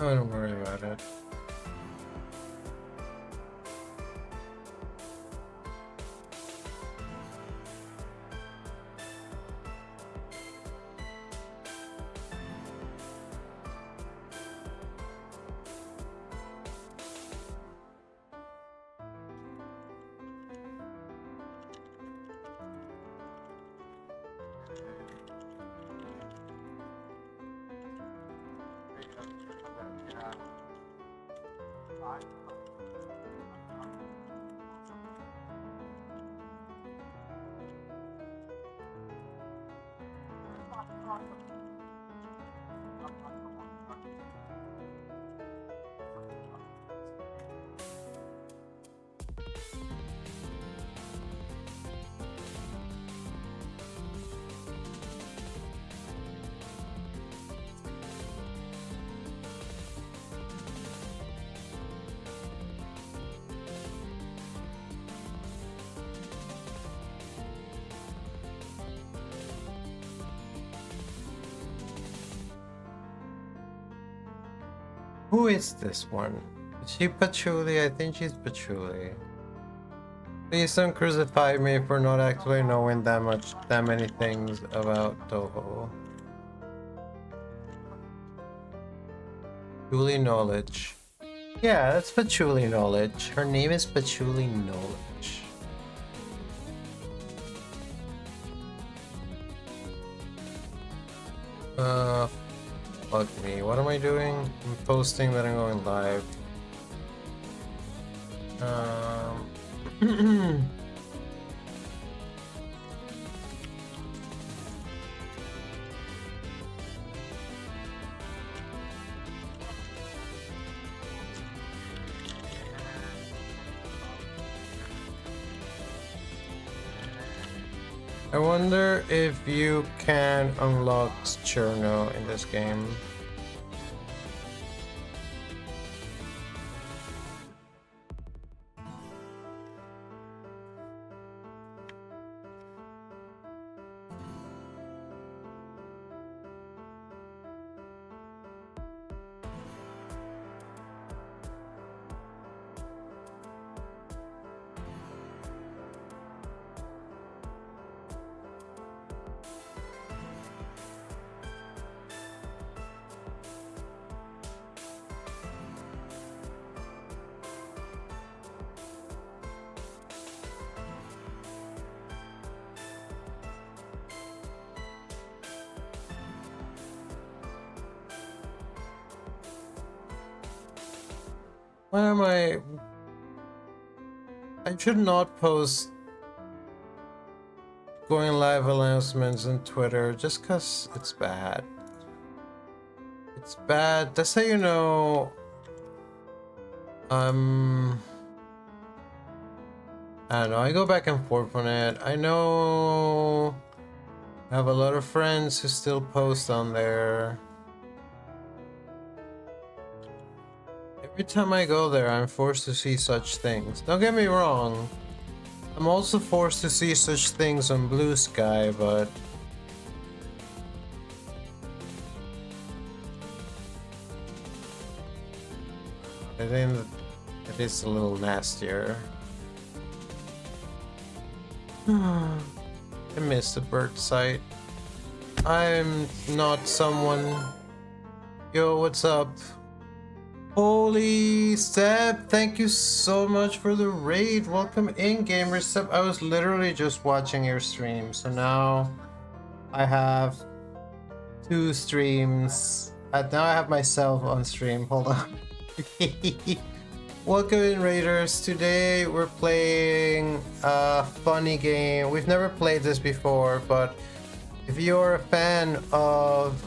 Oh, don't worry about it. Who is this one? Is she Patchouli? I think she's Patchouli. Please don't crucify me for not actually knowing that many things about Touhou. Patchouli knowledge. Yeah, that's Patchouli knowledge. Her name is Patchouli knowledge. Fuck me. What am I doing? I'm posting that I'm going live. I wonder if you can unlock Cherno in this game. Why am I should not post going live announcements on Twitter just cause it's bad. It's bad. That's how you know I don't know, I go back and forth on it. I know I have a lot of friends who still post on there. Every time I go there, I'm forced to see such things. Don't get me wrong. I'm also forced to see such things on Blue Sky, but I think that it is a little nastier. I miss the bird site. I'm not someone... Yo, what's up? Holy Seb, thank you so much for the raid. Welcome in, Gamer Seb. I was literally just watching your stream, so now I have 2 streams. Now I have myself on stream. Hold on. Welcome in, Raiders. Today we're playing a funny game. We've never played this before, but if you're a fan of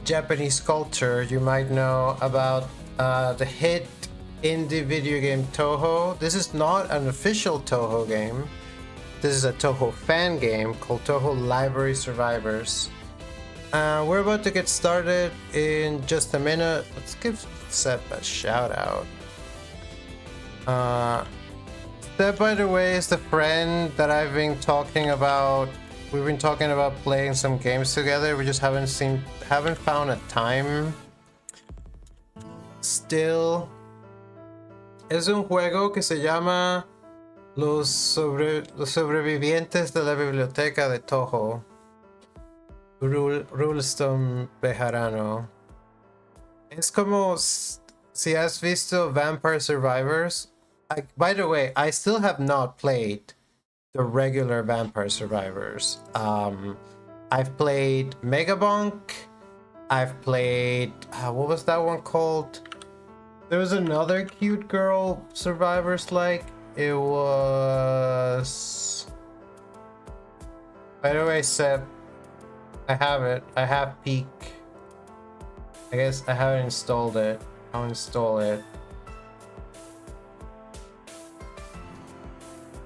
Japanese culture, you might know about the hit indie video game Touhou. This is not an official Touhou game. This is a Touhou fan game called Touhou Library Survivors. We're about to get started in just a minute. Let's give Seb a shout out. Seb, by the way, is the friend that I've been talking about we've been talking about playing some games together. We just haven't found a time. Still, es un juego que se llama los sobrevivientes de la biblioteca de Touhou. Ruleston Bejarano. Es como si has visto Vampire Survivors. By the way, I still have not played the regular Vampire Survivors. I've played Megabonk. I've played what was that one called? There was another cute girl Survivors like. It was. By the way, Seb, I have it. I have Peak. I guess I haven't installed it. I'll install it.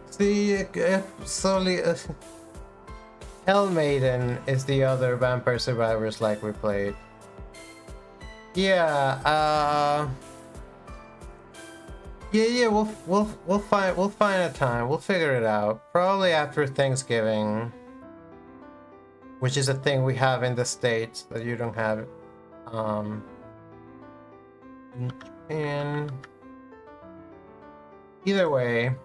See, slowly. Hell Maiden is the other Vampire Survivors like we played. Yeah. Yeah. We'll find a time. We'll figure it out. Probably after Thanksgiving, which is a thing we have in the States that you don't have. And either way.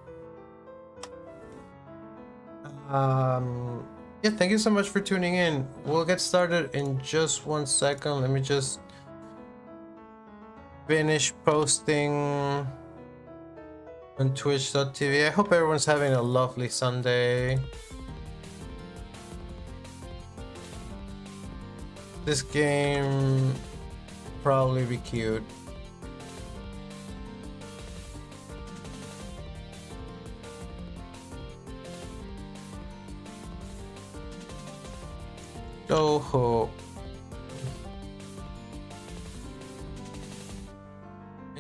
Yeah, thank you so much for tuning in. We'll get started in just 1 second. Let me just finish posting on twitch.tv. I hope everyone's having a lovely Sunday. This game probably be cute. Touhou.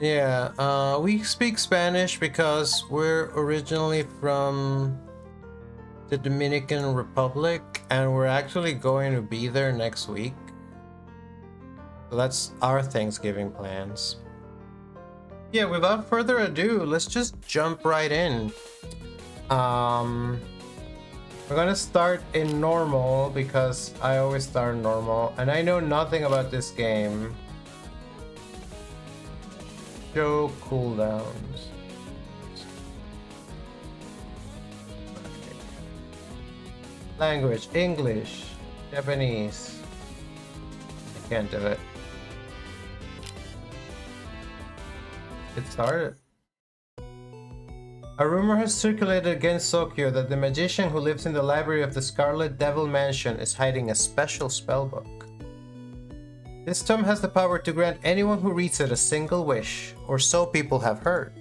Yeah, we speak Spanish because we're originally from the Dominican Republic and we're actually going to be there next week. So that's our Thanksgiving plans. Yeah, without further ado, let's just jump right in. We're gonna start in normal because I always start normal and I know nothing about this game. Show cooldowns. Okay. Language, English, Japanese. I can't do it. It started. A rumor has circulated against Sokyo that the magician who lives in the library of the Scarlet Devil Mansion is hiding a special spellbook. This tome has the power to grant anyone who reads it a single wish, or so people have heard.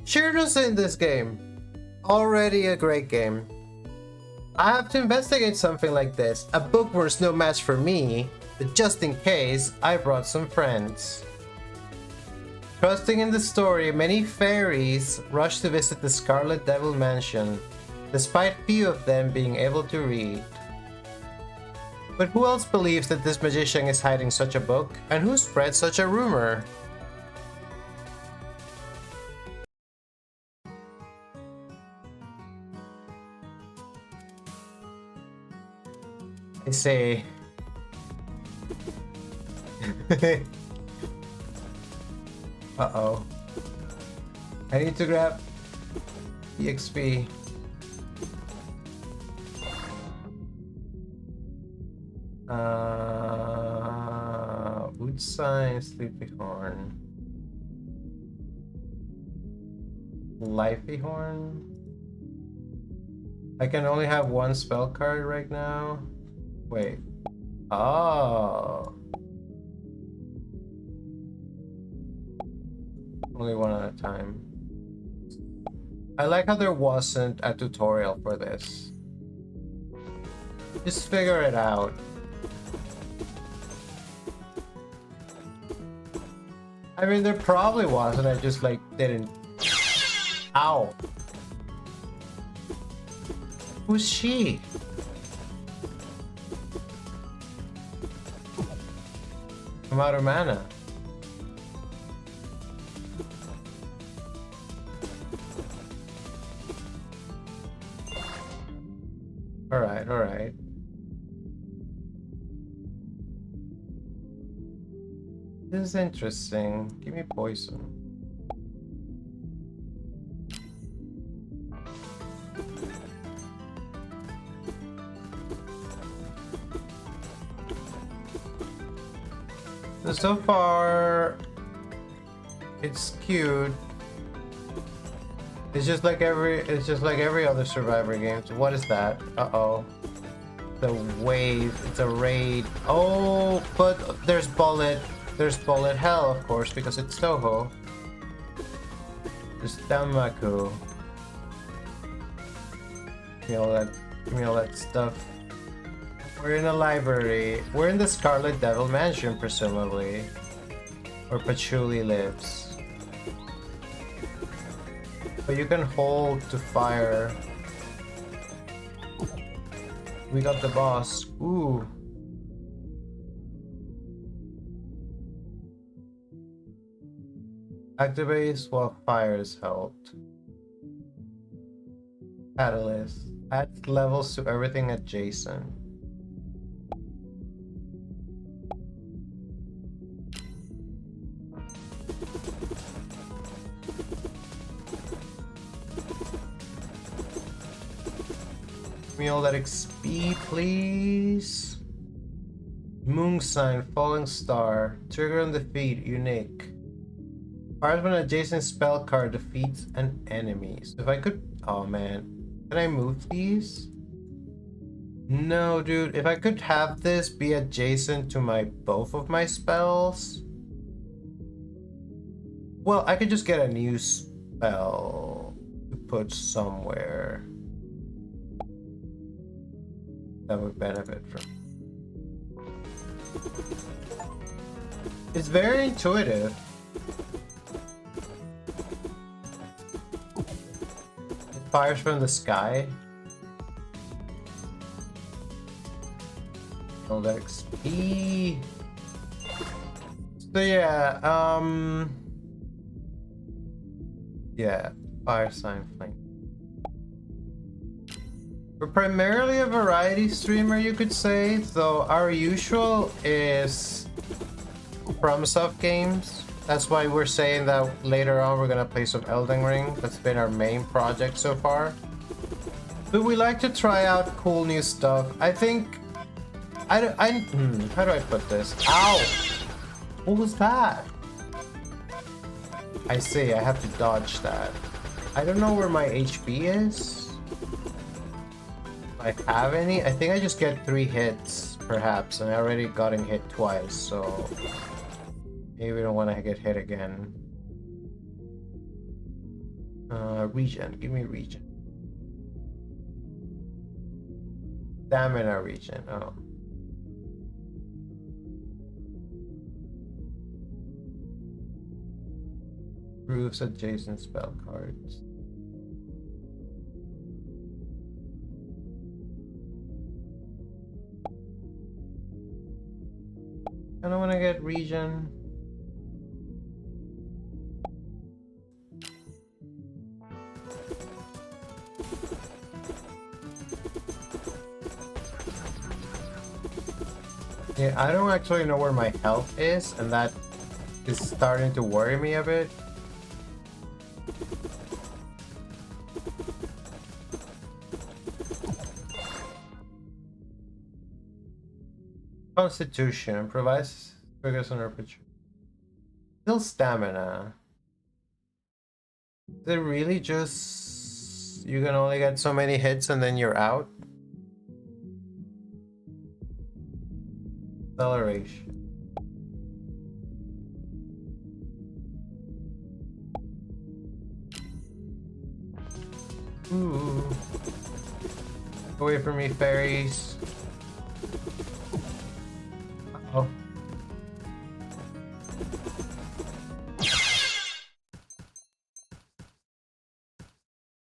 Shirdo's in this game. Already a great game. I have to investigate something like this. A bookworm's no match for me, but just in case, I brought some friends. Trusting in the story, many fairies rush to visit the Scarlet Devil Mansion, despite few of them being able to read. But who else believes that this magician is hiding such a book, and who spread such a rumor? I say... Uh-oh. I need to grab EXP. Wood sign, sleepy horn. Lifey horn? I can only have one spell card right now. Wait. Oh. Only one at a time. I like how there wasn't a tutorial for this. Just figure it out. I mean, there probably was, and I just like didn't. Ow. Who's she? I'm out of mana. Alright, alright. This is interesting. Give me poison. So far, it's cute. It's just like every other Survivor game. So what is that? Uh-oh. The wave. It's a raid. Oh, but there's bullet hell, of course, because it's Touhou. There's Damaku. Give me all that stuff. We're in a library. We're in the Scarlet Devil Mansion, presumably. Where Patchouli lives. But you can hold to fire. We got the boss. Ooh. Activates while fire is held. Catalyst. Adds levels to everything adjacent. Give me all that XP, please. Moon sign, falling star. Trigger on defeat, unique. Fires when an adjacent spell card defeats an enemy. So if I could, oh man, can I move these? No, dude. If I could have this be adjacent to both of my spells, well, I could just get a new spell to put somewhere that would benefit from. It's very intuitive. It fires from the sky. All that XP. So yeah, yeah, fire sign flame. We're primarily a variety streamer, you could say, though our usual is FromSoft games. That's why we're saying that later on we're gonna play some Elden Ring. That's been our main project so far. But we like to try out cool new stuff. I think how do I put this? Ow! What was that? I see, I have to dodge that. I don't know where my HP is. If I have any, I think I just get 3 hits, perhaps, and I already gotten hit twice, so maybe we don't want to get hit again. Regen, give me regen. Stamina regen, oh. Proves adjacent spell cards. I don't want to get regen. Yeah, I don't actually know where my health is, and that is starting to worry me a bit. Constitution provides focus on repetition. Still stamina. Is it really just you can only get so many hits and then you're out? Acceleration. Ooh. Away from me, fairies. Uh-oh.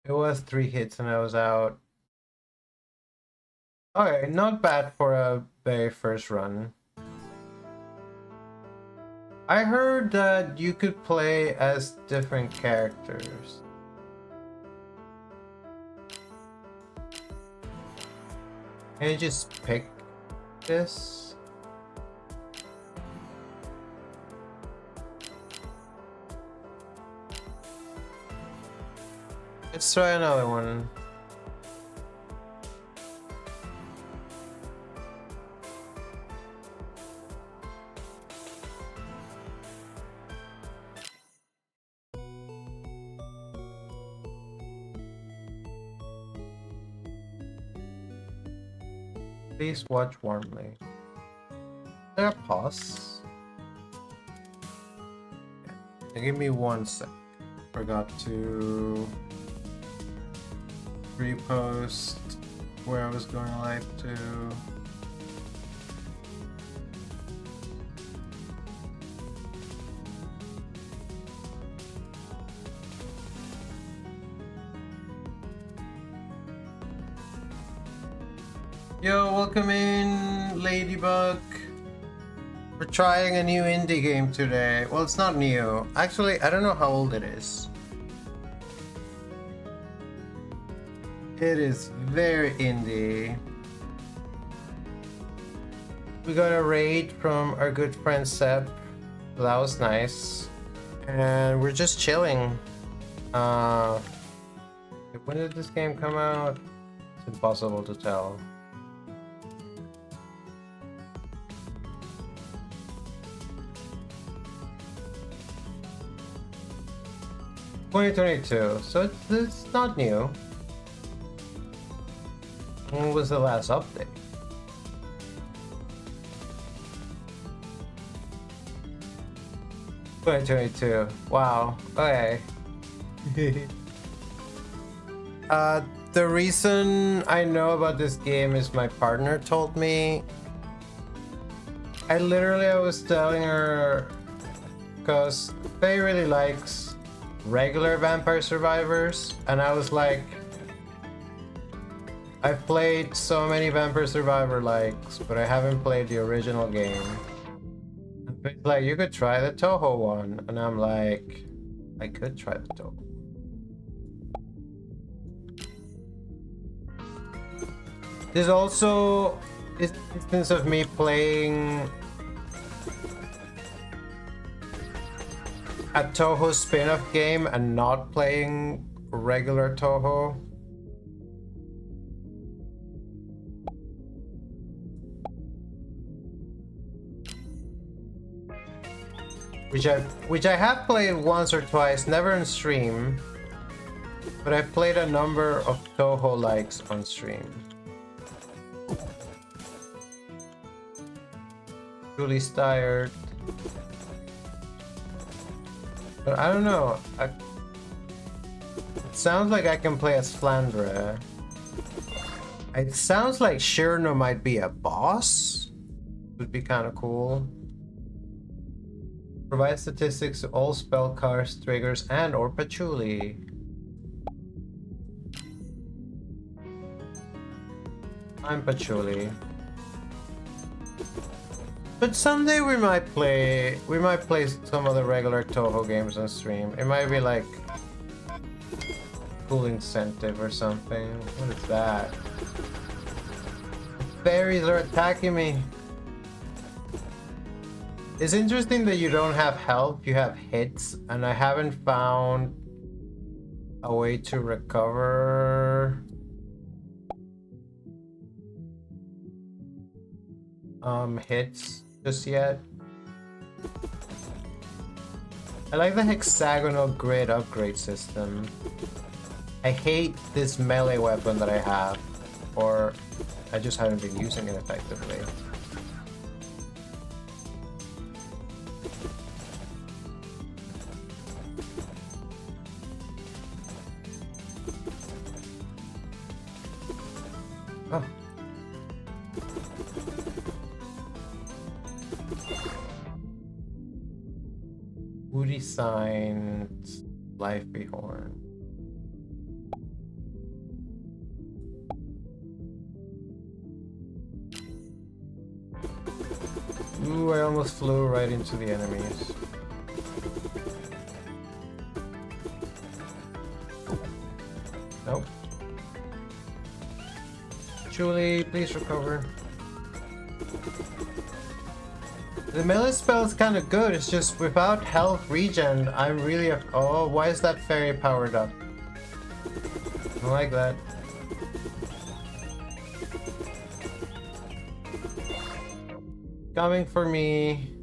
It was 3 hits and I was out. Alright, not bad for a very first run. I heard that you could play as different characters. Can you just pick this? Let's try another one. Please watch warmly. Is there a pause? Yeah. Give me 1 sec. Forgot to repost where I was going live to. Yo, welcome in, Ladybug. We're trying a new indie game today. Well, it's not new. Actually, I don't know how old it is. It is very indie. We got a raid from our good friend Seb. So that was nice. And we're just chilling. When did this game come out? It's impossible to tell. $2022, so it's not new. When was the last update? $2022. Wow. Okay. The reason I know about this game is my partner told me. I was telling her because Faye really likes regular Vampire Survivors, and I was like, I've played so many Vampire Survivor likes, but I haven't played the original game. And it's like, you could try the Touhou one, and I'm like, I could try the Touhou. There's also this instance of me playing a Touhou spin-off game and not playing regular Touhou. Which I have played once or twice, never on stream, but I've played a number of Touhou likes on stream. Julie's tired. But I don't know. It sounds like I can play as Flandre. It sounds like Shirno might be a boss. Would be kind of cool. Provide statistics to all spell cards, triggers, and or patchouli. I'm patchouli. But someday we might play some of the regular Touhou games on stream. It might be like cool incentive or something. What is that? The fairies are attacking me. It's interesting that you don't have health, you have hits, and I haven't found a way to recover hits just yet. I like the hexagonal grid upgrade system. I hate this melee weapon that I have, or I just haven't been using it effectively. Oh. Woody signs life behorn. Ooh, I almost flew right into the enemies. Nope. Julie, please recover. The melee spell is kind of good, it's just without health regen, I'm really... Oh, why is that fairy powered up? I like that. Coming for me.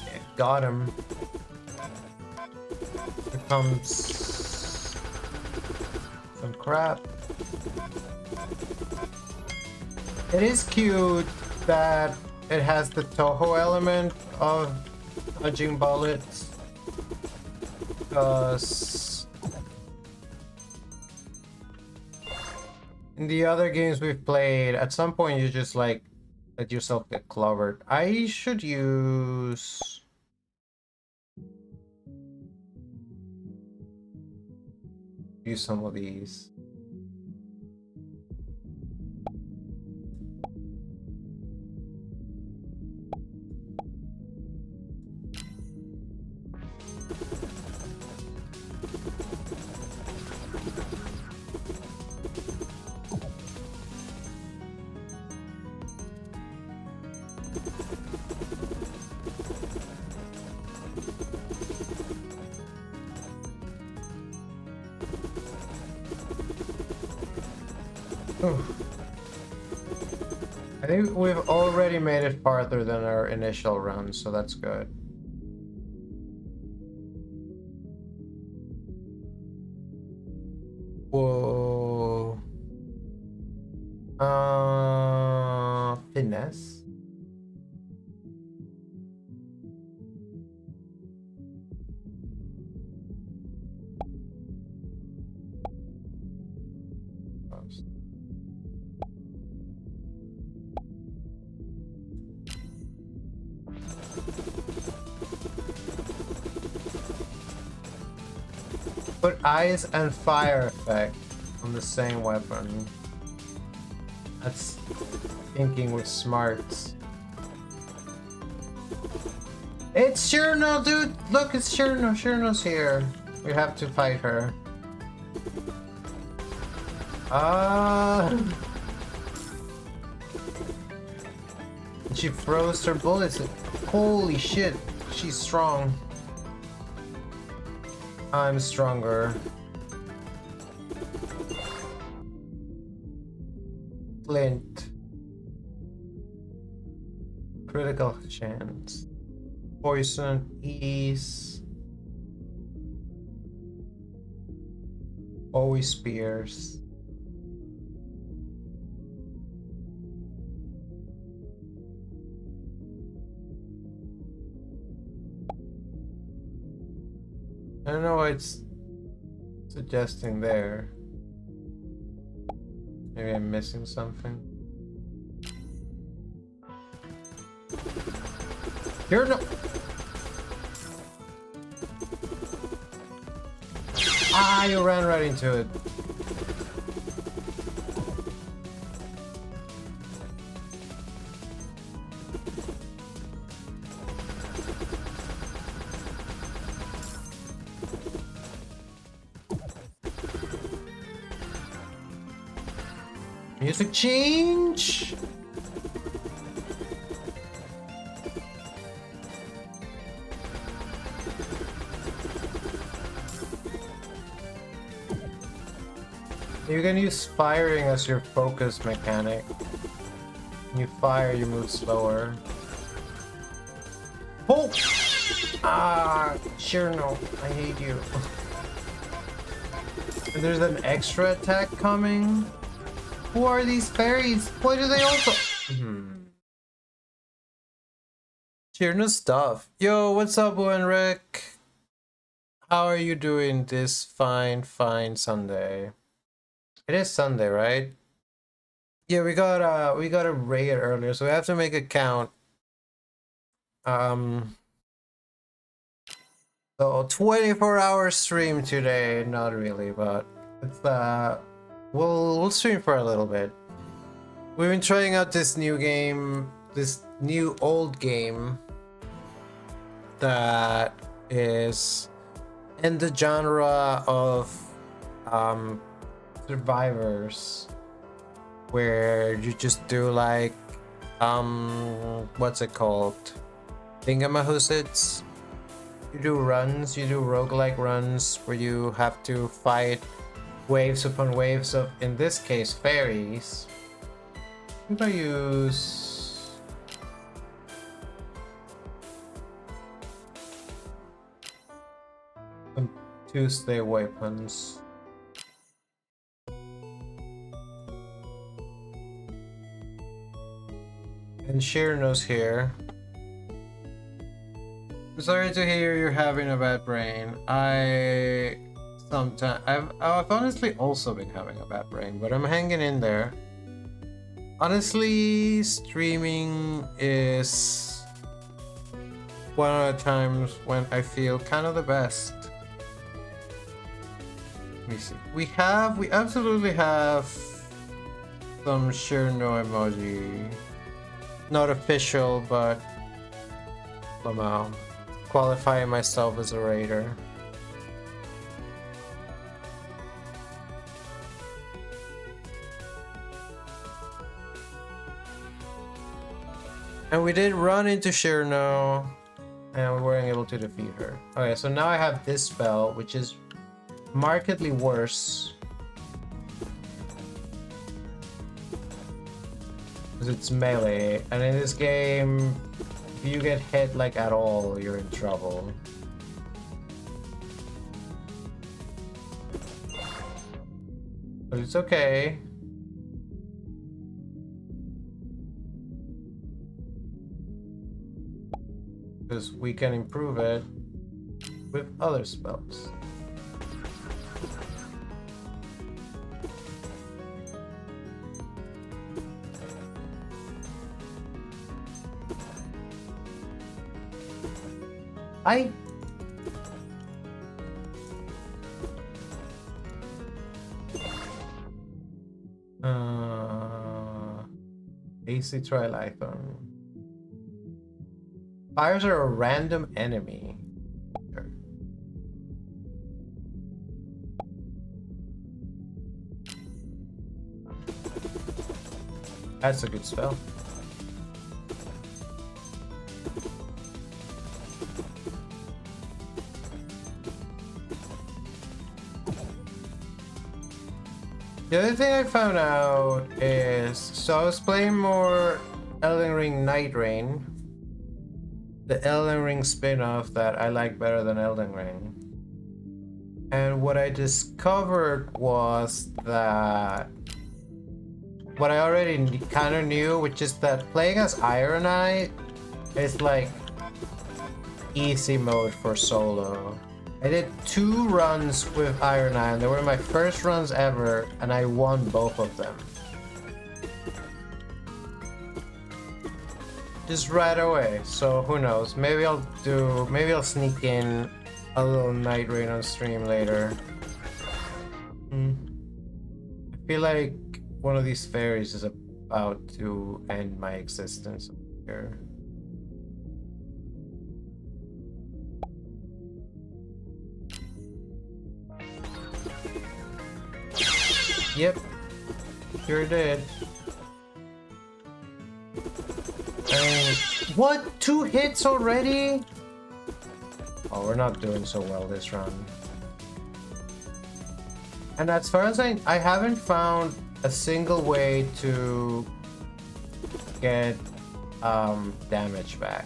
Yeah, got him. Here comes some crap. It is cute that it has the Touhou element of dodging bullets. Because in the other games we've played, at some point you just like let yourself get clobbered. I should use some of these. I think we've already made it farther than our initial run, so that's good. Whoa. Finesse. Put ice and fire effect on the same weapon. That's thinking with smarts. It's Shirno, dude! Look, it's Shirno. Shirno's here. We have to fight her. She froze her bullets. Holy shit, she's strong. I'm stronger. Flint. Critical chance. Poison, ease. Always spears. I don't know what it's suggesting there. Maybe I'm missing something. You're no. Ah, you ran right into it. Music change. You can use firing as your focus mechanic. When you fire, you move slower. Oh! Ah, sure no. I hate you. And there's an extra attack coming. Who are these fairies? Why do they also... Cheer no stuff. Yo, what's up, Rick? How are you doing this fine Sunday? It is Sunday, right? Yeah, we got a raid earlier, so we have to make a count. So 24-hour stream today. Not really, but it's we'll stream for a little bit. We've been trying out this new game, this new old game that is in the genre of survivors, where you just do like what's it called? Thingamahusits. You do runs, you do roguelike runs where you have to fight waves upon waves of, in this case, fairies. I'm gonna use some Tuesday weapons. And Shirno's here. I'm sorry to hear you're having a bad brain. I've honestly also been having a bad brain, but I'm hanging in there. Honestly, streaming is one of the times when I feel kind of the best. Let me see. We absolutely have some Shirno emoji. Not official, but somehow qualifying myself as a raider. And we did run into Shirno, and we weren't able to defeat her. Okay, so now I have this spell, which is markedly worse. Because it's melee, and in this game, if you get hit like at all, you're in trouble. But it's okay. Because we can improve it with other spells. AC Trilithon. Fires are a random enemy. Sure. That's a good spell. The other thing I found out is, so I was playing more Elden Ring Night Rain, the Elden Ring spin-off that I like better than Elden Ring. And what I discovered was that what I already kind of knew, which is that playing as Iron Knight is like easy mode for solo. I did 2 runs with Iron Knight. They were my first runs ever, and I won both of them. Just right away. So who knows? Maybe I'll sneak in a little Night Rain on stream later. I feel like one of these fairies is about to end my existence here. Yep, sure did. And what? 2 hits already? Oh, we're not doing so well this run. And as far as I haven't found a single way to get damage back.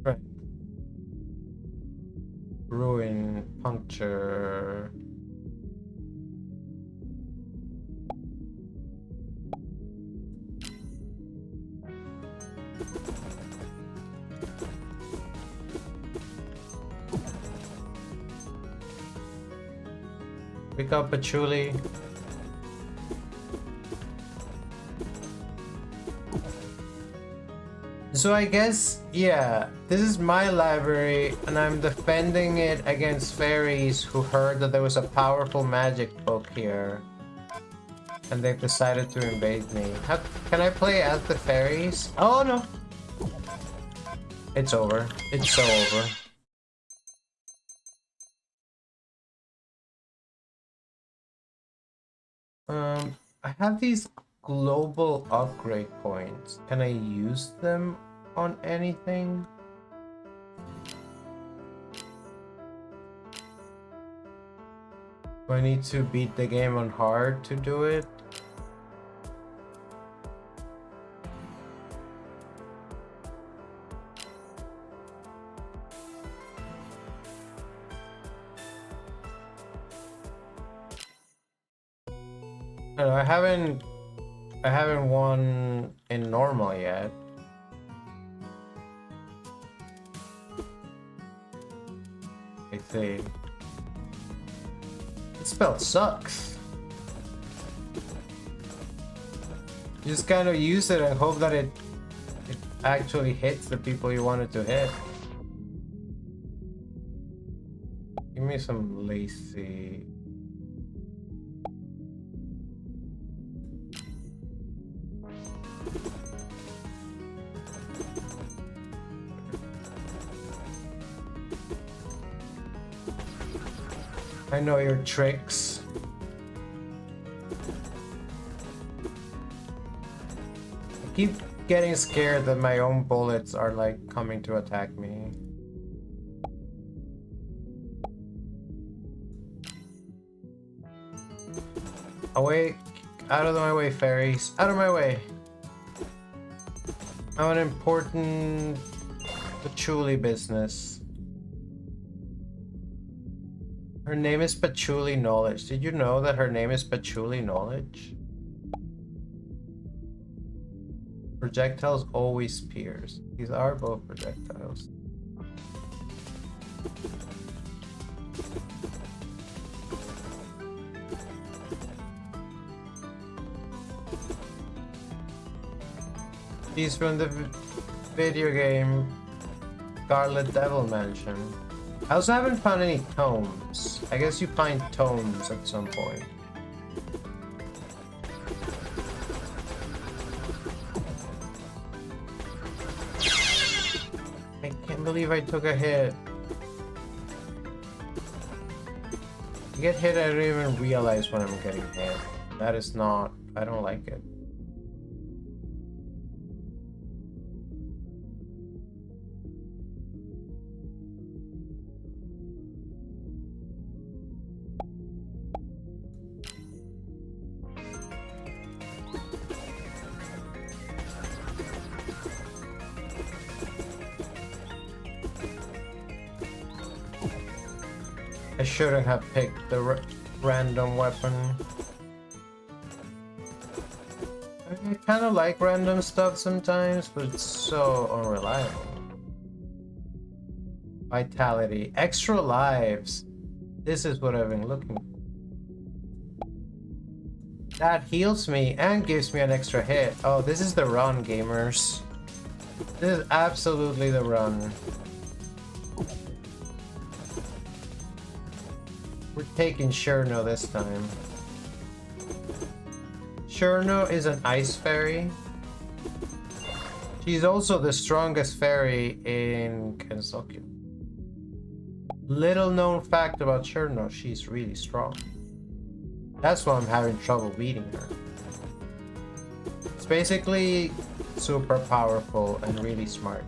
Right. Ruin, puncture. Pick up Patchouli. So I guess, yeah, this is my library and I'm defending it against fairies who heard that there was a powerful magic book here. And they've decided to invade me. How can I play as the fairies? Oh no! It's over. It's so over. I have these global upgrade points. Can I use them on anything? Do I need to beat the game on hard to do it? No, I haven't won in normal yet. I see. This spell sucks. You just kind of use it and hope that it actually hits the people you want it to hit. Give me some lacy. I know your tricks. I keep getting scared that my own bullets are like coming to attack me. Away, out of my way, fairies. Out of my way. I'm an important patchouli business. Her name is Patchouli Knowledge. Did you know that her name is Patchouli Knowledge? Projectiles always pierce. These are both projectiles. She's from the video game Scarlet Devil Mansion. I also haven't found any tomes. I guess you find tomes at some point. I can't believe I took a hit. I get hit, I don't even realize when I'm getting hit. That is not... I don't like it. I shouldn't have picked the random weapon. I kind of like random stuff sometimes, but it's so unreliable. Vitality. Extra lives. This is what I've been looking for. That heals me and gives me an extra hit. Oh, this is the run, gamers. This is absolutely the run. We're taking Cherno this time. Cherno is an ice fairy. She's also the strongest fairy in Kensoku. Little known fact about Cherno, she's really strong. That's why I'm having trouble beating her. It's basically super powerful and really smart.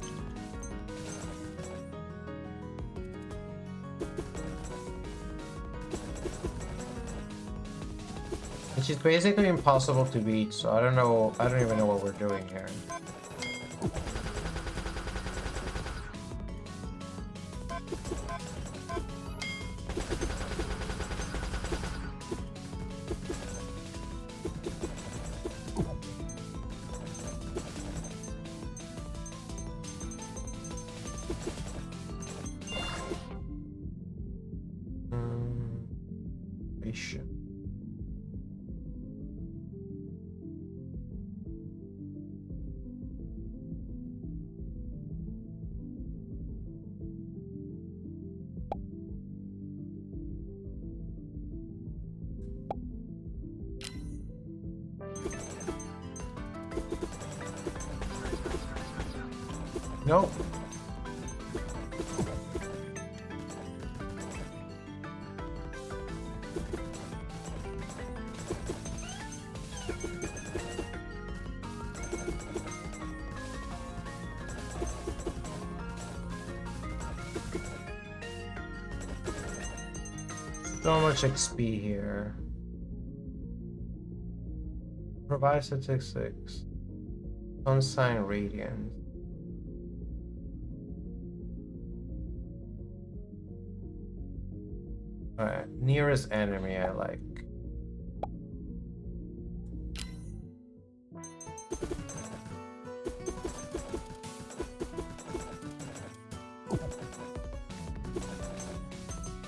And she's basically impossible to beat, so I don't even know what we're doing here. Patient. Nope. So much XP here. Provide statistics. Unsigned radiant. Alright, nearest enemy I like.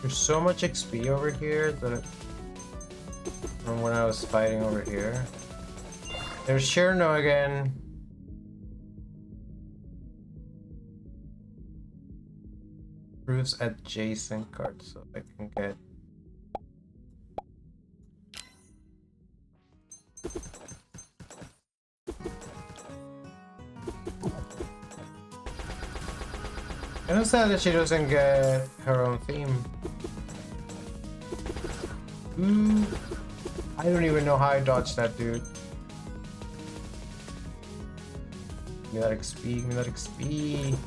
There's so much XP over here that from when I was fighting over here. There's Cherno again. Proves adjacent cards so I can get. Kind of sad that she doesn't get her own theme. Ooh, I don't even know how I dodged that dude. Give me that XP, give me that XP.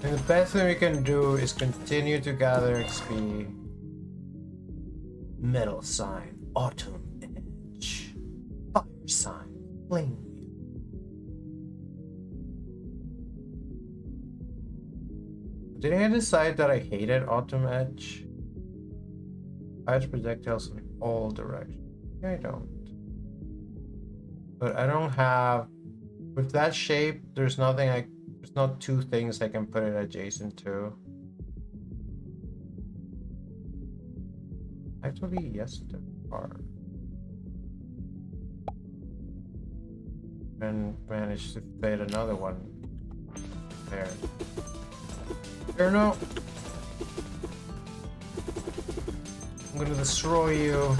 And the best thing we can do is continue to gather XP. Metal sign, autumn edge. Fire sign, flame. Didn't I decide that I hated autumn edge? Fires projectiles in all directions. Yeah, I don't. But I don't have. With that shape, there's nothing I. There's not two things I can put it adjacent to. Actually, yes, there are. And managed to fit another one there. There, no. I'm gonna destroy you.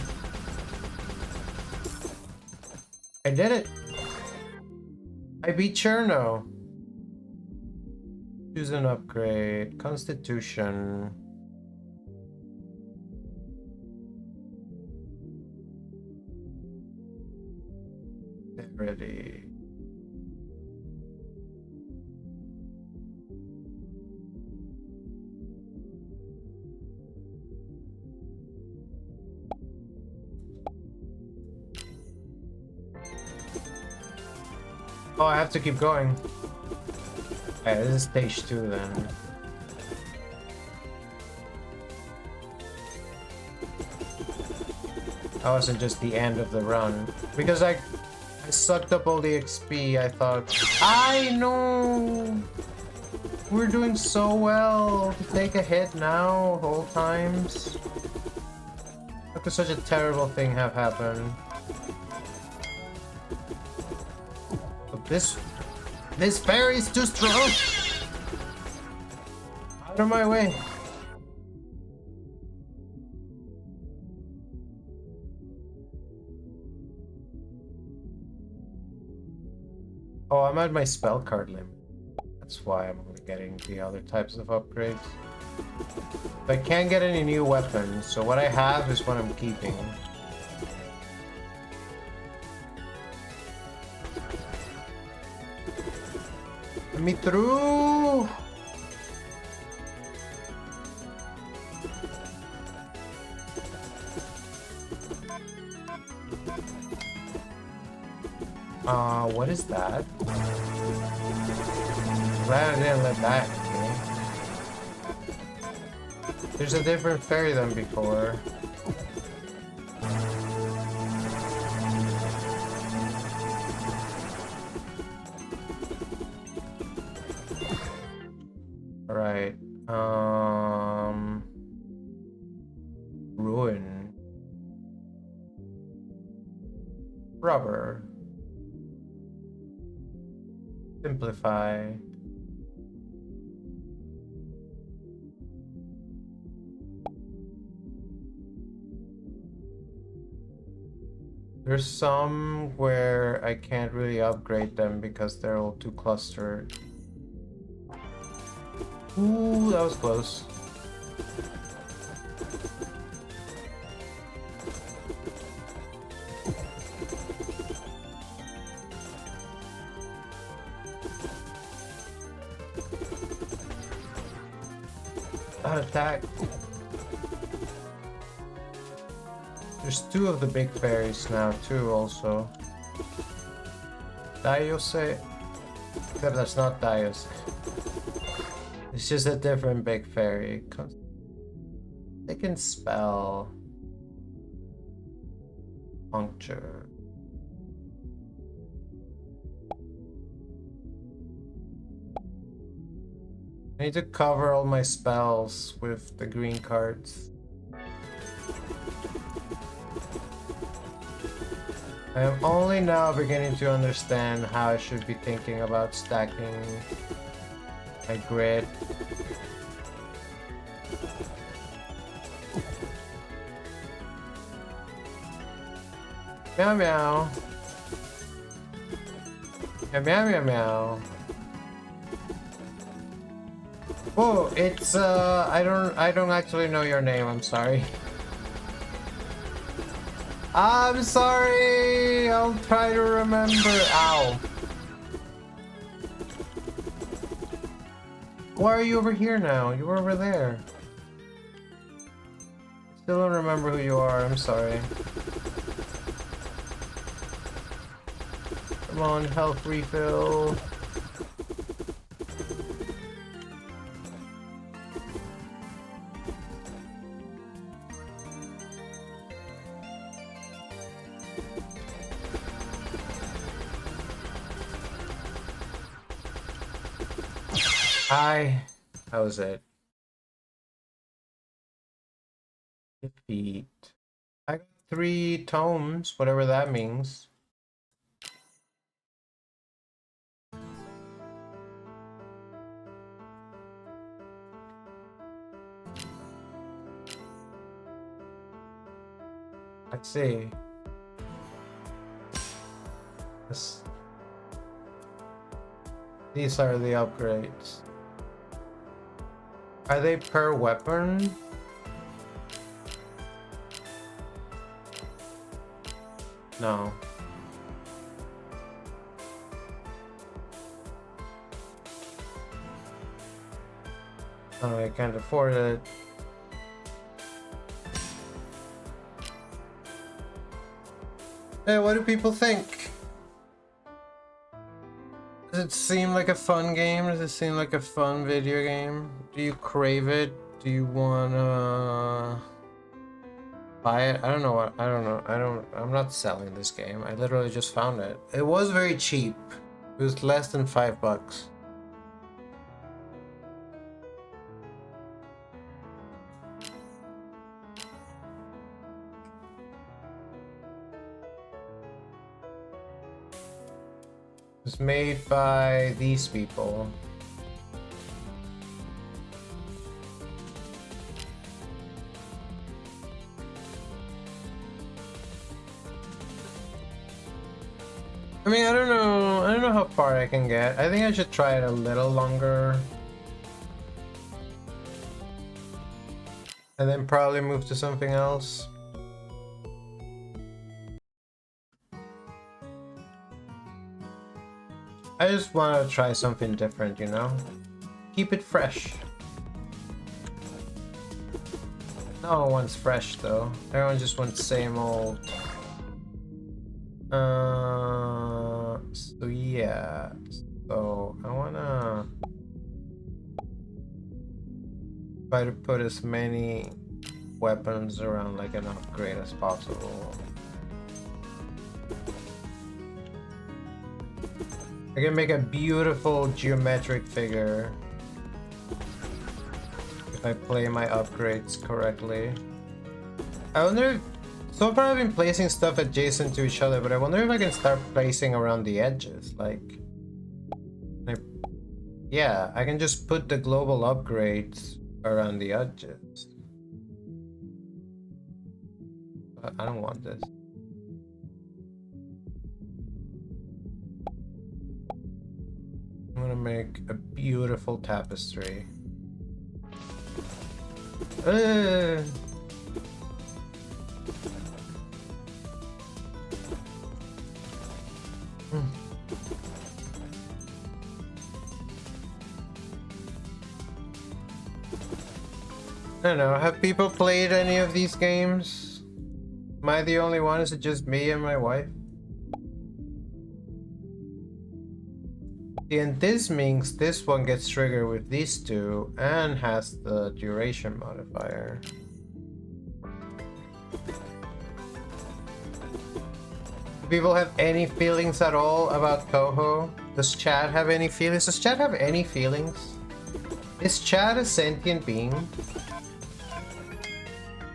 I did it. I beat Cherno. Choose an upgrade. Constitution. Ready. Oh, I have to keep going. Okay, this is stage 2 then. That wasn't just the end of the run. Because I sucked up all the XP, I thought, I know! We're doing so well to take a hit now, whole times. How could such a terrible thing have happened? But this fairy's too strong! Out of my way! Oh, I'm at my spell card limit. That's why I'm only getting the other types of upgrades. But I can't get any new weapons, so what I have is what I'm keeping. Let me through! What is that? Glad I didn't let that hit me. There's a different fairy than before. Alright, ruin. Rubber. Simplify. There's some where I can't really upgrade them because they're all too clustered. Ooh, that was close. Attack. There's two of the big fairies now too also. Diose. Except that's not Diose. It's just a different big fairy. They can spell puncture. I need to cover all my spells with the green cards. I am only now beginning to understand how I should be thinking about stacking my grid. Meow meow. Meow meow meow meow. Whoa, it's I don't actually know your name, I'm sorry. I'm sorry! I'll try to remember. Ow. Why are you over here now? You were over there. Still don't remember who you are, I'm sorry. Come on, health refill. That was it. Defeat. I got 3 tomes, whatever that means. Let's see. These are the upgrades. Are they per weapon? No. Oh, I can't afford it. Hey, what do people think? Does it seem like a fun game? Does it seem like a fun video game? Do you crave it? Do you wanna buy it? I don't know what, I don't know. I'm not selling this game. I literally just found it. It was very cheap. It was less than $5. It was made by these people. I mean, I don't know how far I can get. I think I should try it a little longer. And then probably move to something else. I just want to try something different, you know? Keep it fresh. No one wants fresh though. Everyone just wants same old. So yeah. So I wanna try to put as many weapons around like an upgrade as possible. I can make a beautiful geometric figure if I play my upgrades correctly. I wonder if, so far I've been placing stuff adjacent to each other, but I wonder if I can start placing around the edges, like yeah, I can just put the global upgrades around the edges. But I don't want this. I'm gonna make a beautiful tapestry. I don't know, have people played any of these games? Am I the only one? Is it just me and my wife? And this means this one gets triggered with these two and has the duration modifier. Do people have any feelings at all about Touhou? Does Chad have any feelings? Does Chad have any feelings? Is Chad a sentient being?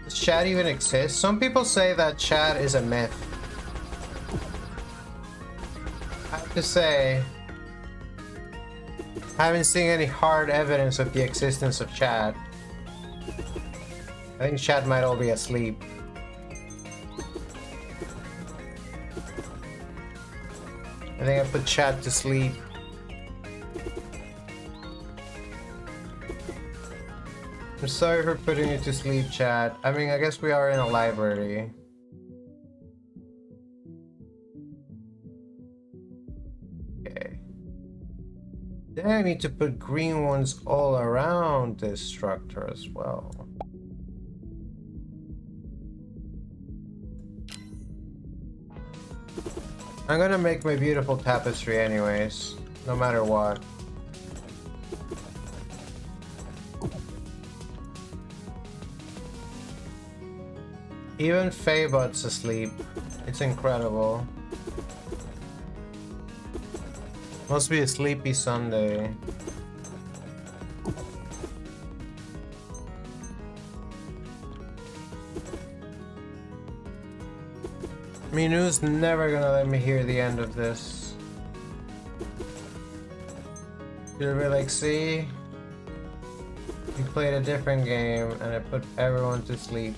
Does Chad even exist? Some people say that Chad is a myth. I have to say, I haven't seen any hard evidence of the existence of Chad. I think Chad might all be asleep. I think I put Chad to sleep. I'm sorry for putting you to sleep, Chad. I mean, I guess we are in a library. Okay. Then I need to put green ones all around this structure as well. I'm gonna make my beautiful tapestry anyways, no matter what. Even Faebot's asleep. It's incredible. Must be a sleepy Sunday. Minu's never gonna let me hear the end of this. She'll be like, see? You played a different game and I put everyone to sleep.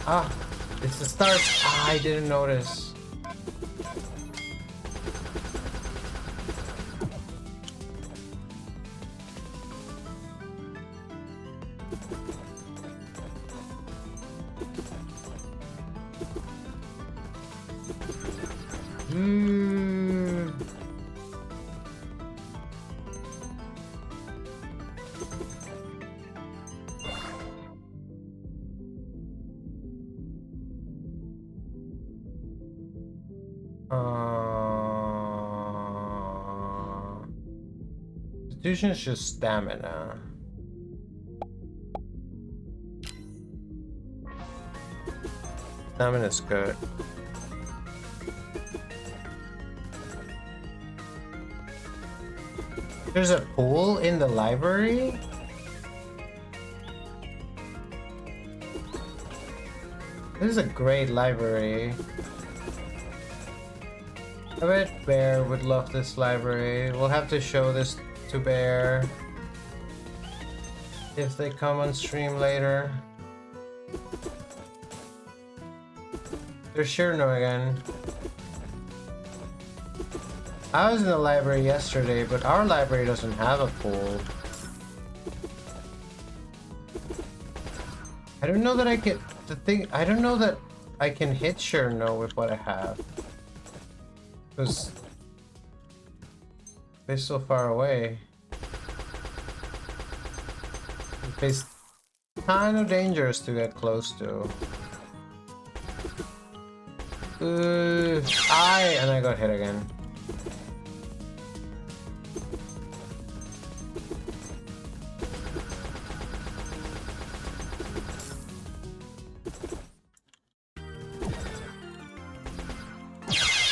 Ah, it's the start. Ah, I didn't notice. Constitution is just stamina. Stamina's good. There's a pool in the library? This is a great library. I bet Bear would love this library. We'll have to show this to Bear if they come on stream later. There's Shirno again. I was in the library yesterday, but our library doesn't have a pool. I don't know that I can. I don't know that I can hit Shirno with what I have. Because they're so far away. It's kind of dangerous to get close to. And I got hit again.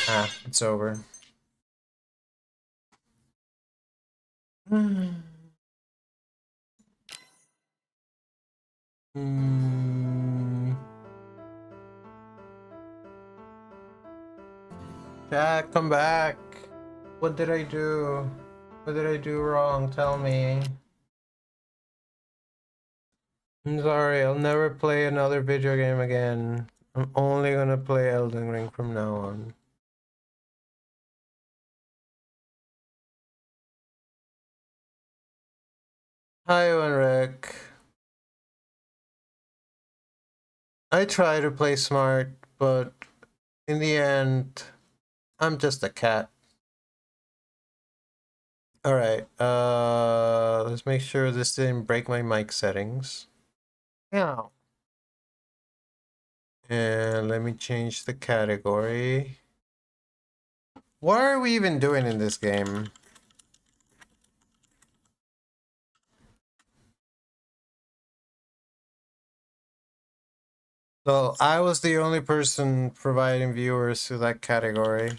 Ah, it's over. Chat, come back. What did I do? What did I do wrong? Tell me. I'm sorry, I'll never play another video game again. I'm only gonna play Elden Ring from now on. Hi, Rick. I try to play smart, but in the end, I'm just a cat. Alright, let's make sure this didn't break my mic settings. Yeah. And let me change the category. What are we even doing in this game? So I was the only person providing viewers to that category.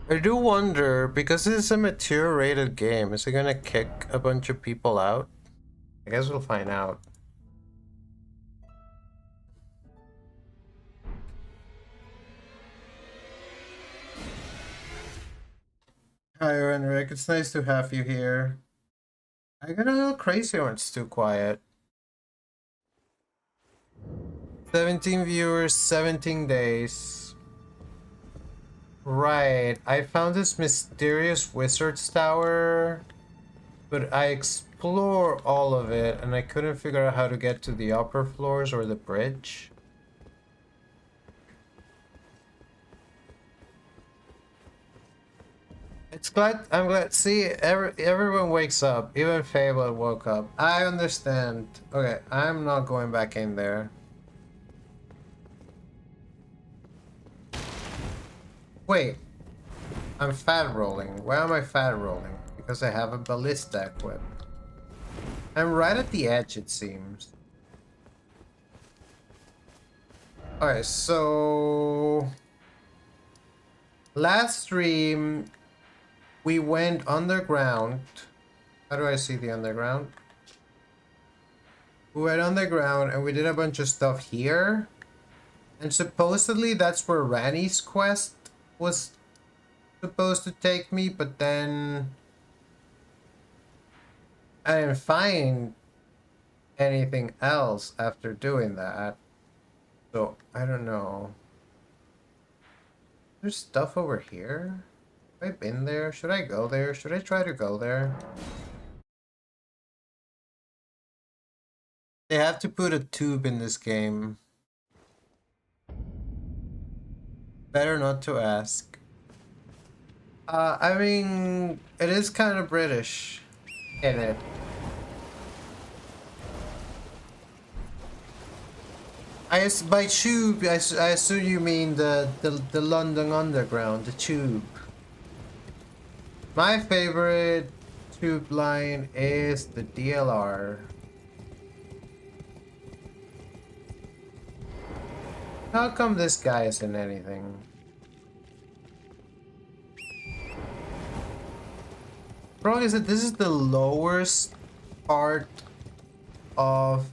I do wonder, because this is a mature rated game, is it gonna kick a bunch of people out? I guess we'll find out. Hi, Rick. It's nice to have you here. I got a little crazy when it's too quiet. 17 viewers, 17 days. Right, I found this mysterious wizard's tower, but I explored all of it and I couldn't figure out how to get to the upper floors or the bridge. I'm glad. See, everyone wakes up. Even Fable woke up. I understand. Okay, I'm not going back in there. Wait, I'm fat rolling. Why am I fat rolling? Because I have a ballista equipped. I'm right at the edge, it seems. Alright, so last stream we went underground. How do I see the underground? We went underground and we did a bunch of stuff here. And supposedly that's where Rani's quest was supposed to take me, but then I didn't find anything else after doing that. So I don't know. There's stuff over here? Have I been there? Should I go there? Should I try to go there? They have to put a tube in this game. Better not to ask. I mean, it is kind of British in it. By tube, I assume you mean the London Underground, the tube. My favorite tube line is the DLR. How come this guy isn't anything? Problem is that this is the lowest part of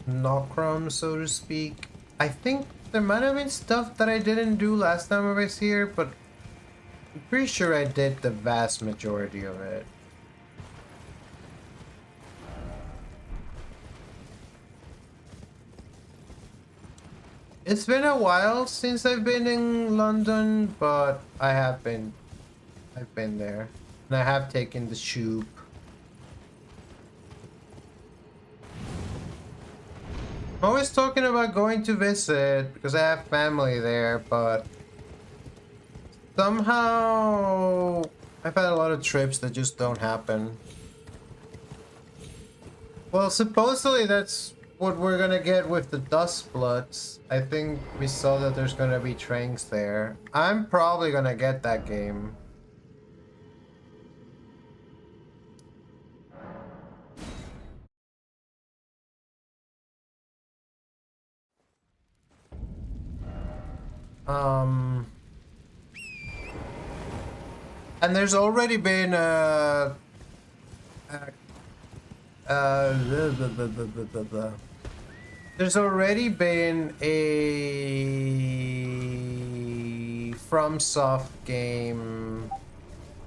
Nokrom, so to speak. I think there might have been stuff that I didn't do last time I was here, but I'm pretty sure I did the vast majority of it. It's been a while since I've been in London, but I've been there. And I have taken the tube. I'm always talking about going to visit because I have family there, but somehow I've had a lot of trips that just don't happen. Well, supposedly that's what we're gonna get with the Dust Bloods. I think we saw that there's gonna be trains there. I'm probably gonna get that game. And there's already been There's already been a FromSoft game,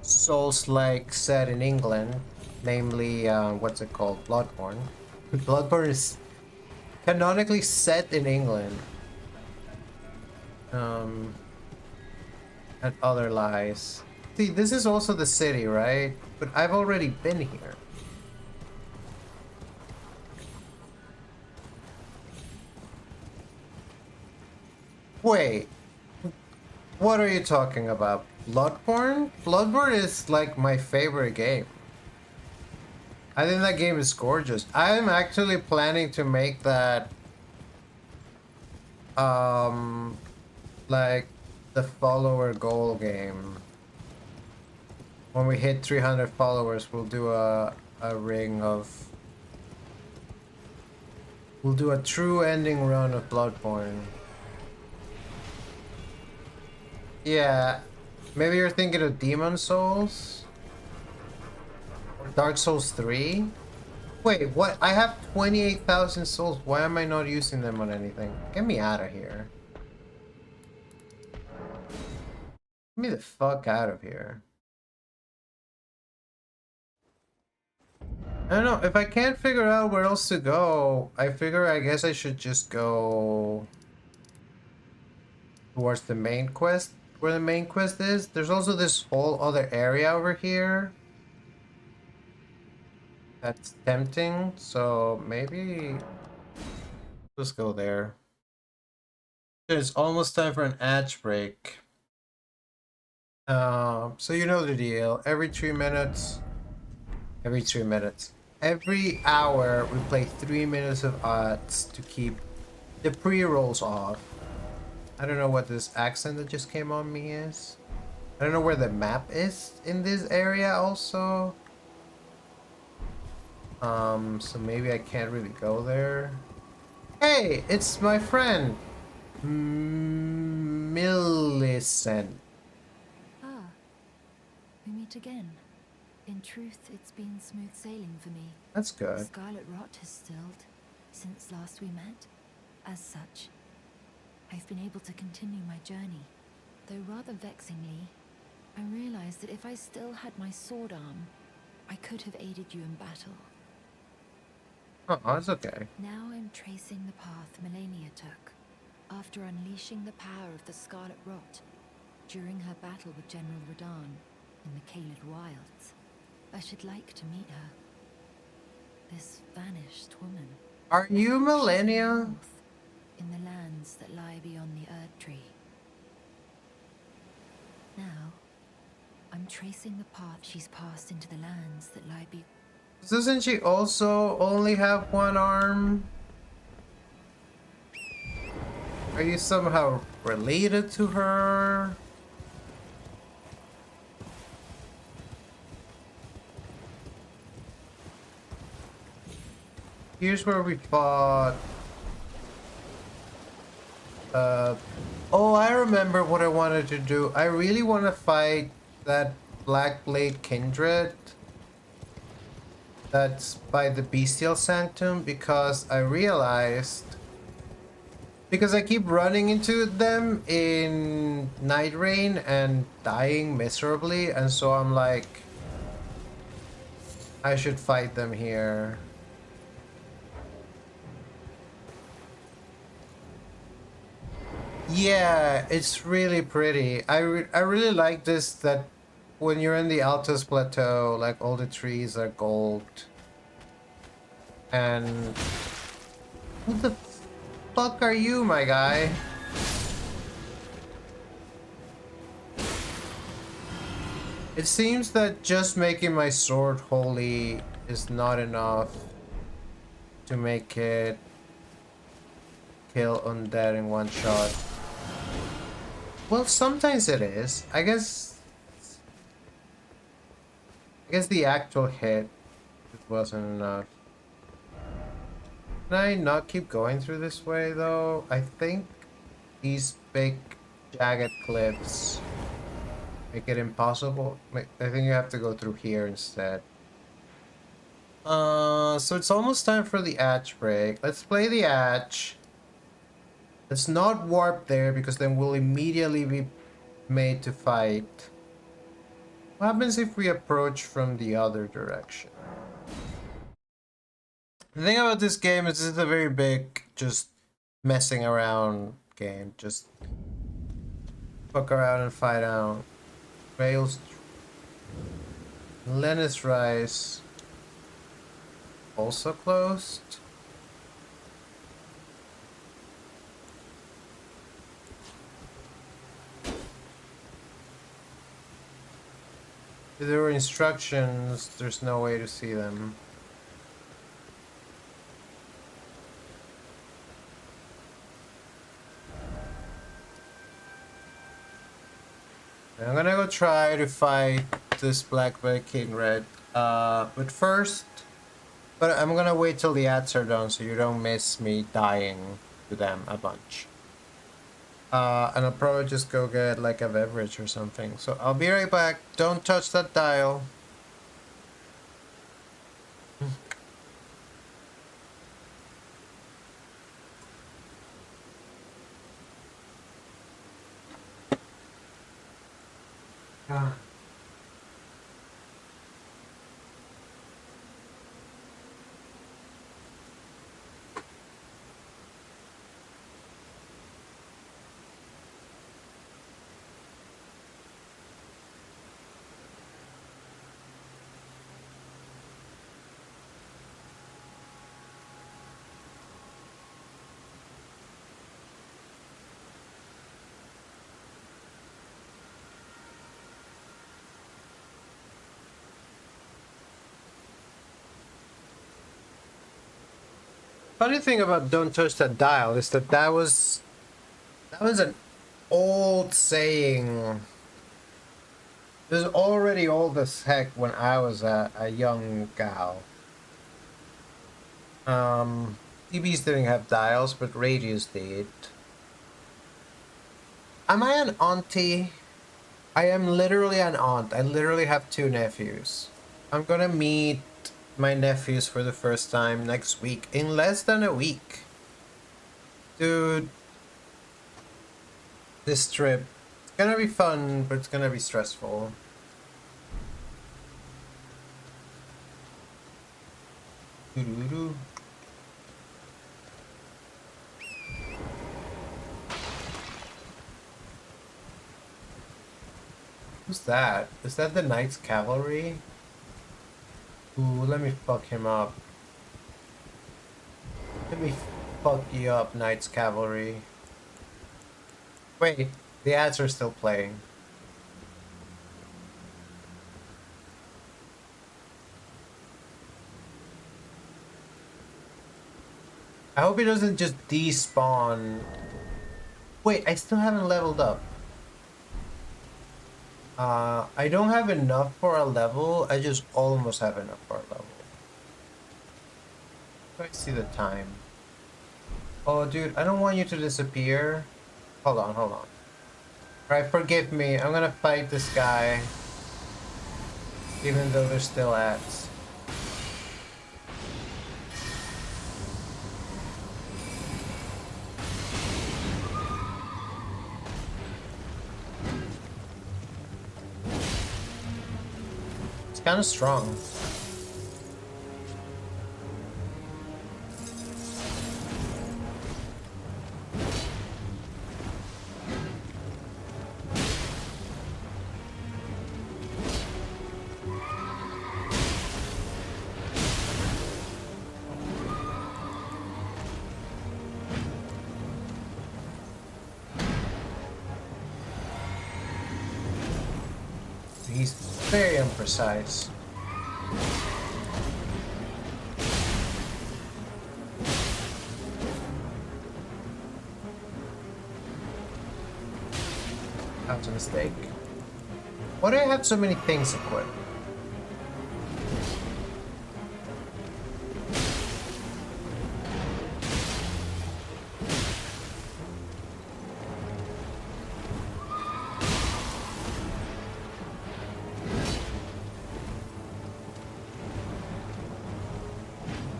Souls-like, set in England, namely, what's it called? Bloodborne. Bloodborne is canonically set in England. And other lies. See, this is also the city, right? But I've already been here. Wait, what are you talking about? Bloodborne? Bloodborne is like my favorite game. I think that game is gorgeous. I'm actually planning to make that um like the follower goal game. When we hit 300 followers, we'll do a ring of we'll do a true ending run of Bloodborne. Yeah, maybe you're thinking of Demon Souls? Or Dark Souls 3? Wait, what? I have 28,000 souls. Why am I not using them on anything? Get me out of here. Get me the fuck out of here. I don't know. If I can't figure out where else to go, I guess I should just go towards the main quest. Where the main quest is. There's also this whole other area over here. That's tempting. So maybe let's go there. It's almost time for an ad break. So you know the deal. Every 3 minutes. Every hour we play 3 minutes of ads to keep the pre-rolls off. I don't know what this accent that just came on me is. I don't know where the map is in this area also. So maybe I can't really go there. Hey, it's my friend Millicent. Ah, we meet again. In truth, it's been smooth sailing for me. That's The good. scarlet rot has stilled since last we met. As such, I've been able to continue my journey. Though rather vexingly, I realized that if I still had my sword arm, I could have aided you in battle. Oh, that's okay. Now I'm tracing the path Melania took, after unleashing the power of the scarlet rot during her battle with General Radahn in the Caelid Wilds. I should like to meet her. This vanished woman. Are you Millennia? North, in the lands that lie beyond the Erd Tree. Now, I'm tracing the path she's passed into the lands that lie beyond. Doesn't she also only have one arm? Are you somehow related to her? Here's where we fought. Oh, I remember what I wanted to do. I really want to fight that Black Blade Kindred that's by the Bestial Sanctum, because I realized, because I keep running into them in Night Rain and dying miserably, and so I'm like, I should fight them here. Yeah, it's really pretty. I really like this, that when you're in the Altus Plateau, like all the trees are gold. And who the fuck are you, my guy? It seems that just making my sword holy is not enough to make it kill undead in one shot. Well, sometimes it is. I guess the actual hit wasn't enough. Can I not keep going through this way though? I think these big jagged cliffs make it impossible. I think you have to go through here instead. So it's almost time for the Atch break. Let's play the Atch. Let's not warp there because then we'll immediately be made to fight. What happens if we approach from the other direction? The thing about this game is it's a very big, just messing around game. Just fuck around and fight out. Rails, Lennis Rice, also closed. If there were instructions, there's no way to see them. I'm gonna go try to fight this Black Kid in Red. But first, I'm gonna wait till the ads are done so you don't miss me dying to them a bunch. And I'll probably just go get like a beverage or something. So I'll be right back. Don't touch that dial. Ah. Funny thing about "Don't touch that dial" is that was an old saying. It was already old as heck when I was a young gal. TVs didn't have dials, but radios did. Am I an auntie? I am literally an aunt. I literally have 2 nephews. I'm gonna meet my nephews for the first time next week, in less than a week. Dude, this trip, it's gonna be fun, but it's gonna be stressful. Doo-doo-doo. Who's that? Is that the Knights Cavalry? Ooh, let me fuck him up. Let me fuck you up, Knights Cavalry. Wait, the ads are still playing. I hope he doesn't just despawn. Wait, I still haven't leveled up. I don't have enough for a level. I just almost have enough for a level. I see the time. Oh, dude, I don't want you to disappear. Hold on, hold on. Alright, forgive me. I'm gonna fight this guy. Even though there's still ads. It's kind of strong. He's very imprecise. That was a mistake. Why do I have so many things equipped?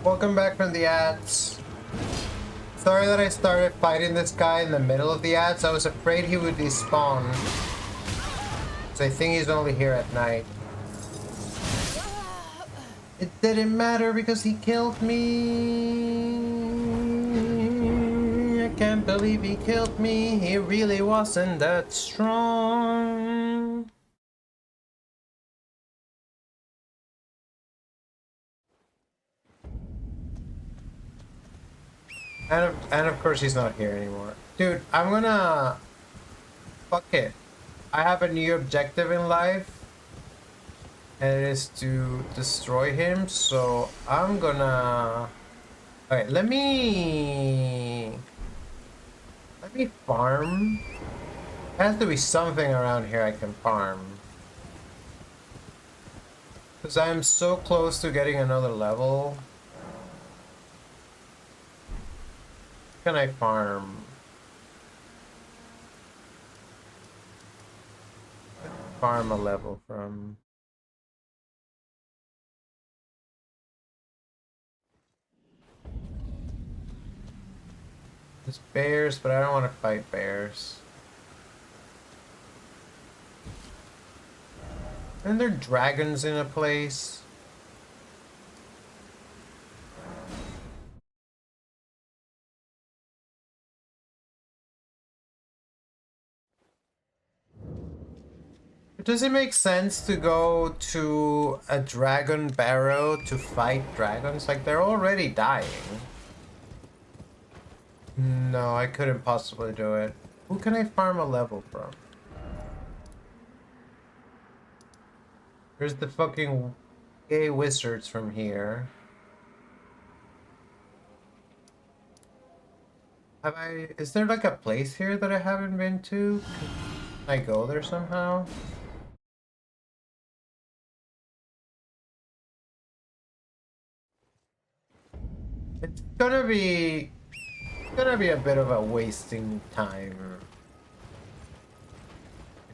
Welcome back from the ads. Sorry that I started fighting this guy in the middle of the ads. I was afraid he would despawn. So I think he's only here at night. It didn't matter because he killed me. I can't believe he killed me. He really wasn't that strong. And of course he's not here anymore. Dude, I'm gonna... Fuck it. I have a new objective in life. And it is to destroy him, so I'm gonna... Alright, let me farm. There has to be something around here I can farm. Because I'm so close to getting another level. Can I farm? Farm a level from... There's bears, but I don't want to fight bears. And there are dragons in a place. Does it make sense to go to a dragon barrow to fight dragons? Like, they're already dying. No, I couldn't possibly do it. Who can I farm a level from? There's the fucking gay wizards from here. Is there like a place here that I haven't been to? Can I go there somehow? It's gonna be a bit of a wasting time.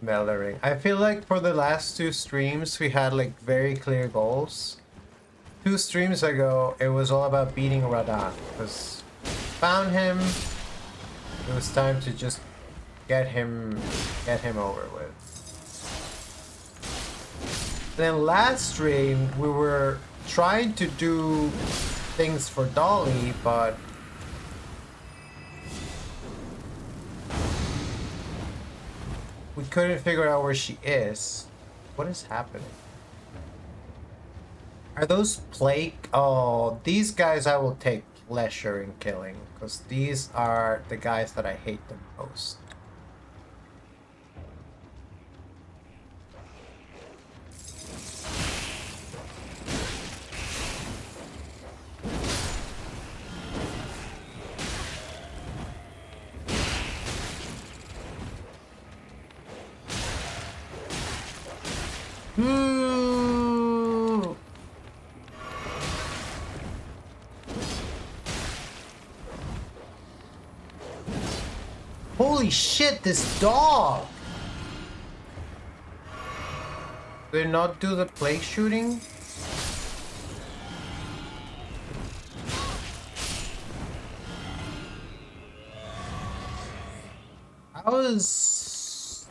Meldering. I feel like for the last 2 streams we had like very clear goals. 2 streams ago it was all about beating Radahn, because found him. It was time to just get him over with. Then last stream we were trying to do things for Dolly, but we couldn't figure out where she is. What is happening? Are those plague? Oh, these guys I will take pleasure in killing, because these are the guys that I hate the most. Ooh. Holy shit, this dog! Did they not do the plague shooting? I was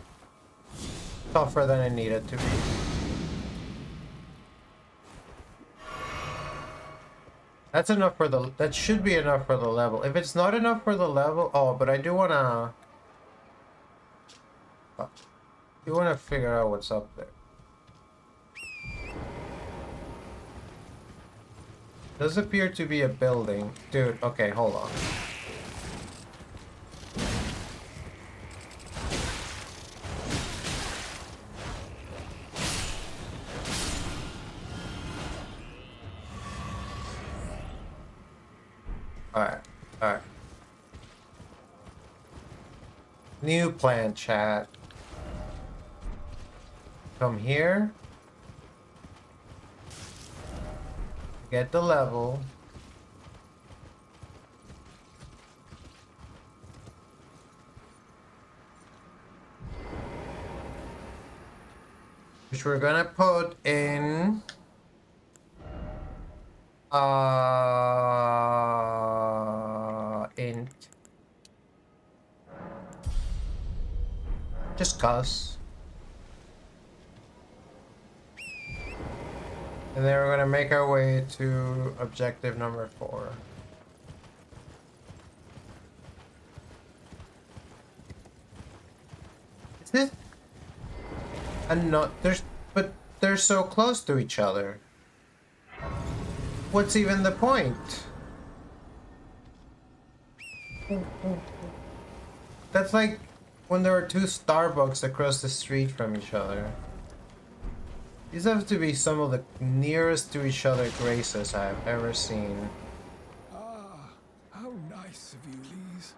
tougher than it needed to be. That's enough for the... That should be enough for the level. If it's not enough for the level... Oh, but I do wanna... You wanna figure out what's up there. Does appear to be a building. Dude, okay, hold on. Alright, alright. New plan, chat. Come here. Get the level. Which we're gonna put in Int. Just cuz. And then we're gonna make our way to objective number 4. Is it? And not there's but they're so close to each other. What's even the point? That's like when there are two Starbucks across the street from each other. These have to be some of the nearest to each other graces I have ever seen. Ah, how nice of you, Lise.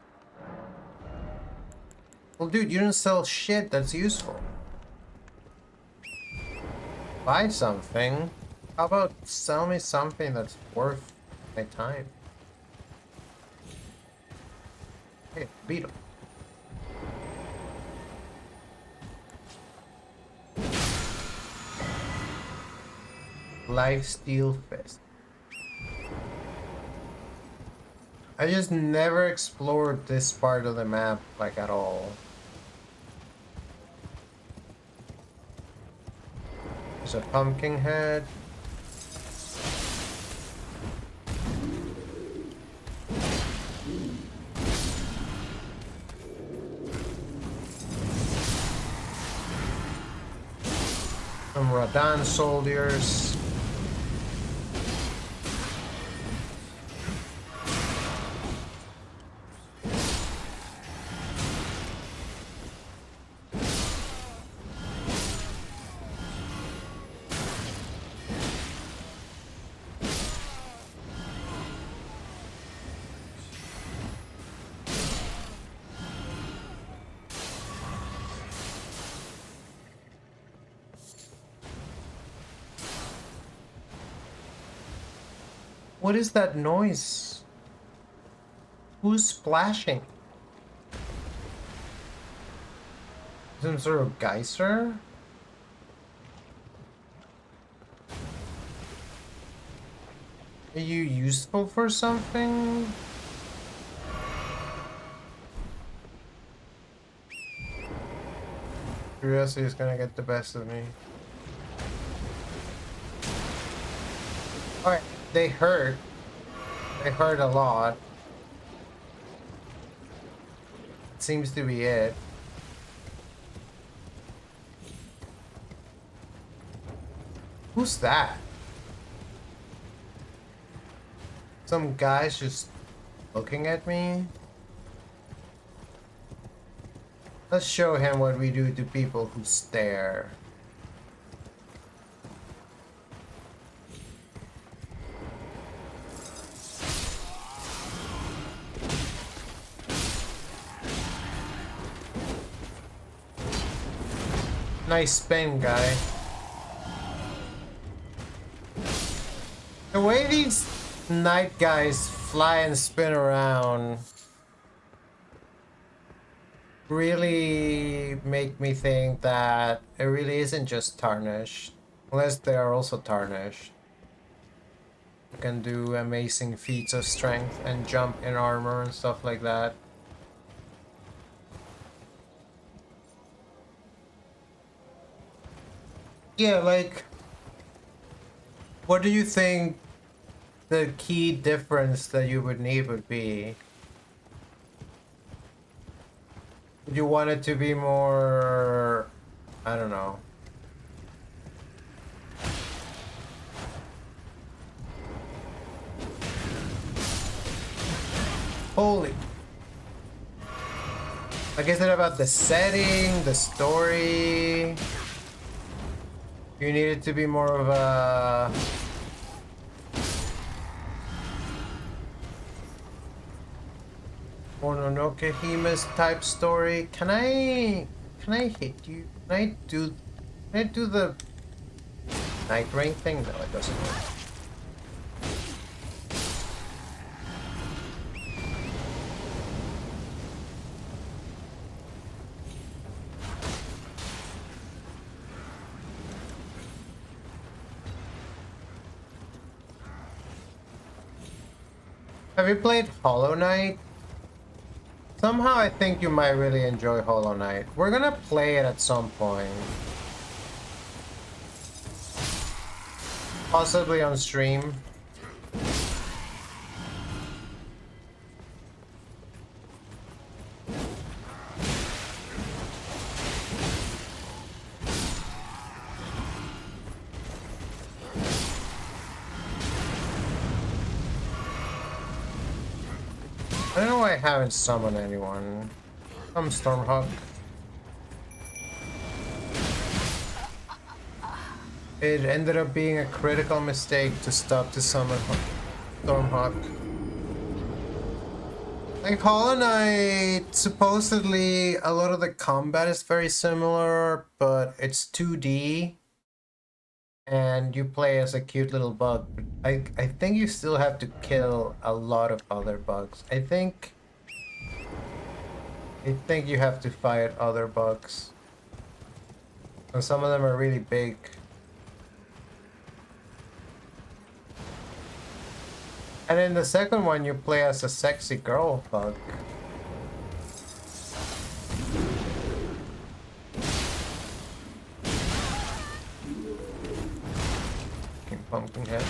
Well, dude, you don't sell shit that's useful. Buy something. How about sell me something that's worth my time? Hey, beetle. Lifesteal Fist. I just never explored this part of the map, like, at all. There's a pumpkin head. Some Radan soldiers. What is that noise? Who's splashing? Some sort of geyser? Are you useful for something? Curiosity is gonna get the best of me. Alright, they hurt. They hurt a lot. Seems to be it. Who's that? Some guy's just looking at me? Let's show him what we do to people who stare. Nice spin, guy. The way these night guys fly and spin around really make me think that it really isn't just tarnished. Unless they are also tarnished. You can do amazing feats of strength and jump in armor and stuff like that. Yeah, like, what do you think the key difference that you would need would be? Would you want it to be more, I don't know. Holy. Like, is it about the setting, the story? You need it to be more of a... Mononoke Hime's type story. Can I hit you? Can I do the night rain thing? No, it doesn't work. Have you played Hollow Knight? Somehow I think you might really enjoy Hollow Knight. We're gonna play it at some point. Possibly on stream. I don't know why I haven't summoned anyone. I'm Stormhawk. It ended up being a critical mistake to stop to summon Stormhawk. Like Hollow Knight, supposedly a lot of the combat is very similar, but it's 2D. And you play as a cute little bug. But I think you still have to kill a lot of other bugs. I think you have to fight other bugs. And some of them are really big. And in the second one you play as a sexy girl bug. Pumpkinhead.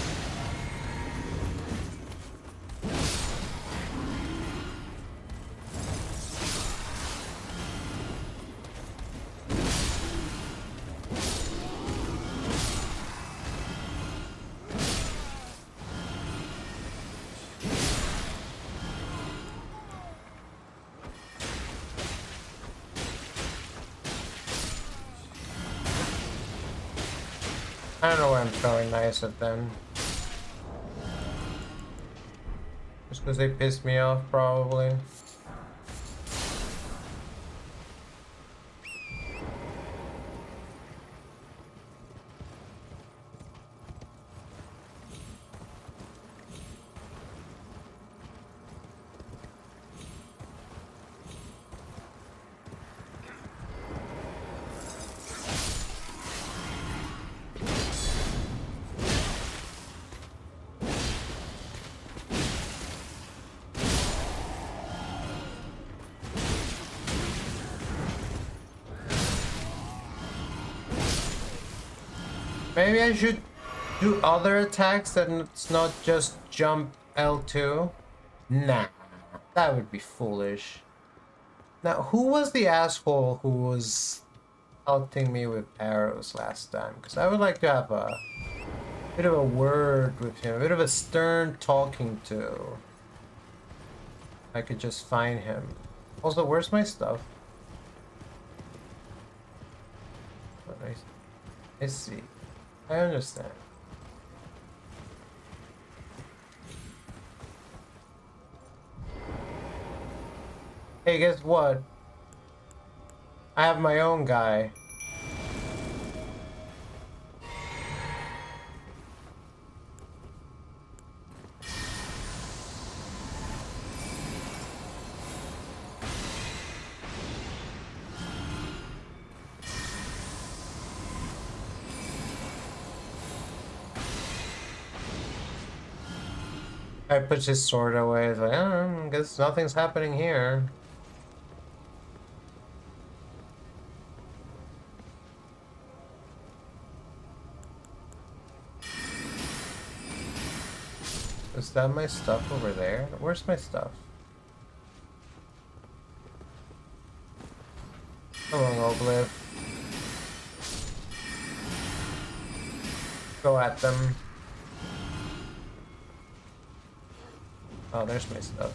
I don't know why I'm throwing nice at them. Just because they pissed me off, probably. Maybe I should do other attacks that it's not just jump L2. Nah, that would be foolish. Now, who was the asshole who was pelting me with arrows last time? Because I would like to have a bit of a word with him, a bit of a stern talking to. I could just find him. Also, where's my stuff? Oh, I see. I understand. Hey, guess what? I have my own guy. I put his sword away. It's like, oh, I guess nothing's happening here. Is that my stuff over there? Where's my stuff? Come on, Obliv. Go at them. Oh, there's my stuff.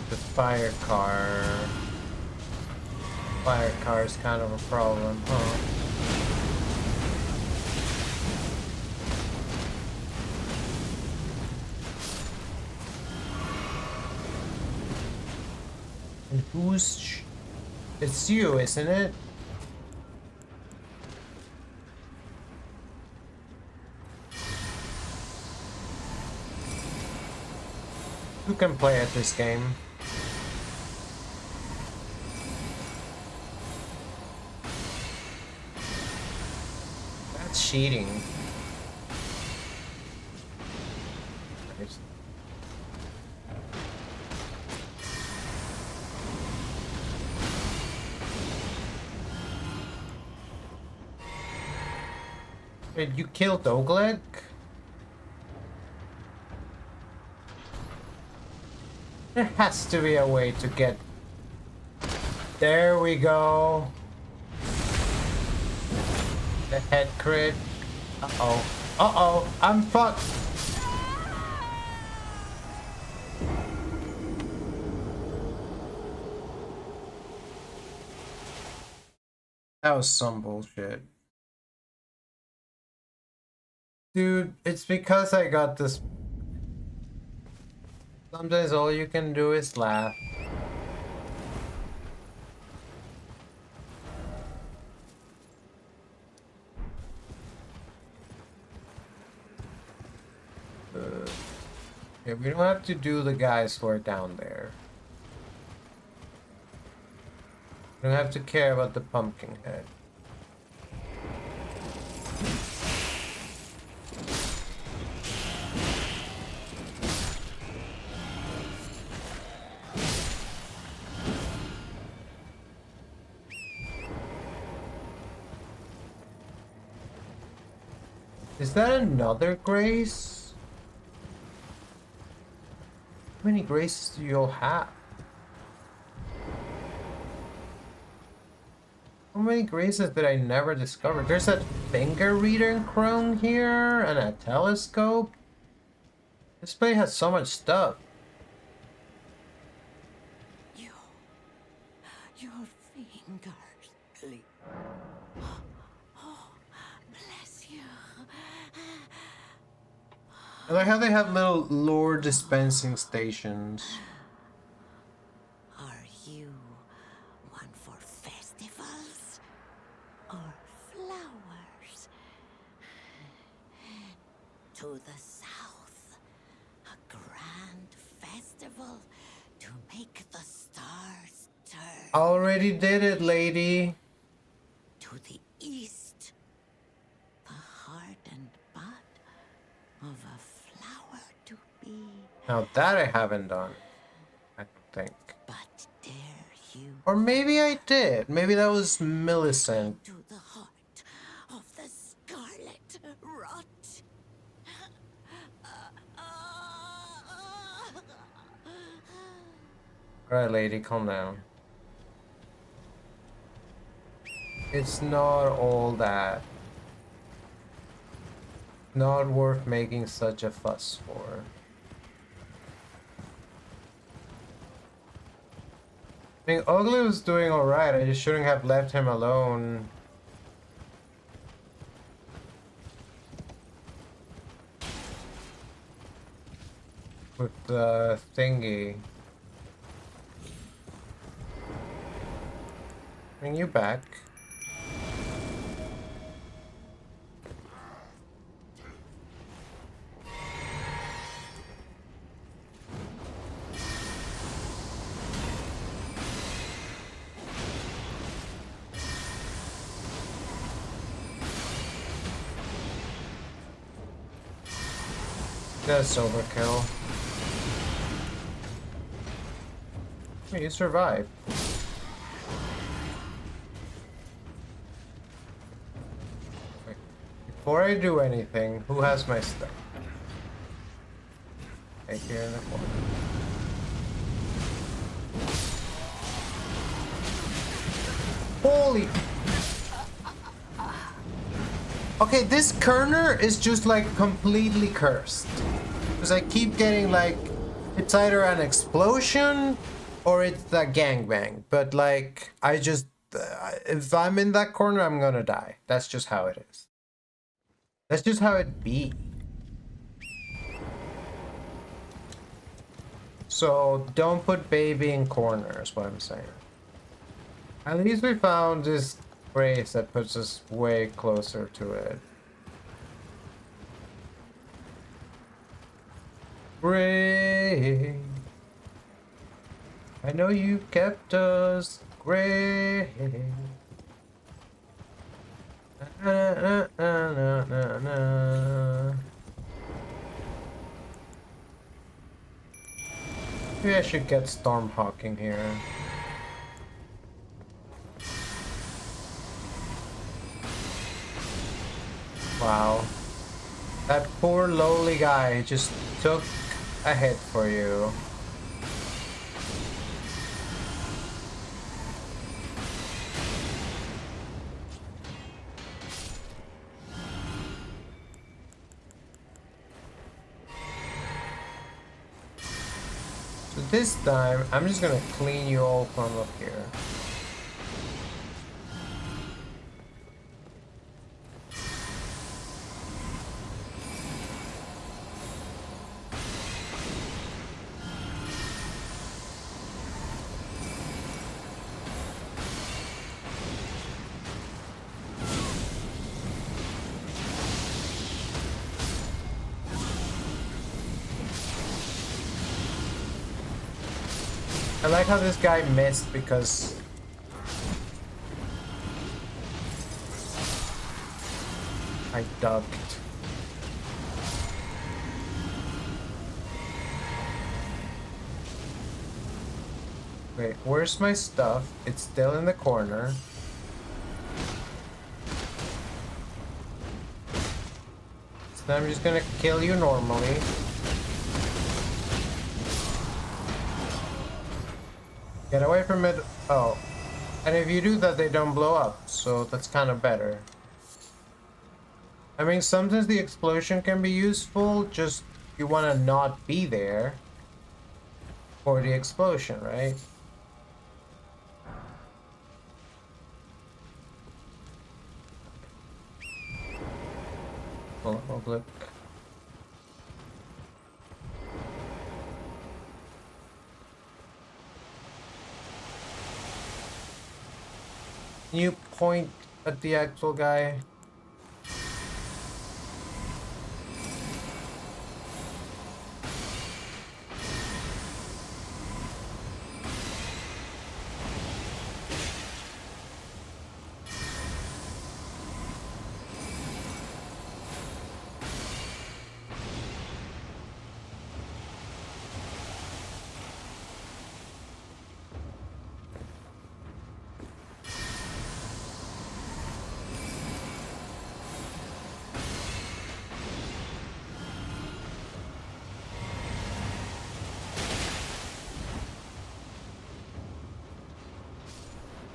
The fire car. Fire car is kind of a problem, huh? And who's... It's you, isn't it? Who can play at this game? That's cheating. Nice. Wait, you killed Ogleg? There has to be a way to get... There we go. The head crit. Uh-oh. Uh-oh. I'm fucked. That was some bullshit. Dude, it's because I got this. Sometimes all you can do is laugh. Okay, we don't have to do the guys who are down there. We don't have to care about the pumpkin head. Is that another grace? How many graces do you all have? How many graces did I never discover? There's a finger reader crone here and a telescope. This place has so much stuff. Your fingers, please. Oh, bless you. I like how they have little lore dispensing stations. Are you one for festivals or flowers? To the south, a grand festival to make the stars turn. Already did it, lady. To the east, the heart and bud of a flower to be. Now that I haven't done, I don't think. But dare you Or maybe I did. Maybe that was Millicent. to the heart of the scarlet rot? Alright, lady, calm down. It's not all that. Not worth making such a fuss for. I mean, Ugly was doing alright. I just shouldn't have left him alone. With the thingy. Bring you back. That's overkill. Wait, you survived. Wait, before I do anything, who has my stuff? Right here in the corner. Holy... Okay, this Kerner is just like completely cursed. Because I keep getting like, it's either an explosion or it's a gangbang. But like, I just, if I'm in that corner, I'm gonna die. That's just how it is. That's just how it be. So don't put baby in corner is what I'm saying. At least we found this grace that puts us way closer to it. Grace. I know you kept us great. Na, na, na, na, na, na. Maybe I should get Stormhawking here. Wow. That poor lowly guy just took a hit for you. So this time, I'm just gonna clean you all from up here. I like how this guy missed because I ducked. Wait, where's my stuff? It's still in the corner. So I'm just gonna kill you normally. Get away from it. Oh. And if you do that, they don't blow up. So that's kind of better. I mean, sometimes the explosion can be useful. Just you want to not be there for the explosion, right? Oh, look. Can you point at the actual guy?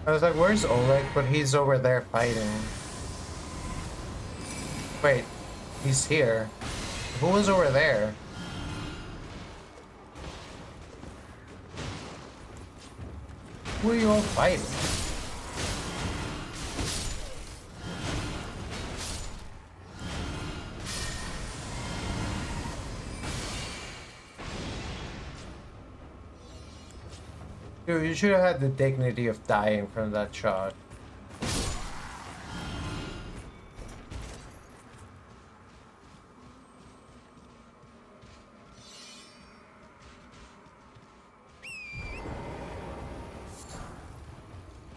I was like, where's Oleg? But he's over there fighting. Wait, he's here. Who was over there? Who are you all fighting? Dude, you should have had the dignity of dying from that shot.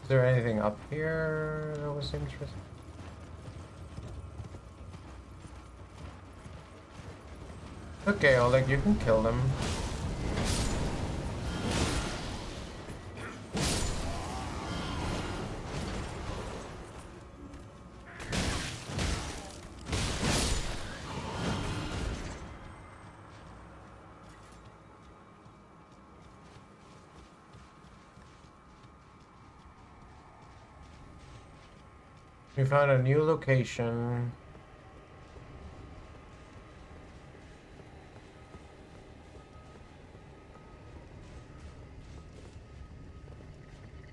Is there anything up here that was interesting? Okay, Oleg, you can kill them. We found a new location.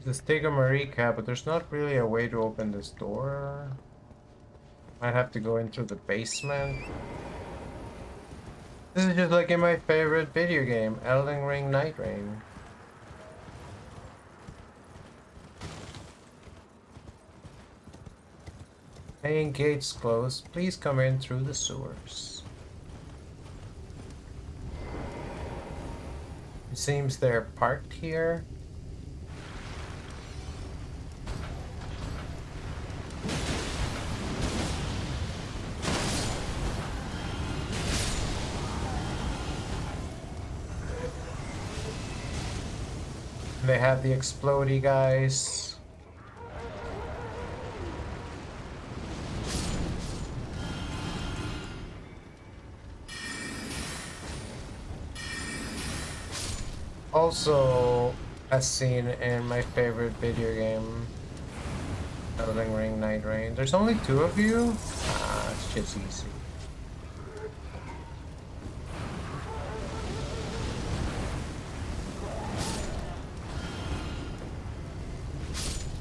Let's take a recap, but there's not really a way to open this door. Might have to go into the basement. This is just like in my favorite video game, Elden Ring Night Rain. Main gates closed. Please come in through the sewers. It seems they're parked here. They have the explodey guys. Also, a scene in my favorite video game, Elden Ring Night Rain. There's only 2 of you? Ah, it's just easy.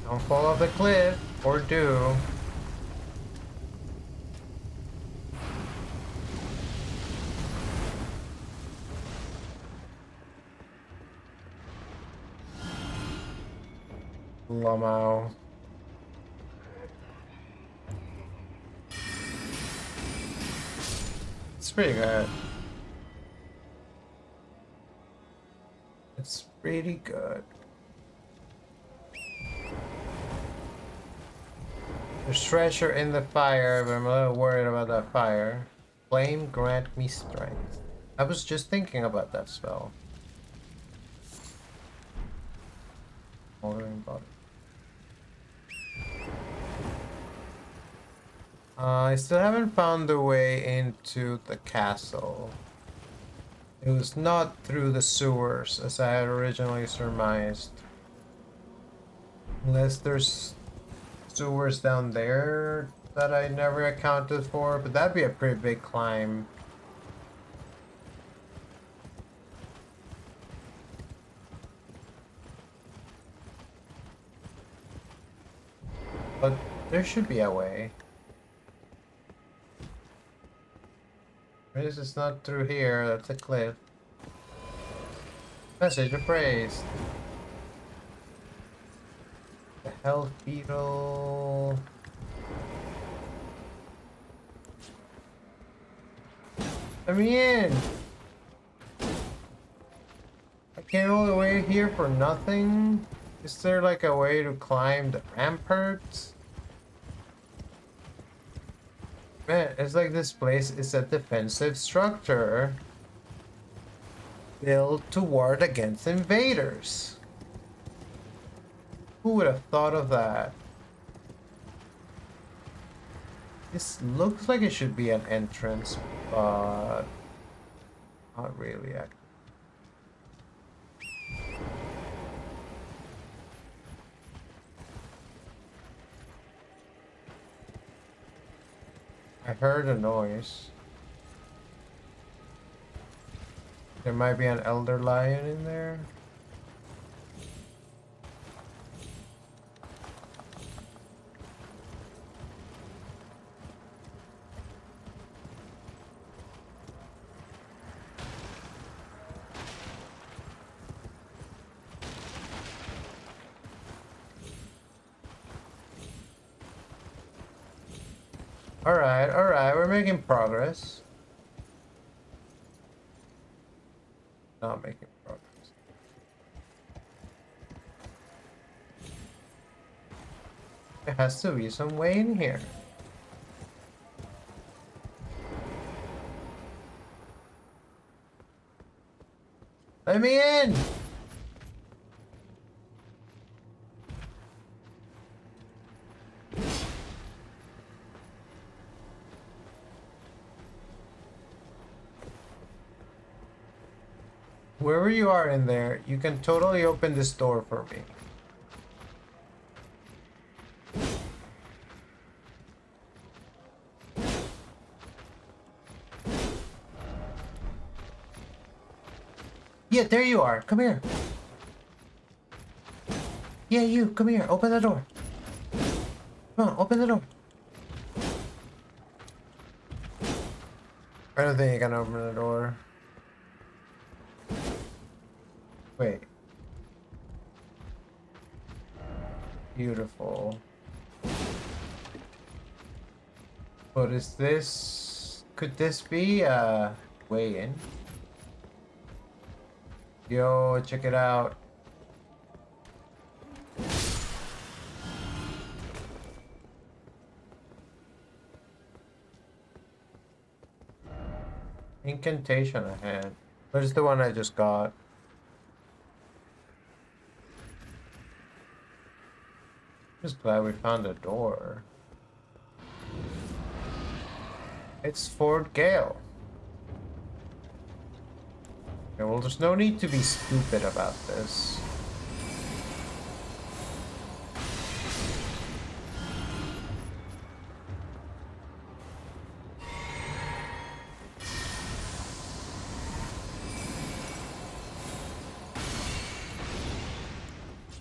Don't fall off the cliff, or do. Lamau. It's pretty good. It's pretty good. There's treasure in the fire, but I'm a little worried about that fire. Flame grant me strength. I was just thinking about that spell. Moldering body. I still haven't found the way into the castle. It was not through the sewers as I had originally surmised. Unless there's sewers down there that I never accounted for, but that'd be a pretty big climb. But there should be a way. This is not through here, that's a cliff. Message of praise. The health beetle. Let me in! I came all the way here for nothing? Is there like a way to climb the ramparts? Man, it's like this place is a defensive structure built to ward against invaders. Who would have thought of that? This looks like it should be an entrance, but not really. I heard a noise. There might be an elder lion in there. Alright, we're making progress. Not making progress. There has to be some way in here. Let me in! Wherever you are in there, you can totally open this door for me. Yeah, there you are. Come here. Yeah, you. Come here. Open the door. Come on, open the door. I don't think you can open the door. Wait. Beautiful. But is this... Could this be a way in? Yo, check it out. Incantation ahead. Where's the one I just got? Just glad we found a door. It's Fort Gale. Okay, well, there's no need to be stupid about this.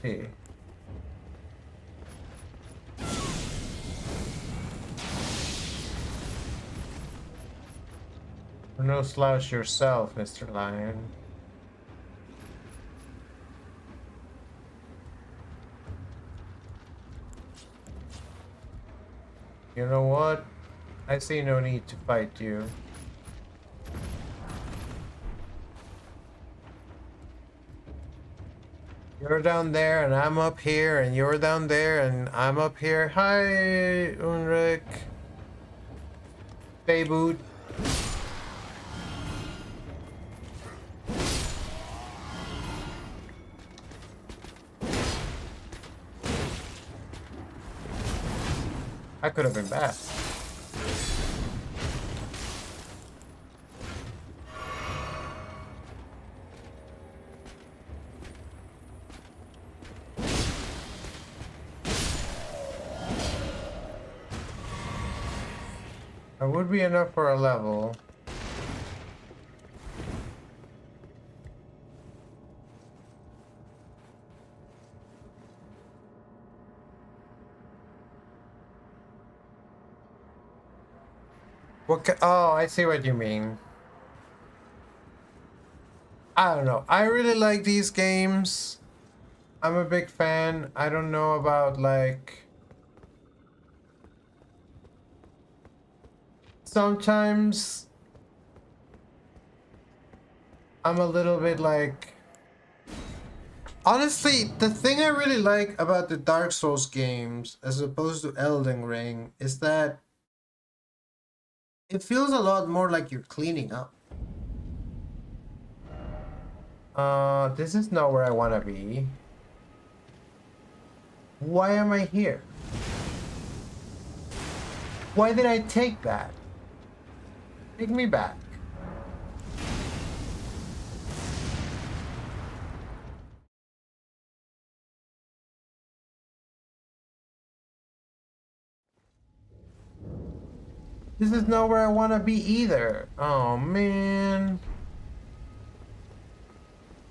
Hey. You're no slouch yourself, Mr. Lion. You know what? I see no need to fight you. You're down there and I'm up here, and you're down there and I'm up here. Hi, Unrik. Bayboot. I could have been bad. That would be enough for a level. Oh, I see what you mean. I don't know. I really like these games. I'm a big fan. I don't know about like... Sometimes I'm a little bit like... Honestly, the thing I really like about the Dark Souls games as opposed to Elden Ring is that it feels a lot more like you're cleaning up. This is not where I want to be. Why am I here? Why did I take that? Take me back. This is not where I want to be either. Oh, man.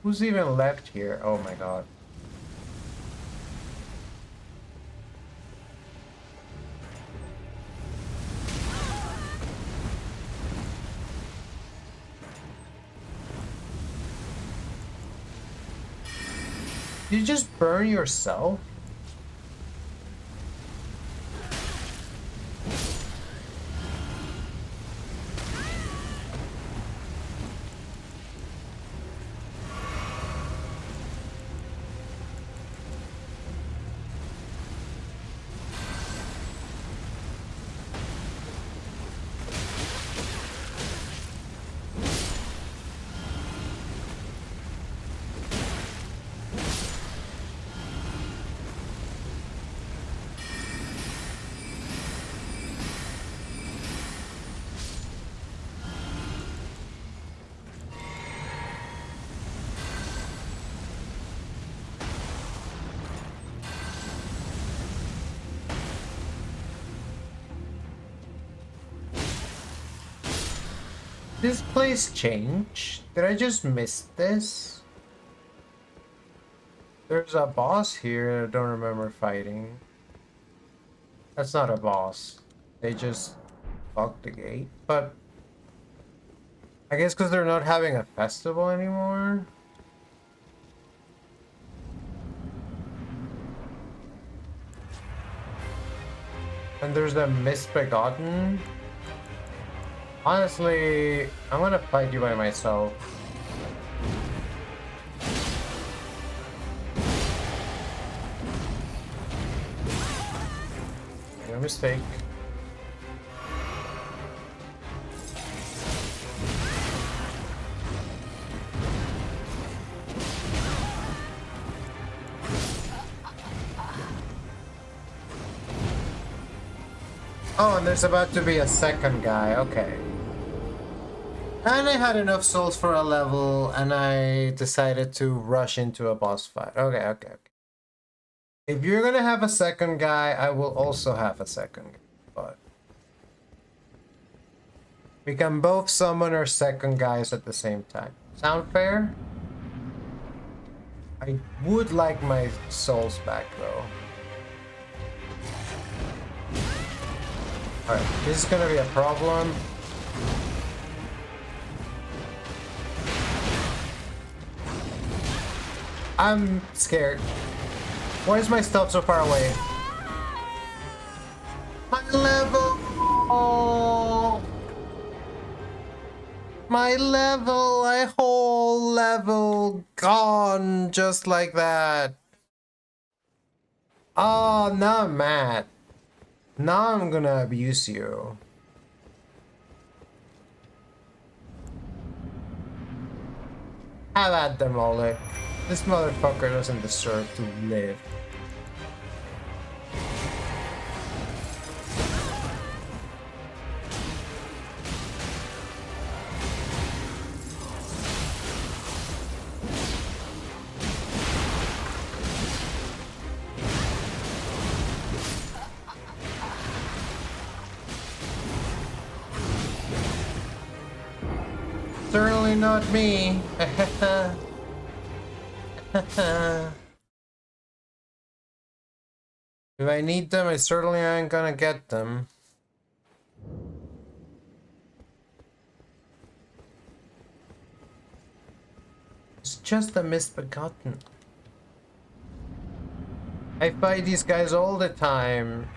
Who's even left here? Oh, my God. Did you just burn yourself? This place changed? Did I just miss this? There's a boss here I don't remember fighting. That's not a boss. They just locked the gate. But I guess because they're not having a festival anymore? And there's the Misbegotten. Honestly, I'm gonna fight you by myself. mistake. Oh, and there's about to be a second guy. Okay. And I had enough souls for a level, and I decided to rush into a boss fight. Okay, okay, okay. If you're gonna have a second guy, I will also have a second guy, but we can both summon our second guys at the same time. Sound fair? I would like my souls back, though. Alright, this is gonna be a problem. I'm scared. Why is my stuff so far away? My level! Oh. My level! My whole level gone just like that. Oh, now I'm mad. Now I'm gonna abuse you. Have at them, Oleg. This motherfucker doesn't deserve to live. Certainly not me. If I need them, I certainly ain't gonna get them. It's just a misbegotten. I fight these guys all the time.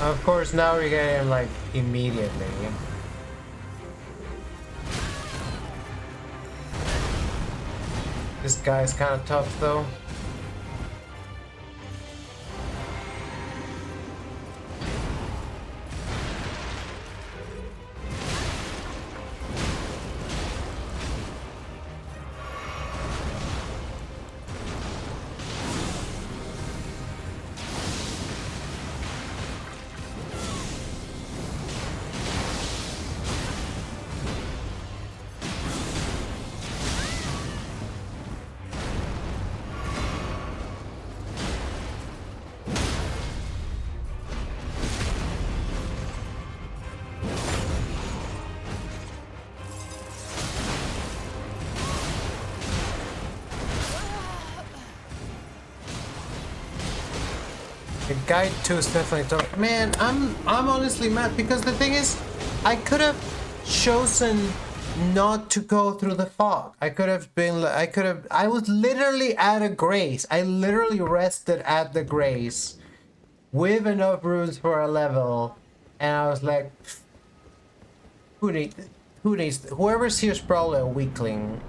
Of course, now we get him like immediately. This guy's kind of tough though. Guide 2 is definitely tough. Man, I'm honestly mad because the thing is, I could have chosen not to go through the fog. I was literally at a grace. I literally rested at the grace with enough runes for a level, and I was like, whoever's here is probably a weakling.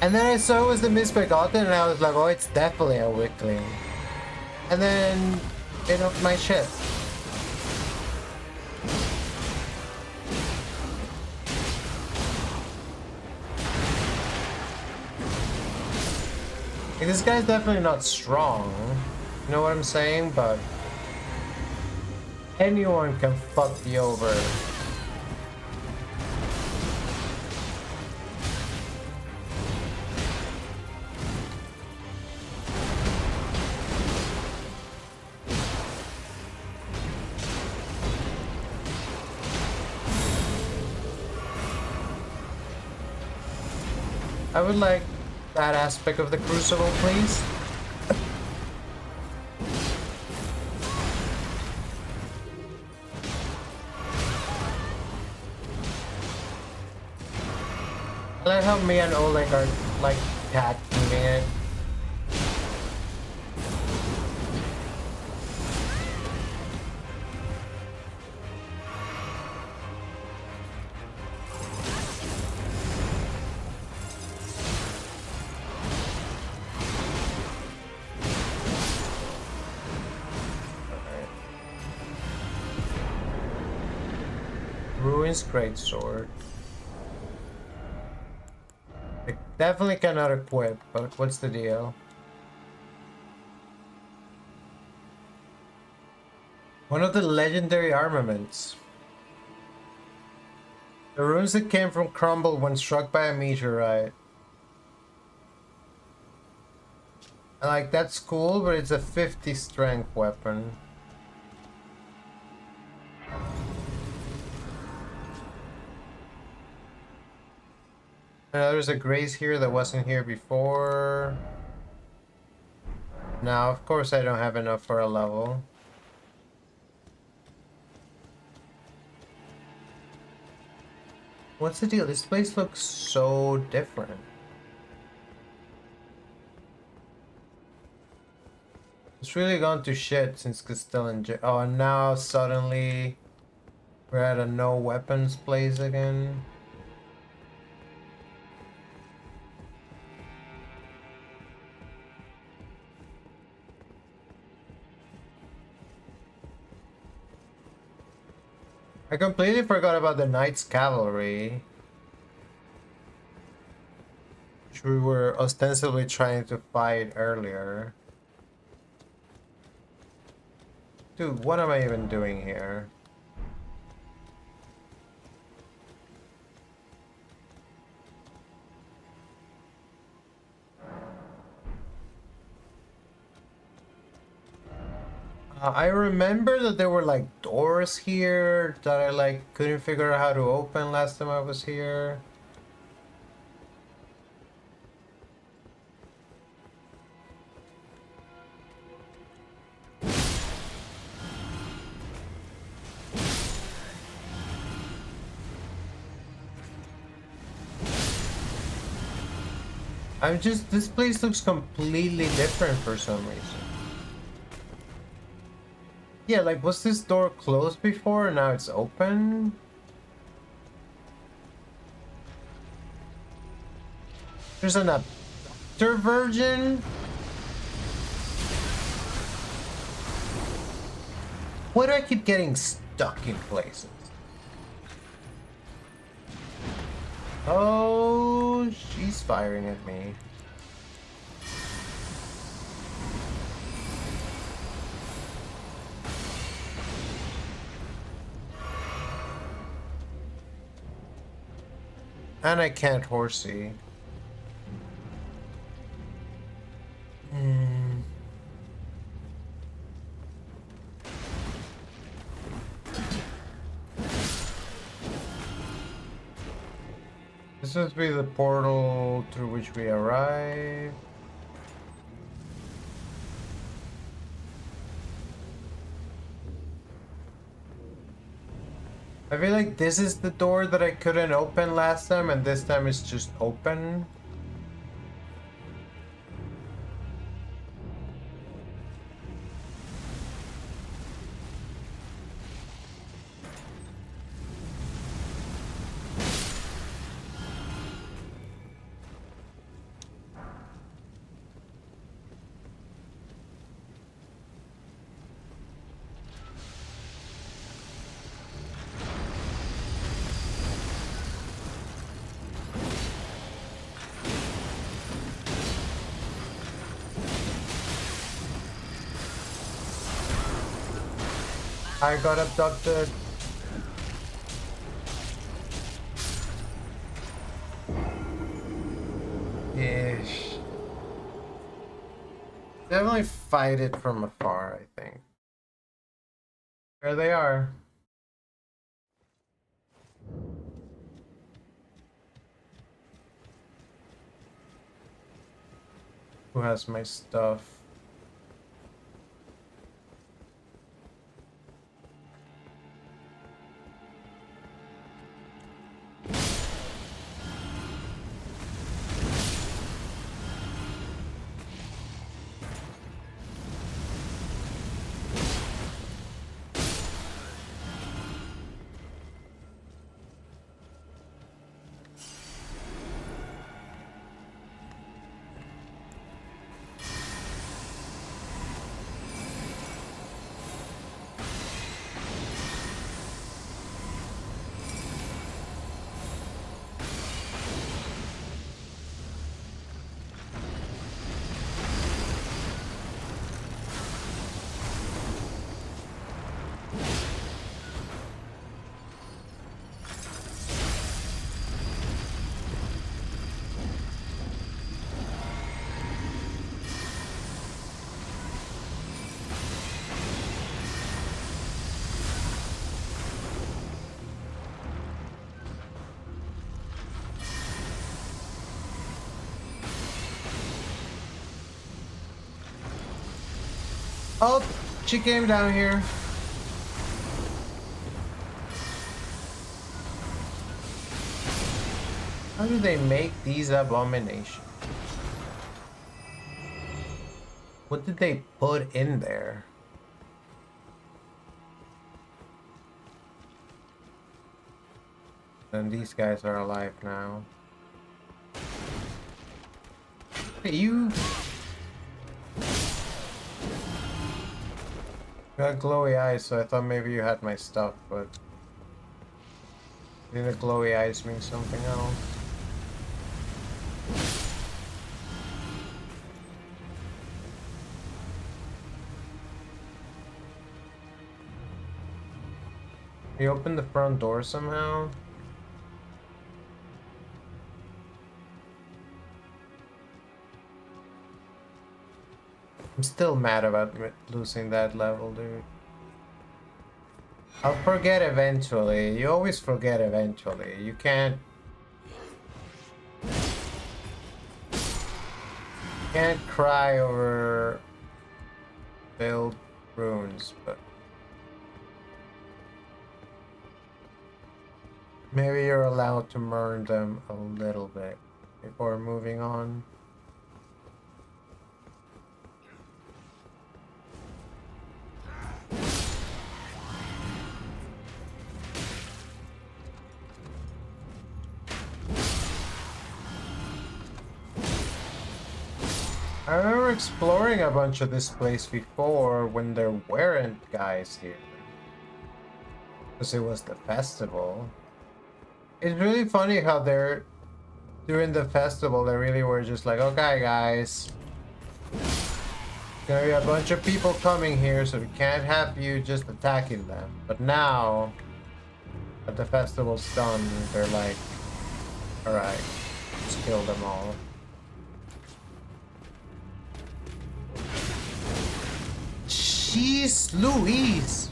And then I saw it was the misbegotten, and I was like, oh, it's definitely a weakling. And then it opened my shit. Like, this guy's definitely not strong. You know what I'm saying? But anyone can fuck you over. I would like that aspect of the crucible, please. I like how me and Oleg are like cat eating it. Ruins greatsword. I definitely cannot equip, but what's the deal? One of the legendary armaments. The runes that came from crumble when struck by a meteorite. And like, that's cool, but it's a 50 strength weapon. There's a grace here that wasn't here before. Now, of course, I don't have enough for a level. What's the deal? This place looks so different. It's really gone to shit since Castellan. Oh, and now suddenly we're at a no weapons place again. I completely forgot about the Knights Cavalry, which we were ostensibly trying to fight earlier. Dude, what am I even doing here? I remember that there were like doors here that I like couldn't figure out how to open last time I was here. This place looks completely different for some reason. Yeah, like, was this door closed before and now it's open? There's an abductor virgin? Why do I keep getting stuck in places? Oh, she's firing at me. And I can't horsey. This must be the portal through which we arrive. I feel like this is the door that I couldn't open last time, and this time it's just open. I got abducted. Ish. Definitely fight it from afar, I think. There they are. Who has my stuff? Oh, she came down here. How do they make these abominations? What did they put in there? And these guys are alive now. Hey, you got glowy eyes, so I thought maybe you had my stuff, but I think the glowy eyes mean something else. You opened the front door somehow? I'm still mad about losing that level, dude. I'll forget eventually. You always forget eventually. You can't cry over failed runes, but maybe you're allowed to mourn them a little bit before moving on. I remember exploring a bunch of this place before when there weren't guys here. Because it was the festival. It's really funny how they're during the festival they really were just like, okay guys, gonna be a bunch of people coming here, so we can't have you just attacking them. But now that the festival's done, they're like, alright, let's kill them all. Jeez Louise!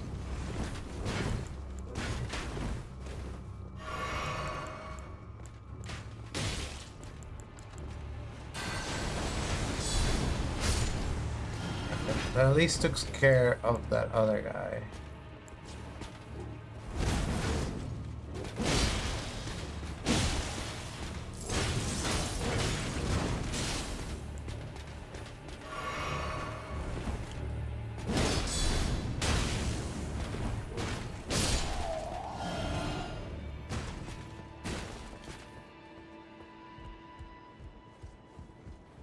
That at least took care of that other guy.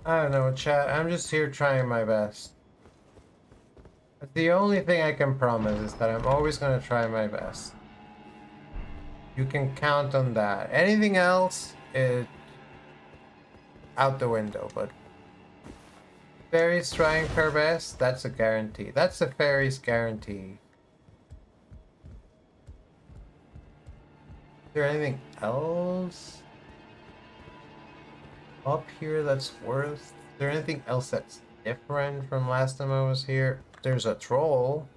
I don't know, chat. I'm just here trying my best. The only thing I can promise is that I'm always gonna try my best. You can count on that. Anything else is out the window, but fairies trying her best, that's a guarantee. That's a fairy's guarantee. Is there anything else up here that's worth? Is there anything else that's different from last time I was here? There's a troll.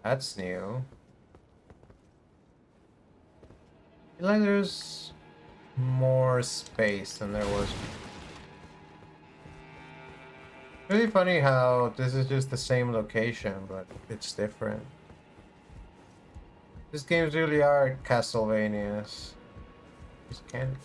That's new. I feel like there's more space than there was. Really funny how this is just the same location, but it's different. These games really are Castlevanias. Just can't.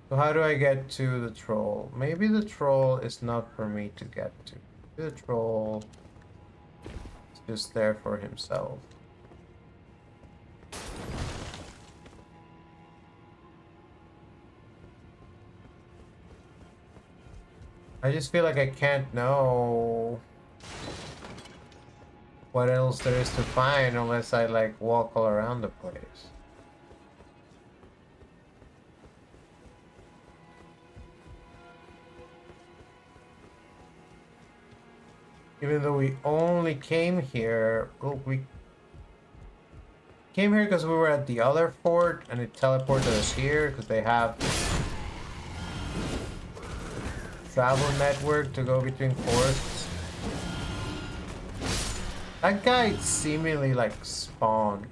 So how do I get to the troll? Maybe the troll is not for me to get to. Maybe the troll is just there for himself. I just feel like I can't know what else there is to find unless I like walk all around the place. Even though we only came here, well, we came here because we were at the other fort and it teleported us here because they have travel network to go between forts. That guy seemingly like spawned.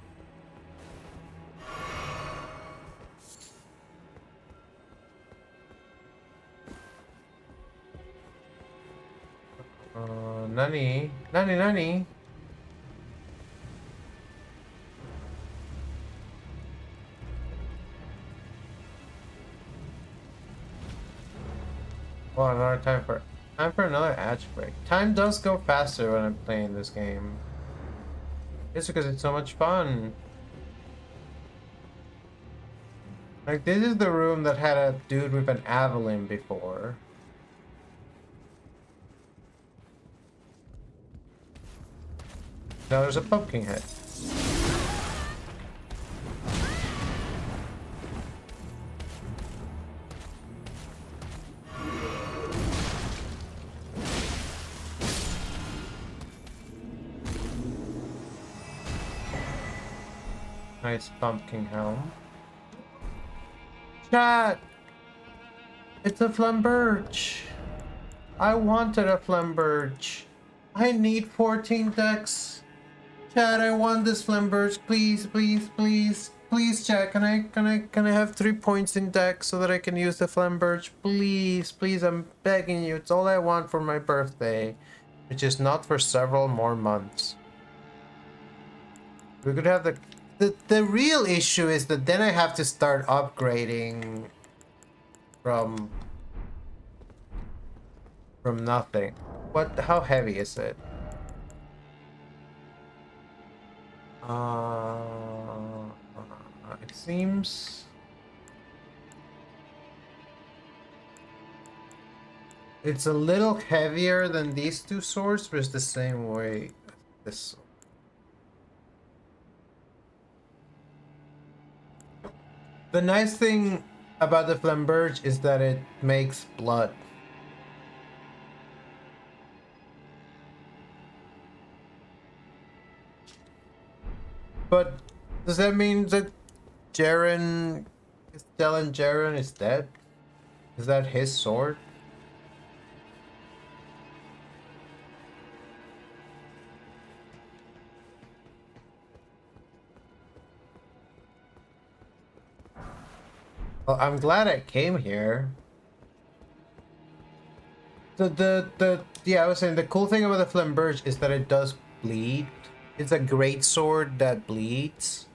Nani? Nani, nani? Oh, another time for another edge break. Time does go faster when I'm playing this game. It's because it's so much fun. Like, this is the room that had a dude with an javelin before. Now there's a pumpkin head. Nice pumpkin helm. Chat! It's a Flamberge! I wanted a Flamberge. I need 14 decks. Chat, I want this Flamberge. Please, please, please. Please, chat, can I have 3 points in deck so that I can use the Flamberge? Please, please, I'm begging you. It's all I want for my birthday. Which is not for several more months. We could have the real issue is that then I have to start upgrading from nothing. How heavy is it? It seems it's a little heavier than these two swords, but it's the same weight as this sword. The nice thing about the Flamberge is that it makes blood. But does that mean that Jaren, Stellan Jaren is dead? Is that his sword? Well, I'm glad I came here. Yeah, I was saying the cool thing about the Flamberge is that it does bleed. It's a great sword that bleeds.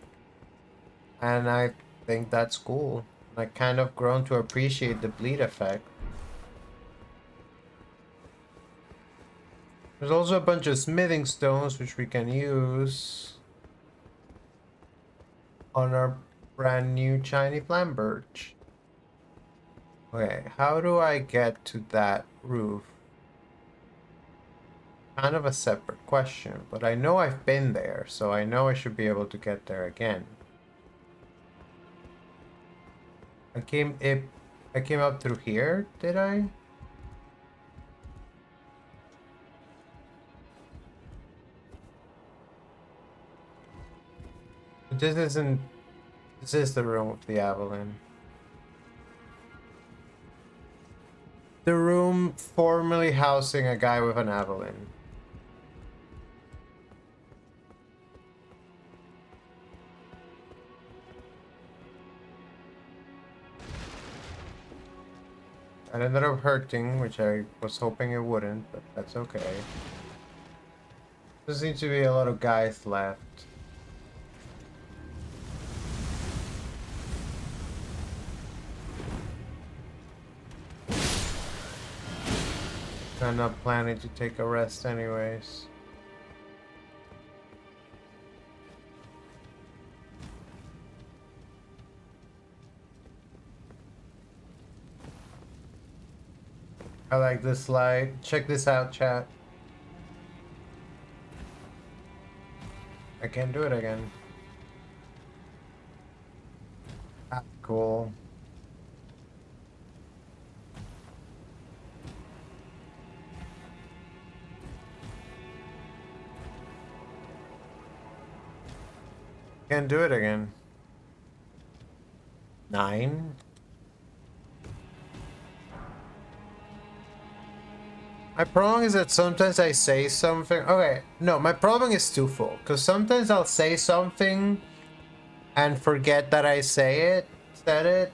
And I think that's cool. I kind of grown to appreciate the bleed effect. There's also a bunch of smithing stones which we can use on our brand new shiny Flamberge. Okay, how do I get to that roof? Kind of a separate question, but I know I've been there, so I know I should be able to get there again. I came up through here, did I? This isn't. This is the room of the Evelyn. The room formerly housing a guy with an Evelyn. It ended up hurting, which I was hoping it wouldn't, but that's okay. There seems to be a lot of guys left. I'm not planning to take a rest anyways. I like this slide. Check this out, chat. I can't do it again. Ah, cool. Can't do it again. 9? My problem is that sometimes I say something. Okay, no, my problem is twofold. Because sometimes I'll say something and forget that I said it.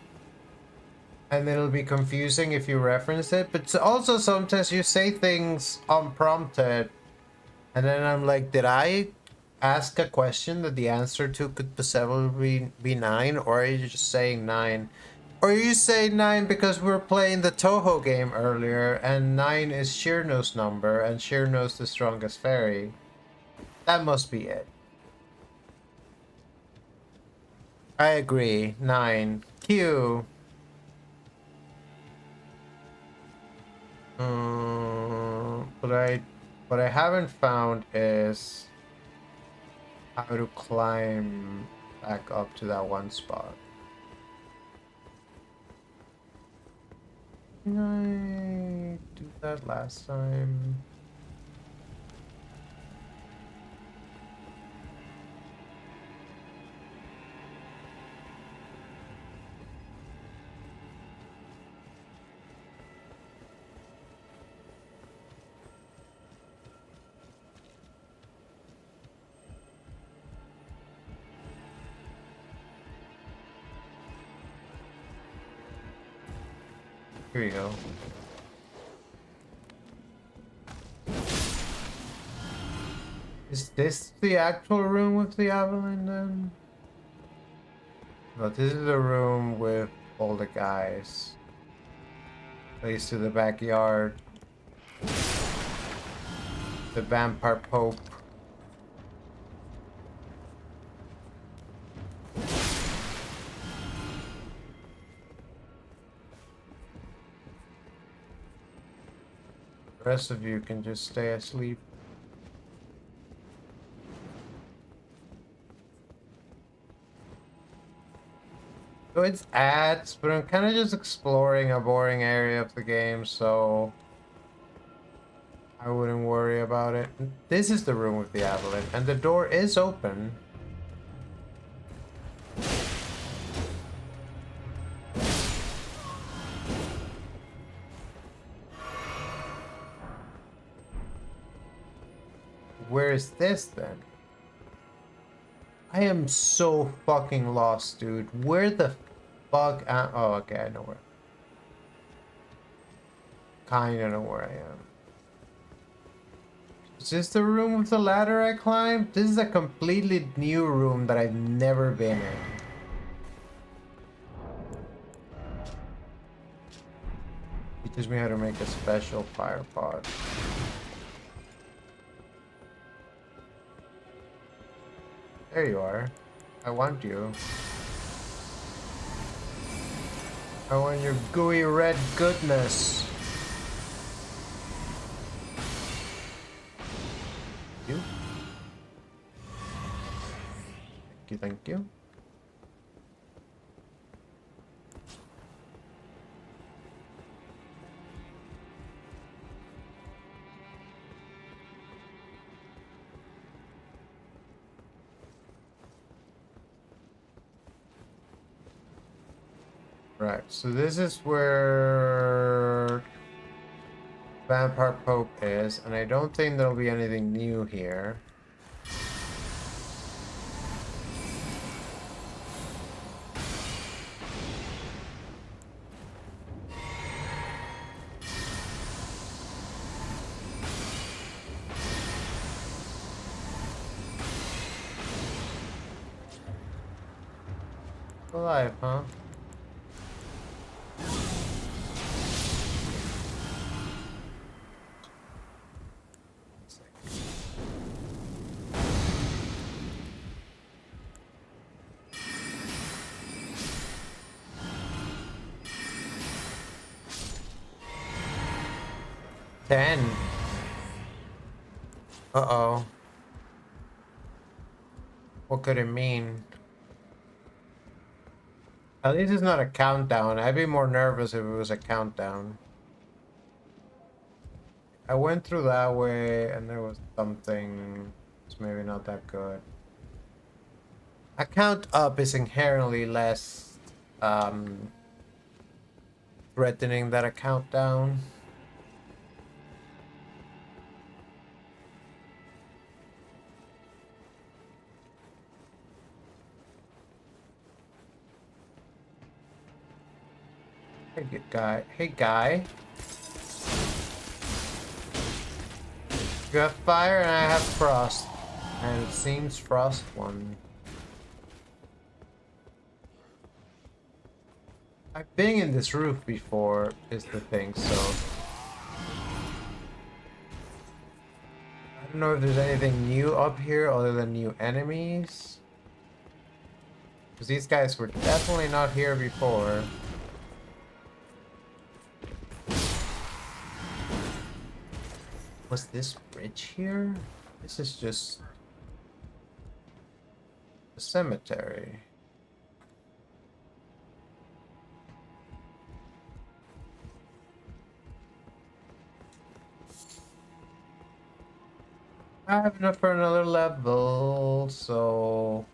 and it'll be confusing if you reference it. But also sometimes you say things unprompted, and then I'm like, did I ask a question that the answer to could possibly be 9, or are you just saying 9? Or you say 9 because we were playing the Touhou game earlier, and 9 is Shirno's number, and Shirno's the strongest fairy. That must be it. I agree. 9. Q. What I haven't found is how to climb back up to that one spot. Did I do that last time? Here you go. Is this the actual room with the avalanche then? No, this is the room with all the guys. Leads to the backyard. The vampire pope. The rest of you can just stay asleep. So it's ads, but I'm kind of just exploring a boring area of the game, so I wouldn't worry about it. This is the room with the avalanche, and the door is open. Where is this then? I am so fucking lost, dude. Where the fuck oh, okay, I know where. Kinda know where I am. Is this the room with the ladder I climbed? This is a completely new room that I've never been in. Teaches me how to make a special fire pod. There you are. I want you. I want your gooey red goodness. Thank you, thank you. Right, so this is where Vampire Pope is, and I don't think there'll be anything new here. Alive, huh? Ten. Uh-oh. What could it mean? At least it's not a countdown. I'd be more nervous if it was a countdown. I went through that way and there was something that's maybe not that good. A count up is inherently less threatening than a countdown. guy. Hey, guy. You have fire and I have frost. And it seems frost one. I've been in this roof before, is the thing, so... I don't know if there's anything new up here other than new enemies. Because these guys were definitely not here before. Was this bridge here? This is just... a cemetery. I have enough for another level, so...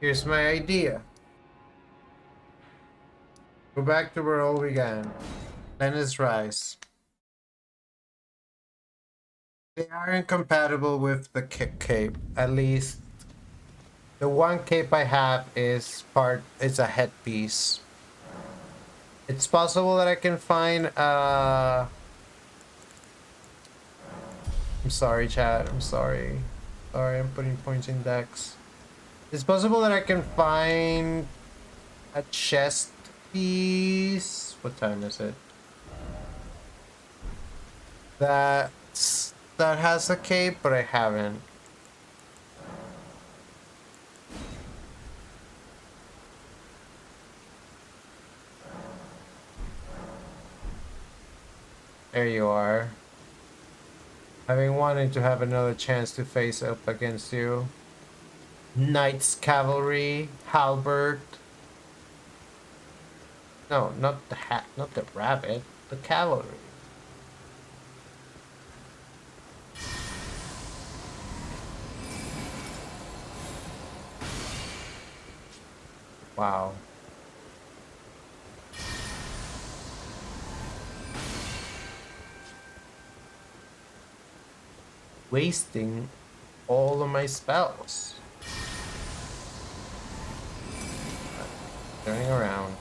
Here's my idea. Go back to where all began. Lennis Rise. They are incompatible with the cape. At least the one cape I have is a headpiece. It's possible that I can find I'm sorry, chat. I'm sorry. Sorry, I'm putting points in decks. It's possible that I can find a chest piece. What time is it? That has a cape, but I haven't. There you are. I've been wanting to have another chance to face up against you. Knights Cavalry, Halberd. No, not the not the rabbit, the cavalry. Wow. Wasting all of my spells. Turning around.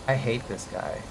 I hate this guy.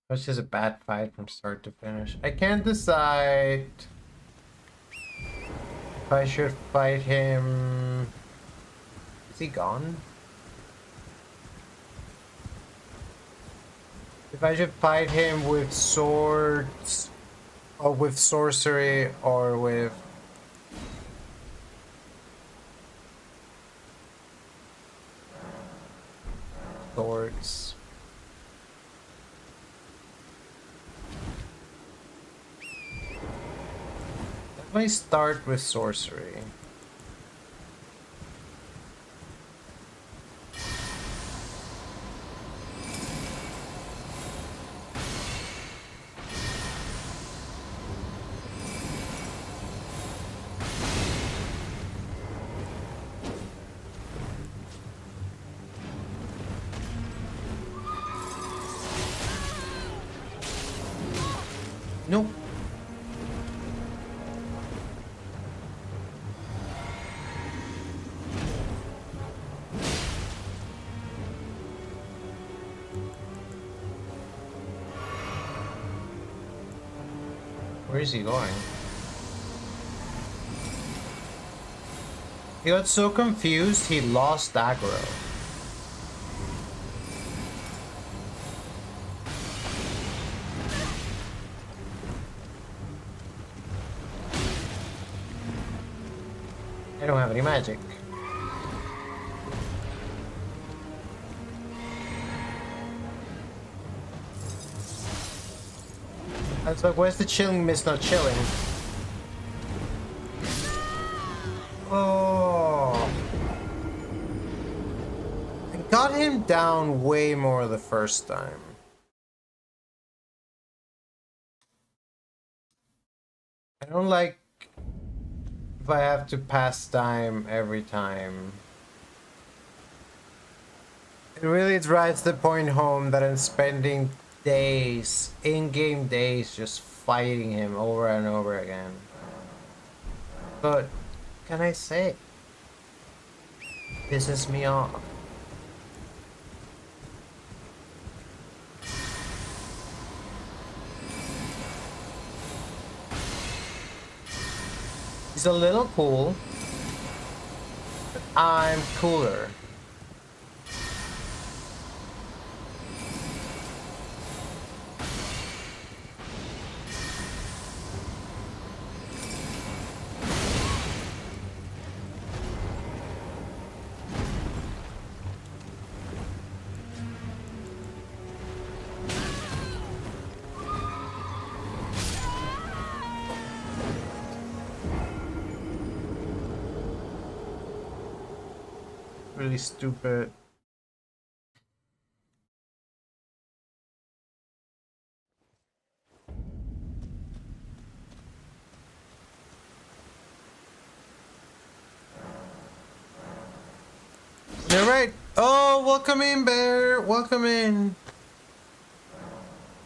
It was just a bad fight from start to finish. I can't decide if I should fight him. Is he gone? If I should fight him with swords, or with sorcery, or with swords. Let me start with sorcery. Nope. Where is he going? He got so confused he lost aggro. I don't have any magic. I was like, where's the chilling mist not chilling? Oh. I got him down way more the first time. I don't like if I have to pass time every time. It really drives the point home that I'm spending days, in-game days, just fighting him over and over again. But, can I say? Pisses me off. He's a little cool, but I'm cooler. Really stupid. You're right. Oh, welcome in, Bear. Welcome in.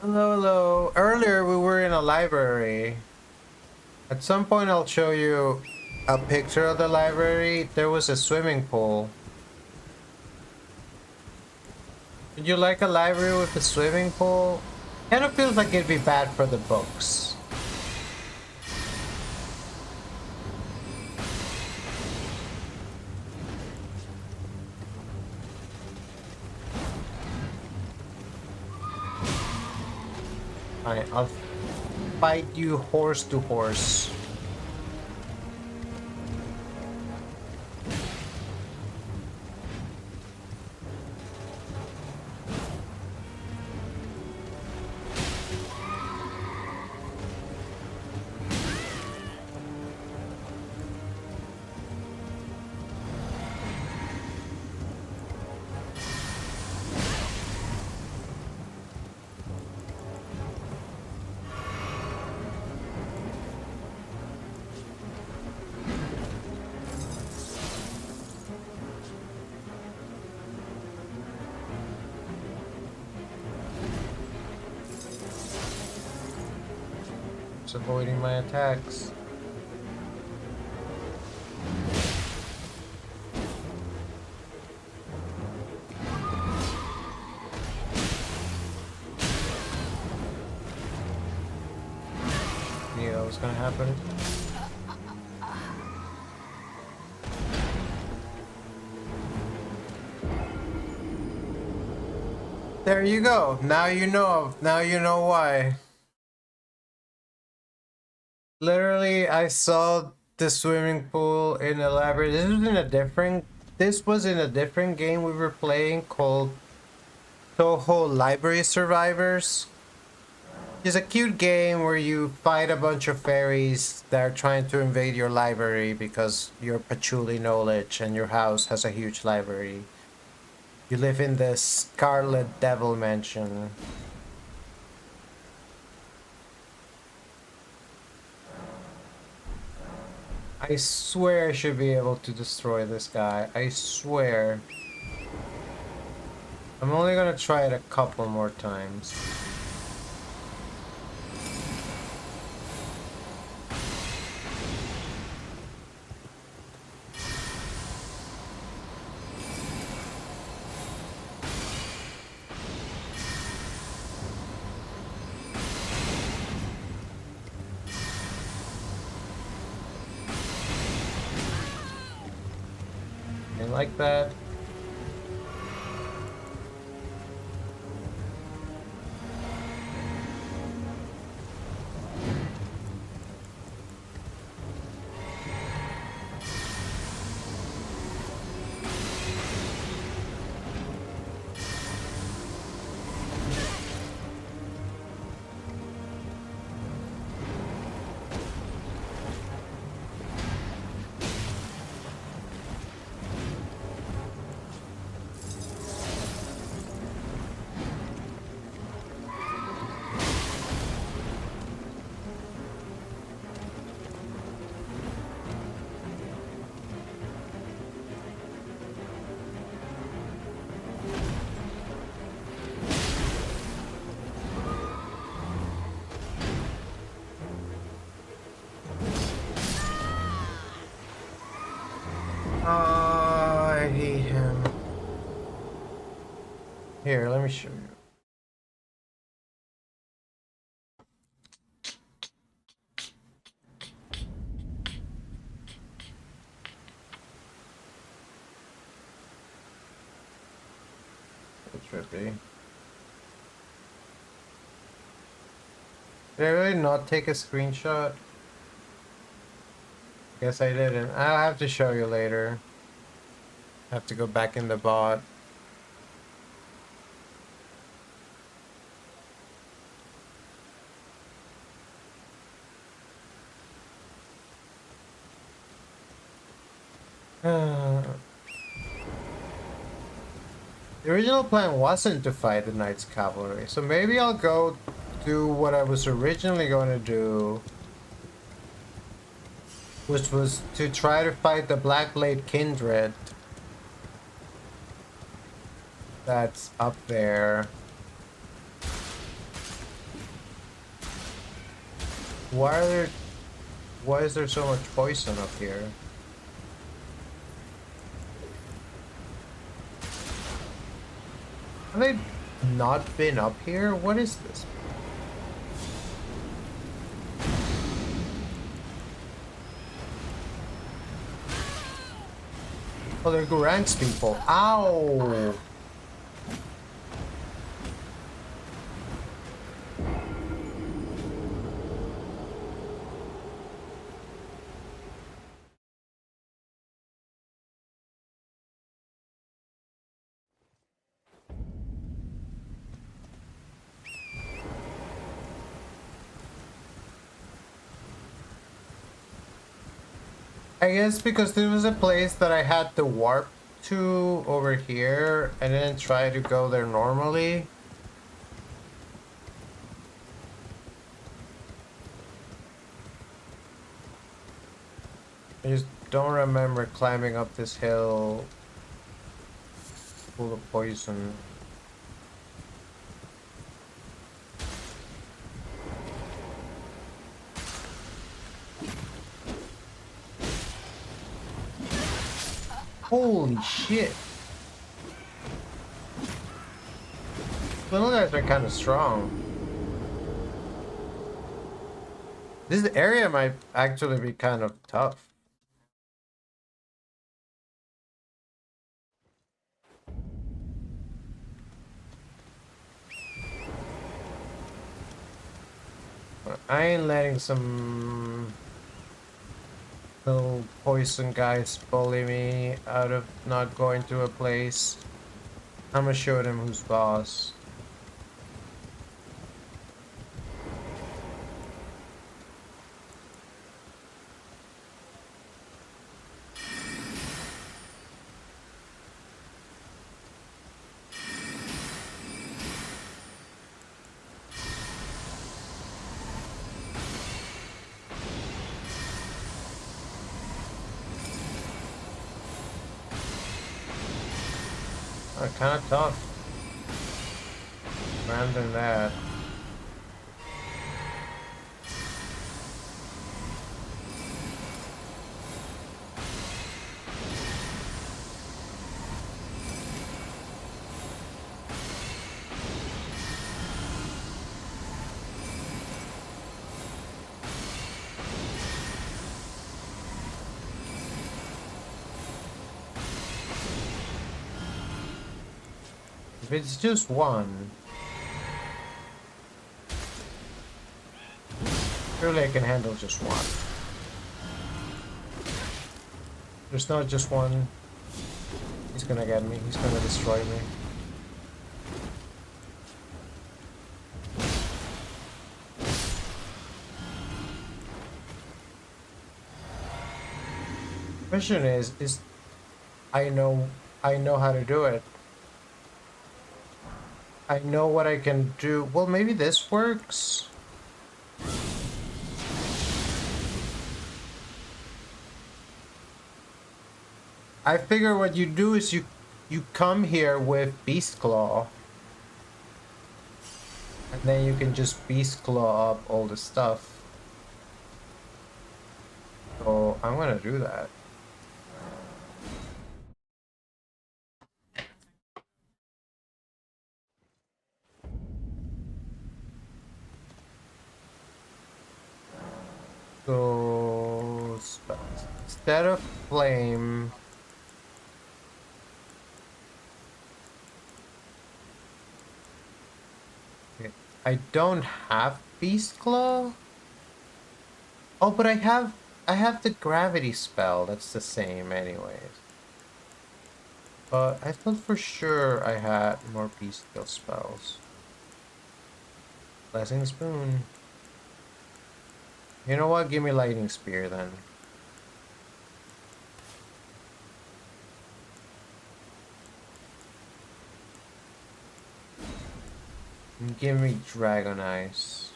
Hello, hello. Earlier we were in a library. At some point I'll show you a picture of the library. There was a swimming pool. Would you like a library with a swimming pool? Kind of feels like it'd be bad for the books. Alright, I'll fight you horse to horse. Avoiding my attacks. Knew that was gonna happen. There you go. Now you know. Now you know why. Literally, I saw the swimming pool in the library. This was in a different game we were playing called Touhou Library Survivors. It's a cute game where you fight a bunch of fairies that are trying to invade your library because you're patchouli knowledge and your house has a huge library. You live in the Scarlet Devil Mansion. I swear I should be able to destroy this guy. I swear. I'm only gonna try it a couple more times. like that. I hate him. Here, let me show you. It's trippy. Did I really not take a screenshot? Guess I didn't. I'll have to show you later. I have to go back in the bot. The original plan wasn't to fight the Knights Cavalry, so maybe I'll go do what I was originally going to do, which was to try to fight the Blackblade Kindred that's up there. Why is there so much poison up here? Have they not been up here? What is this? Oh, they're Gurang's people. Ow! I guess because there was a place that I had to warp to over here and then try to go there normally. I just don't remember climbing up this hill full of poison. Holy shit! Little guys are kind of strong. This area might actually be kind of tough. I ain't letting some little poison guys bully me out of not going to a place. I'm gonna show them who's boss. Kind of tough. Random that. If it's just one, surely I can handle just one. There's not just one. He's gonna get me. He's gonna destroy me. Question is I know how to do it. I know what I can do. Well, maybe this works. I figure what you do is you come here with Beast Claw. And then you can just Beast Claw up all the stuff. So I'm gonna do that. So instead of flame, okay, I don't have Beast Claw. Oh, but I have the gravity spell. That's the same, anyways. But I thought for sure I had more Beast Claw spells. Blessing Spoon. You know what? Give me Lightning Spear then. And give me Dragon Ice.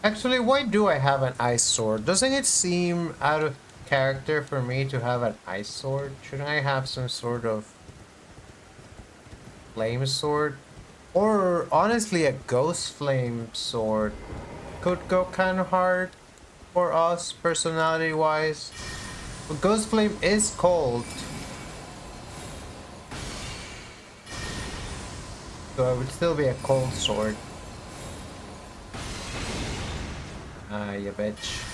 Actually, why do I have an ice sword? Doesn't it seem out of character for me to have an ice sword? Shouldn't I have some sort of flame sword? Or honestly, a ghost flame sword could go kind of hard for us personality wise. But ghost flame is cold, so it would still be a cold sword. Ah, you bitch.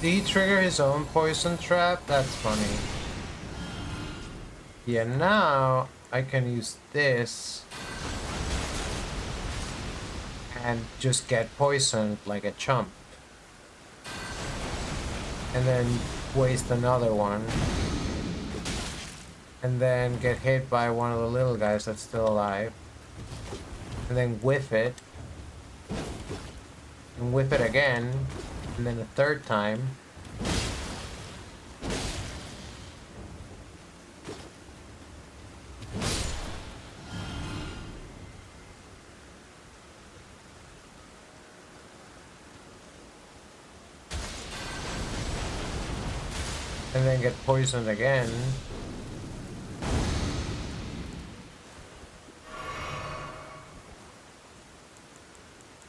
Did he trigger his own poison trap? That's funny. Yeah, now I can use this and just get poisoned like a chump. And then waste another one. And then get hit by one of the little guys that's still alive. And then whiff it. And whiff it again. And then a third time. And then get poisoned again.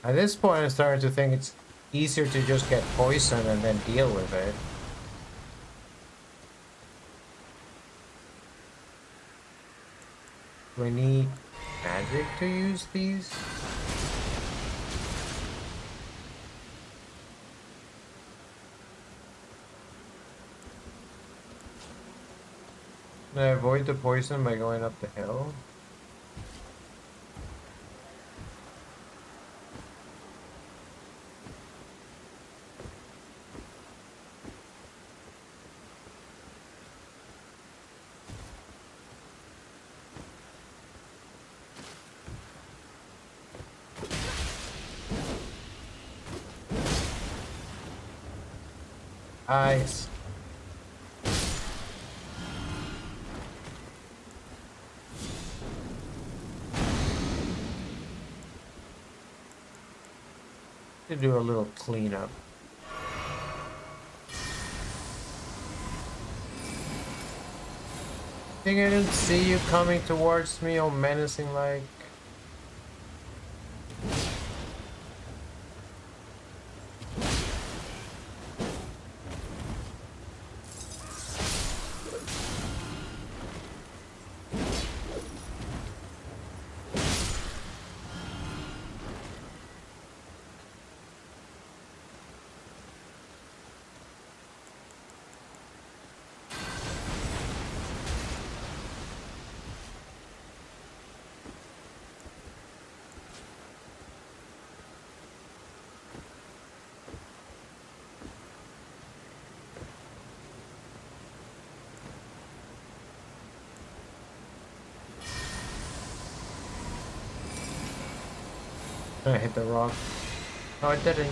At this point, I'm starting to think it's easier to just get poisoned and then deal with it. Do I need magic to use these? Can I avoid the poison by going up the hill? Ice. To do a little cleanup. Think I didn't see you coming towards me all menacing like. I hit the rock. No, I didn't.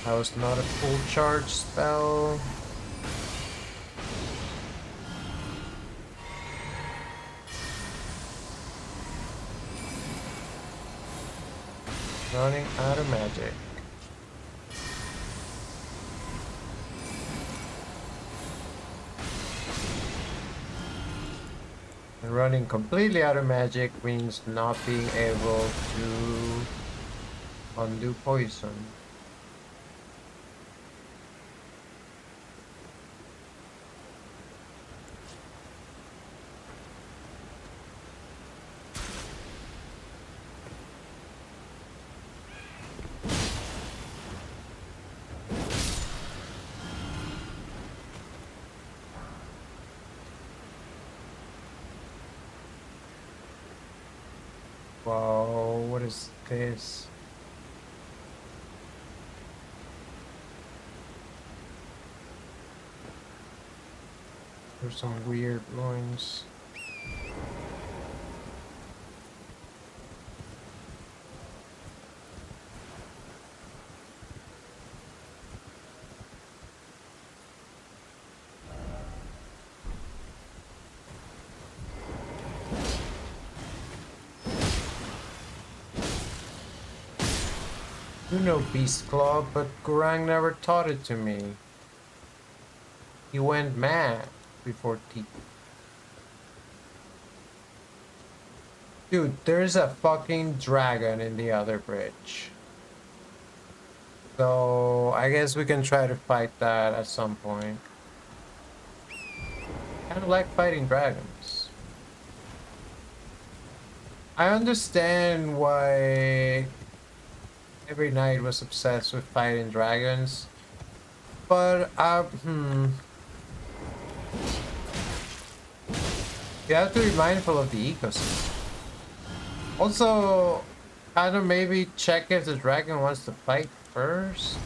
That was not a full charge spell. Running out of magic. And running completely out of magic means not being able to undo poison. Whoa, what is this? There's some weird noise. You know Beast Claw, but Gurang never taught it to me. He went mad before teaching. Dude, there's a fucking dragon in the other bridge. So, I guess we can try to fight that at some point. I don't like fighting dragons. I understand why every knight was obsessed with fighting dragons, but you have to be mindful of the ecosystem. Also, kind of maybe check if the dragon wants to fight first.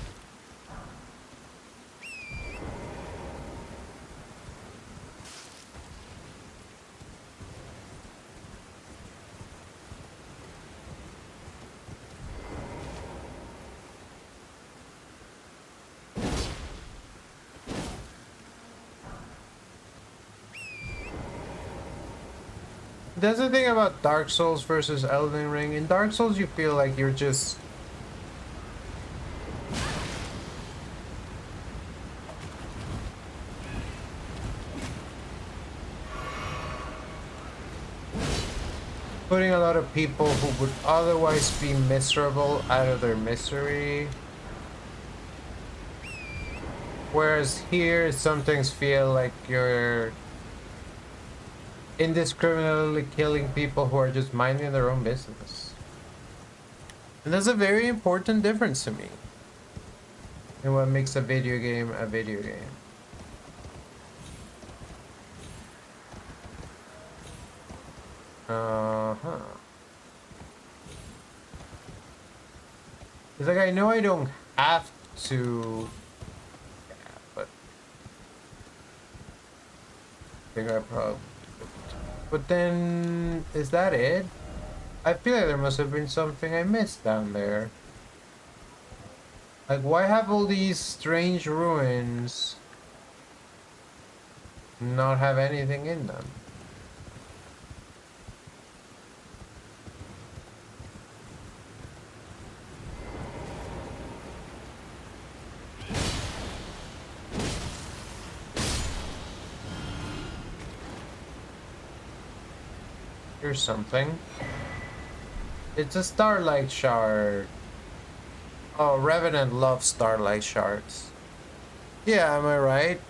That's the thing about Dark Souls versus Elden Ring. In Dark Souls, you feel like you're just putting a lot of people who would otherwise be miserable out of their misery. Whereas here, some things feel like you're indiscriminately killing people who are just minding their own business. And that's a very important difference to me in what makes a video game a video game. It's like I know I don't have to, yeah, but I think I probably But then, is that it? I feel like there must have been something I missed down there. Like, why have all these strange ruins not have anything in them? Here's something. It's a starlight shard. Oh, Revenant loves starlight shards. Yeah, am I right?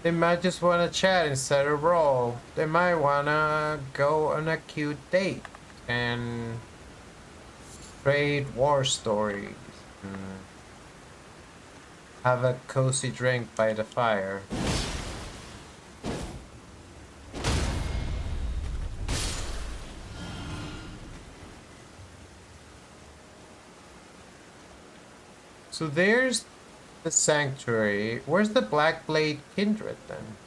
They might just want to chat instead of brawl. They might want to go on a cute date and trade war stories. And have a cozy drink by the fire. So there's the sanctuary. Where's the Black Blade Kindred then?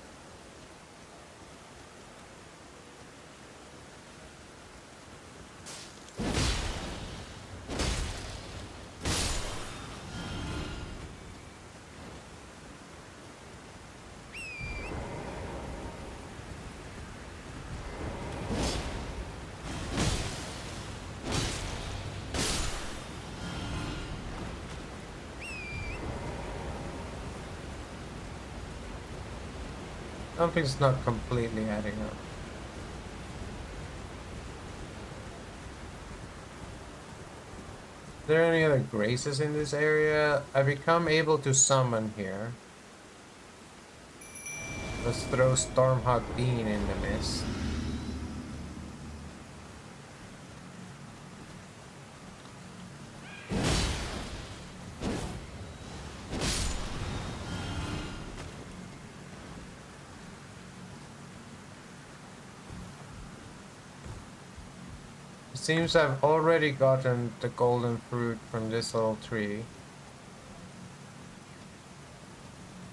Something's not completely adding up. Are there any other graces in this area? I become able to summon here. Let's throw Stormhawk Bean in the mist. It seems I've already gotten the golden fruit from this little tree.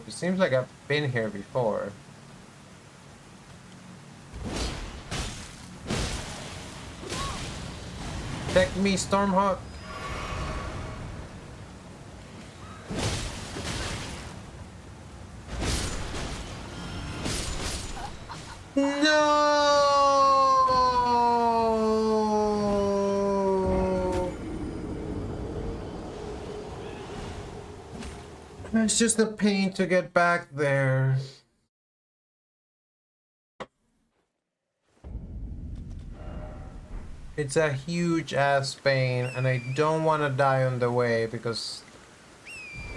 It seems like I've been here before. Protect me, Stormhawk! No! It's just a pain to get back there. It's a huge ass pain, and I don't want to die on the way because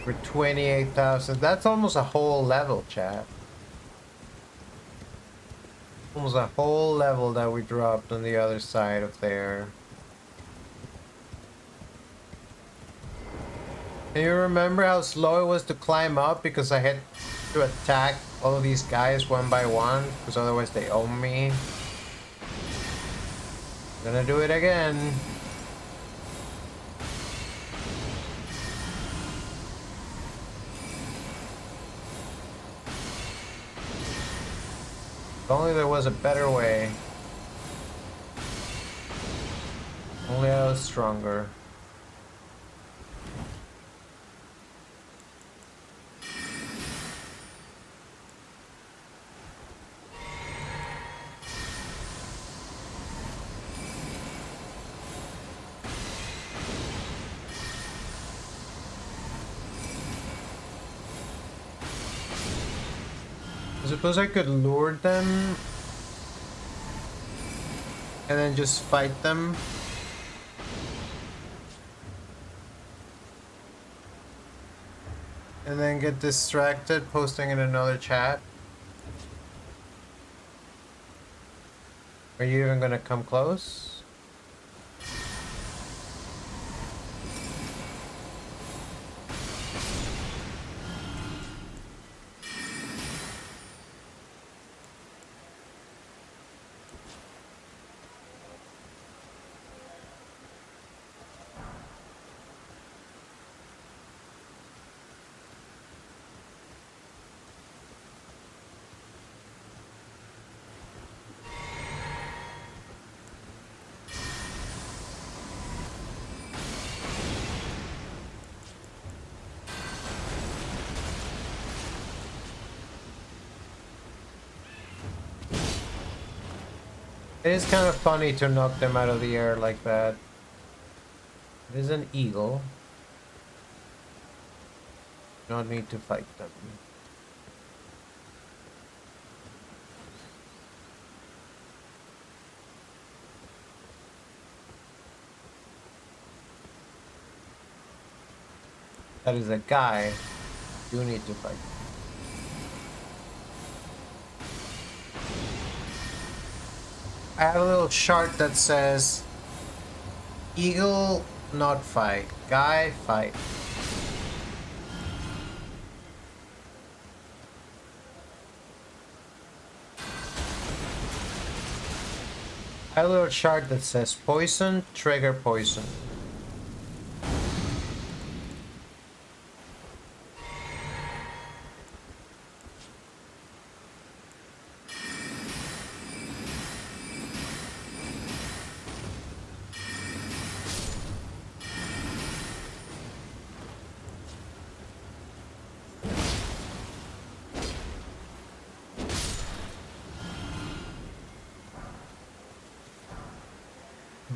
for 28,000, that's almost a whole level, chat. Almost a whole level that we dropped on the other side of there. Can you remember how slow it was to climb up because I had to attack all of these guys one by one because otherwise they own me? Gonna do it again. If only there was a better way. Only I was stronger. I suppose I could lure them and then just fight them. And then get distracted posting in another chat. Are you even gonna come close? It is kind of funny to knock them out of the air like that. It is an eagle. Don't need to fight them. That is a guy. You need to fight. I have a little chart that says eagle not fight, guy fight. I have a little chart that says poison, trigger poison.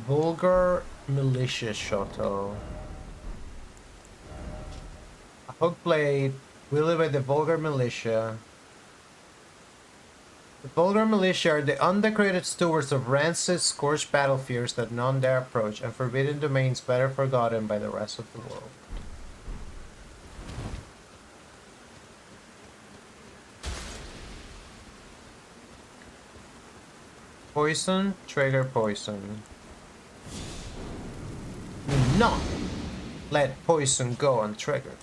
Vulgar militia shuttle. A hook blade wielded by the vulgar militia. The vulgar militia are the undecorated stewards of rancid, scorched battlefields that none dare approach, and forbidden domains better forgotten by the rest of the world. Poison, trigger poison. Do not let poison go untriggered.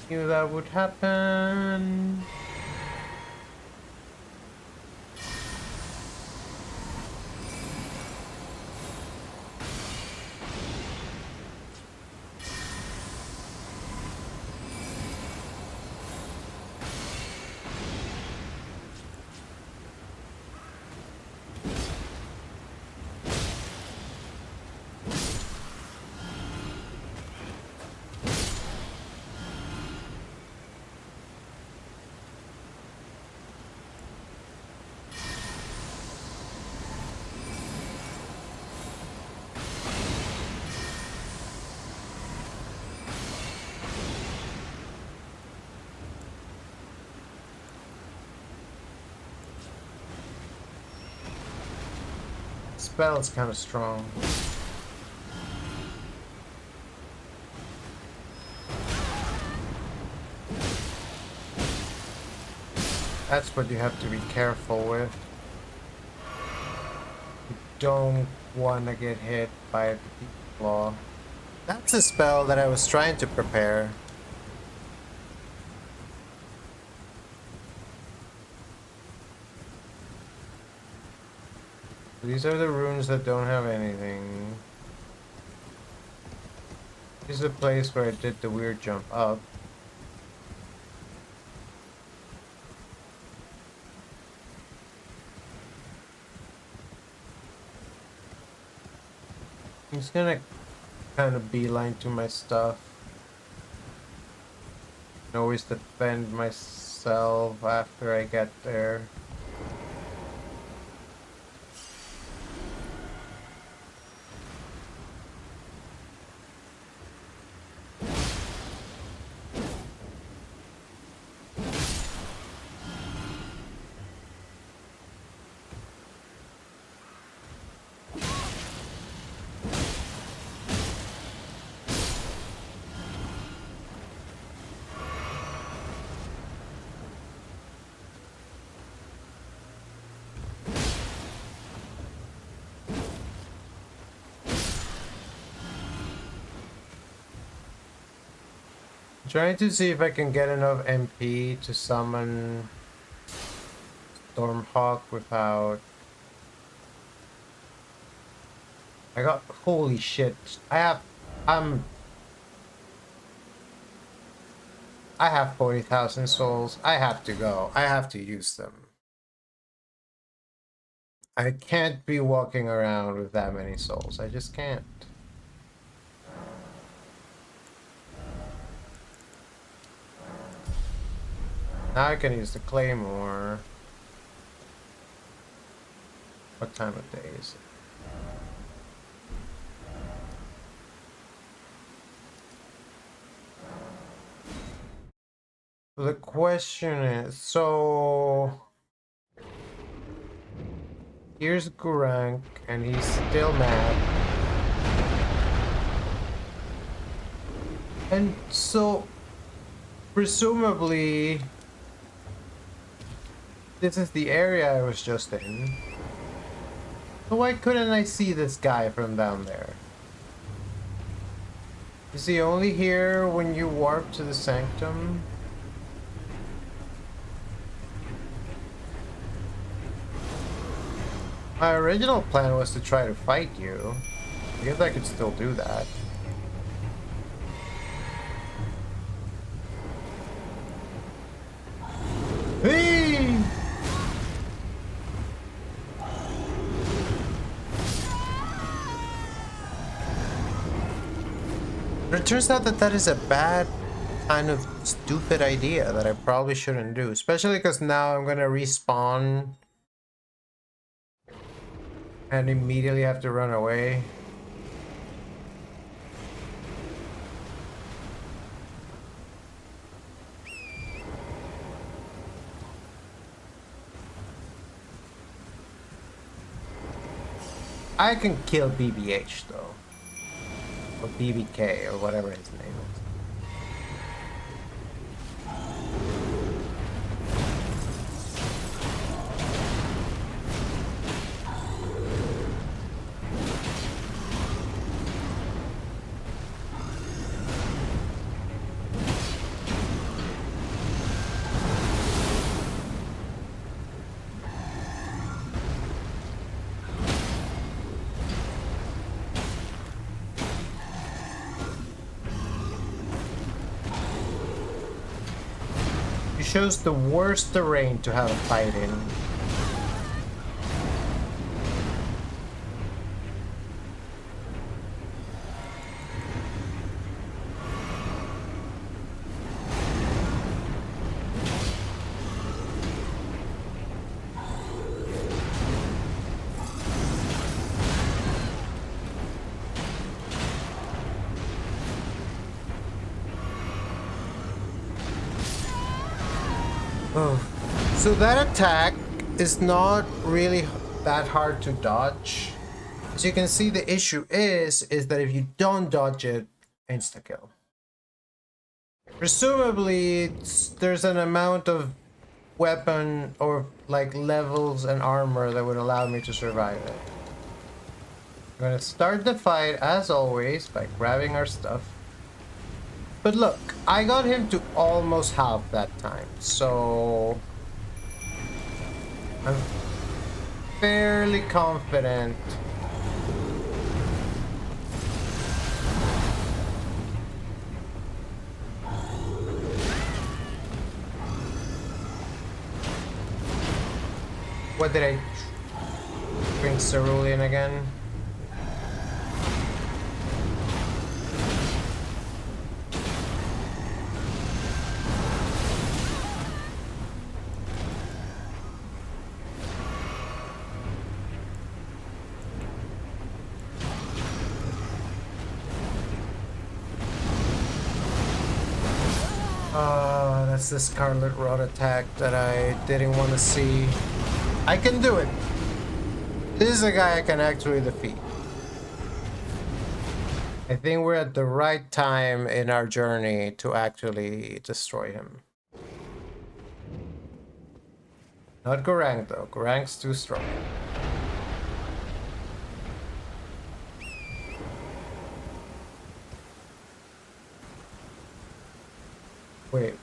Knew that would happen. Spell is kind of strong. That's what you have to be careful with. You don't want to get hit by a claw. That's a spell that I was trying to prepare. These are the runes that don't have anything. This is the place where I did the weird jump up. I'm just gonna kind of beeline to my stuff. And always defend myself after I get there. Trying to see if I can get enough MP to summon Stormhawk without... I got... Holy shit. I have 40,000 souls. I have to go. I have to use them. I can't be walking around with that many souls. I just can't. Now I can use the claymore. What time of day is it? The question is, so here's Gurrank, and he's still mad. And so, presumably, this is the area I was just in. So why couldn't I see this guy from down there? Is he only here when you warp to the sanctum? My original plan was to try to fight you. I guess I could still do that. Hey! But it turns out that that is a bad kind of stupid idea that I probably shouldn't do. Especially because now I'm gonna respawn and immediately have to run away. I can kill BBH though. Or BBK or whatever his name is. Chose the worst terrain to have a fight in. So that attack is not really that hard to dodge. As you can see, the issue is that if you don't dodge it, insta-kill. Presumably, there's an amount of weapon or like levels and armor that would allow me to survive it. I'm gonna start the fight as always by grabbing our stuff. But look, I got him to almost half that time, so I'm fairly confident. What did I bring cerulean again? That's the Scarlet Rot attack that I didn't want to see. I can do it. This is a guy I can actually defeat. I think we're at the right time in our journey to actually destroy him. Not Gurrank though. Gurrank's too strong. Wait.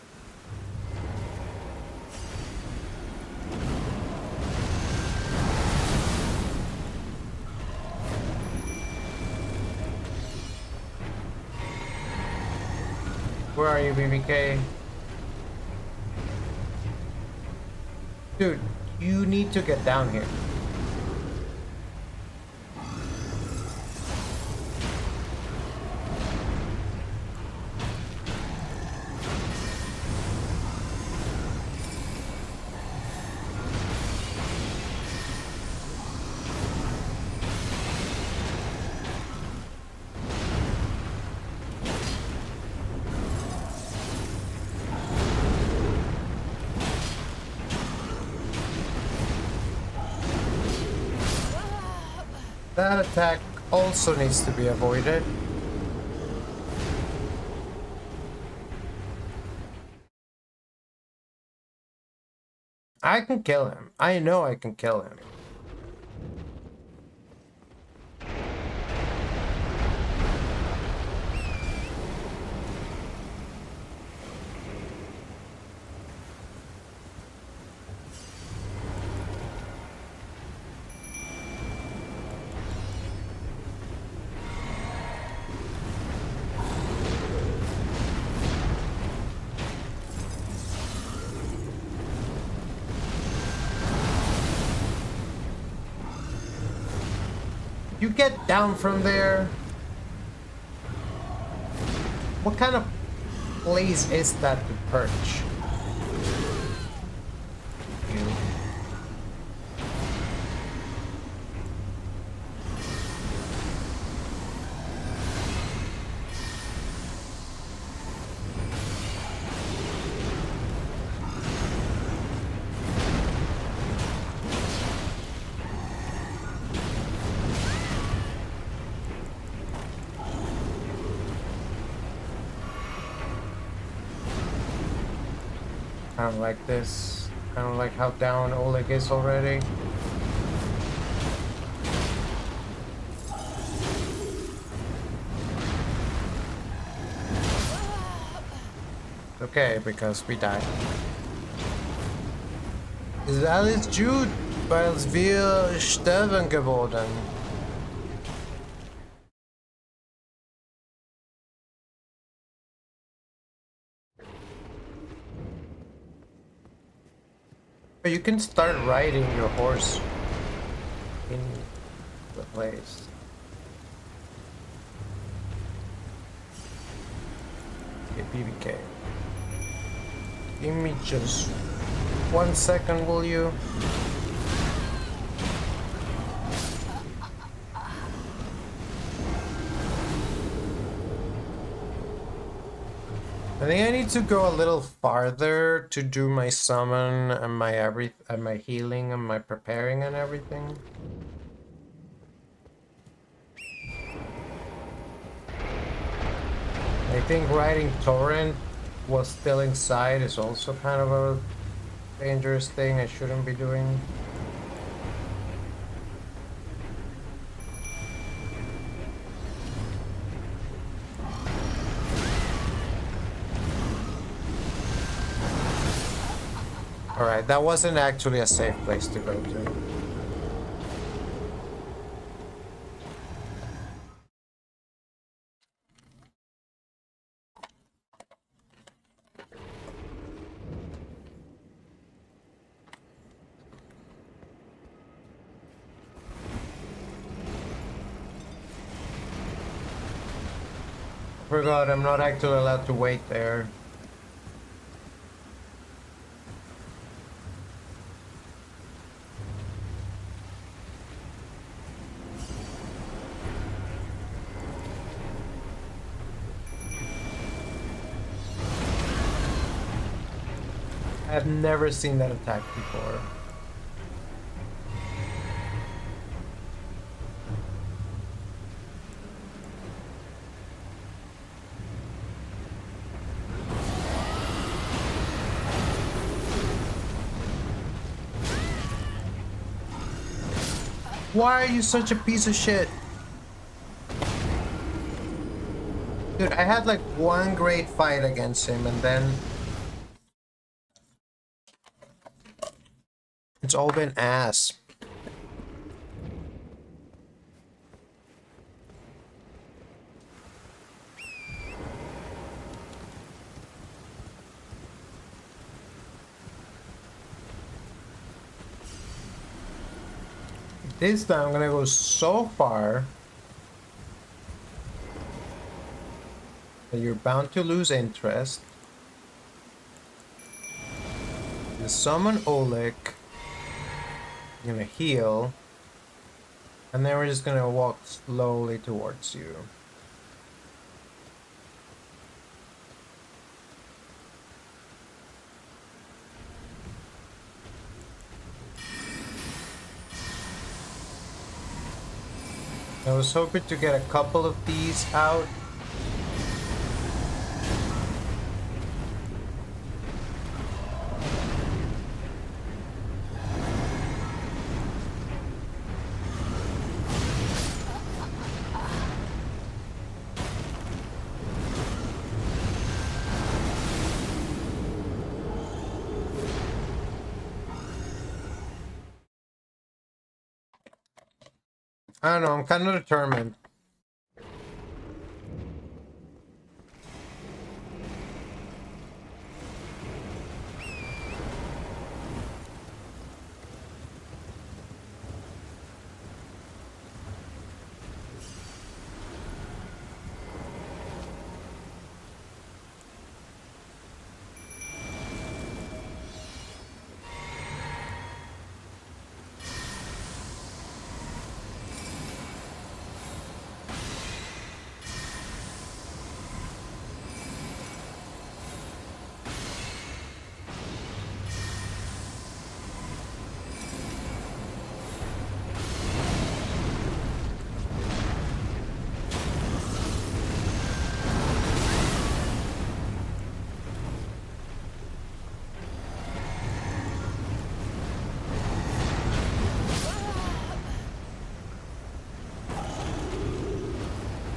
Where are you, BBK? Dude, you need to get down here. That attack also needs to be avoided. I can kill him. I know I can kill him. You get down from there. What kind of place is that to perch? You. I don't like this. I don't like how down Oleg is already. Okay, because we died. Ist alles gut, weil wir sterben geworden. But you can start riding your horse in the place. Okay, BBK. Give me just 1 second, will you? I think I need to go a little farther to do my summon and my healing and my preparing and everything. I think riding torrent while still inside is also kind of a dangerous thing I shouldn't be doing. Alright, that wasn't actually a safe place to go to. Forgot I'm not actually allowed to wait there. I've never seen that attack before. Why are you such a piece of shit? Dude, I had like one great fight against him and then it's all been ass. This time I'm gonna go so far that you're bound to lose interest. You summon Oleg. You're gonna heal. And then we're just gonna walk slowly towards you. I was hoping to get a couple of these out. I don't know, I'm kind of determined.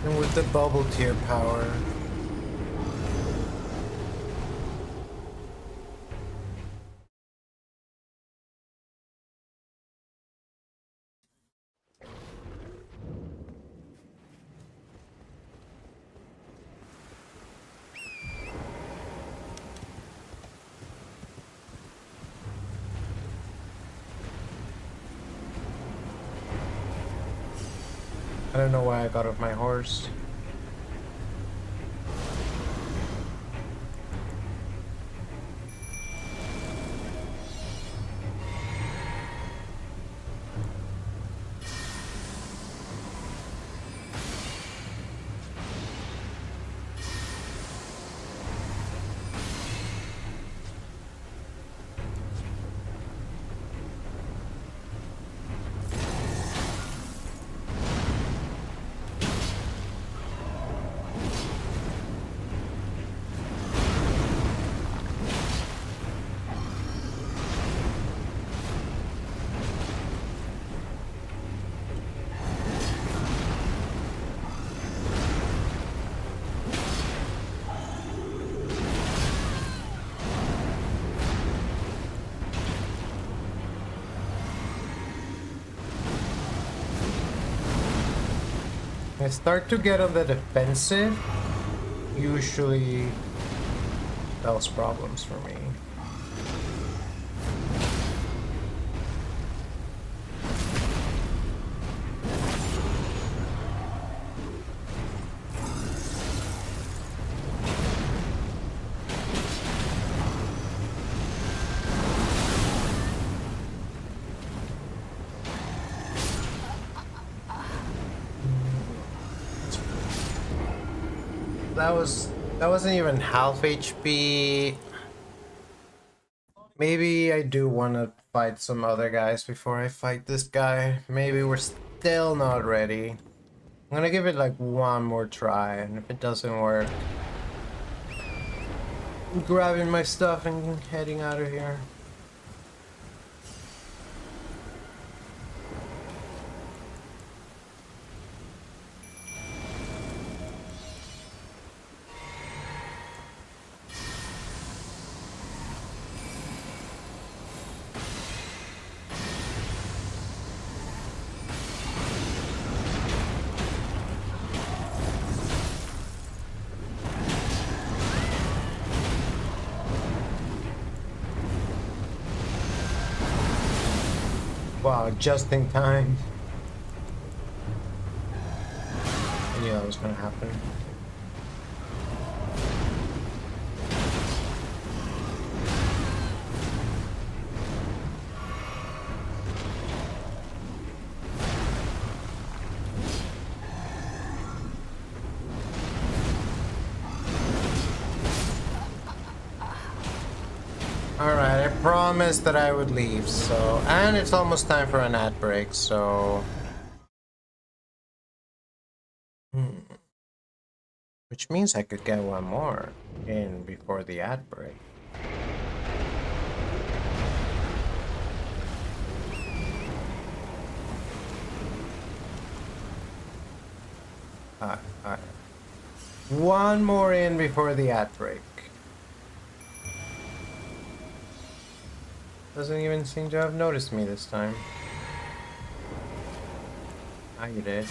And with the bubble tier power. I don't know why I got off my horse. I start to get on the defensive, usually spells problems for me. That wasn't even half HP. Maybe I do want to fight some other guys before I fight this guy. Maybe we're still not ready. I'm gonna give it like one more try, and if it doesn't work, I'm grabbing my stuff and heading out of here. Wow, just in time. I knew that was gonna happen. Alright, I promised that I would leave, so... And it's almost time for an ad break, so... Which means I could get one more in before the ad break. One more in before the ad break. Doesn't even seem to have noticed me this time. Ah, you did.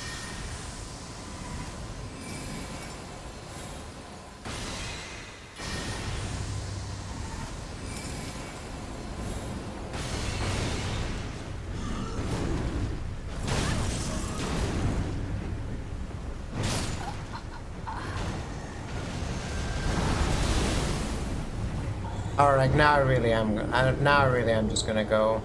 Alright, now I'm just gonna go.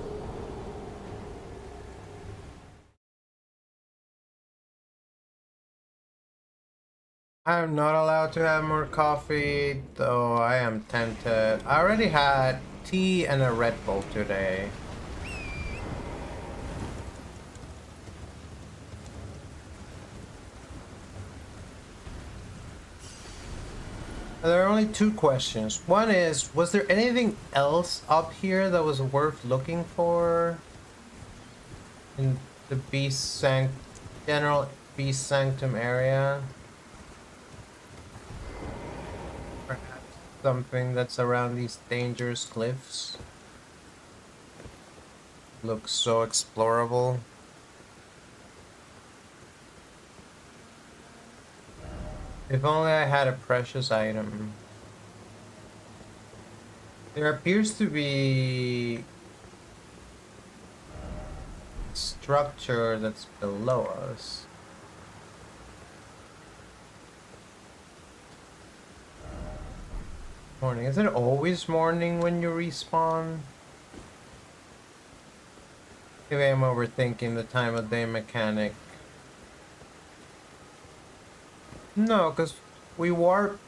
I'm not allowed to have more coffee, though I am tempted. I already had tea and a Red Bull today. There are only two questions. One is, was there anything else up here that was worth looking for? In the general Beast Sanctum area? Perhaps something that's around these dangerous cliffs? Looks so explorable. If only I had a precious item. There appears to be structure that's below us. Morning. Is it always morning when you respawn? Maybe I'm overthinking the time of day mechanic. No, because we warped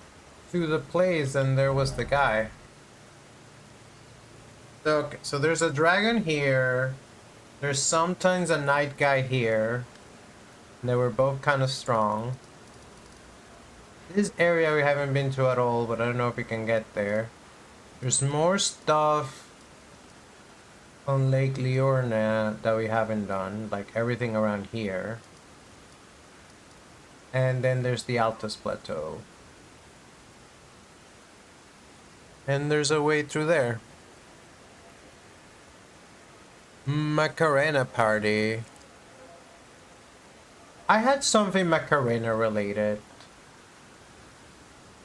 through the place and there was the guy. Okay, so there's a dragon here. There's sometimes a night guy here. They were both kind of strong. This area we haven't been to at all, but I don't know if we can get there. There's more stuff on Lake Liorna that we haven't done, like everything around here. And then there's the Altus Plateau. And there's a way through there. Macarena party. I had something Macarena related.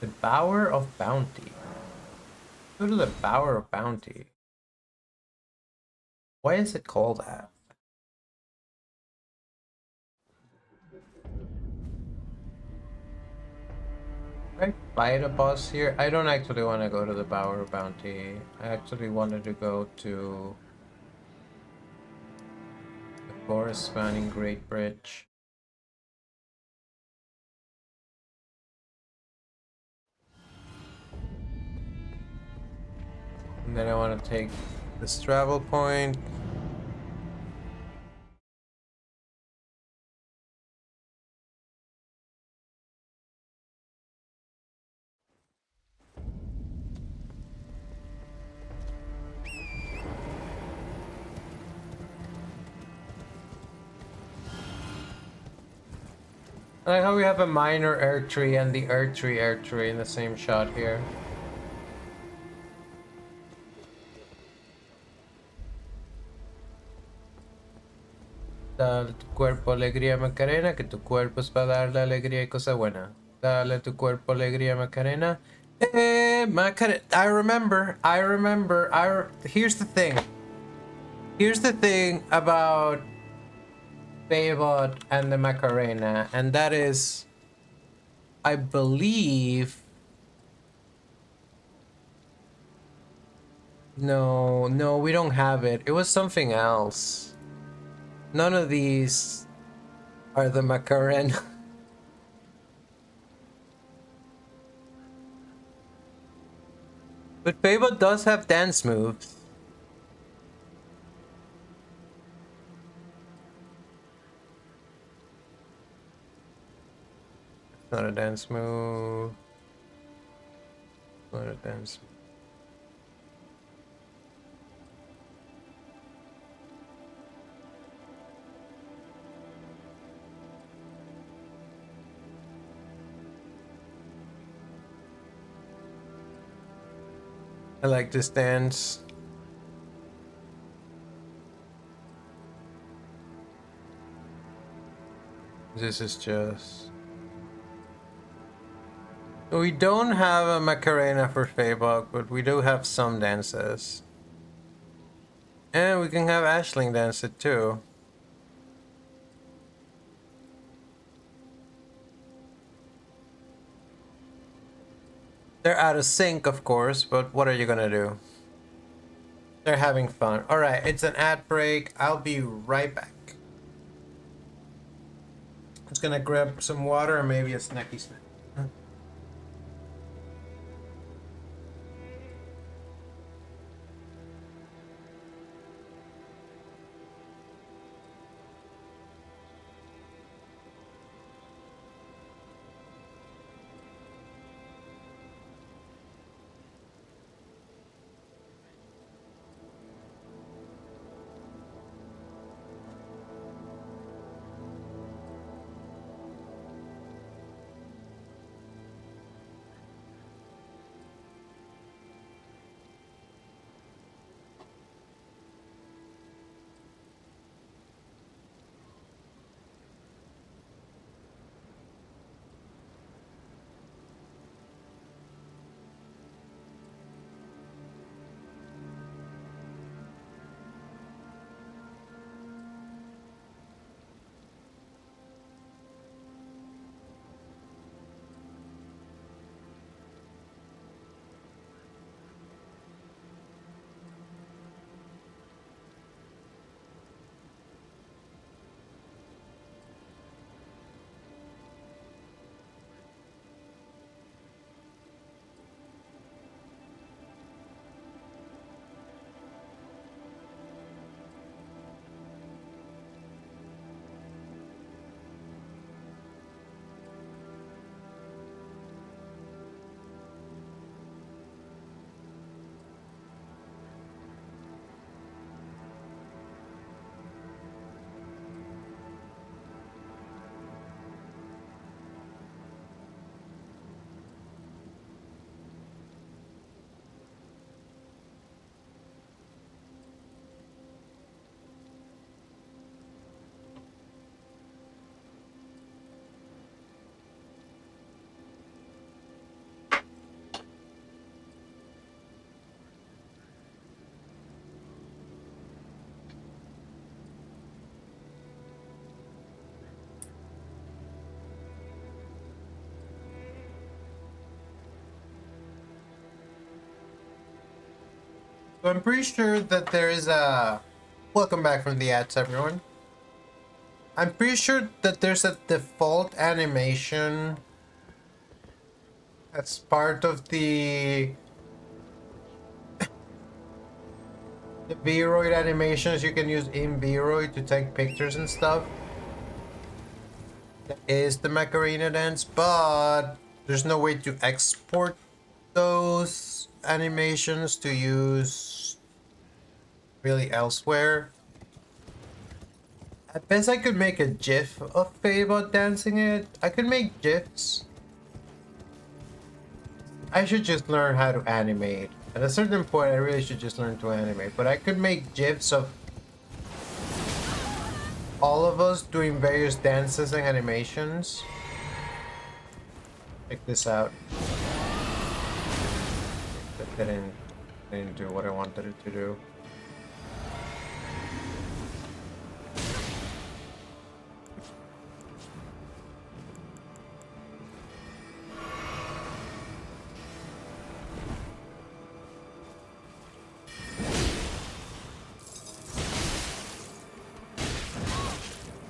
The Bower of Bounty. Go to the Bower of Bounty. Why is it called that? Can I fight a boss here? I don't actually want to go to the Bower of Bounty. I actually wanted to go to the forest spanning Great Bridge. And then I want to take this travel point. I like how we have a minor air tree and the air tree in the same shot here. Dale tu cuerpo alegría Macarena, que tu cuerpo es para darle alegría y cosa buena. Dale tu cuerpo alegría Macarena. Macarena. I remember. Here's the thing. Here's the thing about Bayvod and the Macarena, and that is, I believe. No, we don't have it. It was something else. None of these are the Macarena. But Bayvod does have dance moves. Not a dance move. Learn a dance move. I like this dance. This is just... We don't have a Macarena for Fabok, but we do have some dances. And we can have Ashling dance it too. They're out of sync, of course, but what are you gonna do? They're having fun. Alright, it's an ad break. I'll be right back. I'm just gonna grab some water and maybe a snacky snack. So I'm pretty sure that there is a... Welcome back from the ads, everyone. I'm pretty sure that there's a default animation that's part of the V-Roid animations you can use in V-Roid to take pictures and stuff. That is the Macarena dance, but there's no way to export those animations to use really elsewhere. I guess I could make a GIF of Fabot dancing it. I could make GIFs. I should just learn how to animate. At a certain point, I really should just learn to animate. But I could make GIFs of all of us doing various dances and animations. Check this out. That didn't do what I wanted it to do.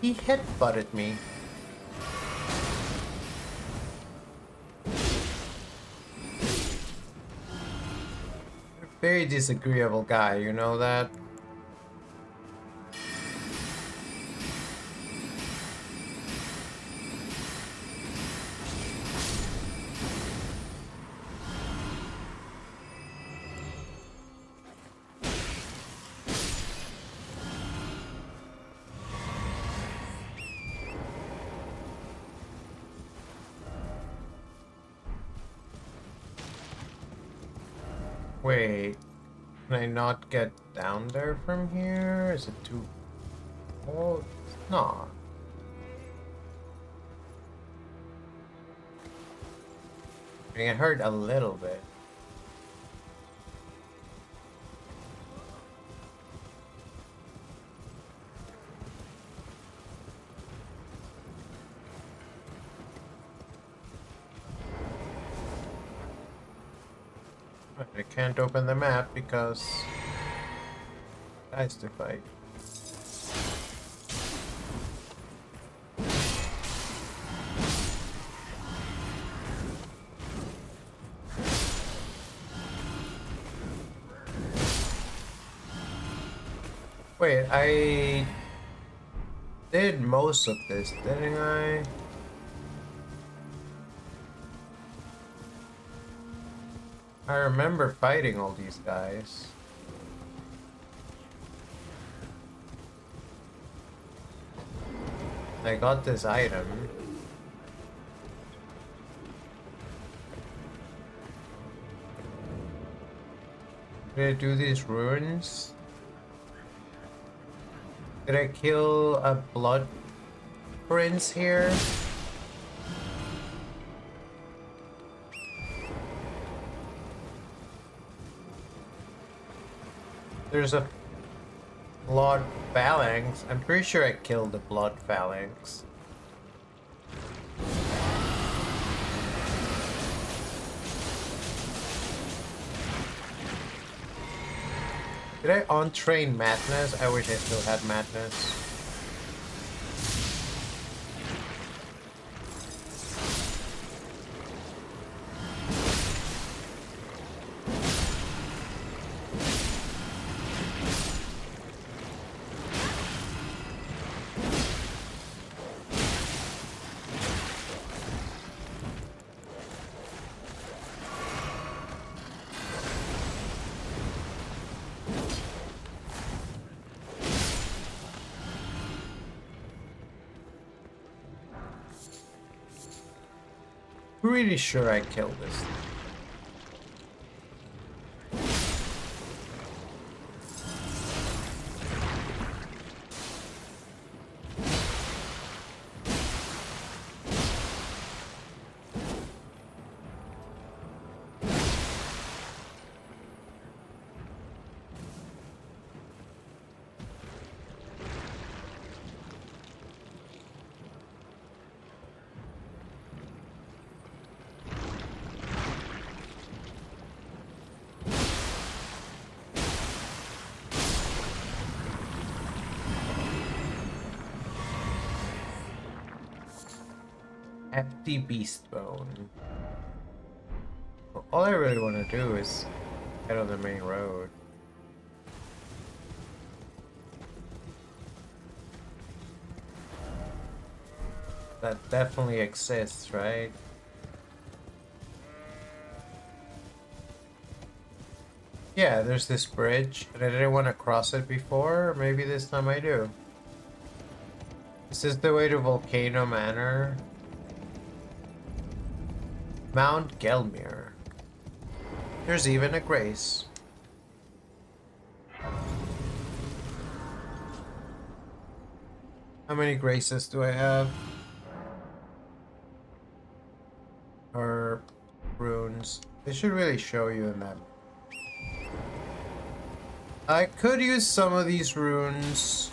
He headbutted me. Very disagreeable guy, you know that? Wait, can I not get down there from here? Is it too... Oh, it's not. I mean, it hurt a little bit. I can't open the map because guys to fight. Wait, I did most of this, didn't I? I remember fighting all these guys. I got this item. Did I do these ruins? Did I kill a blood prince here? There's a blood phalanx. I'm pretty sure I killed the blood phalanx. Did I untrain madness? I wish I still had madness. Pretty sure I killed this thing. Empty beast bone. Well, all I really want to do is get on the main road. That definitely exists, right? Yeah, there's this bridge, and I didn't want to cross it before. Maybe this time I do. Is this the way to Volcano Manor? Mount Gelmir. There's even a grace. How many graces do I have? Or runes? They should really show you in that. I could use some of these runes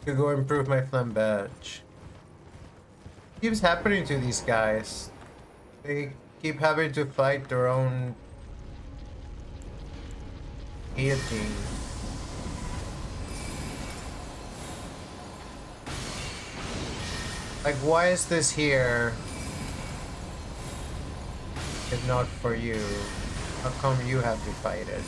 to go improve my flambage. Keeps happening to these guys. They keep having to fight their own guillotine. Like, why is this here if not for you? How come you have to fight it?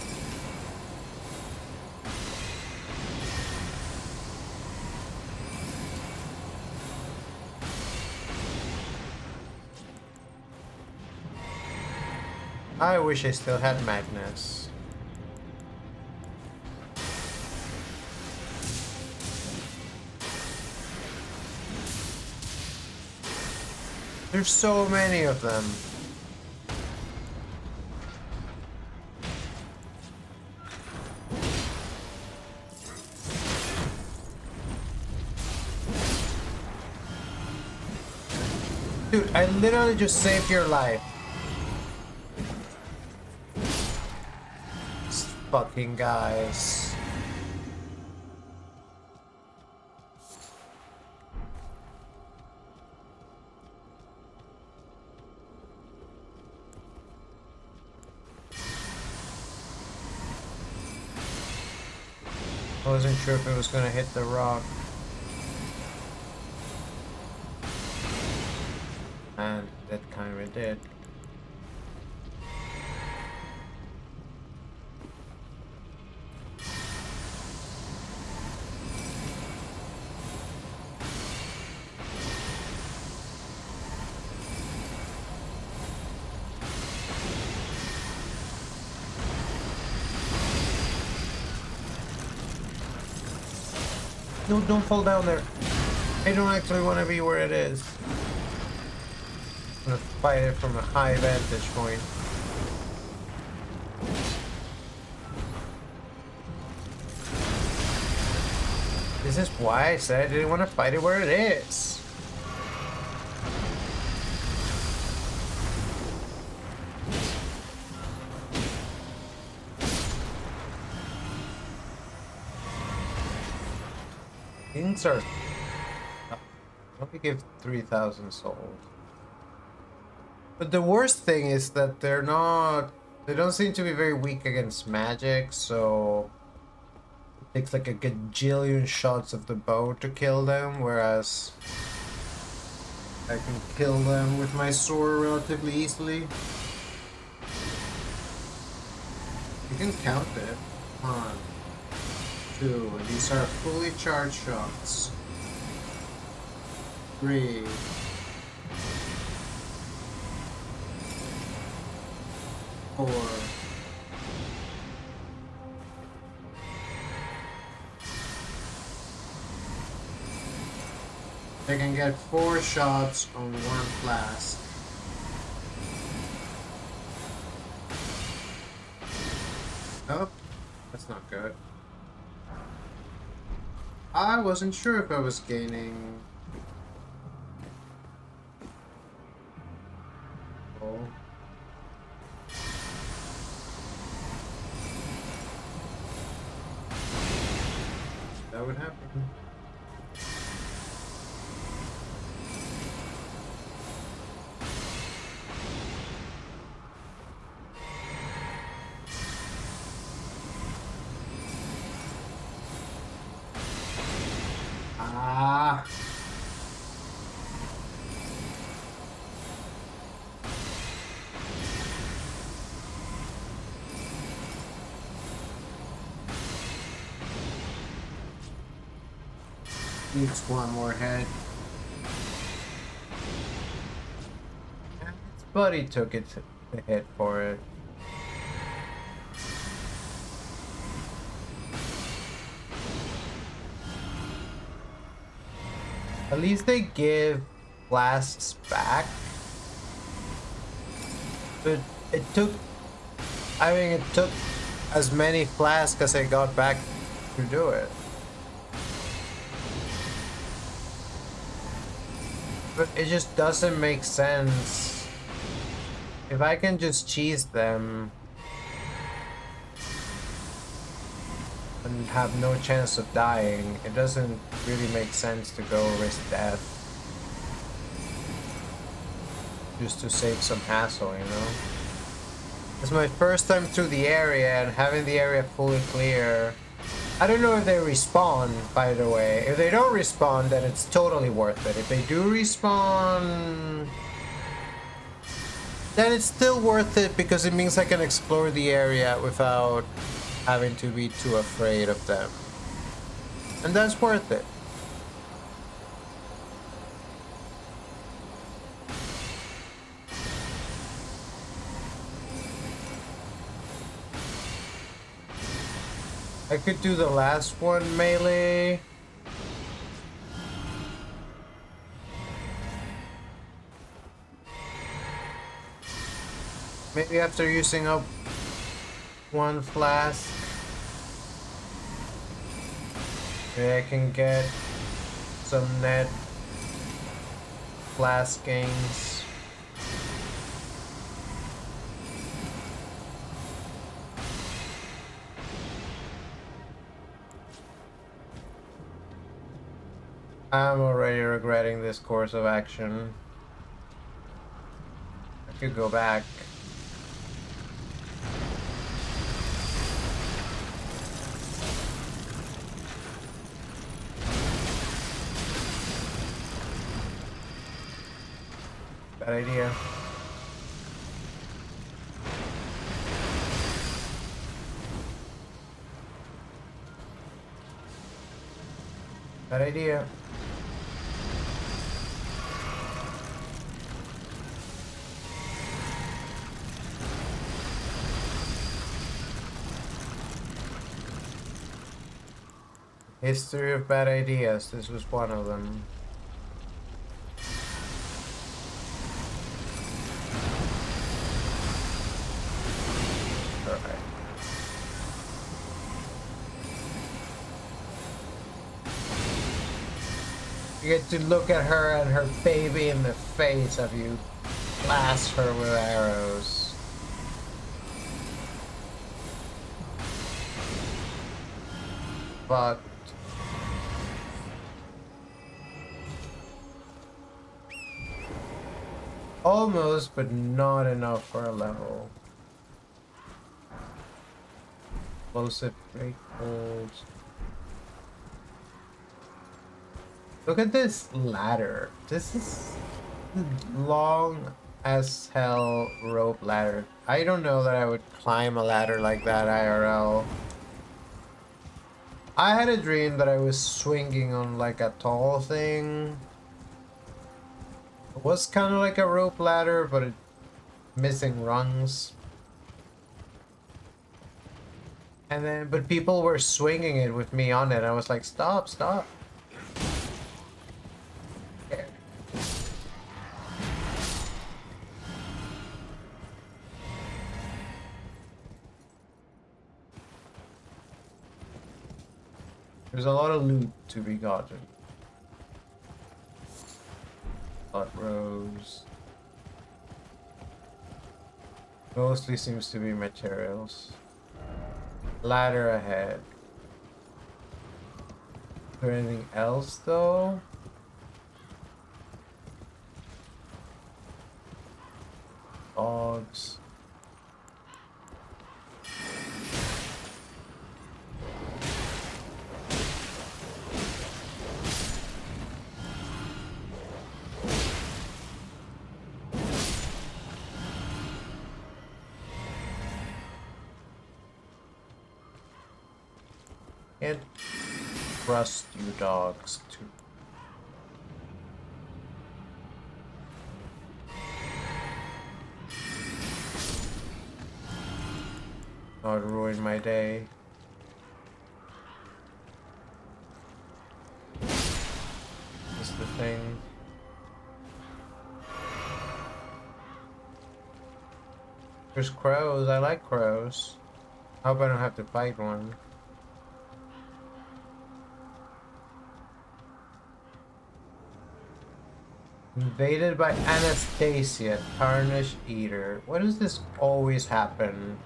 I wish I still had Magnus. There's so many of them. Dude, I literally just saved your life. These fucking guys. I wasn't sure if it was gonna hit the rock. And that kind of did. No, don't fall down there. I don't actually want to be where it is. I'm gonna fight it from a high vantage point. This is why I said I didn't want to fight it where it is. Things are... Let me give 3,000 souls. But the worst thing is that they're not... They don't seem to be very weak against magic, so... It takes like a gajillion shots of the bow to kill them, whereas... I can kill them with my sword relatively easily. You can count it. 1, 2, and these are fully charged shots. 3. 4. I can get 4 shots on 1 flask. Oh, that's not good. I wasn't sure if I was gaining. Oh. That would happen. Ah. Needs one more head. His buddy took it the hit for it. At least they give flasks back. But it took... I mean, it took as many flasks as I got back to do it. But it just doesn't make sense. If I can just cheese them and have no chance of dying, it doesn't really make sense to go risk death just to save some hassle, you know? It's my first time through the area, and having the area fully clear. I don't know if they respawn, by the way. If they don't respawn, then it's totally worth it. If they do respawn, then it's still worth it because it means I can explore the area without having to be too afraid of them. And that's worth it. I could do the last one melee. Maybe after using up 1 flask. Maybe I can get some net class games. I'm already regretting this course of action. I could go back. Bad idea. Bad idea. History of bad ideas. This was one of them. Alright. You get to look at her and her baby in the face as you blast her with arrows. But almost, but not enough for a level. Explosive break holds. Look at this ladder. This is long as hell rope ladder. I don't know that I would climb a ladder like that IRL. I had a dream that I was swinging on like a tall thing. It was kind of like a rope ladder, but it missing rungs. And then, but people were swinging it with me on it. I was like, stop, stop. Okay. There's a lot of loot to be gotten. Blood rose. Mostly seems to be materials. Ladder ahead. Is there anything else though? Dogs. And trust you dogs too. Not ruin my day. That's the thing. There's crows. I like crows. I hope I don't have to fight one. Invaded by Anastasia, Tarnished Eater. Why does this always happen?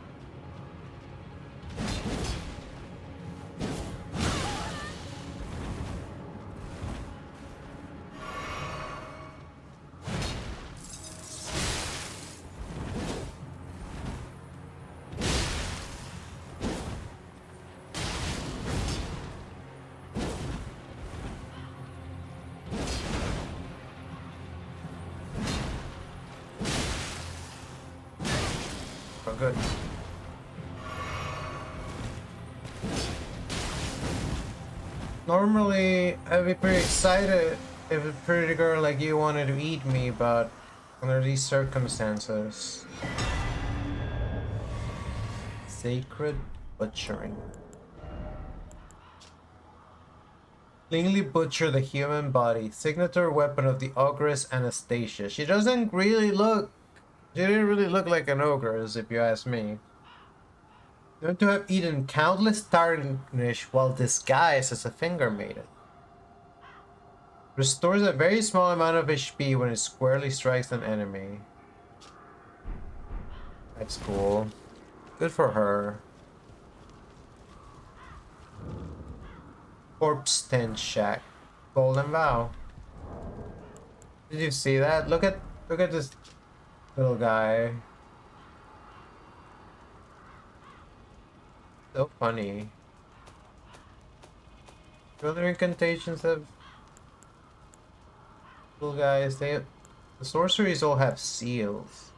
Oh, good. Normally, I'd be pretty excited if a pretty girl like you wanted to eat me, but under these circumstances. Sacred butchering. Cleanly butcher the human body. Signature weapon of the ogress Anastasia. She didn't really look like an ogress, if you ask me. Known to have eaten countless tarnish while disguised as a finger maiden. Restores a very small amount of HP when it squarely strikes an enemy. That's cool. Good for her. Corpse Tent Shack. Golden Vow. Did you see that? Look at this little guy. So funny. The other incantations have little guys, the sorceries all have seals.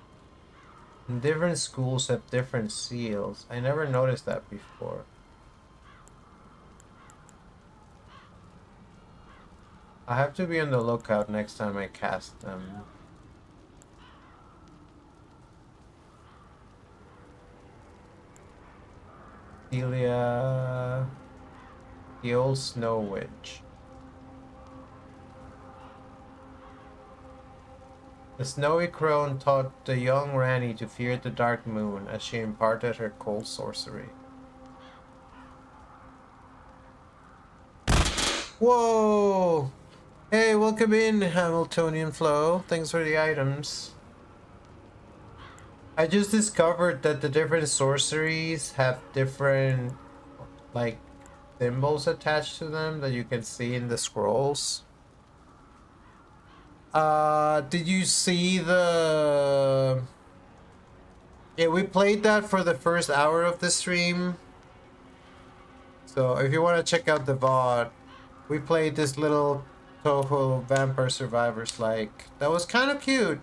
And different schools have different seals. I never noticed that before. I have to be on the lookout next time I cast them. Celia, the old Snow Witch. The snowy crone taught the young Ranny to fear the dark moon as she imparted her cold sorcery. Whoa! Hey, welcome in, Hamiltonian Flow. Thanks for the items. I just discovered that the different sorceries have different, like, symbols attached to them that you can see in the scrolls. Did you see the... Yeah, we played that for the first hour of the stream. So if you want to check out the VOD, we played this little Touhou Vampire Survivors like that was kind of cute.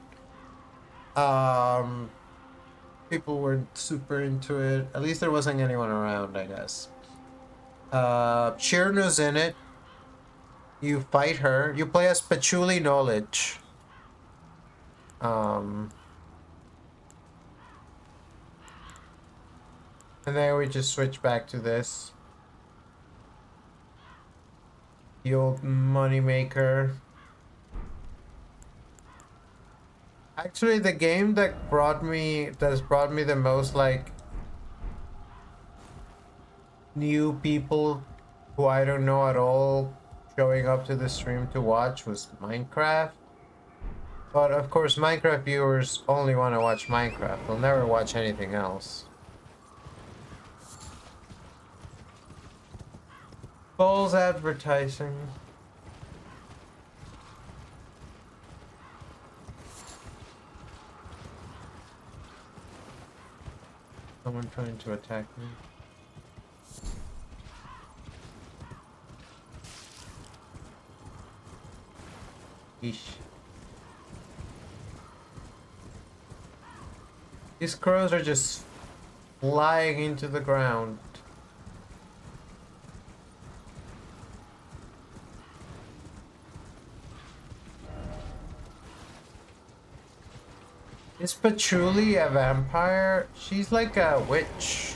People weren't super into it. At least there wasn't anyone around, I guess. Shirnu's in it. You fight her. You play as Patchouli Knowledge. And then we just switch back to this. The old moneymaker. Actually, the game that brought me the most like new people who I don't know at all showing up to the stream to watch was Minecraft. But of course, Minecraft viewers only want to watch Minecraft. They'll never watch anything else. False advertising. Someone trying to attack me. Eesh. These crows are just flying into the ground. Is Patchouli a vampire? She's like a witch.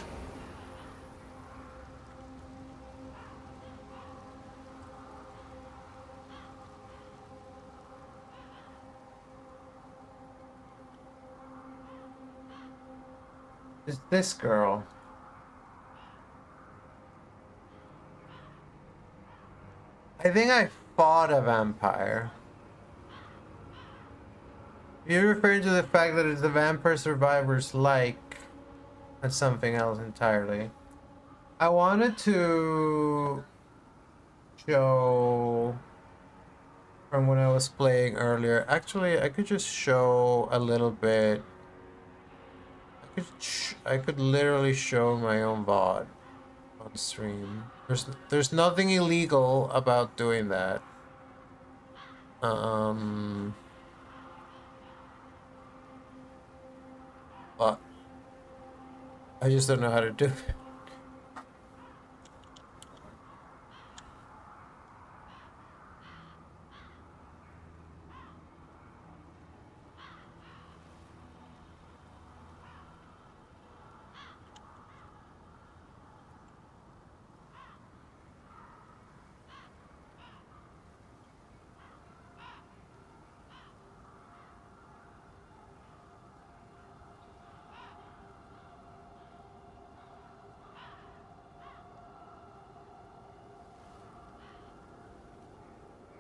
Is this girl? I think I fought a vampire. You're referring to the fact that it's the Vampire Survivors like. That's something else entirely. I wanted to show from when I was playing earlier. Actually, I could just show a little bit. I could literally show my own VOD on stream. There's nothing illegal about doing that. But I just don't know how to do it.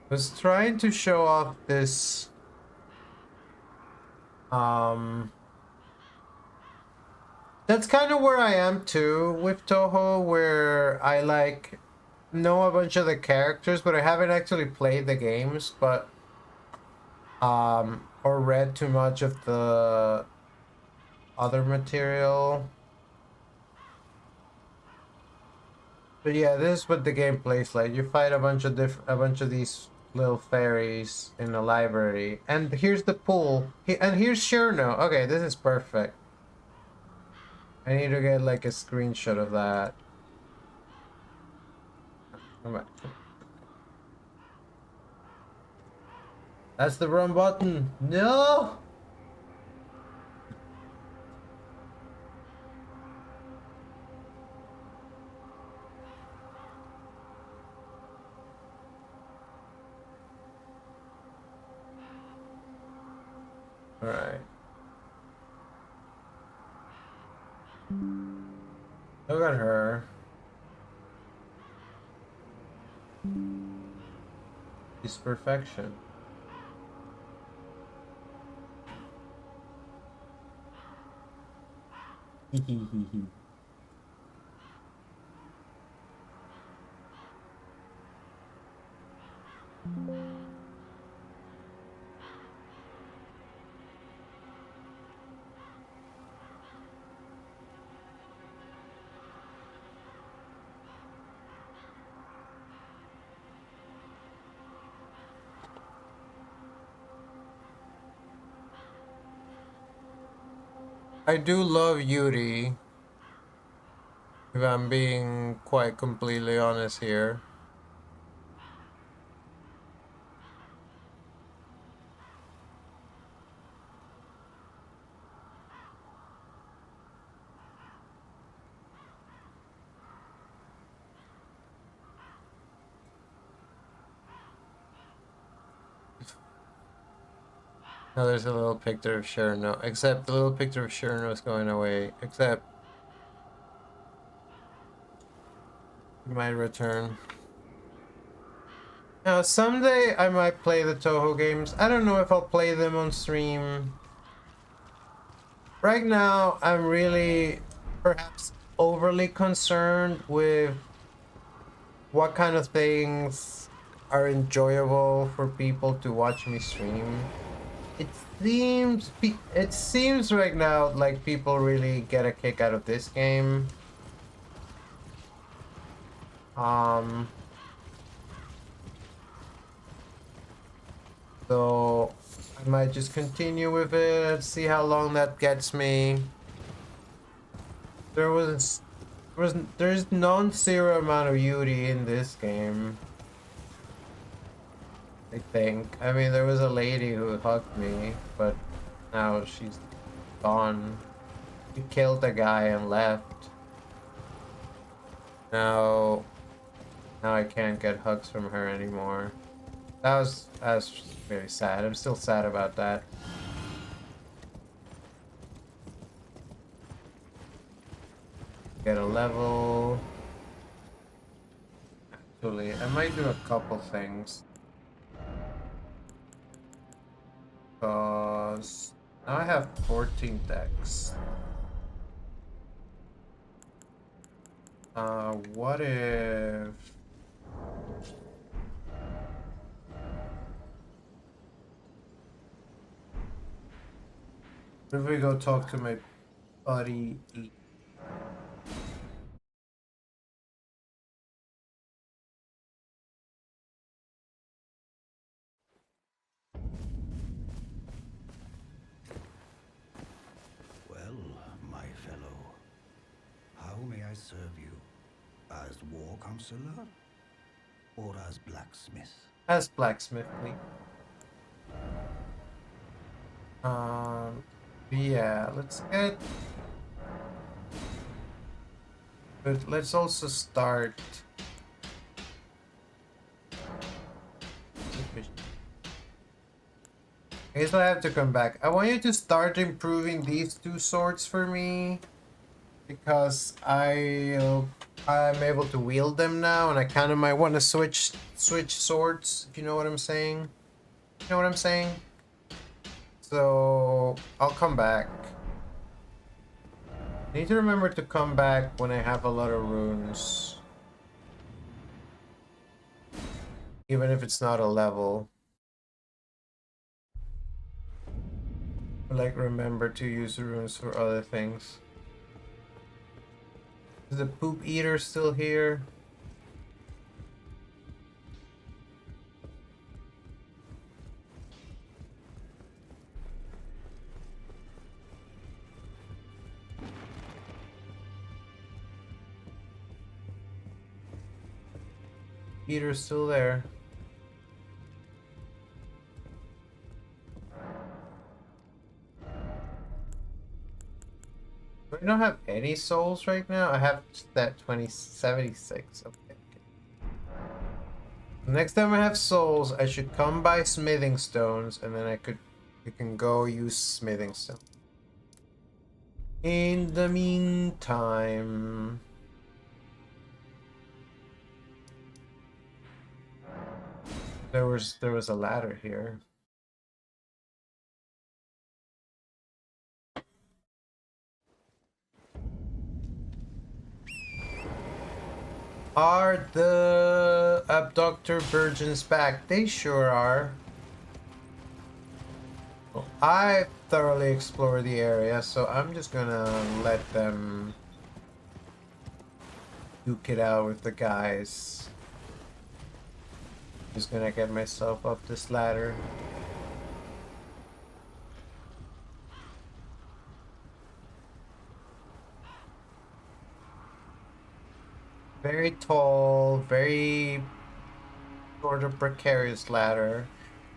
Was trying to show off this that's kind of where I am too with Touhou, where I like know a bunch of the characters, but I haven't actually played the games, but or read too much of the other material. But yeah, this is what the game plays like. You fight a bunch of a bunch of these little fairies in the library, and here's the pool. And here's Cherno. Okay, this is perfect. I need to get like a screenshot of that. Come on. That's the wrong button. No. All right. Look at her. She's perfection. I do love Yuri, if I'm being quite completely honest here. Now there's a little picture of Cherno, except the little picture of Cherno is going away, except it might return. Now someday I might play the Touhou games. I don't know if I'll play them on stream. Right now I'm really perhaps overly concerned with what kind of things are enjoyable for people to watch me stream. It seems right now like people really get a kick out of this game. So I might just continue with it, see how long that gets me. There's non-zero amount of Yuri in this game. I think. I mean, there was a lady who hugged me, but now she's gone. She killed a guy and left. Now I can't get hugs from her anymore. That was very sad. I'm still sad about that. Get a level. Actually, I might do a couple things. Because now I have 14 decks. What if... What if we go talk to my buddy? Well, my fellow, how may I serve you? As war counselor? Or as blacksmith? As blacksmith, please. Yeah, let's get... But let's also start... I guess I have to come back. I want you to start improving these two swords for me. because I'm able to wield them now, and I kind of might want to switch swords, if you know what I'm saying. You know what I'm saying? So I'll come back. I need to remember to come back when I have a lot of runes. Even if it's not a level. Like, remember to use runes for other things. Is the poop eater still here? Eater's still there. I don't have any souls right now. I have that 2076. Okay. Next time I have souls, I should come by smithing stones, and then you can go use smithing stone. In the meantime, there was a ladder here. Are the abductor virgins back? They sure are. Well, I thoroughly explored the area, so I'm just gonna let them duke it out with the guys. Just gonna get myself up this ladder. Very tall, very sort of precarious ladder.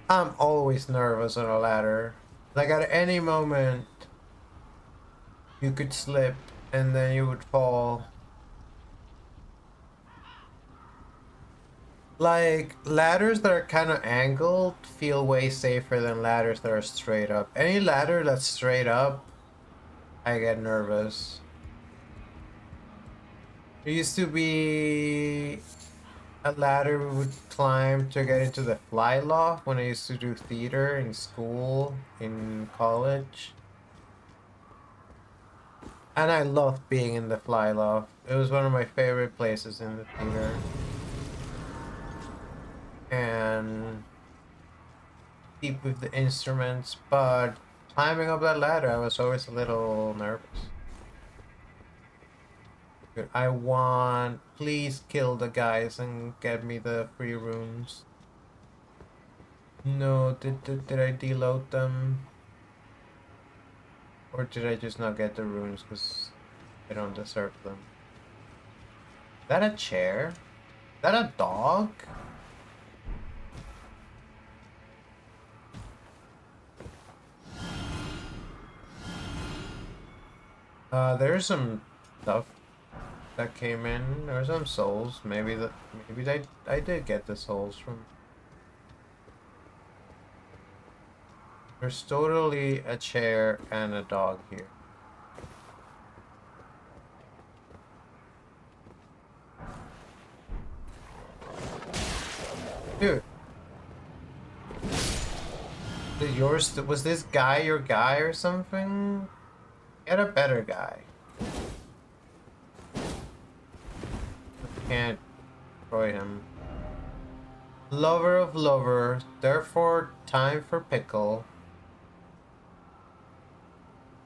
I'm always nervous on a ladder. Like, at any moment, you could slip and then you would fall. Like, ladders that are kind of angled feel way safer than ladders that are straight up. Any ladder that's straight up, I get nervous. There used to be a ladder we would climb to get into the fly loft when I used to do theater in school, in college. And I loved being in the fly loft. It was one of my favorite places in the theater. And deep with the instruments, but climbing up that ladder, I was always a little nervous. I want, please kill the guys and get me the free runes. No, did I deload them? Or did I just not get the runes because I don't deserve them? Is that a chair? Is that a dog? There's some stuff that came in. There's some souls. Maybe I did get the souls from. There's totally a chair and a dog here. Dude. Was this guy your guy or something? Get a better guy. Can't destroy him. Lover of lover, therefore time for pickle.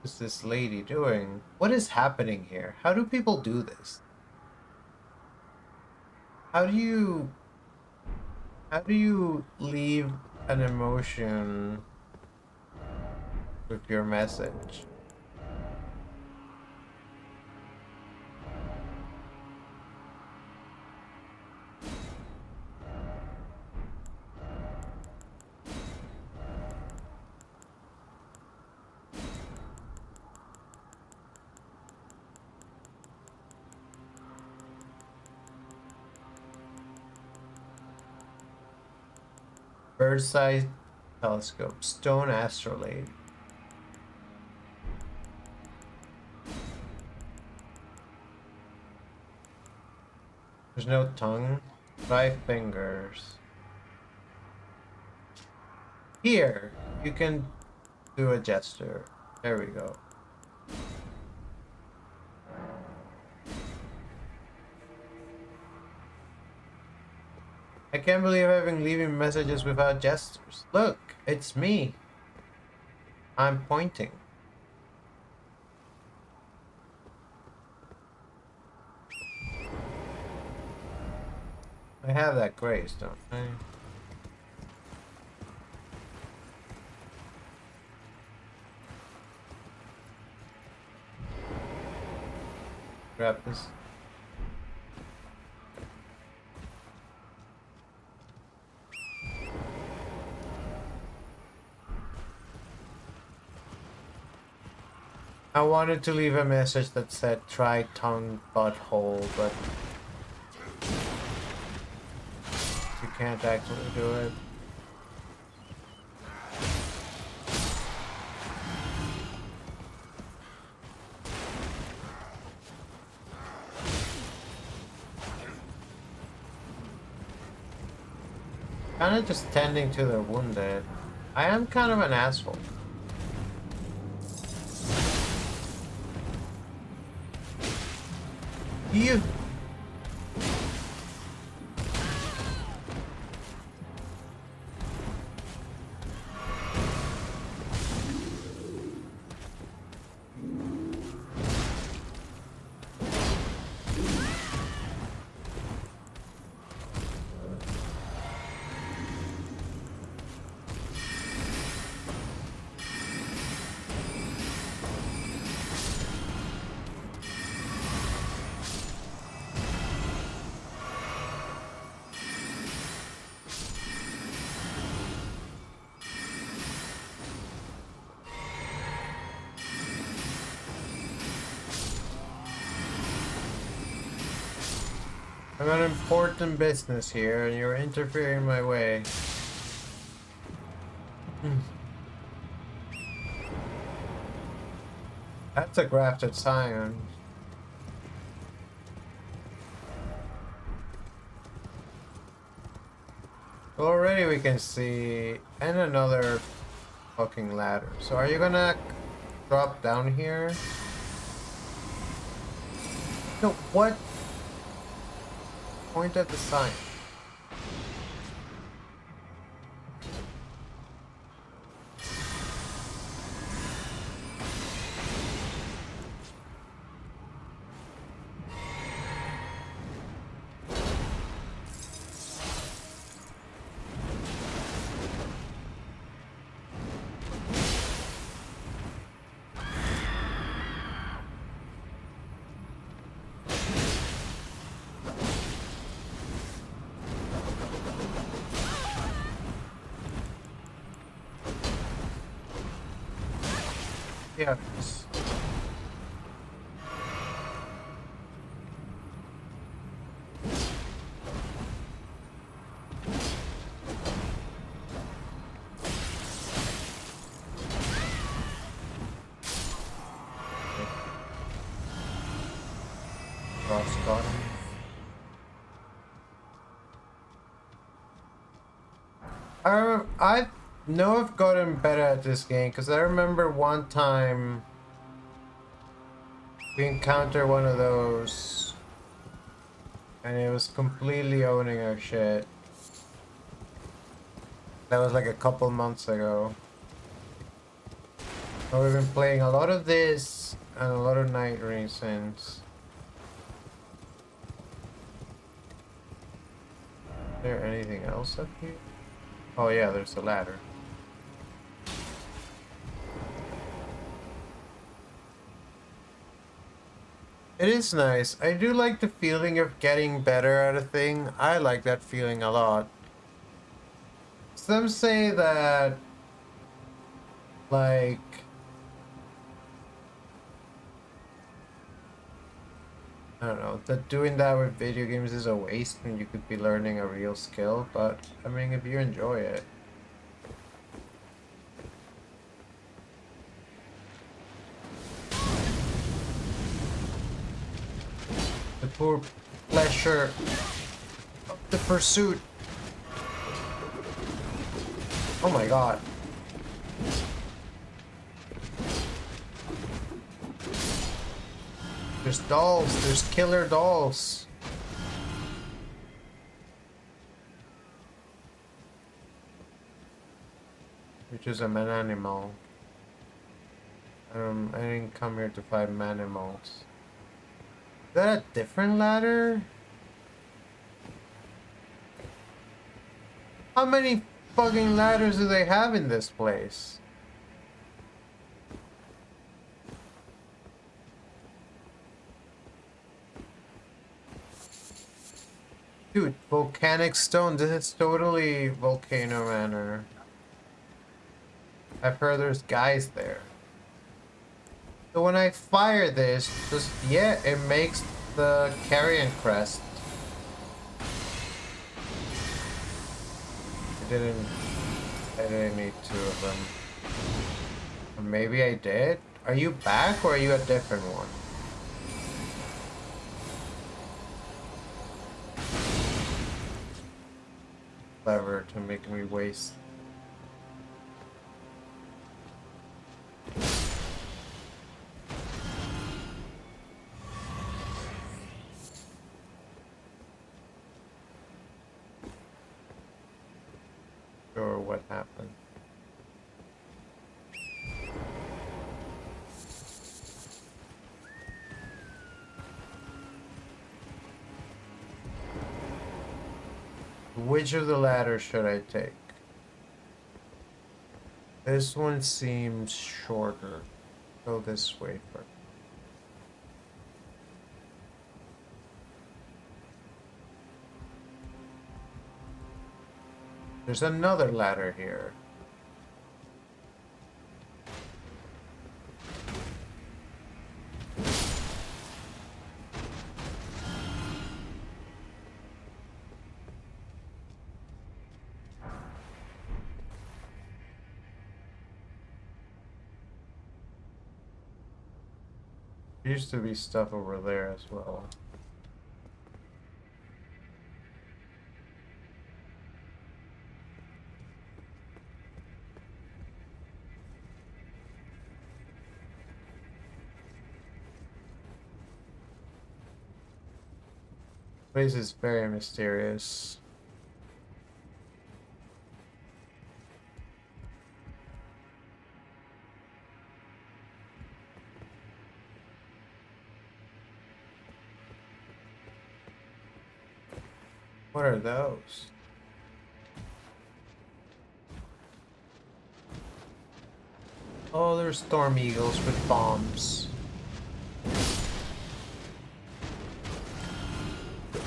What's this lady doing? What is happening here? How do people do this? How do you leave an emotion with your message? Bird's-eye telescope, stone astrolabe. There's no tongue. 5 fingers. Here, you can do a gesture. There we go. I can't believe I've been leaving messages without gestures. Look, it's me. I'm pointing. I have that grace, don't I? Grab this. I wanted to leave a message that said try tongue butthole, but you can't actually do it. Kind of just tending to the wounded. I am kind of an asshole. You. I'm an important business here, and you're interfering my way. That's a grafted scion. Already we can see, and another fucking ladder. So are you gonna drop down here? No, what? Point at the sign. Yes. Cross bottom. I know I've gotten better at this game because I remember one time we encountered one of those and it was completely owning our shit. That was like a couple months ago. So we've been playing a lot of this and a lot of Night Ring since. Is there anything else up here? Oh yeah, there's a ladder. It is nice. I do like the feeling of getting better at a thing. I like that feeling a lot. Some say that, like, I don't know, that doing that with video games is a waste when you could be learning a real skill, but I mean, if you enjoy it. The poor pleasure of the pursuit. Oh my god. There's dolls, there's killer dolls. Which is a man animal. I didn't come here to fight man animals. Is that a different ladder? How many fucking ladders do they have in this place? Dude, volcanic stone. This is totally Volcano Manor. I've heard there's guys there. So when I fire this, just yeah, it makes the carrion crest. I didn't need two of them. Or maybe I did? Are you back or are you a different one? Clever to make me waste. Sure, what happened? Which of the ladders should I take? This one seems shorter. Go this way first. There's another ladder here. There used to be stuff over there as well. Place is very mysterious. What are those? Oh, there's storm eagles with bombs.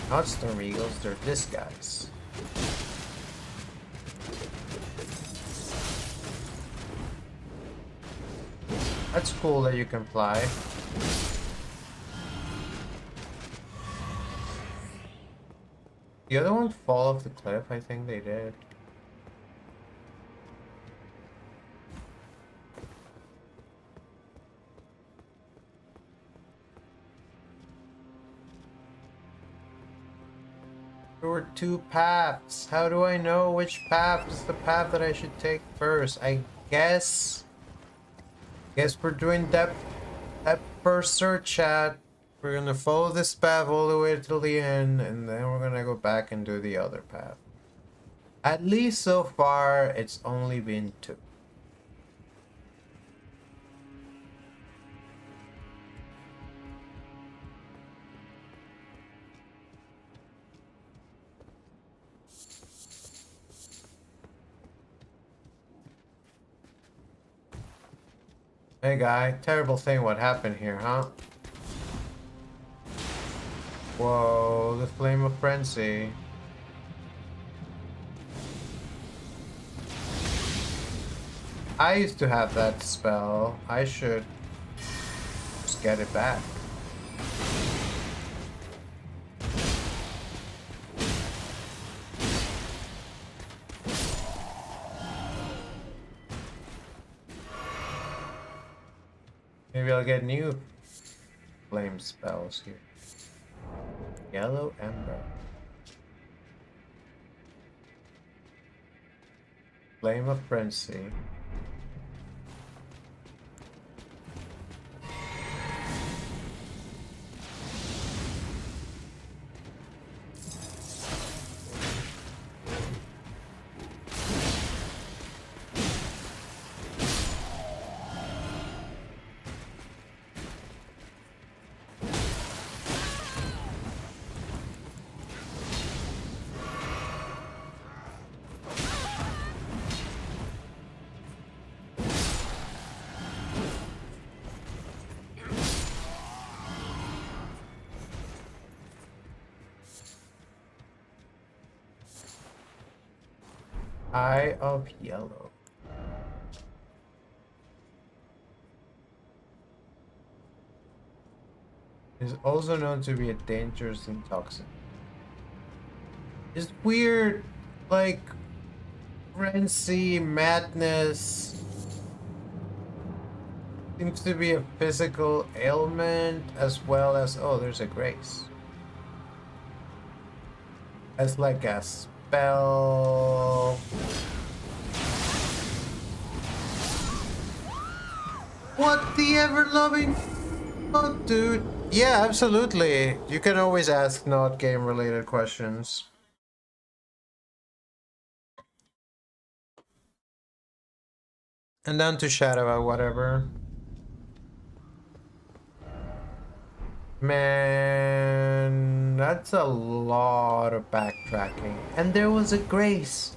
Not storm eagles, they're this guys. That's cool that you can fly. The other one fall off the cliff? I think they did. There were two paths. How do I know which path is the path that I should take first? I guess we're doing that first search chat. We're gonna follow this path all the way till the end, and then we're gonna go back and do the other path. At least so far, it's only been two. Hey guy, terrible thing what happened here, huh? Whoa, the flame of frenzy. I used to have that spell. I should just get it back. Maybe I'll get new flame spells here. Yellow ember. Flame of frenzy. Eye of yellow. Is also known to be a dangerous intoxicant. It's weird, like frenzy, madness seems to be a physical ailment as well as, oh, there's a grace. As like a spell. What the ever-loving? Oh, dude. Yeah, absolutely. You can always ask not game-related questions. And down to Shadow or whatever. Man, that's a lot of backtracking. And there was a grace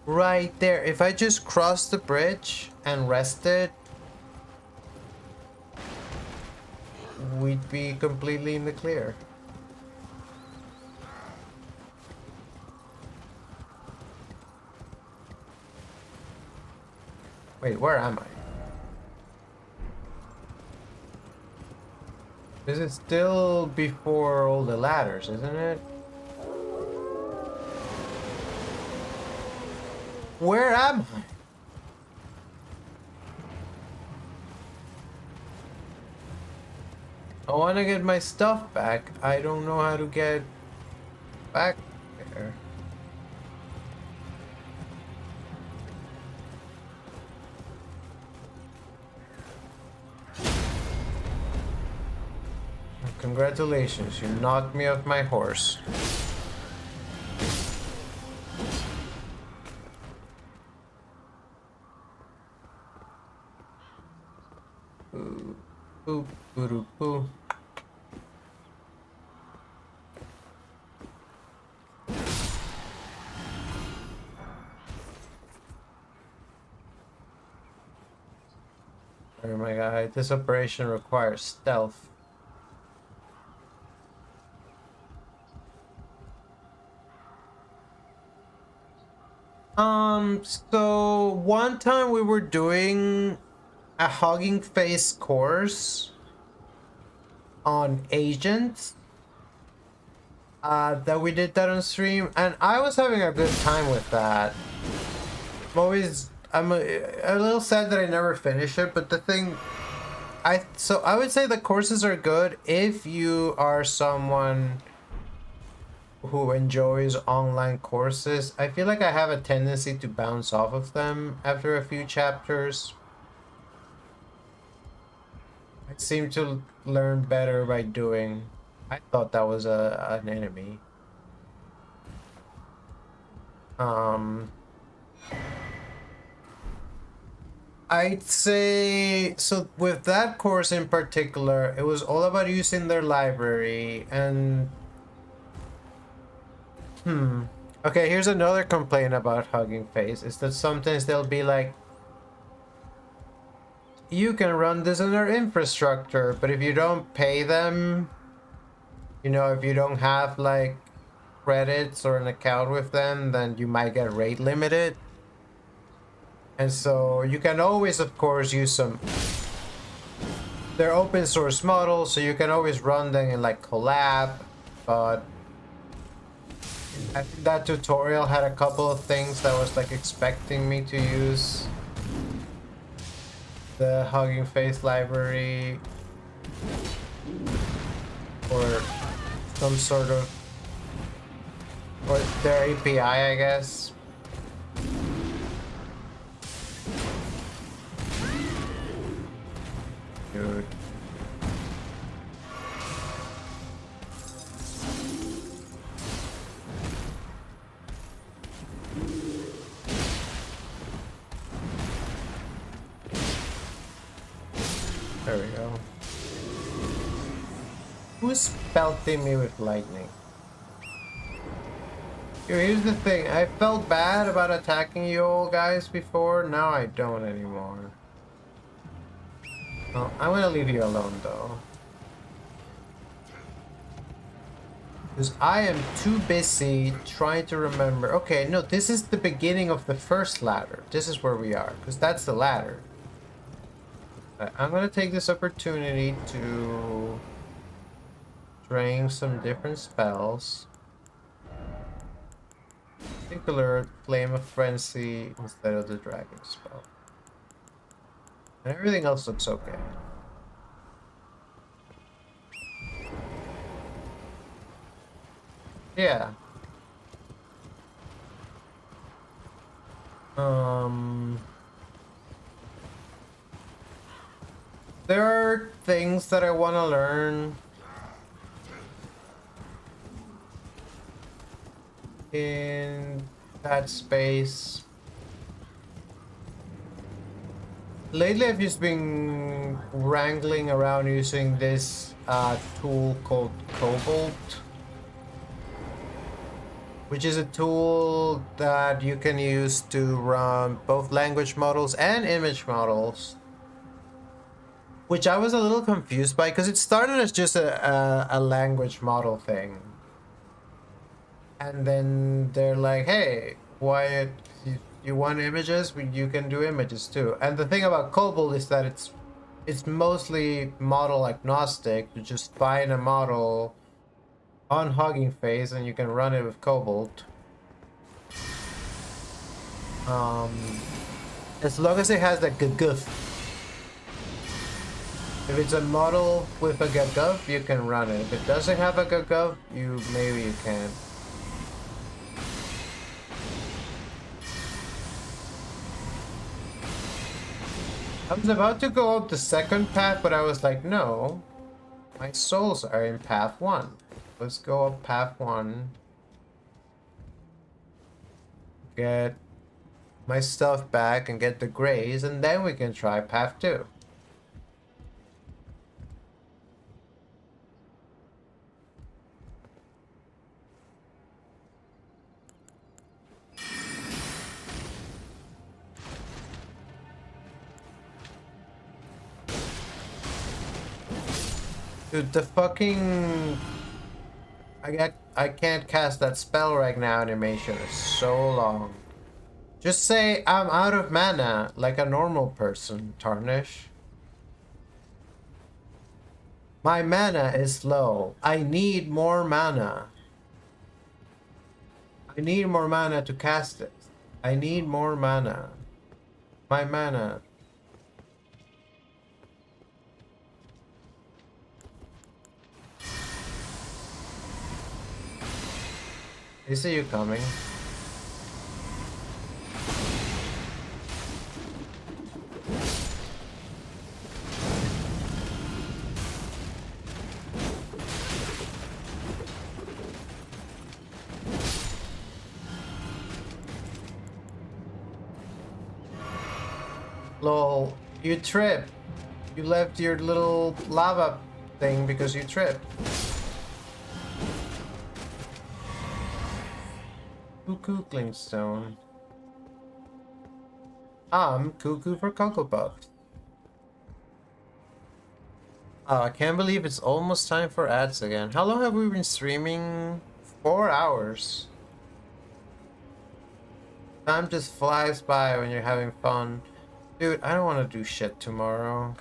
right there. If I just crossed the bridge and rested, we'd be completely in the clear. Wait, where am I? This is still before all the ladders, isn't it? Where am I? I want to get my stuff back. I don't know how to get back there. Congratulations, you knocked me off my horse. Ooh, ooh, ooh, ooh. Oh my god, this operation requires stealth. So one time we were doing a Hugging Face course on agents. That we did that on stream, and I was having a good time with that. I'm a little sad that I never finished it, but the thing, I would say the courses are good if you are someone who enjoys online courses. I feel like I have a tendency to bounce off of them after a few chapters. I seem to learn better by doing. I thought that was an enemy. I'd say, so with that course in particular, it was all about using their library and... Okay, here's another complaint about Hugging Face, is that sometimes they'll be like, you can run this in our infrastructure, but if you don't pay them, you know, if you don't have like credits or an account with them, then you might get rate limited. And so you can always, of course, use some... They're open source models, so you can always run them in like collab, but I think that tutorial had a couple of things that was like expecting me to use the Hugging Face library or some sort of, or their API, I guess. Dude. There we go. Who's pelting me with lightning? Here's the thing, I felt bad about attacking you all guys before, now I don't anymore. Well, I'm gonna leave you alone though. Because I am too busy trying to remember. Okay, no, this is the beginning of the first ladder. This is where we are, because that's the ladder. I'm gonna take this opportunity to drain some different spells. In particular, Flame of Frenzy instead of the Dragon spell. And everything else looks okay. Yeah. There are things that I want to learn in that space. Lately I've just been wrangling around using this tool called Cobalt, which is a tool that you can use to run both language models and image models, which I was a little confused by because it started as just a language model thing. And then they're like, hey, why you want images? You can do images too. And the thing about Cobalt is that it's mostly model agnostic. You just find a model on Hugging Face and you can run it with Cobalt. As long as it has the gguff. If it's a model with a gguff, you can run it. If it doesn't have a gguff, maybe you can't. I was about to go up the second path, but I was like, no. My souls are in path 1. Let's go up path 1. Get my stuff back and get the grays, and then we can try path 2. Dude, the fucking... I can't cast that spell right now animation is so long. Just say I'm out of mana like a normal person, Tarnish. My mana is low. I need more mana. I need more mana to cast it. I need more mana. My mana. I see you coming. Lol, you tripped. You left your little lava thing because you tripped. Cuckoo Clingstone. I'm Cuckoo for Cocoa Puffs. Oh, I can't believe it's almost time for ads again. How long have we been streaming? 4 hours. Time just flies by when you're having fun. Dude, I don't want to do shit tomorrow.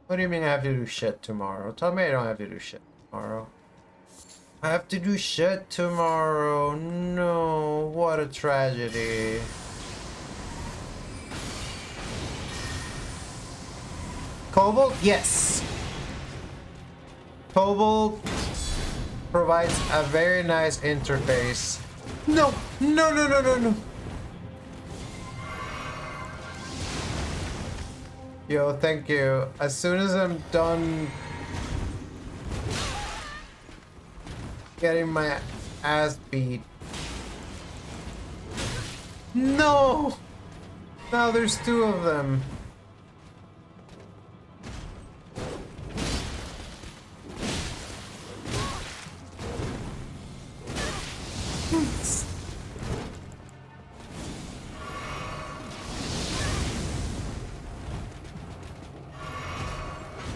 What do you mean I have to do shit tomorrow? Tell me I don't have to do shit tomorrow. I have to do shit tomorrow. No, what a tragedy. Cobalt? Yes. Cobalt provides a very nice interface. No, no, no, no, no, no. Yo, thank you. As soon as I'm done getting my ass beat. No! Now there's two of them.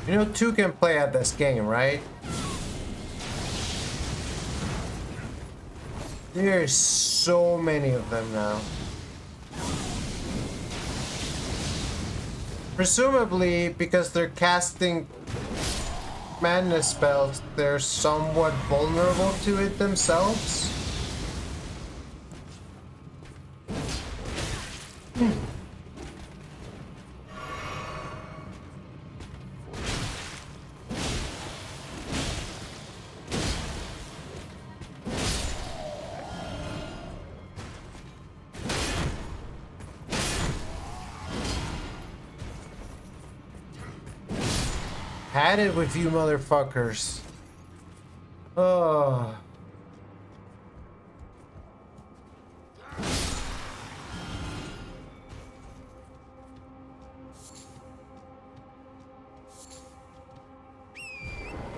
You know, two can play at this game, right? There's so many of them now. Presumably, because they're casting madness spells, they're somewhat vulnerable to it themselves. Had it with you motherfuckers. Oh.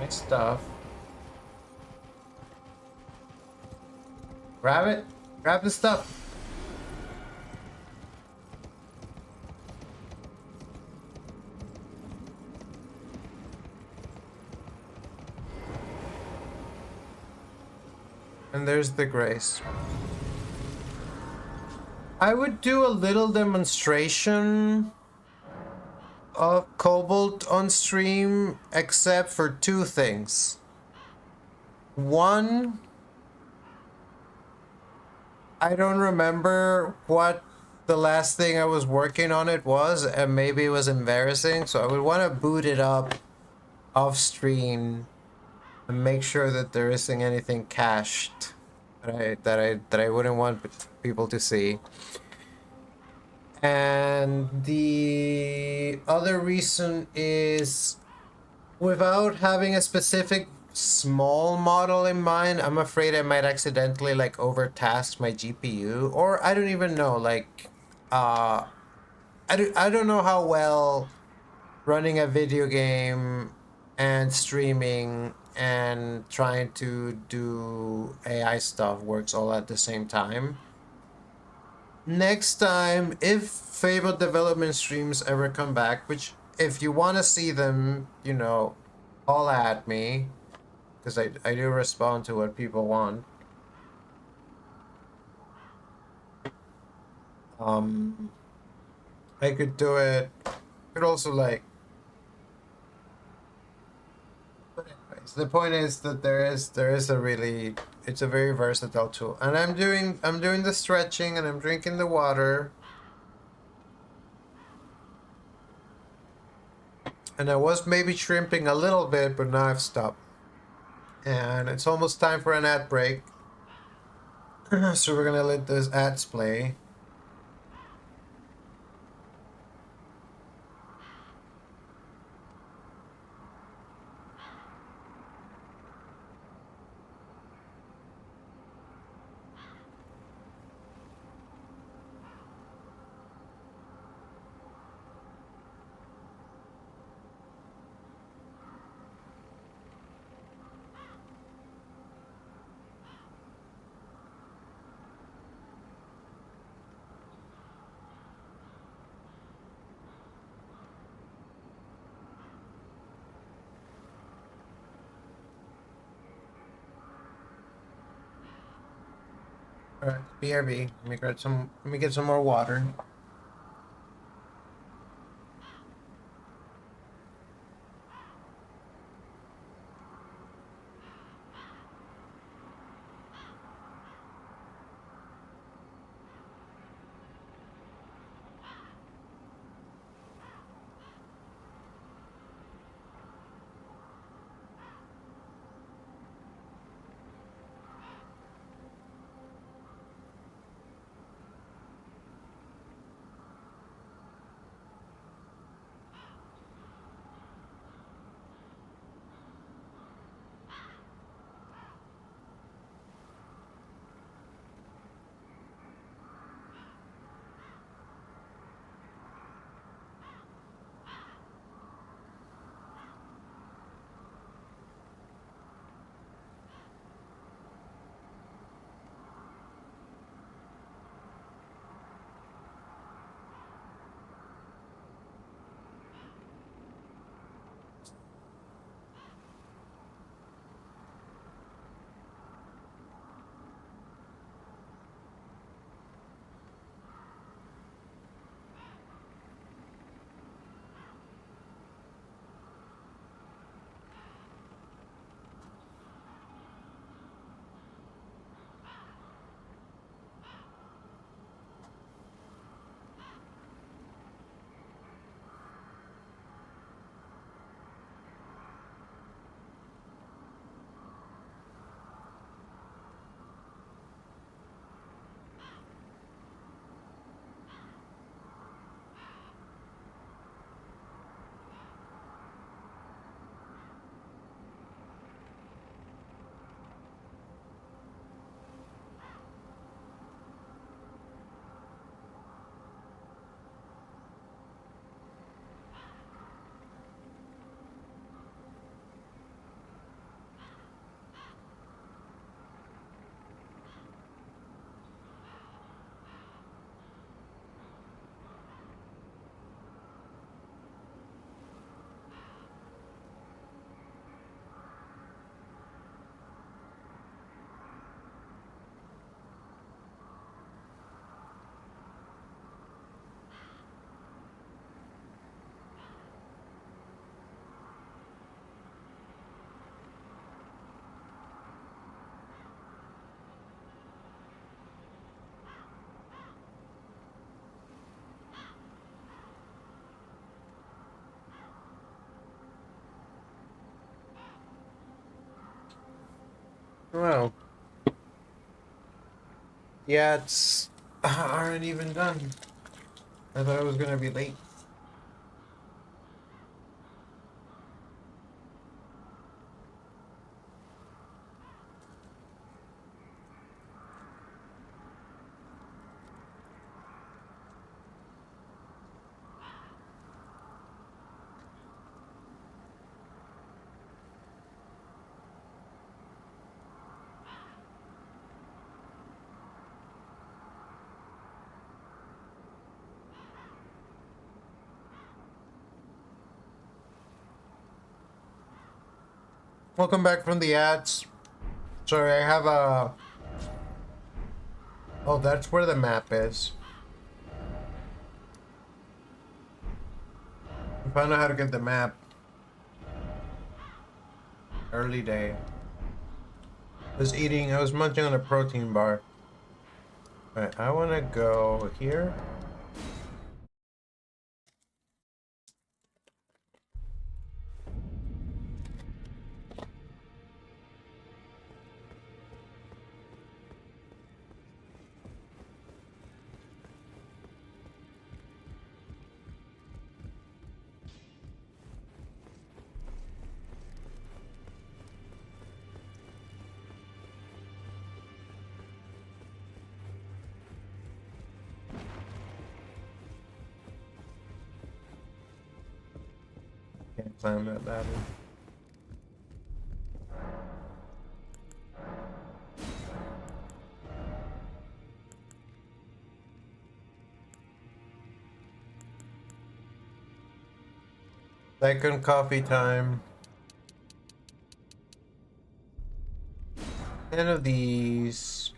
My stuff. Grab it. Grab the stuff. And there's the grace. I would do a little demonstration of Cobalt on stream, except for two things. One, I don't remember what the last thing I was working on it was, and maybe it was embarrassing, so I would want to boot it up off stream and make sure that there isn't anything cached that I wouldn't want people to see. And the other reason is, without having a specific small model in mind, I'm afraid I might accidentally like overtask my GPU, or I don't even know, like I don't know how well running a video game and streaming and trying to do AI stuff works all at the same time. Next time, if Fable development streams ever come back, which if you want to see them, you know, holla at me, because I do respond to what people want. I could do it. Could also like. But anyways, the point is that there is a really, it's a very versatile tool, and I'm doing the stretching and I'm drinking the water. And I was maybe shrimping a little bit, but now I've stopped. And it's almost time for an ad break. So we're gonna let those ads play. Alright, BRB. Let me get some more water. Well, yeah, it's aren't even done. I thought it was gonna be late. Welcome back from the ads. Sorry, I have a... Oh, that's where the map is. I found out how to get the map. Early day. I was munching on a protein bar. Alright, I wanna go here. Can't climb that ladder. Second coffee time. 10 of these.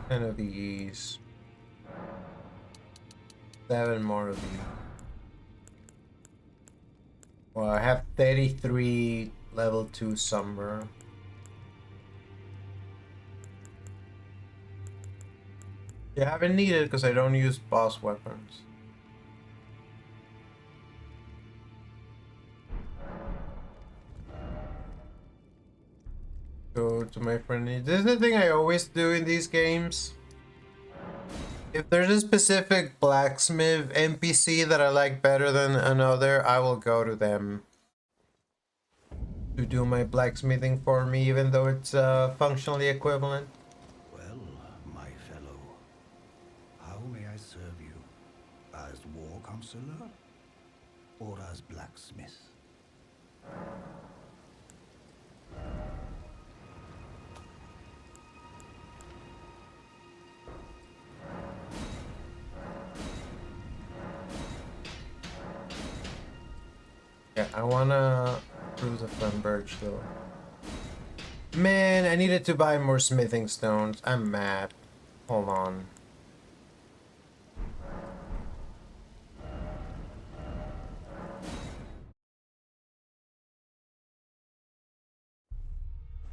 Ten of these. 7 more of these. Well, I have 33 level 2 Summer. You haven't needed because I don't use boss weapons. Go to my friend. This is the thing I always do in these games. If there's a specific blacksmith NPC that I like better than another, I will go to them to do my blacksmithing for me, even though it's functionally equivalent. Well, my fellow, how may I serve you? As war counselor or as blacksmith? Yeah, I wanna cruise the front birch though. Man, I needed to buy more smithing stones. I'm mad. Hold on.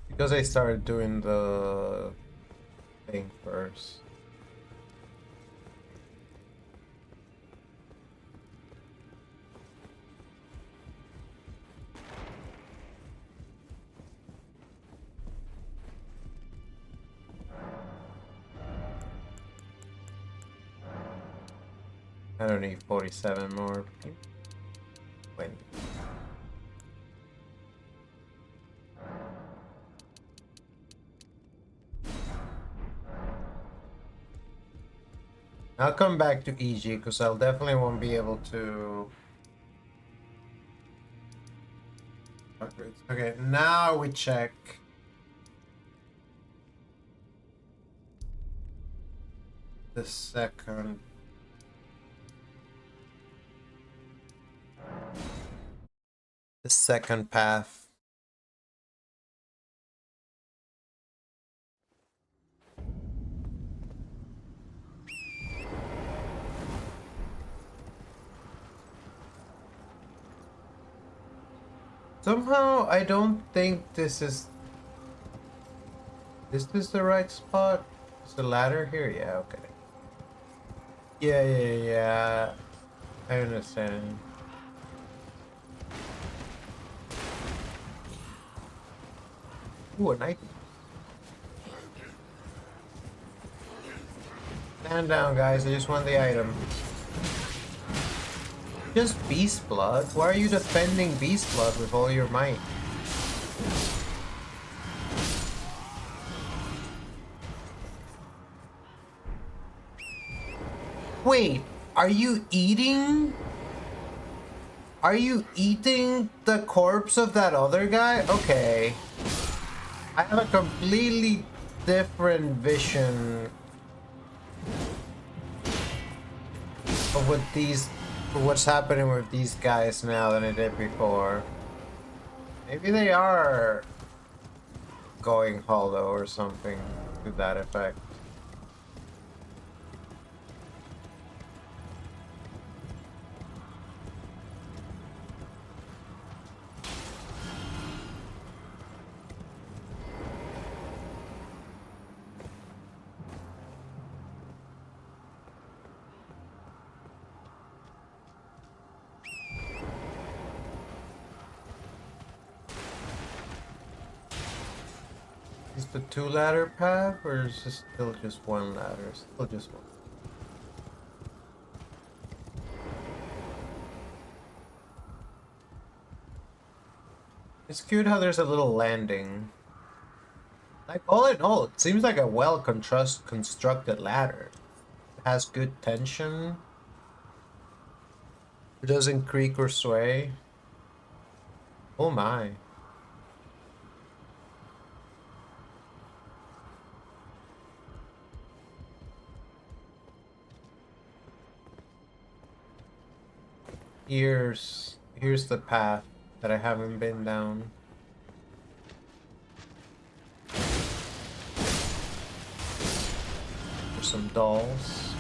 Because I started doing the thing first. I don't need 47 more. Wait. I'll come back to EG because I'll definitely won't be able to. Okay, now we check. The second path. Somehow I don't think this is the right spot. Is the ladder here? Yeah, okay. Yeah. I understand. Ooh, a knife. Stand down, guys. I just want the item. Just beast blood? Why are you defending beast blood with all your might? Wait, are you eating? Are you eating the corpse of that other guy? Okay. I have a completely different vision of what's happening with these guys now than I did before. Maybe they are going hollow or something to that effect. Is the 2-ladder path, or is this still just 1 ladder? Still just 1. It's cute how there's a little landing. Like, all in all, it seems like a constructed ladder. It has good tension. It doesn't creak or sway. Oh my. Here's the path that I haven't been down. There's some dolls.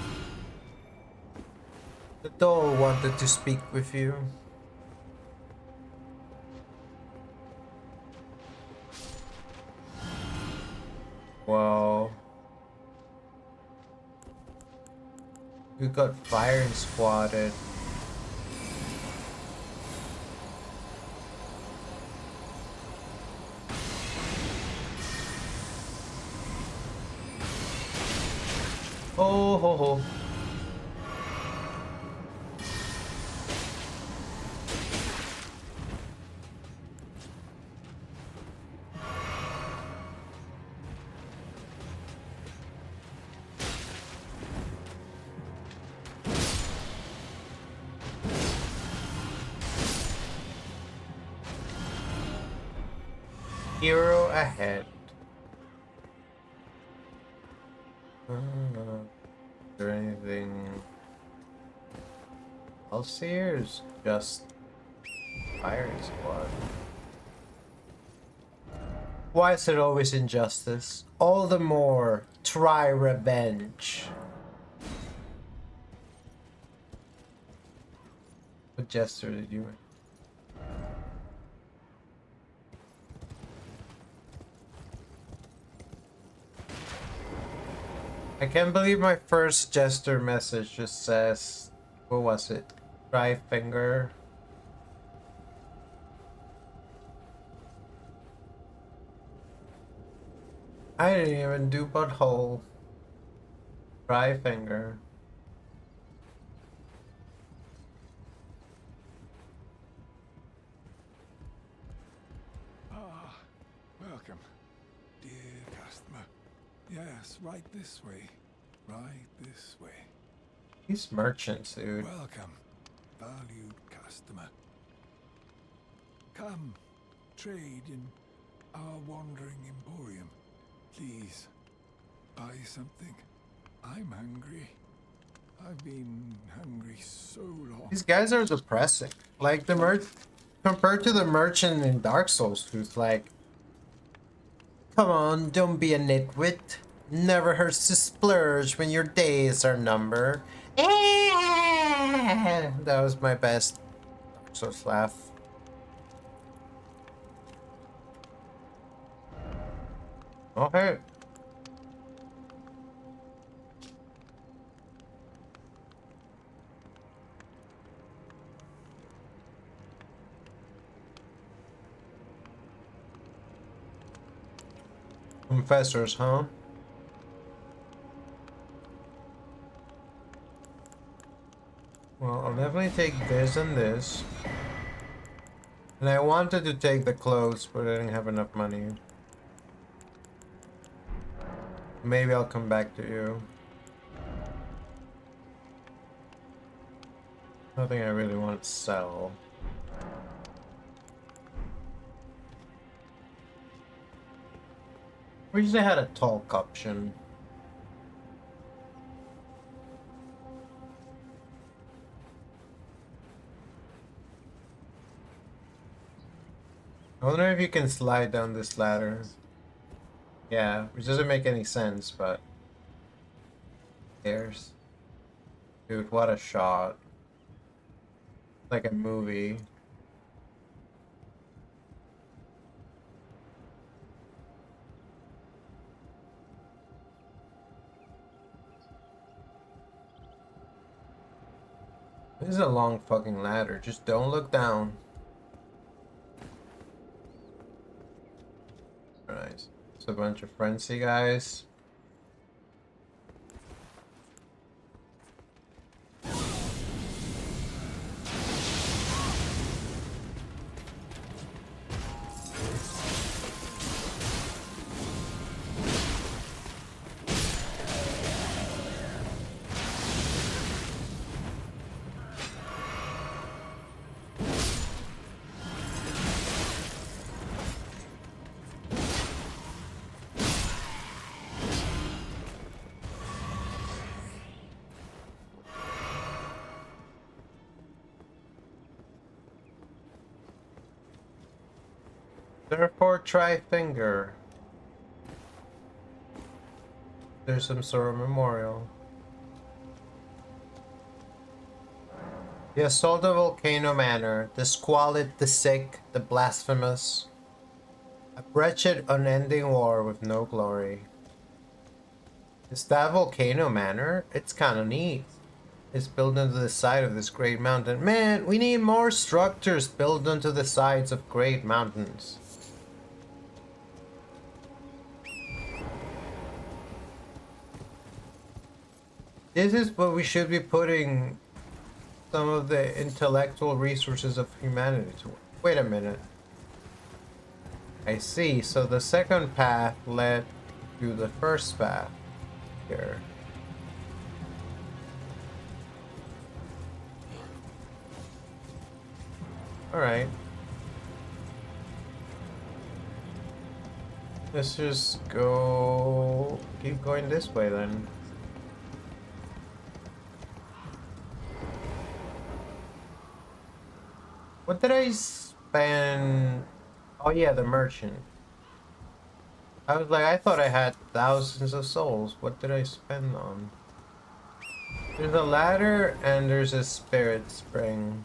The doll wanted to speak with you. Wow. We got firing squatted. Oh ho ho. Hero ahead. Is there anything else here? Is just firing squad? Why is it always injustice? All the more, try revenge. What gesture did you make? I can't believe my first gesture message just says, what was it? Try finger. I didn't even do butthole. Try finger. Ah, welcome, dear customer. Yes, right this way. Right this way. These merchants, dude. Welcome, valued customer. Come, trade in our wandering emporium. Please, buy something. I'm hungry. I've been hungry so long. These guys are depressing. Like the compared to the merchant in Dark Souls, who's like, come on, don't be a nitwit. Never hurts to splurge when your days are numbered. That was my best Dark Souls laugh. Okay. Confessors, huh? Well, I'll definitely take this and this. And I wanted to take the clothes, but I didn't have enough money. Maybe I'll come back to you. Nothing I really want to sell. Wish they had a talk option. I wonder if you can slide down this ladder. Yeah, which doesn't make any sense, but... There's... Dude, what a shot. Like a movie. This is a long fucking ladder. Just don't look down. Alright. It's a bunch of frenzy guys. Therefore, try finger. There's some sort of memorial. The assault of Volcano Manor, the squalid, the sick, the blasphemous. A wretched, unending war with no glory. Is that Volcano Manor? It's kinda neat. It's built into the side of this great mountain. Man, we need more structures built onto the sides of great mountains. This is what we should be putting some of the intellectual resources of humanity to. Wait a minute. I see. So the second path led to the first path here. Alright. Let's just go... keep going this way then. What did I spend? Oh yeah, the merchant. I was like, I thought I had thousands of souls. What did I spend on? There's a ladder and there's a spirit spring.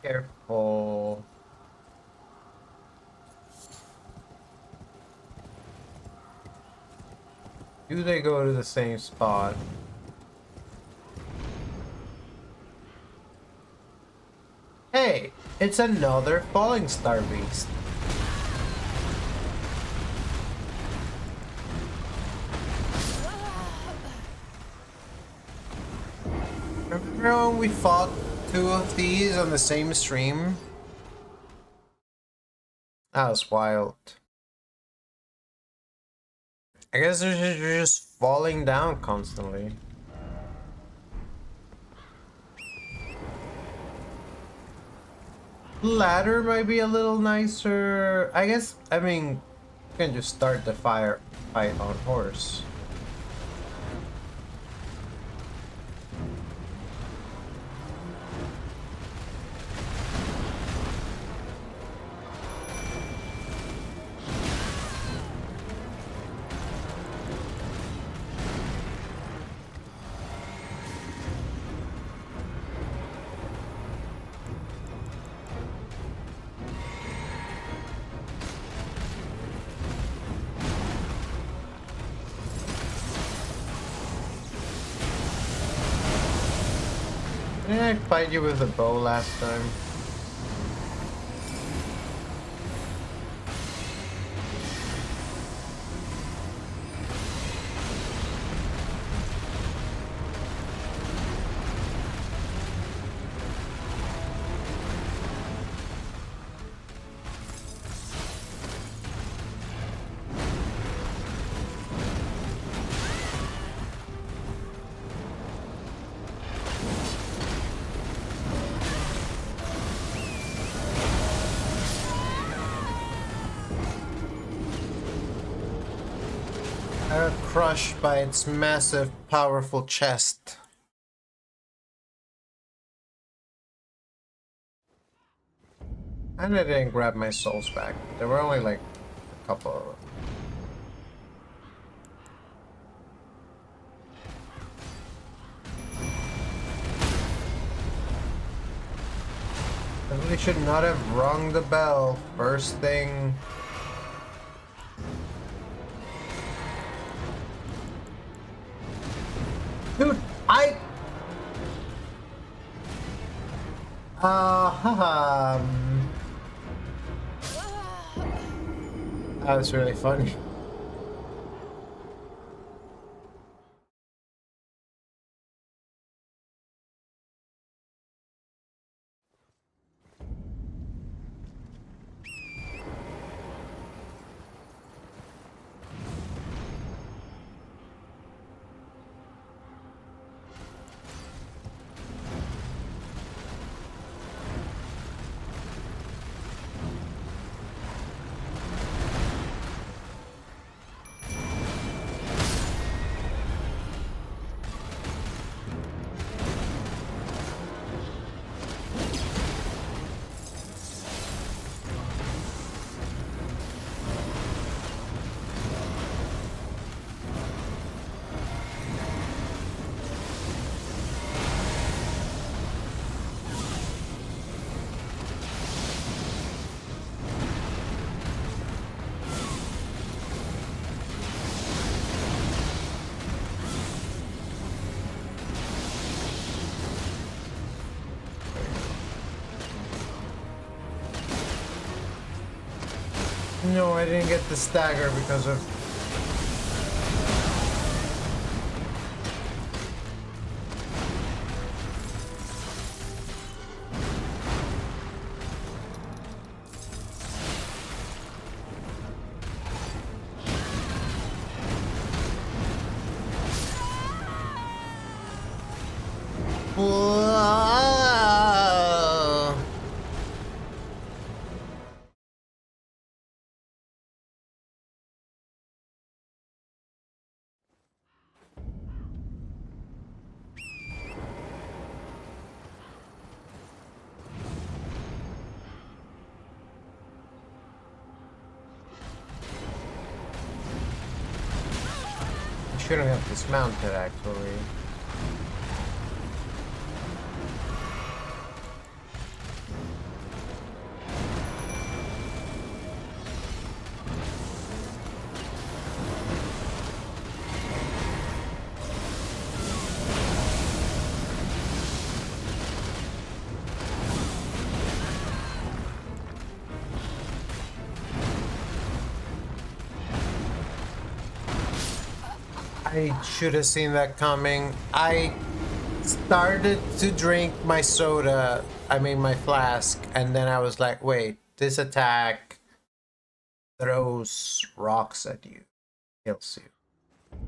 Careful. Do they go to the same spot? Hey, it's another falling star beast. Remember when we fought two of these on the same stream? That was wild. I guess they're just falling down constantly. Ladder might be a little nicer. I guess, I mean, you can just start the fight on horse. Didn't I fight you with a bow last time? I got crushed by its massive, powerful chest. And I didn't grab my souls back, but there were only like a couple of them. I really should not have rung the bell first thing. Dude, haha. That was really funny. No, I didn't get the stagger because of... Shouldn't have dismounted actually. I should have seen that coming. I started to drink my soda, my flask, and then I was like, wait, this attack throws rocks at you, kills you.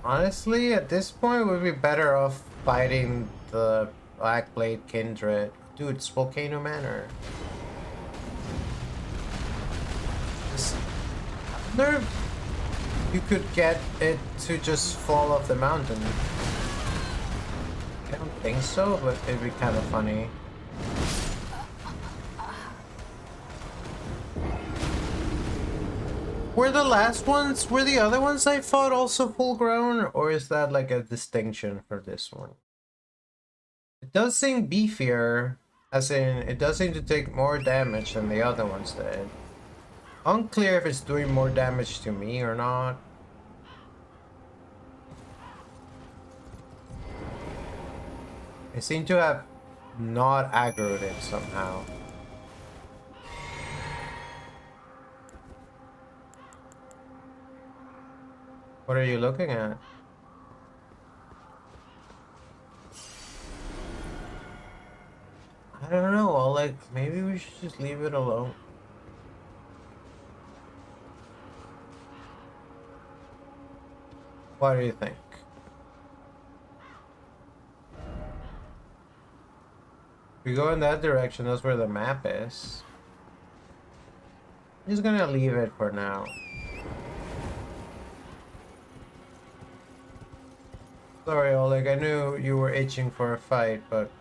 Honestly, at this point, we'd be better off fighting the Black Blade Kindred. Dude, it's Volcano Manor. I wonder if you could get it to just fall off the mountain. I don't think so, but it'd be kind of funny. Were the last ones, were the other ones I fought also full grown? Or is that like a distinction for this one? It does seem beefier, as in, it does seem to take more damage than the other ones did. Unclear if it's doing more damage to me or not. I seem to have not aggroed it somehow. What are you looking at? I don't know, maybe we should just leave it alone. What do you think? If we go in that direction, that's where the map is. I'm just gonna leave it for now. Sorry, Oleg, I knew you were itching for a fight, but...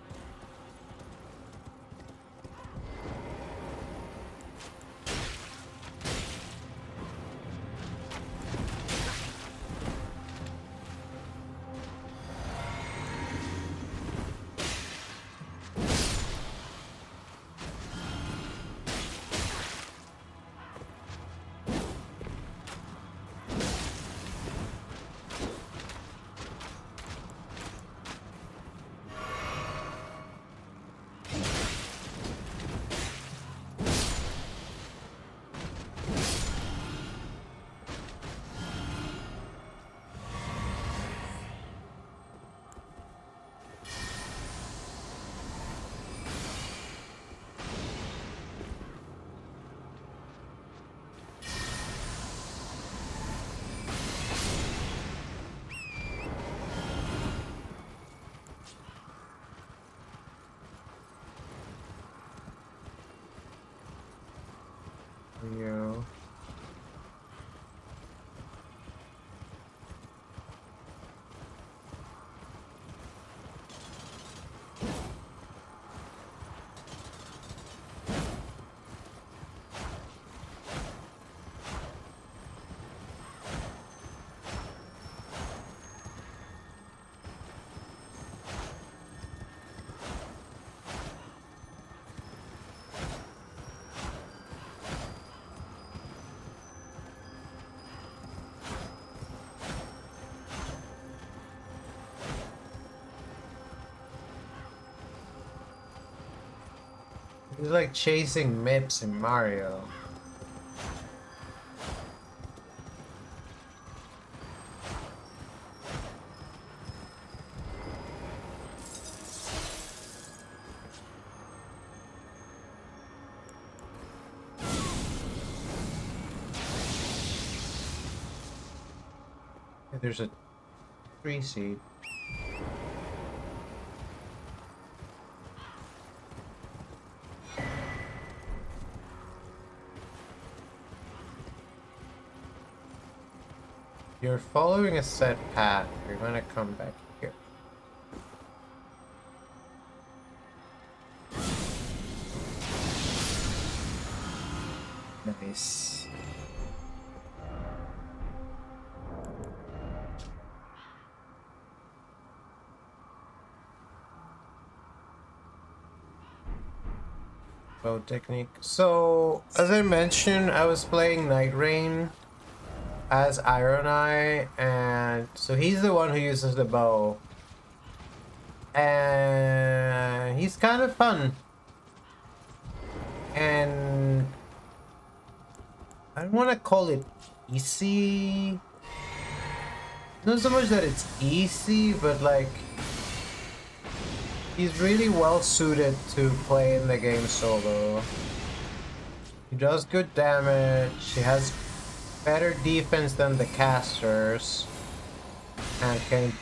You. He's like chasing Mips in Mario. There's a tree seed. You're following a set path. You're gonna come back here. Nice. Bow technique. So, as I mentioned, I was playing Night Rain as Iron Eye, and so he's the one who uses the bow. And he's kind of fun. And I don't want to call it easy. Not so much that it's easy, but like he's really well suited to play in the game solo. He does good damage. He has better defense than the casters and can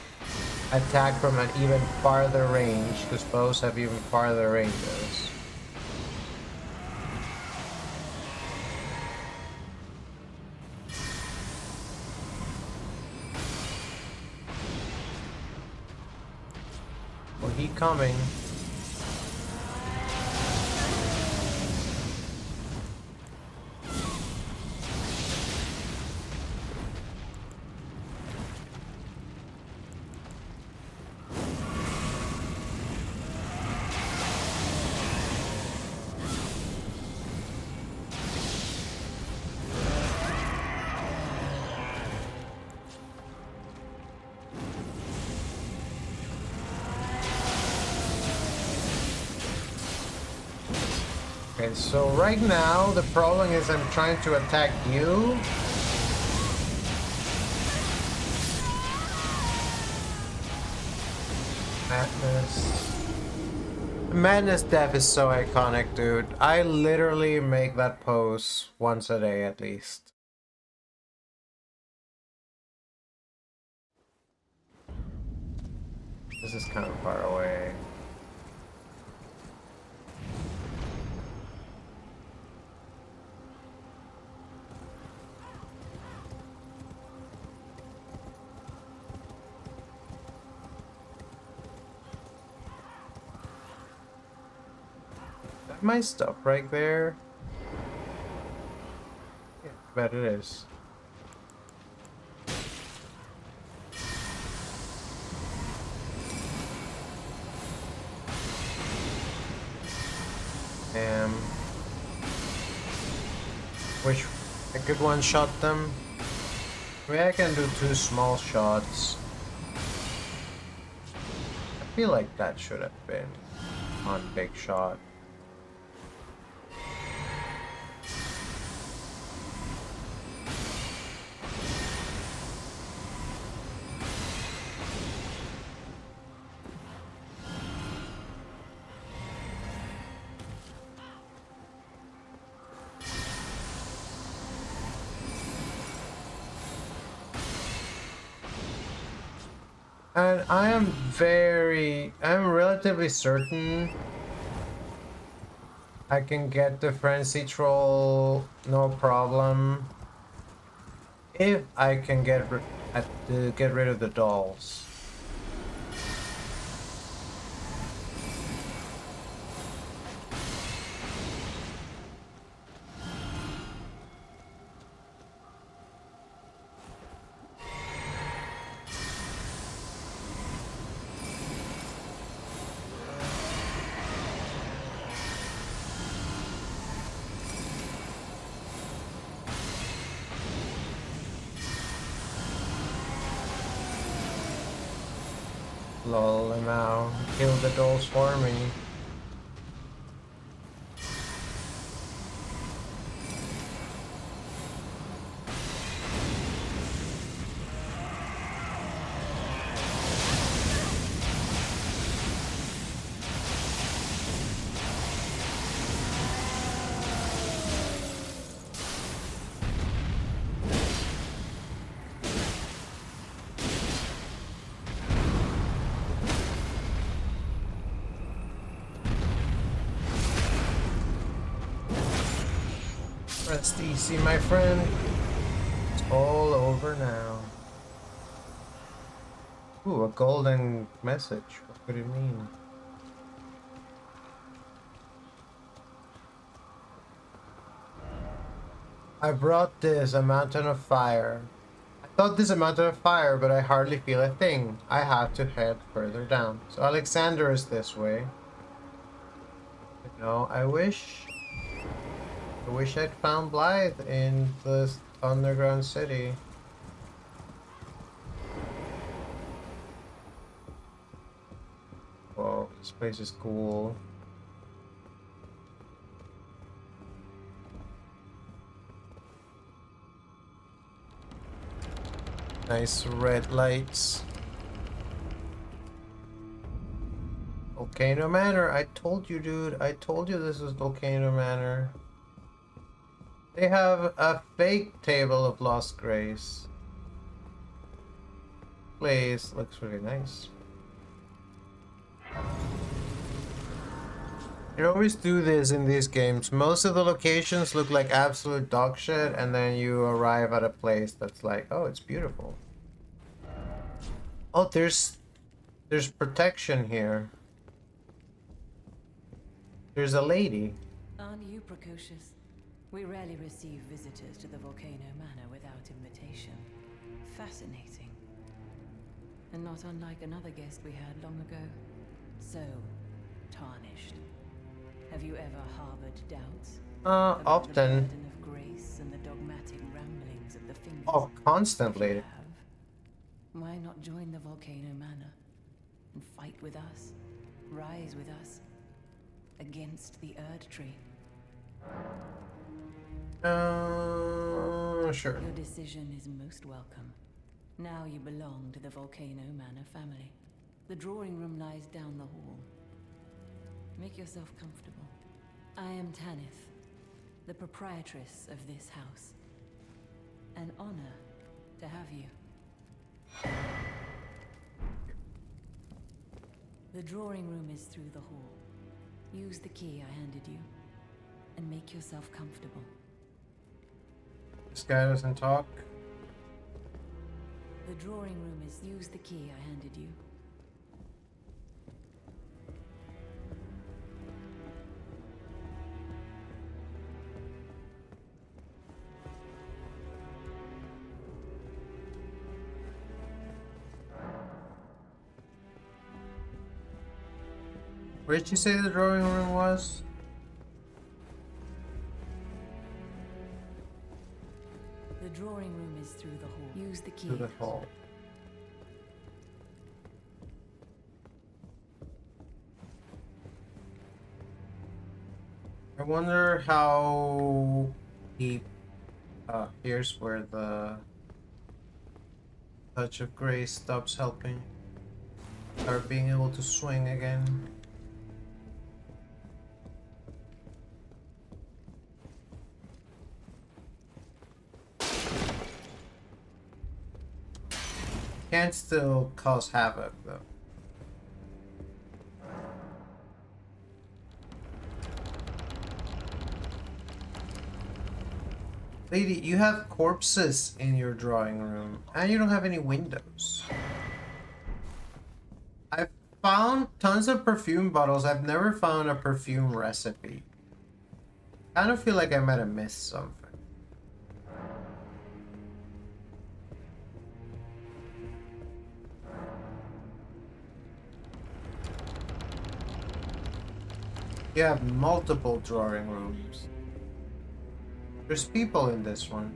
attack from an even farther range because bows have even farther ranges. Well, he coming. Okay, so right now the problem is I'm trying to attack you. Madness. Madness Death is so iconic, dude. I literally make that pose once a day at least. This is kind of far away. my stuff right there? Yeah, I bet it is. Wish I could one-shot them. Maybe I can do 2 small shots. I feel like that should have been one big shot. And I'm relatively certain I can get the frenzy troll no problem if I can get rid of the dolls. Lol, now kill the dolls for me. Rest easy, my friend. It's all over now. Ooh, a golden message. What could it mean? I brought this, a mountain of fire. I thought this a mountain of fire, but I hardly feel a thing. I have to head further down. So Alexander is this way. You know, I wish I'd found Blythe in this underground city. Whoa, this place is cool. Nice red lights. Volcano Manor. I told you, dude. I told you this is Volcano Manor. They have a fake table of Lost Grace. Place looks really nice. You always do this in these games. Most of the locations look like absolute dog shit, and then you arrive at a place that's like, oh, it's beautiful. Oh, there's protection here. There's a lady. Aren't you precocious? We rarely receive visitors to the Volcano Manor without invitation. Fascinating. And not unlike another guest we had long ago. So, tarnished. Have you ever harbored doubts? About Often. The burden of grace and the dogmatic ramblings of the fingers? Oh, constantly. If you have, why not join the Volcano Manor and fight with us, rise with us, against the Erd Tree? Sure. Your decision is most welcome. Now you belong to the Volcano Manor family. The drawing room lies down the hall. Make yourself comfortable. I am Tanith, the proprietress of this house. An honor to have you. The drawing room is through the hall. Use the key I handed you, and make yourself comfortable. This guy doesn't talk. The drawing room is... Use the key I handed you. Where did you say the drawing room was? The drawing room is through the hall. Use the key. To the hall. I wonder how he. Here's where the touch of grace stops helping. Start being able to swing again. Can still cause havoc though. Lady, you have corpses in your drawing room and you don't have any windows. I've found tons of perfume bottles. I've never found a perfume recipe. I kind of feel like I might have missed something. You have multiple drawing rooms. There's people in this one.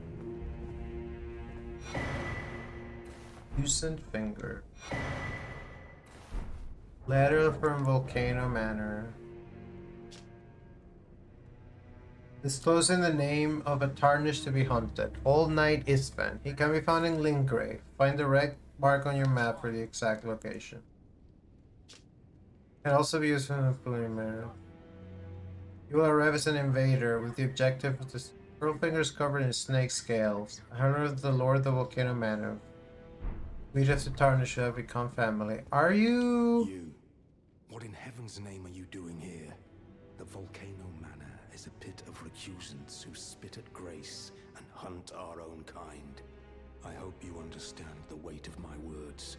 Lucent finger. Letter from Volcano Manor. Disclosing the name of a tarnished to be hunted. Old Knight Istvan. He can be found in Lingrave. Find the red mark on your map for the exact location. Can also be used for the Blue Manor. You will arrive as an invader with the objective of the pearl fingers covered in snake scales. A hunter of the Lord of the Volcano Manor. We have to tarnish have become family. Are you? You. What in heaven's name are you doing here? The Volcano Manor is a pit of recusants who spit at grace and hunt our own kind. I hope you understand the weight of my words.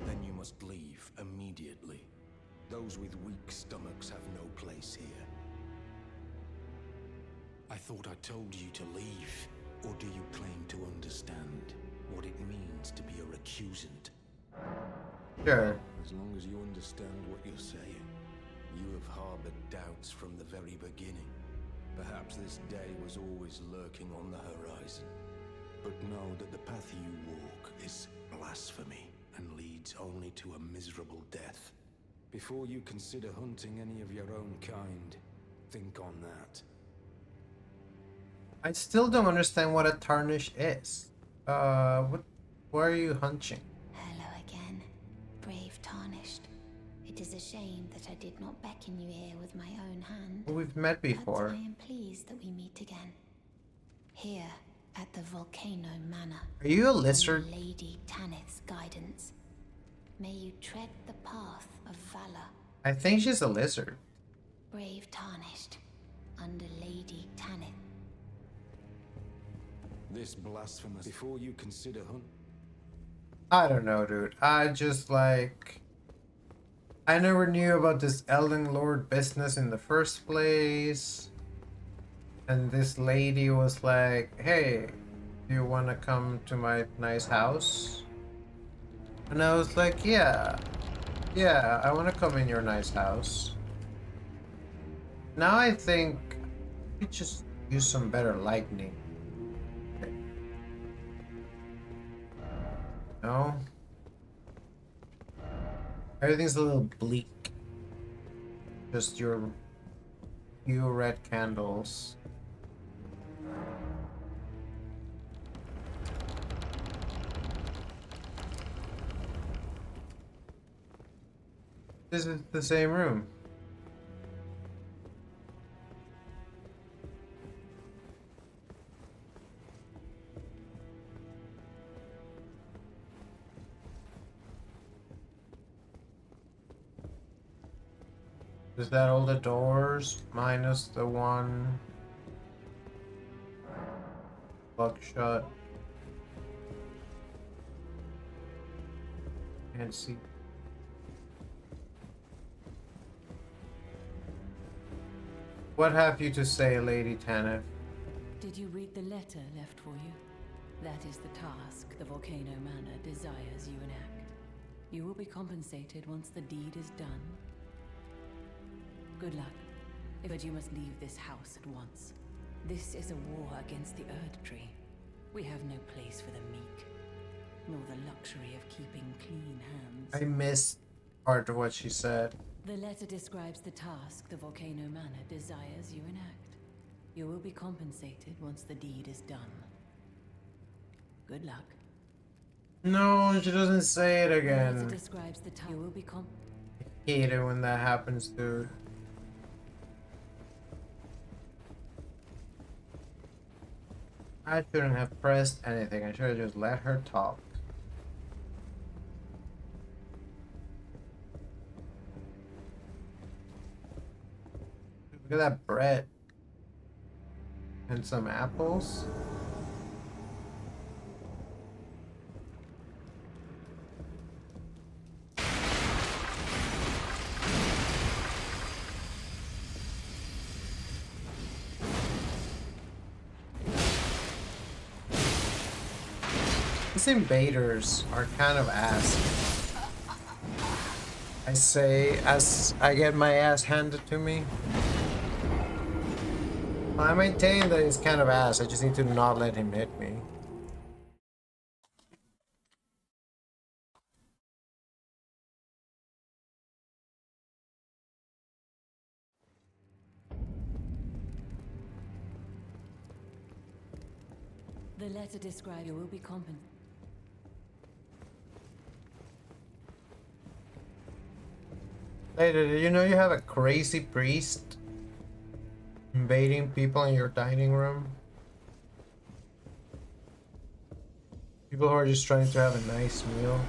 Then you must leave immediately. Those with weak stomachs have no place here. I thought I told you to leave. Or do you claim to understand what it means to be a recusant? Sure. As long as you understand what you're saying, you have harbored doubts from the very beginning. Perhaps this day was always lurking on the horizon. But know that the path you walk is blasphemy and leads only to a miserable death. Before you consider hunting any of your own kind, think on that. I still don't understand what a tarnish is. What are you hunting? Hello again, brave tarnished. It is a shame that I did not beckon you here with my own hand. We've met before. But I am pleased that we meet again. Here at the Volcano Manor. Are you a lizard? Under Lady Tanith's guidance. May you tread the path of valor. I think she's a lizard. Brave tarnished. Under Lady Tanith. This blasphemous. Before you consider hunt. I don't know, dude. I just like. I never knew about this Elden Lord business in the first place. And this lady was like, hey, do you want to come to my nice house? And I was like, yeah, I want to come in your nice house. Now I think we just use some better lighting. No? Everything's a little bleak. Just your few red candles. This is the same room. Is that all the doors minus the one locked shut? Can't see. What have you to say, Lady Tanith? Did you read the letter left for you? That is the task the Volcano Manor desires you enact. You will be compensated once the deed is done. Good luck. But you must leave this house at once. This is a war against the Erd Tree. We have no place for the meek, nor the luxury of keeping clean hands. I missed part of what she said. The letter describes the task the Volcano Manor desires you enact. You will be compensated once the deed is done. Good luck. No, she doesn't say it The again. letter describes the task. You will be I hate it when that happens, dude. I shouldn't have pressed anything. I should have just let her talk. Look at that bread. And some apples. These invaders are kind of ass. I say as I get my ass handed to me. I maintain that he's kind of ass. I just need to not let him hit me. The letter describes you will be compensated. Later, did you know you have a crazy priest invading people in your dining room? People who are just trying to have a nice meal.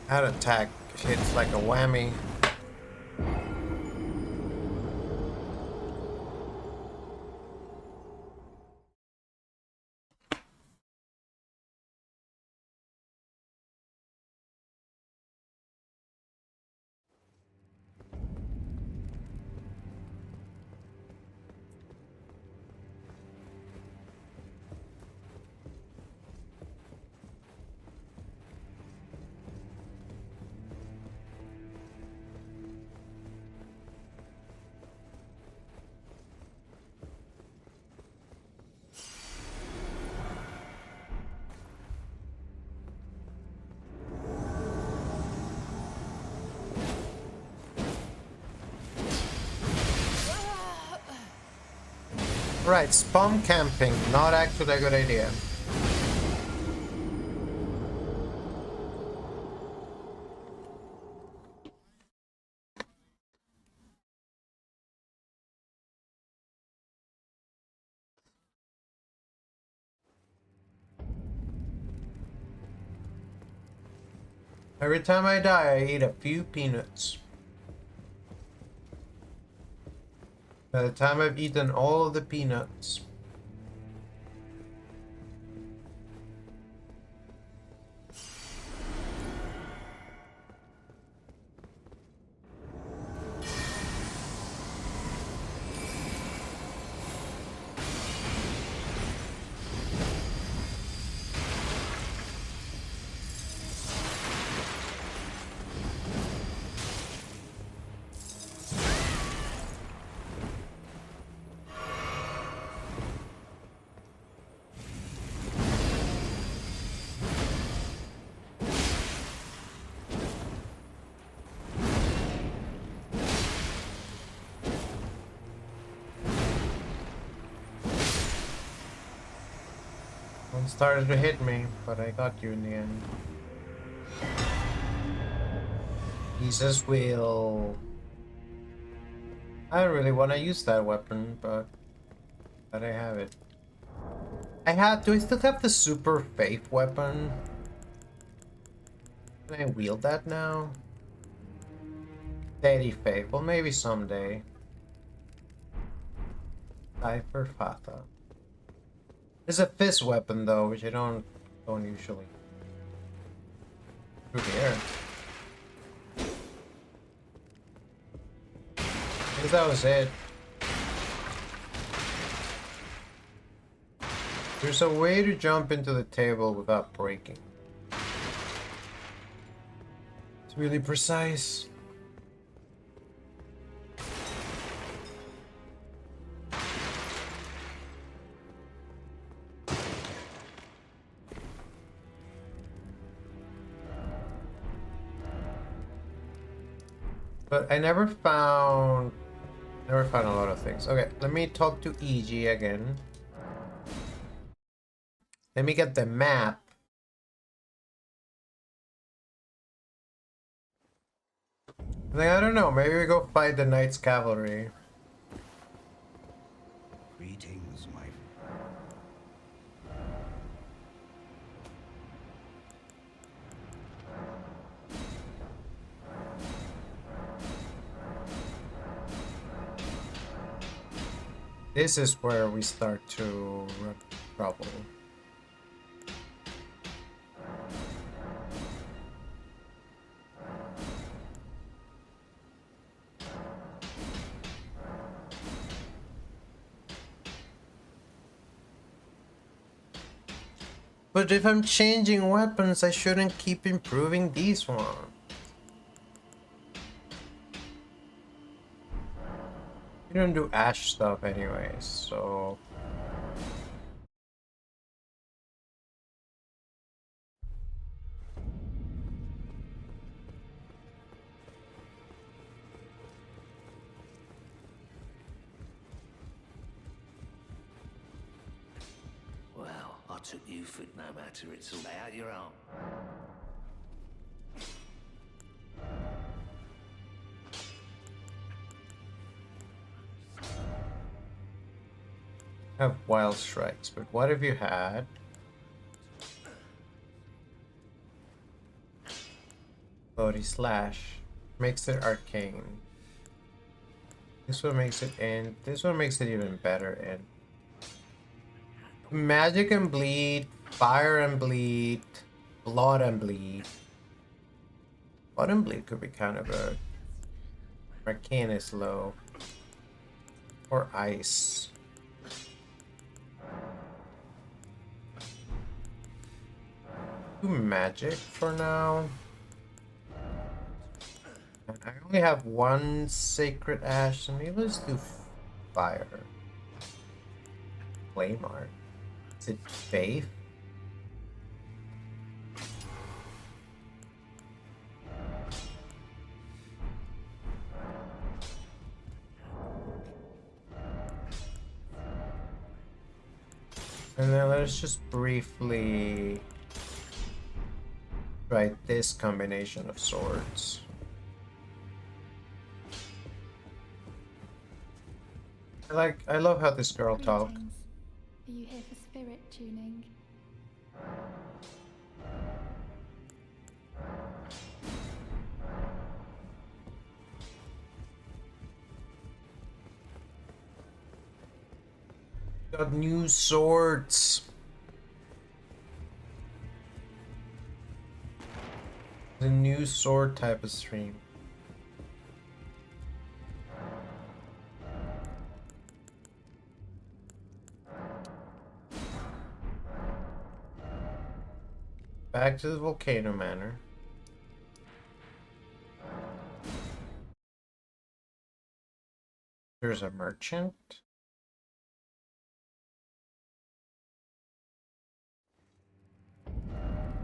That attack hits like a whammy. Right, spawn camping, not actually a good idea. Every time I die, I eat a few peanuts. By the time I've eaten all of the peanuts, One started to hit me, but I got you in the end. Jesus will. I don't really want to use that weapon, but I have it. Do I still have the super faith weapon? Can I wield that now? Steady faith. Well, maybe someday. Cipher Fatha. There's a fist weapon though, which I don't usually. Through here. I guess that was it. There's a way to jump into the table without breaking. It's really precise. But I never found a lot of things. Okay, let me talk to EG again. Let me get the map. Like, I don't know, maybe we go fight the Knights Cavalry. Greetings, my This is where we start to run trouble. But if I'm changing weapons, I shouldn't keep improving these ones. You don't do Ash stuff anyways, so... Well, I took you for no matter, it's all out your own. Have wild strikes, but what if you had Body Slash? Makes it arcane. This one makes it in. This one makes it even better in. Magic and bleed, fire and bleed, blood and bleed. Blood and bleed could be kind of a arcane is low. Or ice. Do magic for now. And I only have one sacred ash, so maybe let's do fire. Flame art. Is it faith? And then let's just briefly try this combination of swords. I love how this girl talks. Greetings. Are you here for spirit tuning? Got new swords. The new sword type of stream. Back to the Volcano Manor. There's a merchant.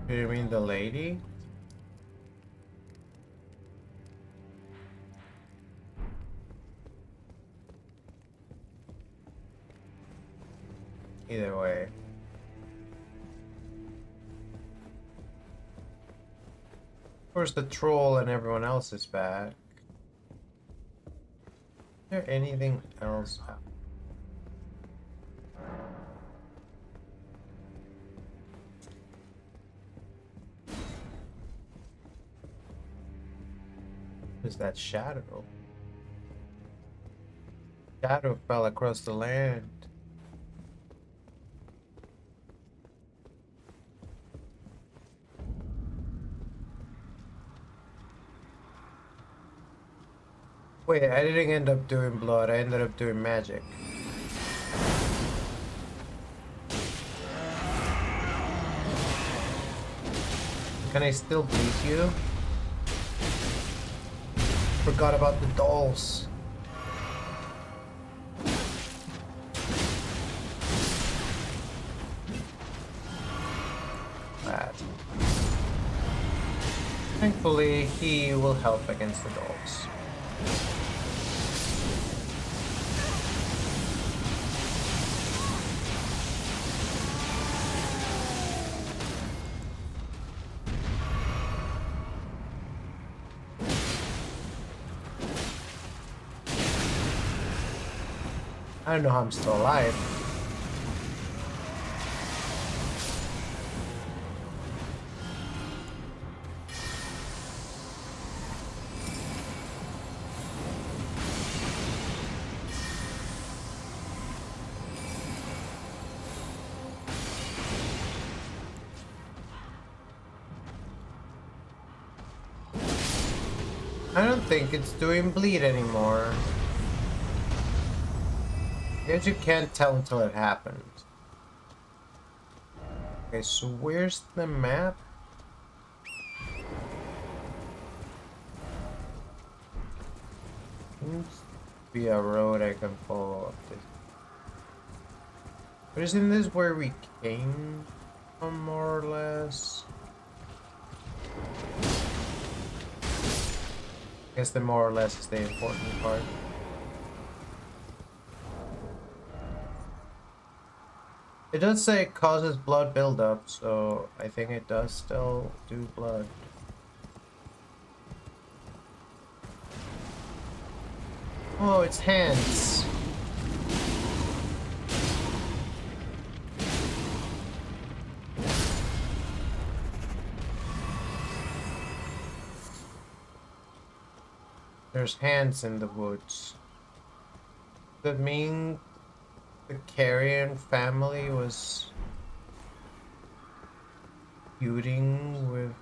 Do you mean the lady? Either way. course, the troll and everyone else is back. Is there anything else? What is that shadow? Shadow fell across the land. Wait, I didn't end up doing blood, I ended up doing magic. Can I still bleed you? Forgot about the dolls. Bad. Thankfully, he will help against the dolls. I don't know how I'm still alive. I don't think it's doing bleed anymore. I guess you can't tell until it happens. Okay, so where's the map? Seems to be a road I can follow up this. But isn't this where we came from, more or less? I guess the more or less is the important part. It does say it causes blood buildup, so I think it does still do blood. Oh, it's hands. There's hands in the woods. Does that mean the Carrion family was feuding with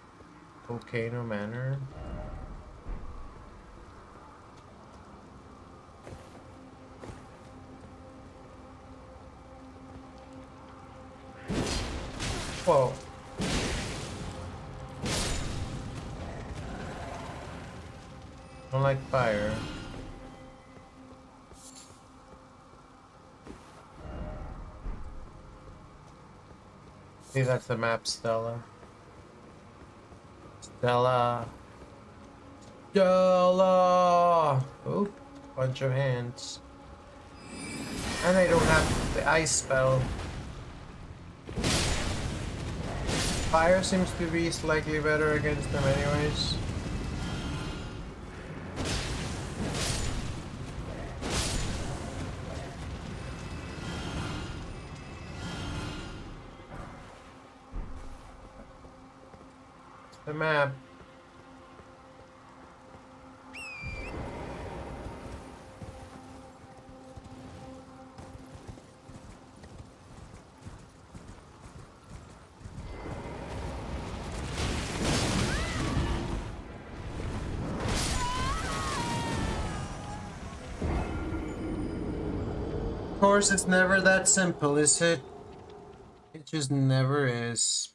Volcano Manor? Whoa. Don't like fire. See, that's the map, Stella. Stella. Stella! Oop, bunch of hands. And I don't have the ice spell. Fire seems to be slightly better against them anyways. The map. Of course, it's never that simple, is it? It just never is.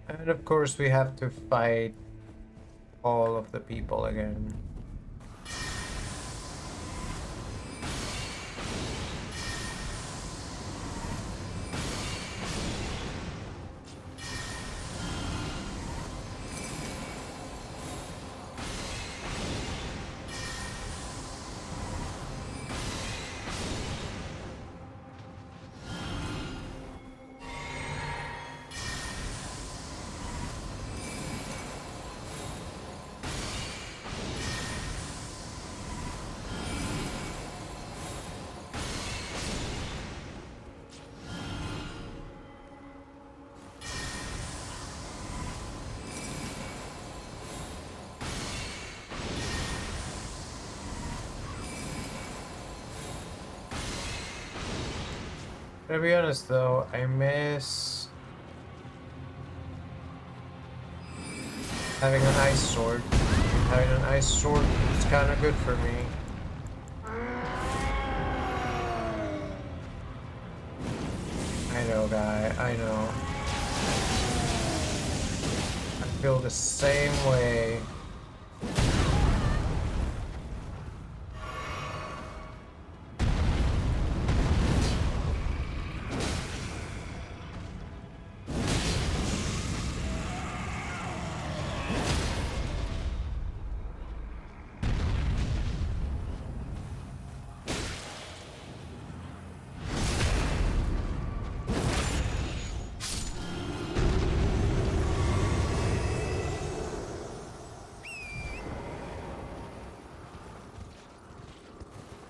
And of course we have to fight all of the people again. To be honest though, I miss having an ice sword. Having an ice sword is kind of good for me. I know, guy. I know. I feel the same way.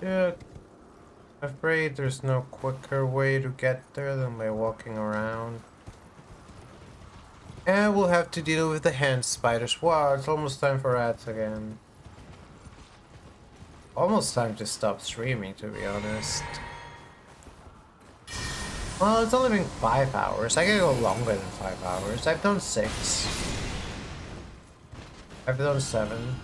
Yeah, I'm afraid there's no quicker way to get there than by walking around. And we'll have to deal with the hand spiders. Wow, it's almost time for rats again. Almost time to stop streaming, to be honest. Well, it's only been 5 hours. I can go longer than 5 hours. I've done 6. I've done 7.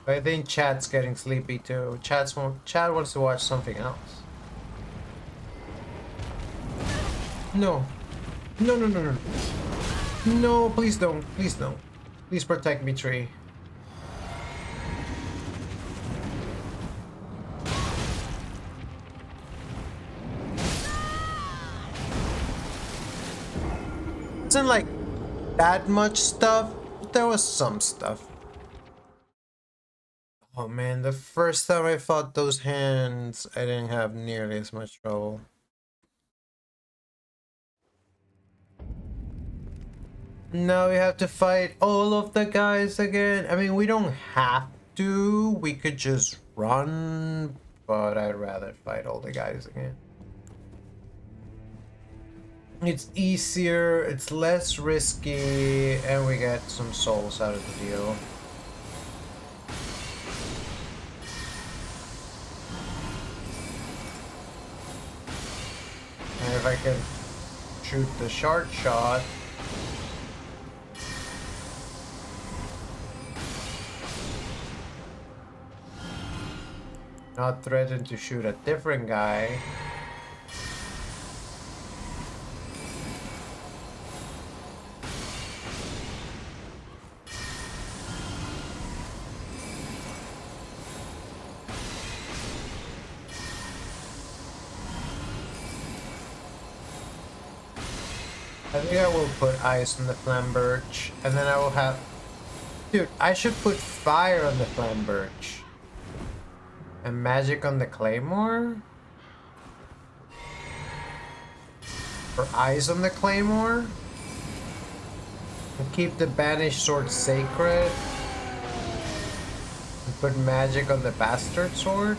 But I think chat's getting sleepy too. Chat wants to watch something else. No. No, no, no, no. No, please don't. Please don't. Please protect me, tree. Isn't like that much stuff, but there was some stuff. Oh man, the first time I fought those hands, I didn't have nearly as much trouble. Now we have to fight all of the guys again. I mean, we don't have to. We could just run, but I'd rather fight all the guys again. It's easier, it's less risky, and we get some souls out of the deal. And if I can shoot the short shot, not threaten to shoot a different guy. I think I will put ice on the flamberge, and then I will have... Dude, I should put fire on the flamberge. And magic on the claymore? Or ice on the claymore? And keep the banished sword sacred? And put magic on the bastard sword?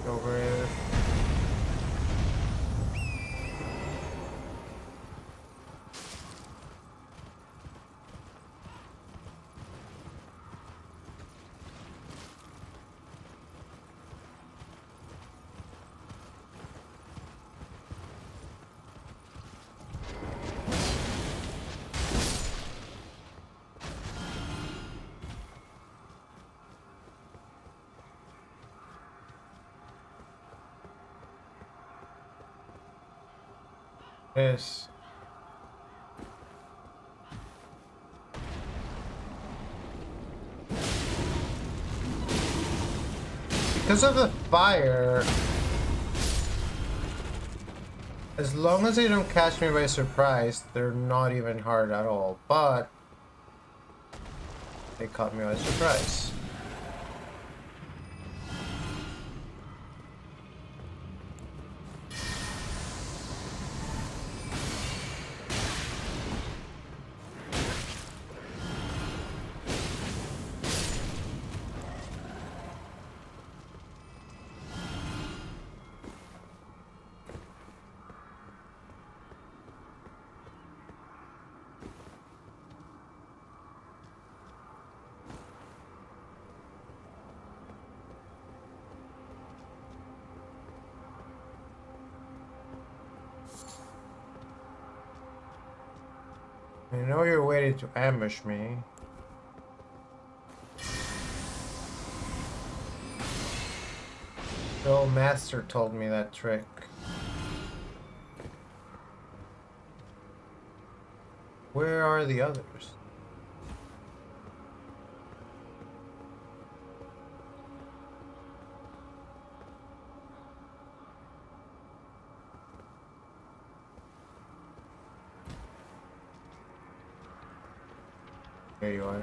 Over it. Yes. Because of the fire, as long as they don't catch me by surprise, they're not even hard at all. But they caught me by surprise. I know you're waiting to ambush me. The old master told me that trick. Where are the others? There you are.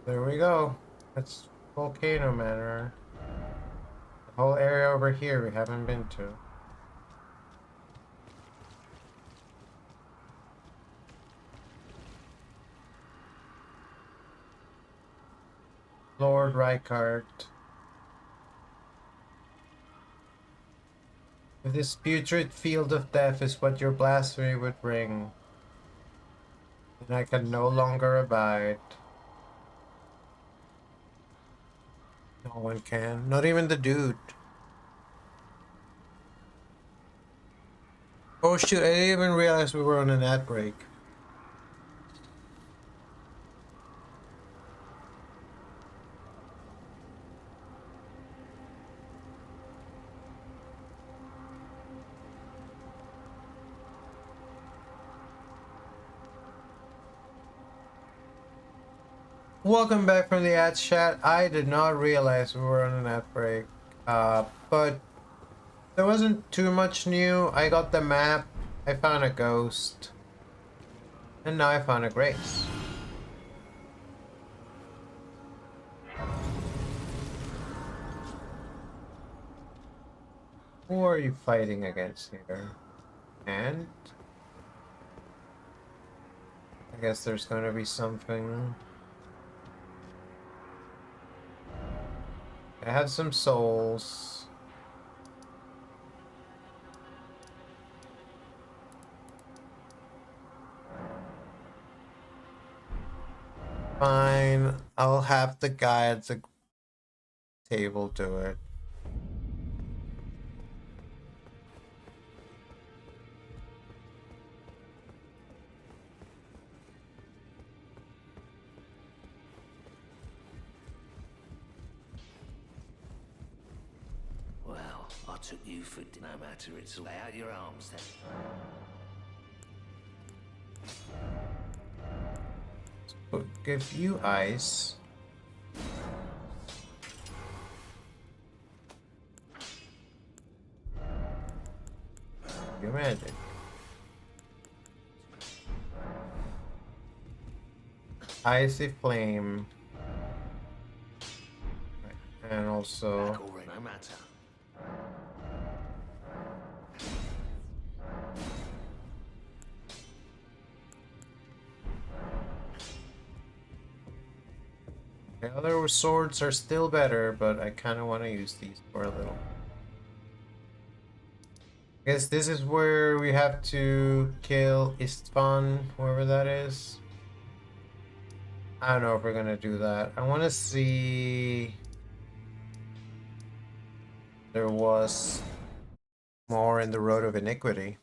There we go. That's Volcano Manor. The whole area over here we haven't been to. Lord Rykard. If this putrid field of death is what your blasphemy would bring, then I can no longer abide. No one can. Not even the dude. Oh shoot, I didn't even realize we were on an ad break. Welcome back from the ad chat. I did not realize we were on an ad break. But there wasn't too much new. I got the map. I found a ghost. And now I found a grace. Who are you fighting against here? And I guess there's gonna be something. I have some souls. Fine, I'll have the guy at the table do it. Well, I took you for no matter, it's all out your arms then. We'll give you ice. Your magic. Icy flame. Right. And also No matter. My other swords are still better, but I kind of want to use these for a little. I guess this is where we have to kill Istvan, whoever that is. I don't know if we're gonna do that. I want to see... There was more in the Road of Iniquity.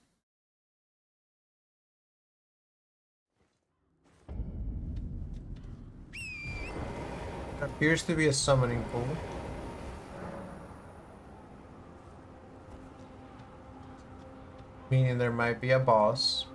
There appears to be a summoning pool. Meaning there might be a boss.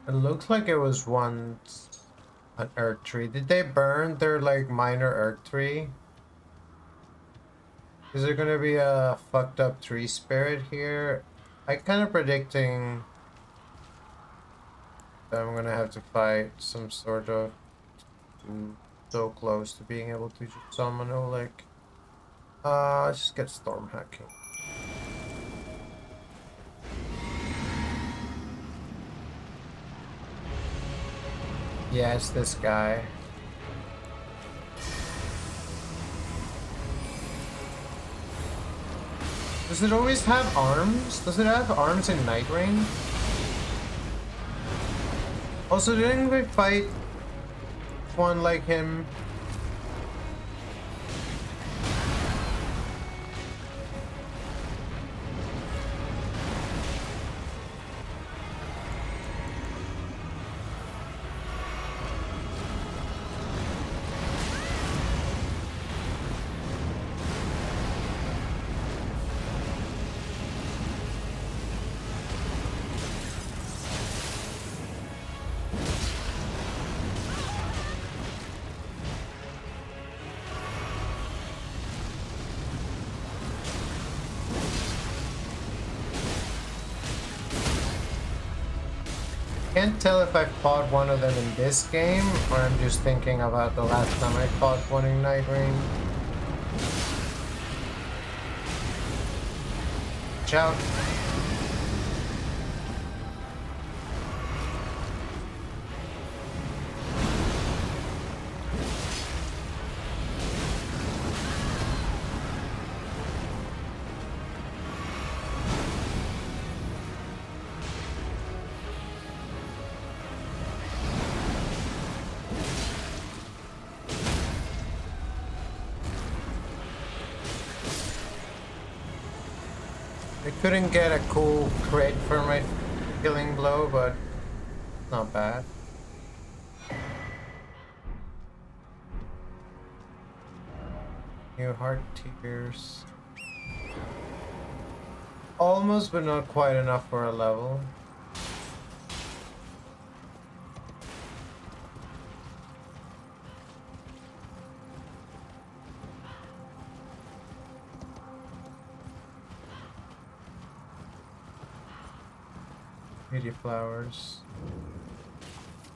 It looks like it was once an earth tree. Did they burn their like minor earth tree? Is there gonna be a fucked up tree spirit here? I kind of predicting that I'm gonna have to fight some sort of so close to being able to just summon Oleg. Just get storm hacking. Yeah, it's this guy. Does it always have arms? Does it have arms in Night Rain? Also, didn't we fight one like him? Can't tell if I fought one of them in this game, or I'm just thinking about the last time I fought one in Night Rain. Watch out. I couldn't get a cool crit for my killing blow, but not bad. New heart tears. Almost, but not quite enough for a level. Beauty flowers.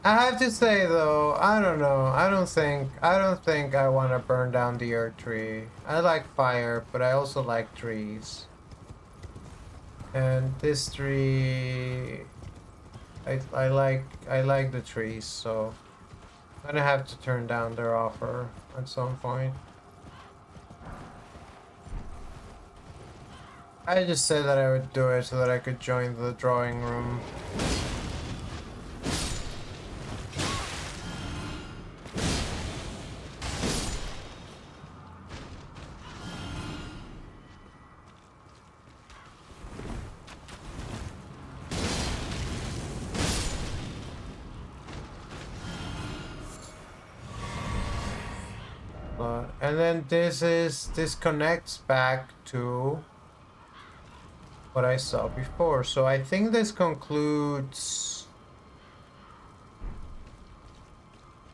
I have to say though, I don't know. I don't think I want to burn down the earth tree. I like fire, but I also like trees. And this tree, I like the trees, so I'm gonna have to turn down their offer at some point. I just said that I would do it so that I could join the drawing room. And then this connects back to what I saw before. So I think this concludes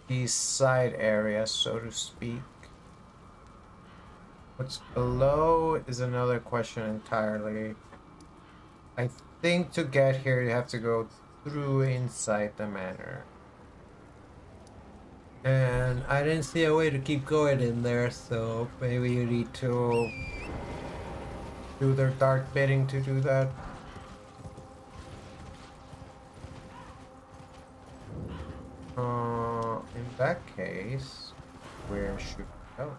these side areas, so to speak. What's below is another question entirely. I think to get here you have to go through inside the manor. And I didn't see a way to keep going in there, so maybe you need to do their dark bidding to do that. In that case, where should we go?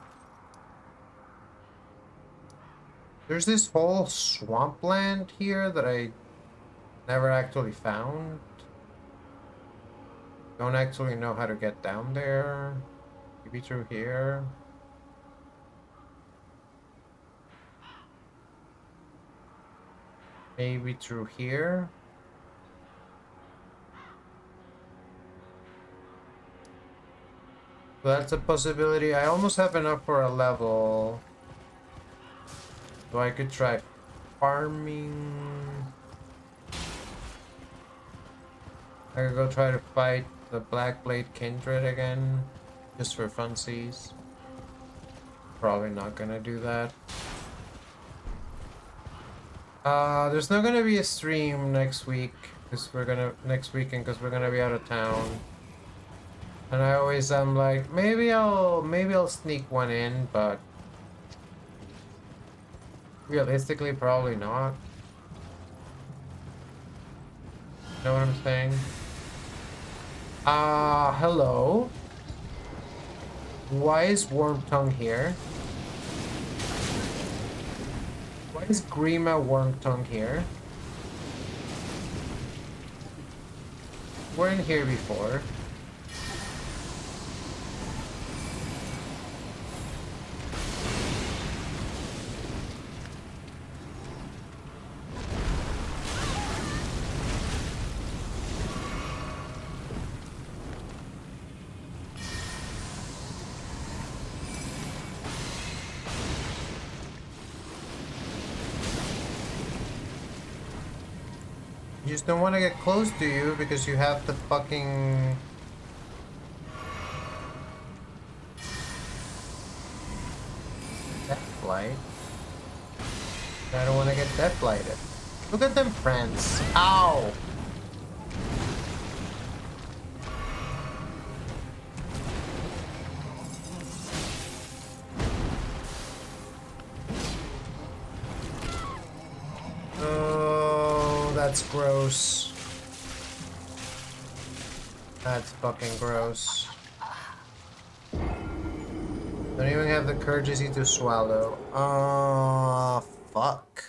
There's this whole swampland here that I never actually found. Don't actually know how to get down there. Maybe through here. Maybe through here. So that's a possibility. I almost have enough for a level. So I could try farming. I could go try to fight the Black Blade Kindred again. Just for funsies. Probably not gonna do that. There's not gonna be a stream next week. Next weekend, because we're gonna be out of town. And I always am like, maybe I'll sneak one in, but realistically probably not. Know what I'm saying? Hello. Why is Wormtongue here? Why is Grima Wormtongue here? We're in here before. You just don't want to get close to you because you have the fucking... Death Blight. I don't want to get Death Blighted. Look at them friends. Ow! That's gross. That's fucking gross. Don't even have the courtesy to swallow. Fuck.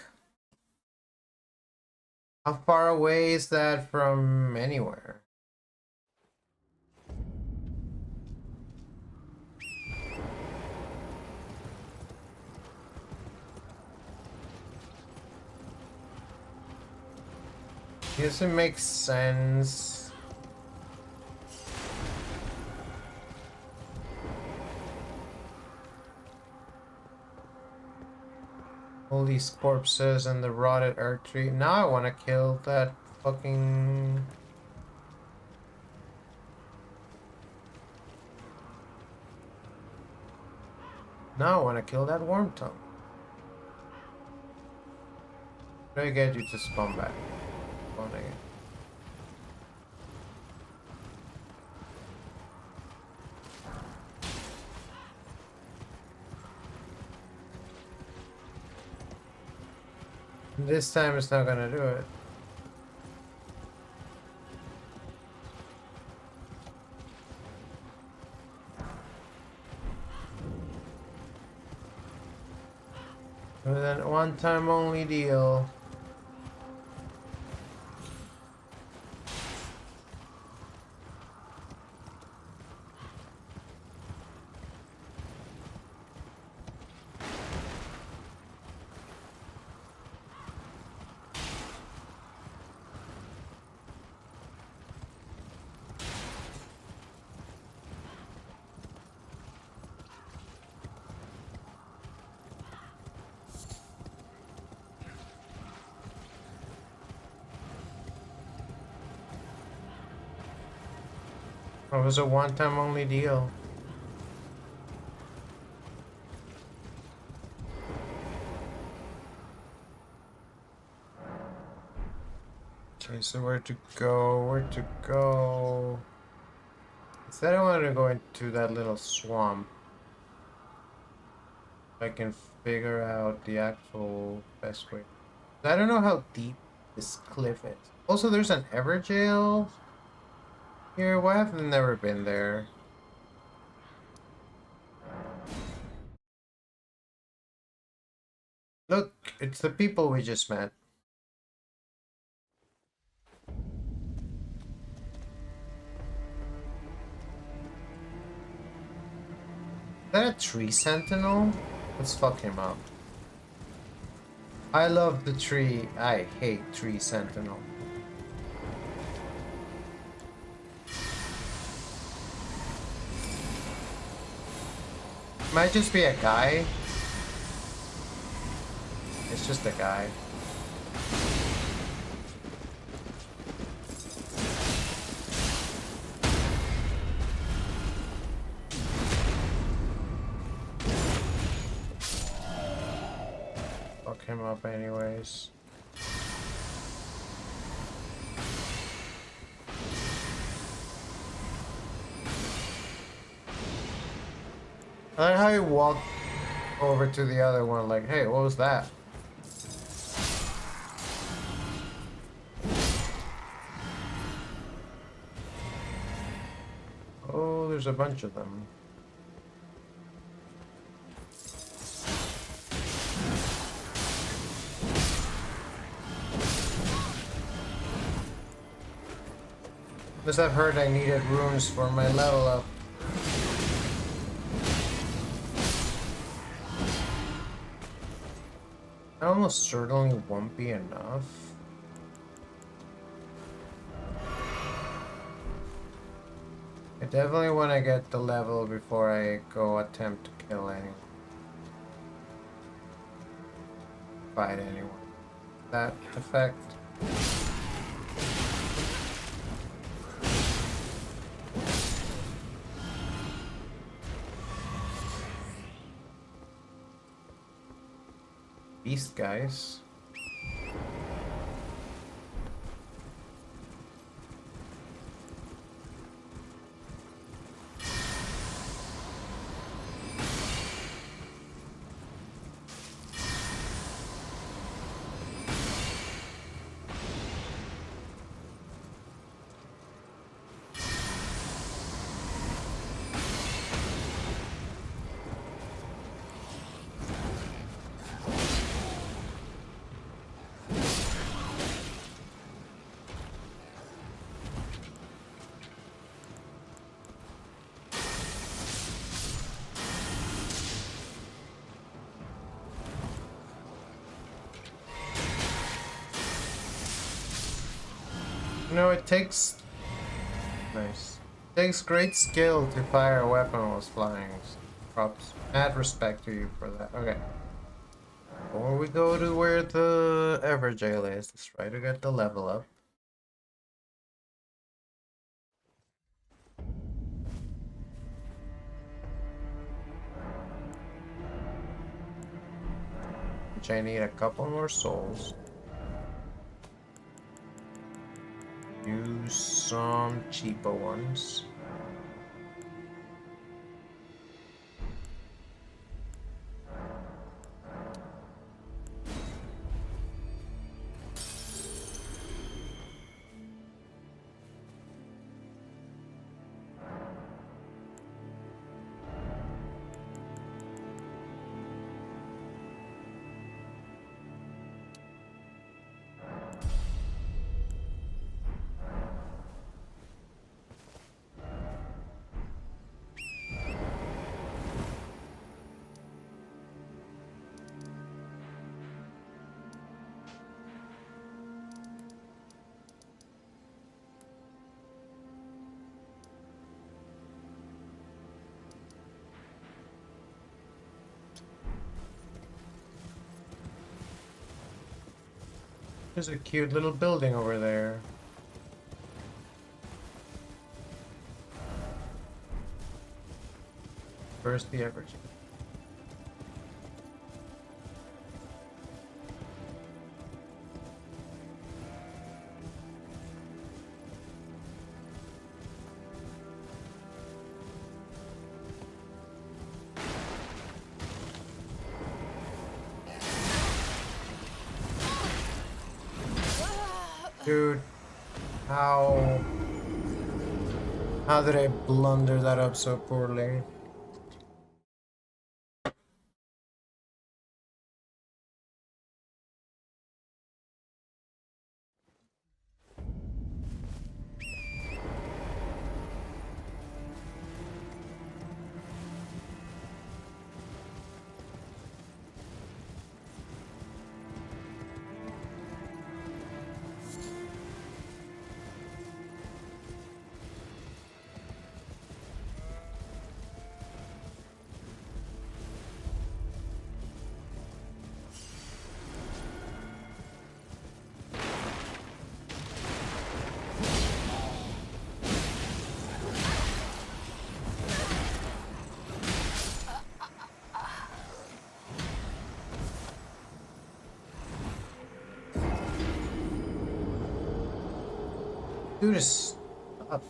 How far away is that from anywhere? Guess it makes sense. All these corpses and the rotted earth tree. Now I want to kill that fucking... Now I want to kill that Wormtongue. How do I get you to spawn back? Spawn again. This time it's not gonna do it. With that one time only deal. It was a one-time only deal. Okay, so where to go? Where to go? Instead, I wanted to go into that little swamp. I can figure out the actual best way. I don't know how deep this cliff is. Also, there's an Everjail here. Why have I never been there? Look, it's the people we just met. Is that a tree sentinel? Let's fuck him up. I love the tree. I hate tree sentinel. Might just be a guy. It's just a guy. Fuck him up anyways. I like how he walked over to the other one like, hey, what was that? Oh, there's a bunch of them. Because I've heard I needed runes for my level up. I almost certainly won't be enough. I definitely want to get the level before I go attempt to kill anyone. Fight anyone. That effect. Beast guys. You know, it takes... Nice. It takes great skill to fire a weapon while flying. Props. Mad respect to you for that. Okay. Before we go to where the Everjail is, let's try to get the level up. Which I need a couple more souls. Use some cheaper ones. There's a cute little building over there. First the average. Dude, how did I blunder that up so poorly? Dude, stop.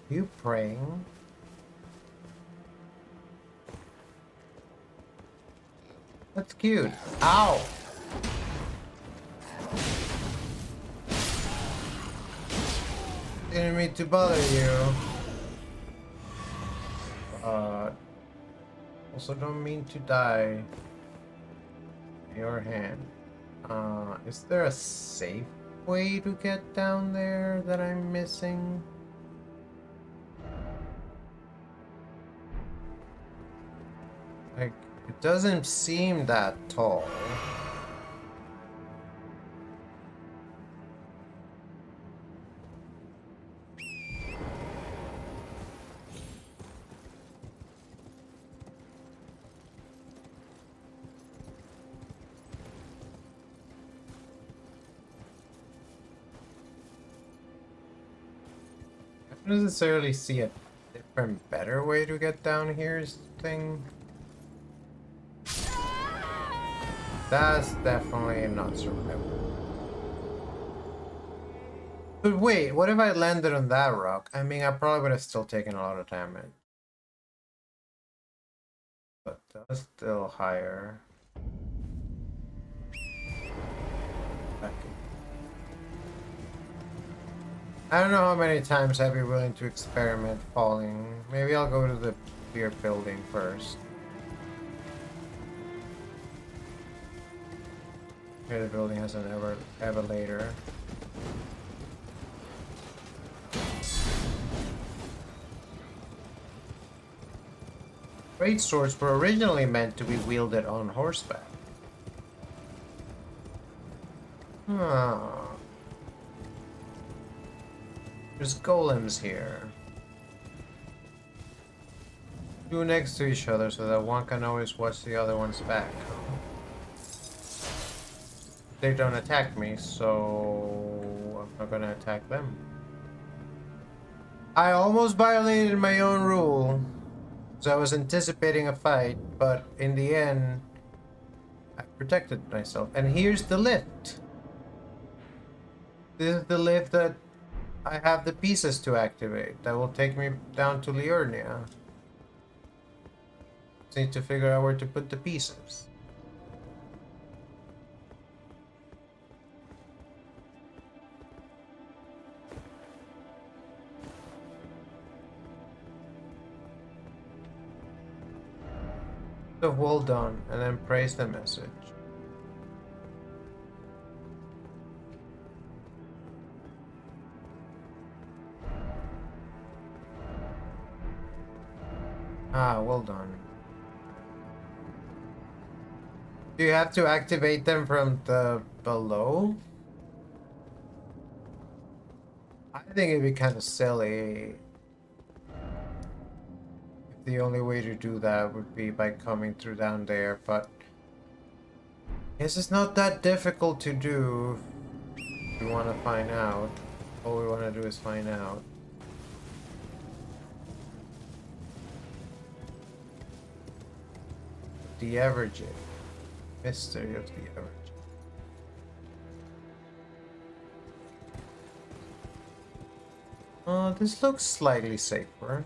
You praying? That's cute. Ow! Didn't mean to bother you. Also don't mean to die. Your hand. Is there a safe way to get down there that I'm missing? Like, it doesn't seem that tall. I don't necessarily see a different, better way to get down here's thing. That's definitely not survivable. But wait, what if I landed on that rock? I mean, I probably would have still taken a lot of damage. But that's still higher. I don't know how many times I'd be willing to experiment falling. Maybe I'll go to the beer building first. Here the building has an elevator. Great swords were originally meant to be wielded on horseback. There's golems here. Two next to each other so that one can always watch the other one's back. They don't attack me, so I'm not gonna attack them. I almost violated my own rule. So I was anticipating a fight, but in the end, protected myself. And here's the lift. This is the lift that I have the pieces to activate. That will take me down to Liurnia. Just need to figure out where to put the pieces. So well done, and then praise the message. Ah, well done. Do you have to activate them from the below? I think it'd be kind of silly if the only way to do that would be by coming through down there, but I guess it's not that difficult to do if we want to find out. All we want to do is find out. The average. Mystery of the average. This looks slightly safer.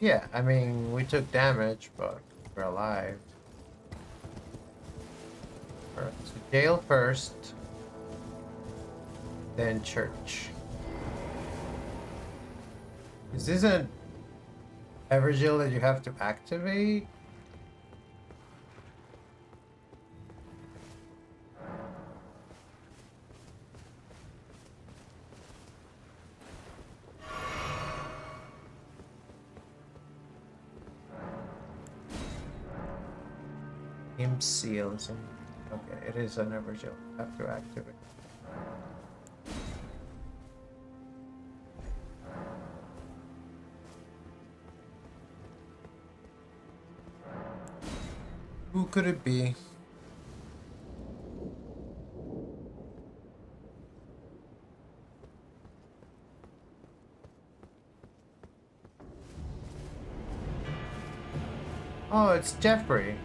Yeah, I mean, we took damage, but we're alive. Alright, so jail first, then church. Is this an Evergaol that you have to activate? Imp seal isn't. Okay, it is an Evergaol. Have to activate. Who could it be? Oh, it's Jeffrey.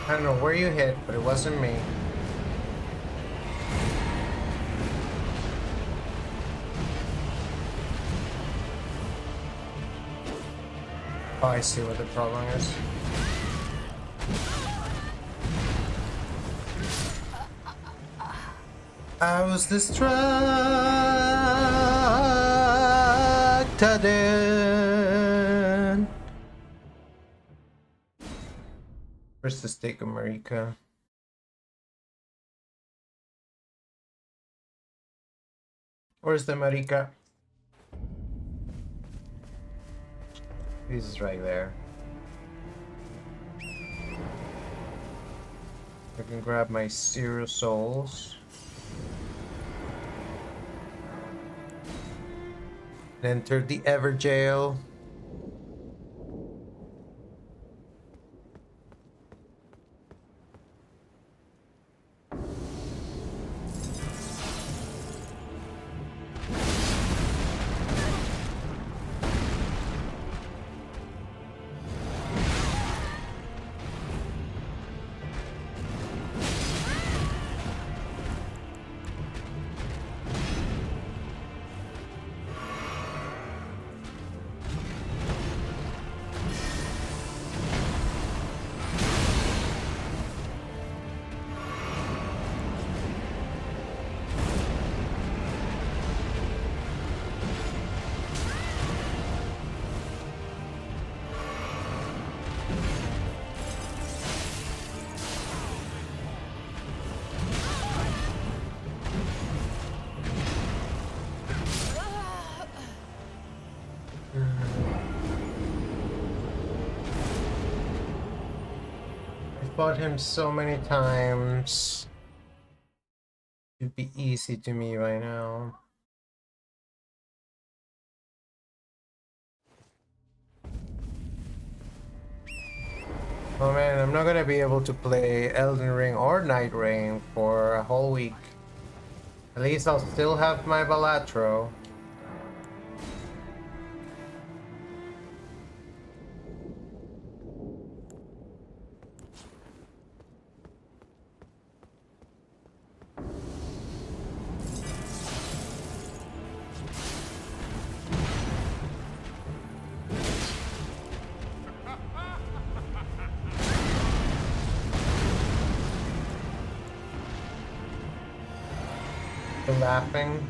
I don't know where you hit, but it wasn't me. Oh, I see what the problem is. I was distracted. Where's the stake of Marika? Where's the Marika? He's right there. I can grab my 0 souls. And enter the Evergaol. fought him so many times. It'd be easy to me right now. Oh man, I'm not gonna be able to play Elden Ring or Night Rain for a whole week. At least I'll still have my Balatro. The laughing.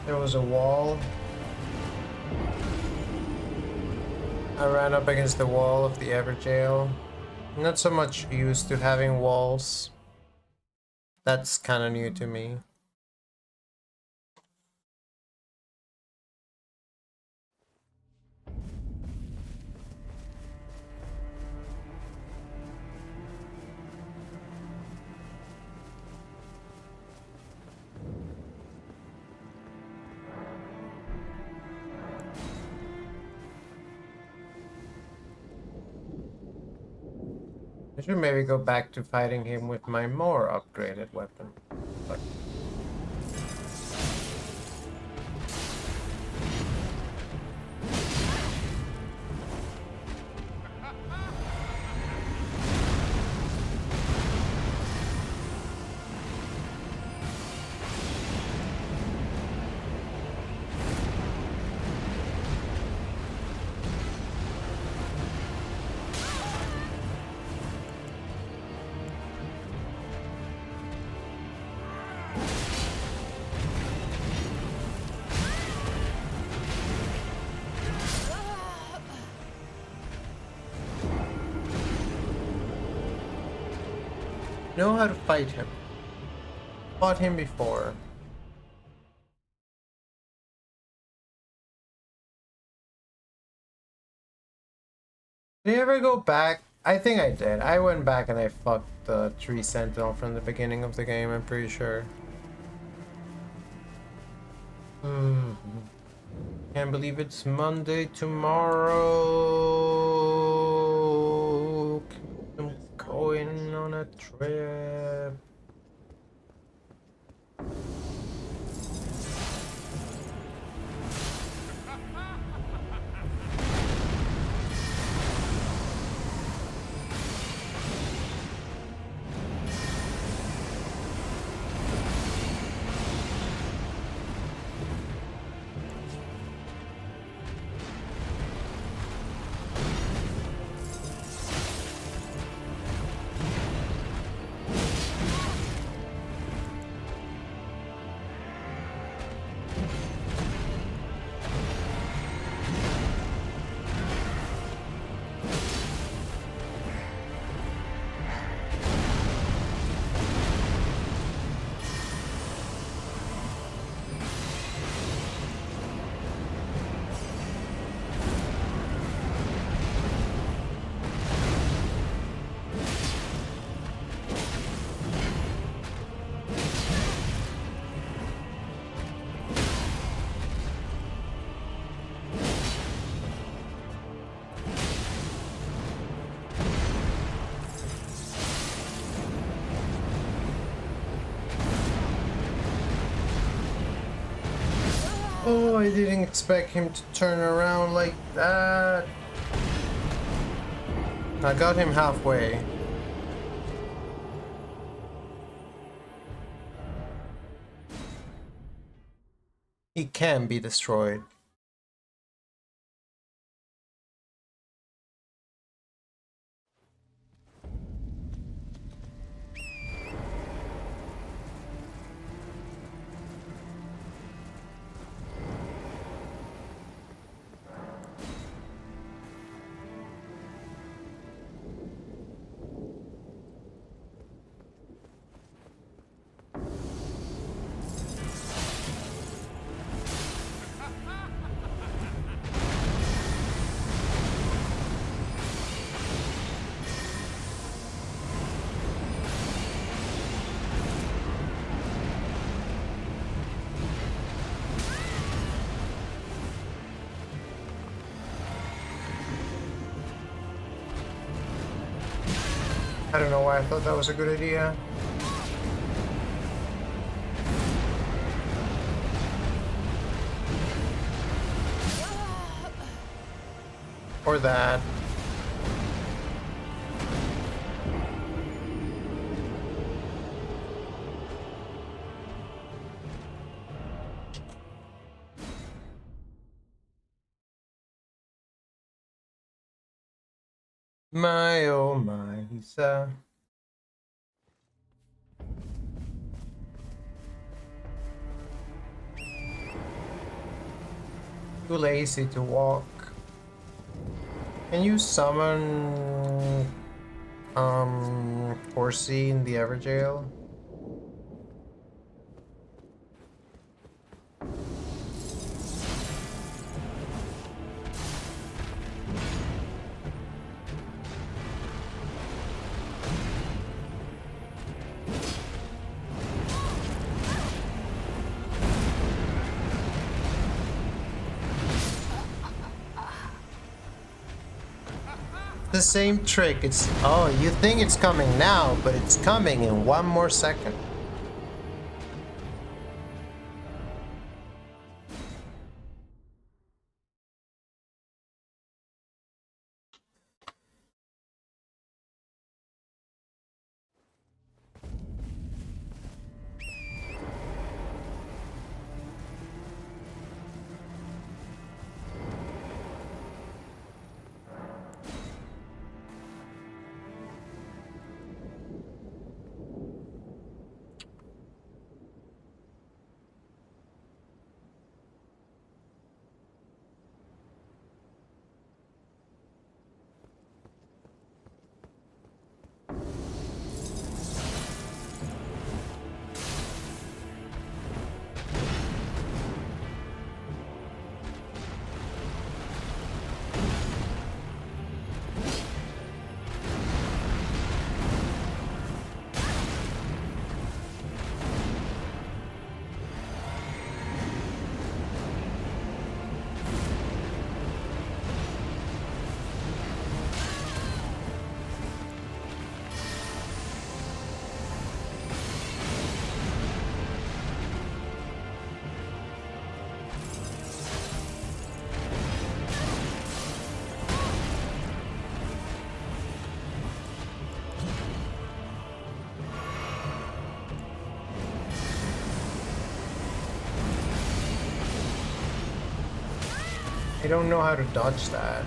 There was a wall. I ran up against the wall of the Everjail. Not so much used to having walls. That's kind of new to me. I should maybe go back to fighting him with my more upgraded weapon. But know how to fight him. Fought him before. Did I ever go back? I think I did. I went back and I fucked the tree sentinel from the beginning of the game, I'm pretty sure. Can't believe it's Monday tomorrow. I'm going on a trip. Oh, I didn't expect him to turn around like that. I got him halfway. He can be destroyed. I don't know why I thought that was a good idea. Or that. My oh my, he's too lazy to walk. Can you summon Horsey in the Everjail? The same trick. It's oh, you think it's coming now, but it's coming in 1 more second. I don't know how to dodge that.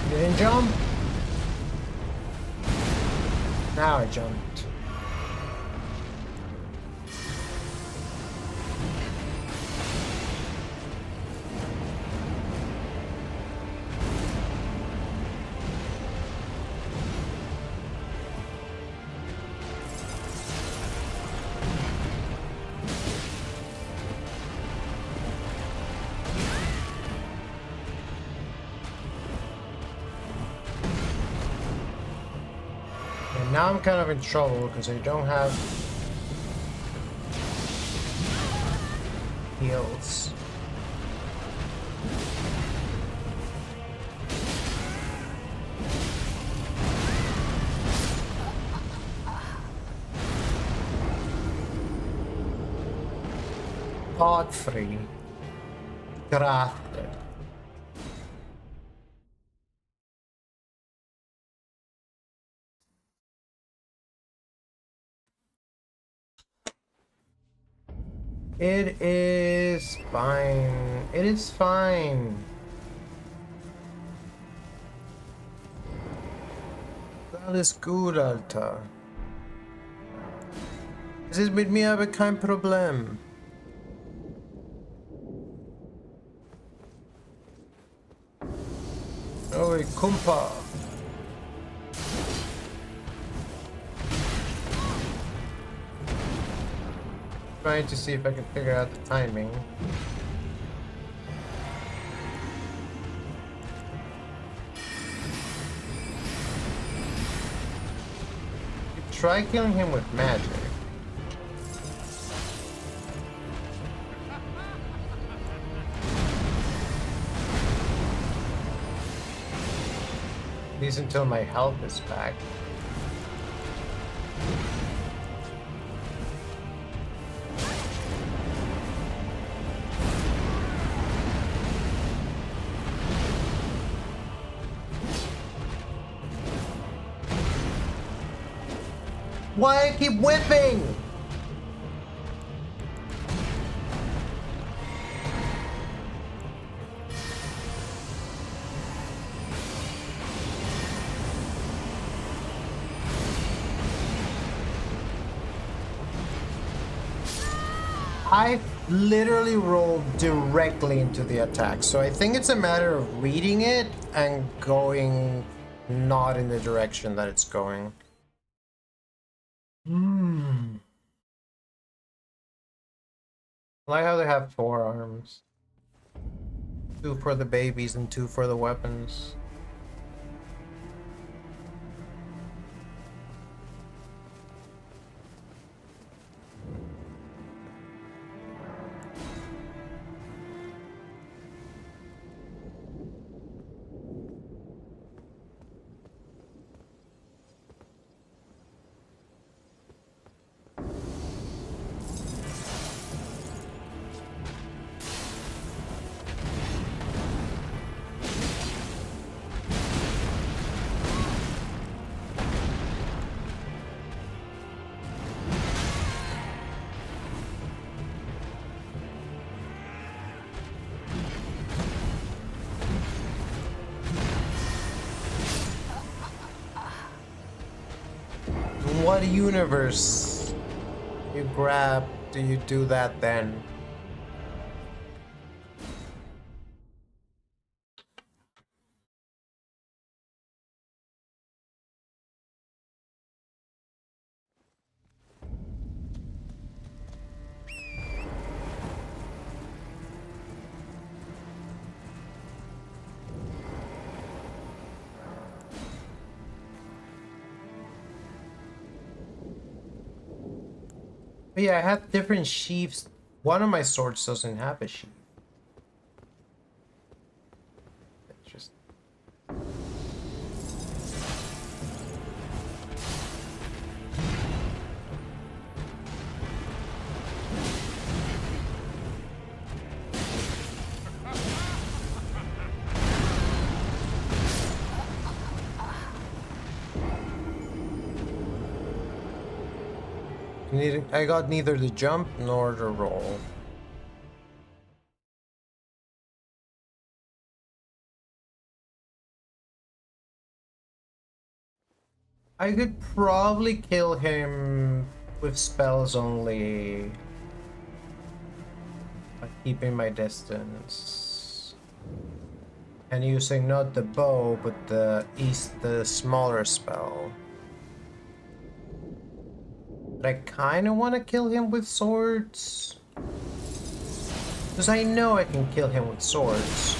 Didn't jump? Now I jumped. Now I'm kind of in trouble because I don't have heals. Godfrey. Grazie. It is fine. It is fine. Alles gut, Alter. Es ist mit mir aber kein Problem. Oh, Kumpa. Trying to see if I can figure out the timing. Try killing him with magic. At least until my health is back. Why I keep whipping? I literally rolled directly into the attack, so I think it's a matter of reading it and going not in the direction that it's going. I like how they have 4 arms. 2 for the babies and 2 for the weapons. What universe you grab do you do that then? But yeah, I have different sheaths. One of my swords doesn't have a sheath. It's just... I got neither the jump nor the roll. I could probably kill him with spells only, by keeping my distance and using not the bow but the smaller spell. But I kind of want to kill him with swords, because I know I can kill him with swords.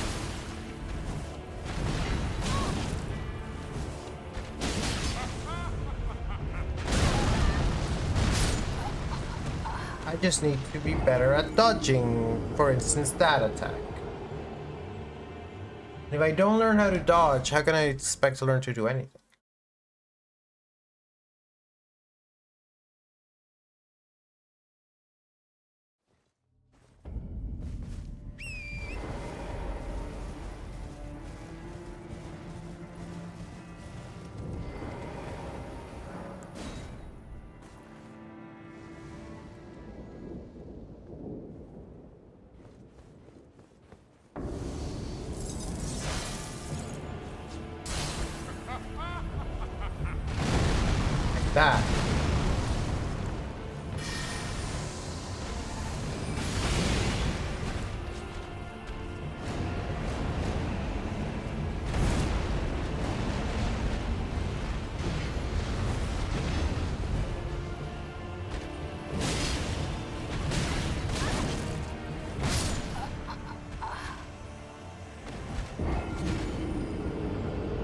I just need to be better at dodging, for instance, that attack. If I don't learn how to dodge, how can I expect to learn to do anything? that.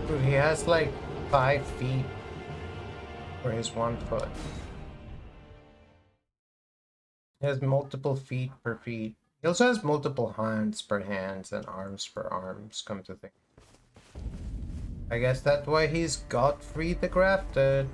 Dude, he has like 5 feet for his 1 foot. He has multiple feet per feet. He also has multiple hands per hands and arms per arms, come to think. I guess that's why he's Godfrey the Grafted.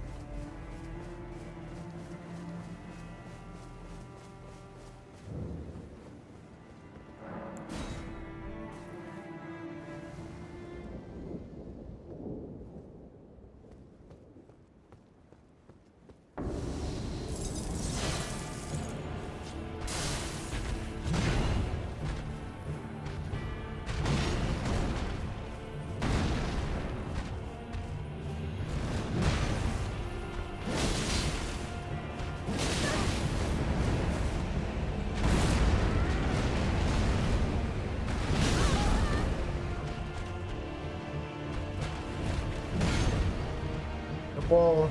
Wall.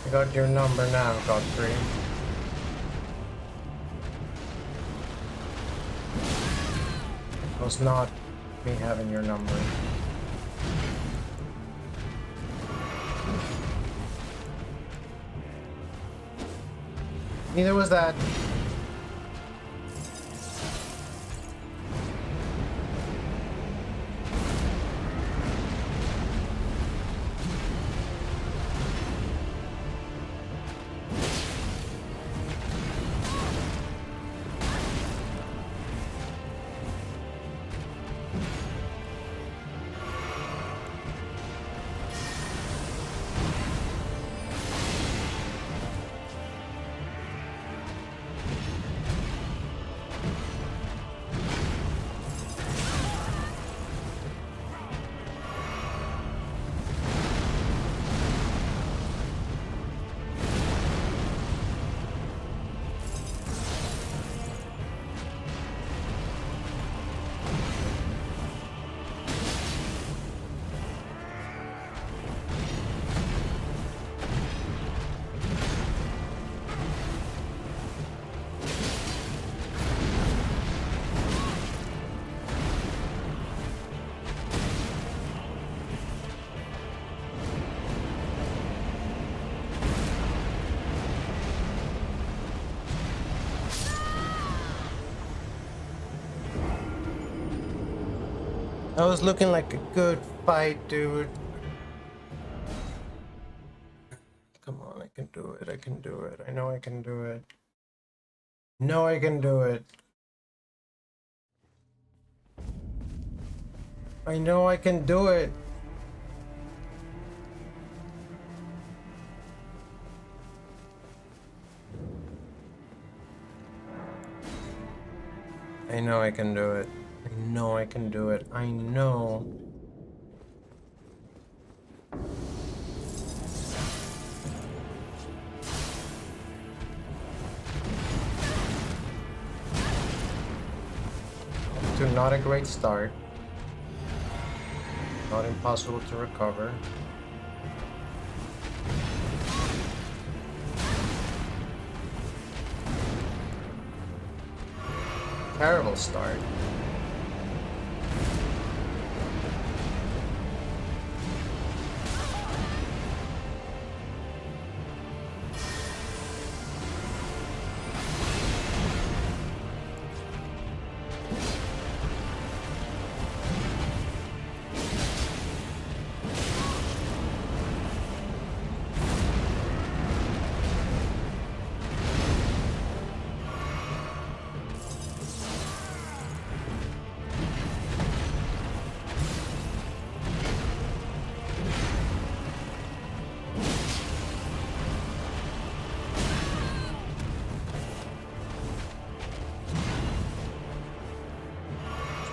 I got your number now, Godfrey. It was not me having your number. Neither was that. That was looking like a good fight, dude. Come on, I can do it. I can do it. I know I can do it. No, I can do it. I know I can do it. I know I can do it. I know I can do it. I know. To not a great start. Not impossible to recover. Terrible start.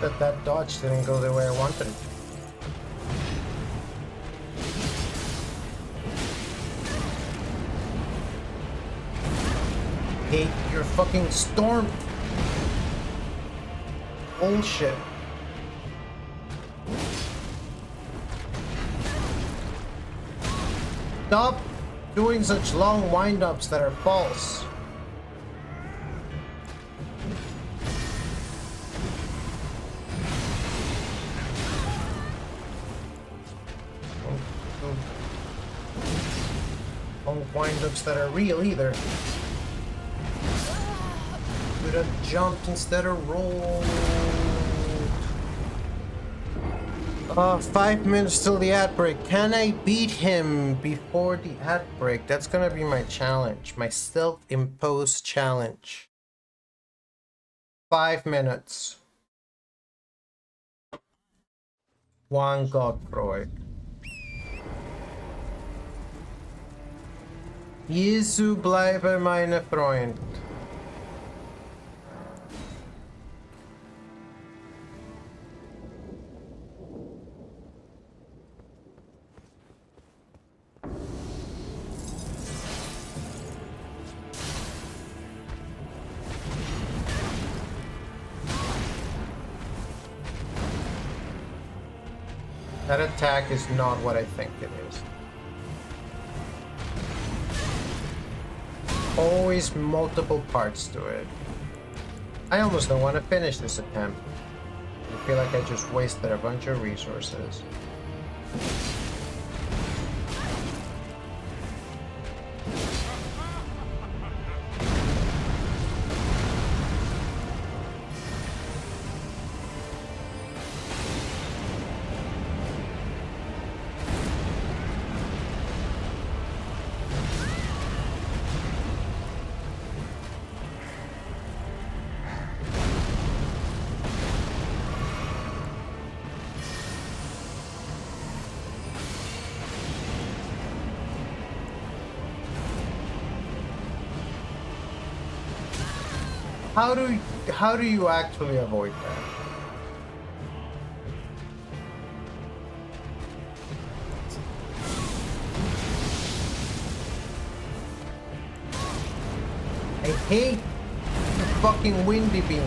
But that dodge didn't go the way I wanted it. Hate your fucking storm. Bullshit. Stop doing such long wind-ups that are false. Wind-ups that are real either. Could have jumped instead of rolled. 5 minutes till the ad break. Can I beat him before the ad break? That's gonna be my challenge. My self-imposed challenge. 5 minutes. One Godfreud. Jesu bleibe meine Freund. That attack is not what I think it is. Always multiple parts to it. I almost don't want to finish this attempt. I feel like I just wasted a bunch of resources. How do you actually avoid that? I hate the fucking windy beam.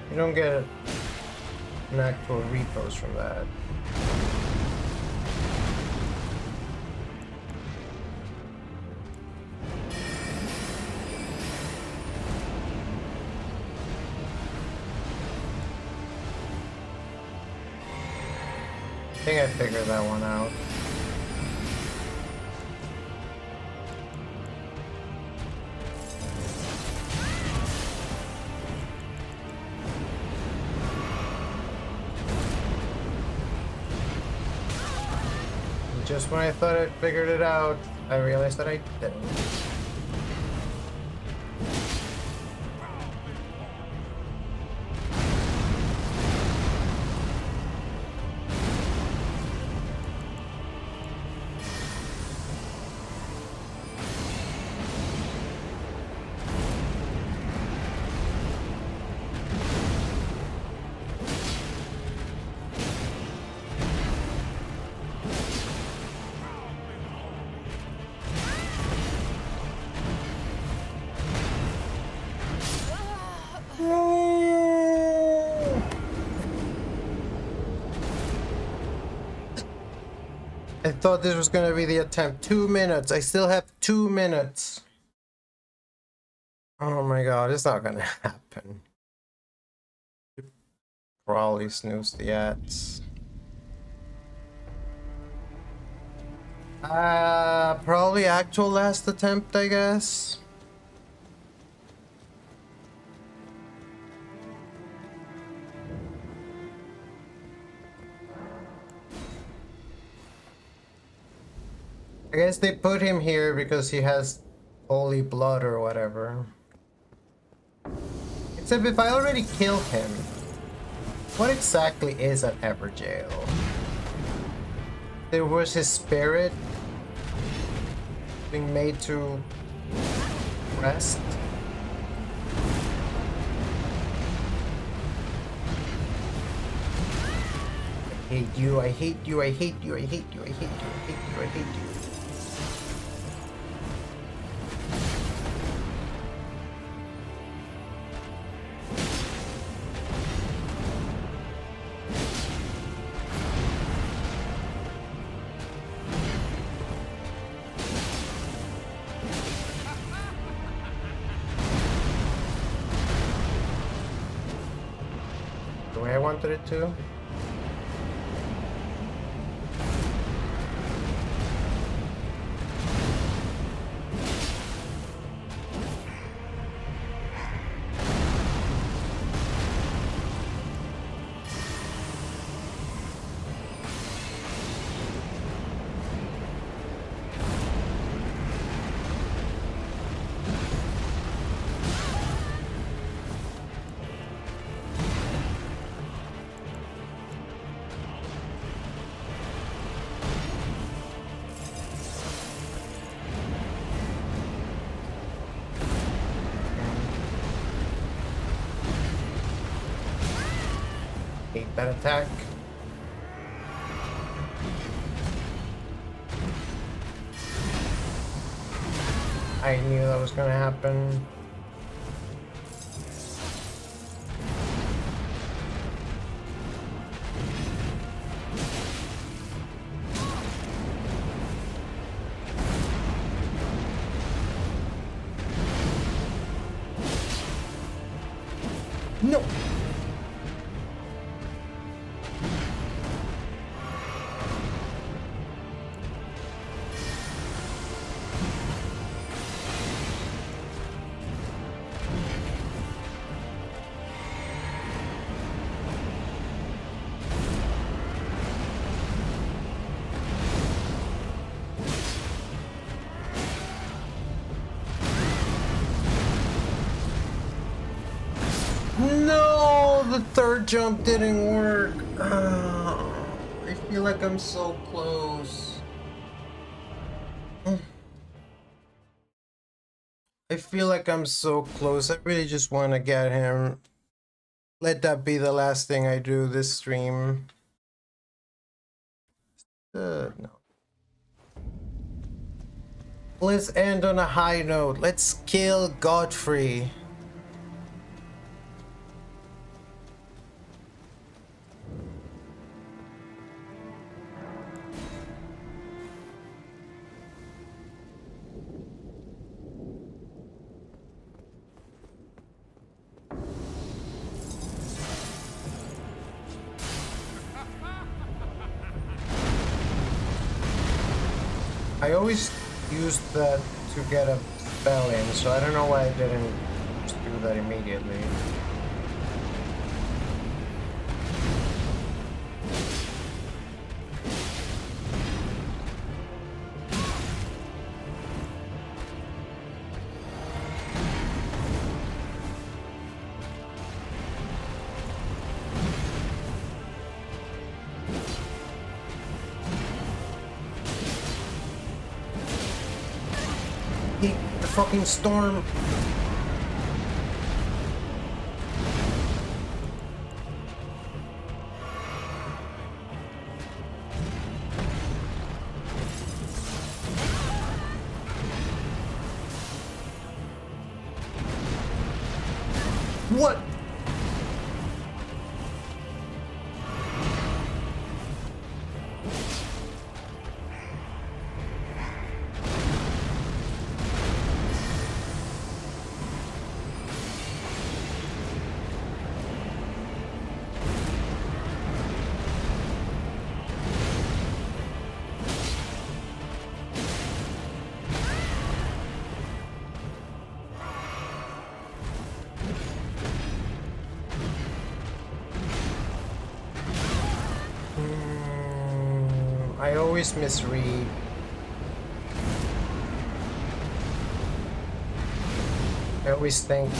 You don't get an actual repost from that. I think I figured that one out. Just when I thought I figured it out, I realized that I didn't. I thought this was gonna be the attempt. 2 minutes. I still have 2 minutes. Oh my god, it's not gonna happen. Probably snooze the ads. Probably actual last attempt, I guess. I guess they put him here because he has holy blood or whatever. Except if I already killed him, what exactly is an Everjail? There was his spirit being made to rest. I hate you, I hate you, I hate you, I hate you, I hate you, I hate you, I hate you. The way I wanted it to. Hate that attack. I knew that was gonna happen. No! No, the third jump didn't work. I feel like I'm so close. I feel like I'm so close. I really just want to get him. Let that be the last thing I do this stream. No. Let's end on a high note. Let's kill Godfrey. I always used that to get a spell in, so I don't know why I didn't just do that immediately. The fucking storm. What? I always misread. I always think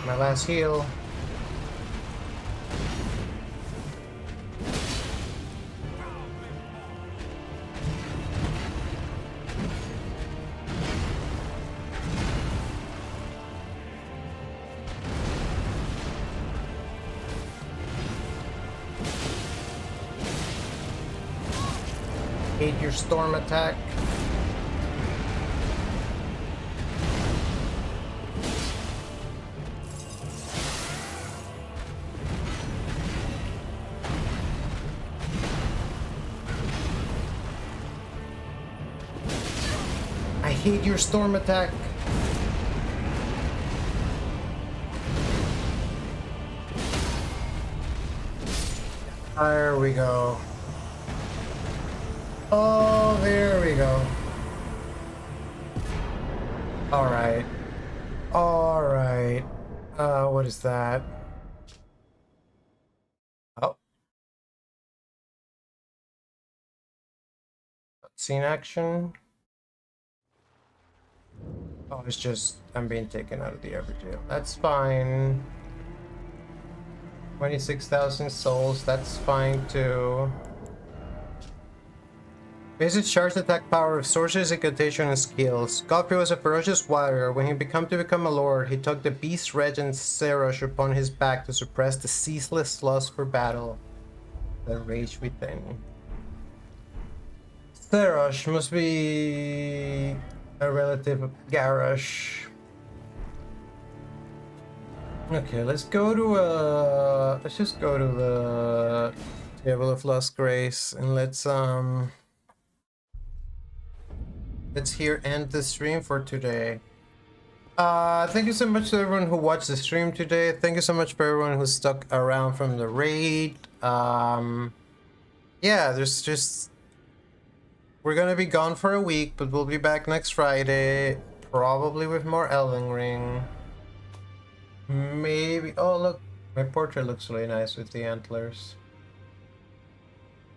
my last heal. Hate your storm attack. I hate your storm attack. There we go. Oh, there we go. All right. All right. What is that? Oh. Scene action. Oh, it's just I'm being taken out of the Everdale. That's fine. 26,000 souls. That's fine too. Basic charged attack power, resources, incantation, and skills. Godfrey was a ferocious warrior. When he became a lord, he took the beast regent Serosh upon his back to suppress the ceaseless lust for battle that raged within. Serosh must be a relative of Garrosh. Okay, let's go to let's just go to the Table of Lost Grace and let's here end the stream for today. Thank you so much to everyone who watched the stream today. Thank you so much for everyone who stuck around from the raid. Yeah, there's just we're gonna be gone for a week, but we'll be back next Friday, probably with more Elden Ring. Maybe. Oh, look, my portrait looks really nice with the antlers.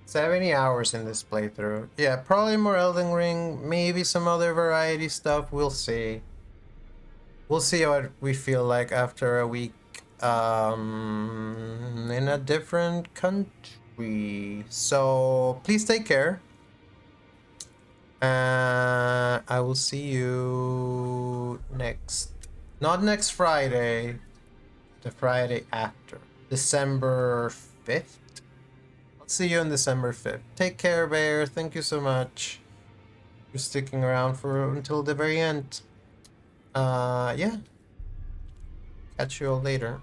70 hours in this playthrough. Yeah, probably more Elden Ring, maybe some other variety stuff. We'll see. We'll see what we feel like after a week. in a different country. So please take care. I will see you not next Friday, the Friday after, December 5th. I'll see you on December 5th. Take care, Bear. Thank you so much for sticking around until the very end. Yeah. Catch you all later.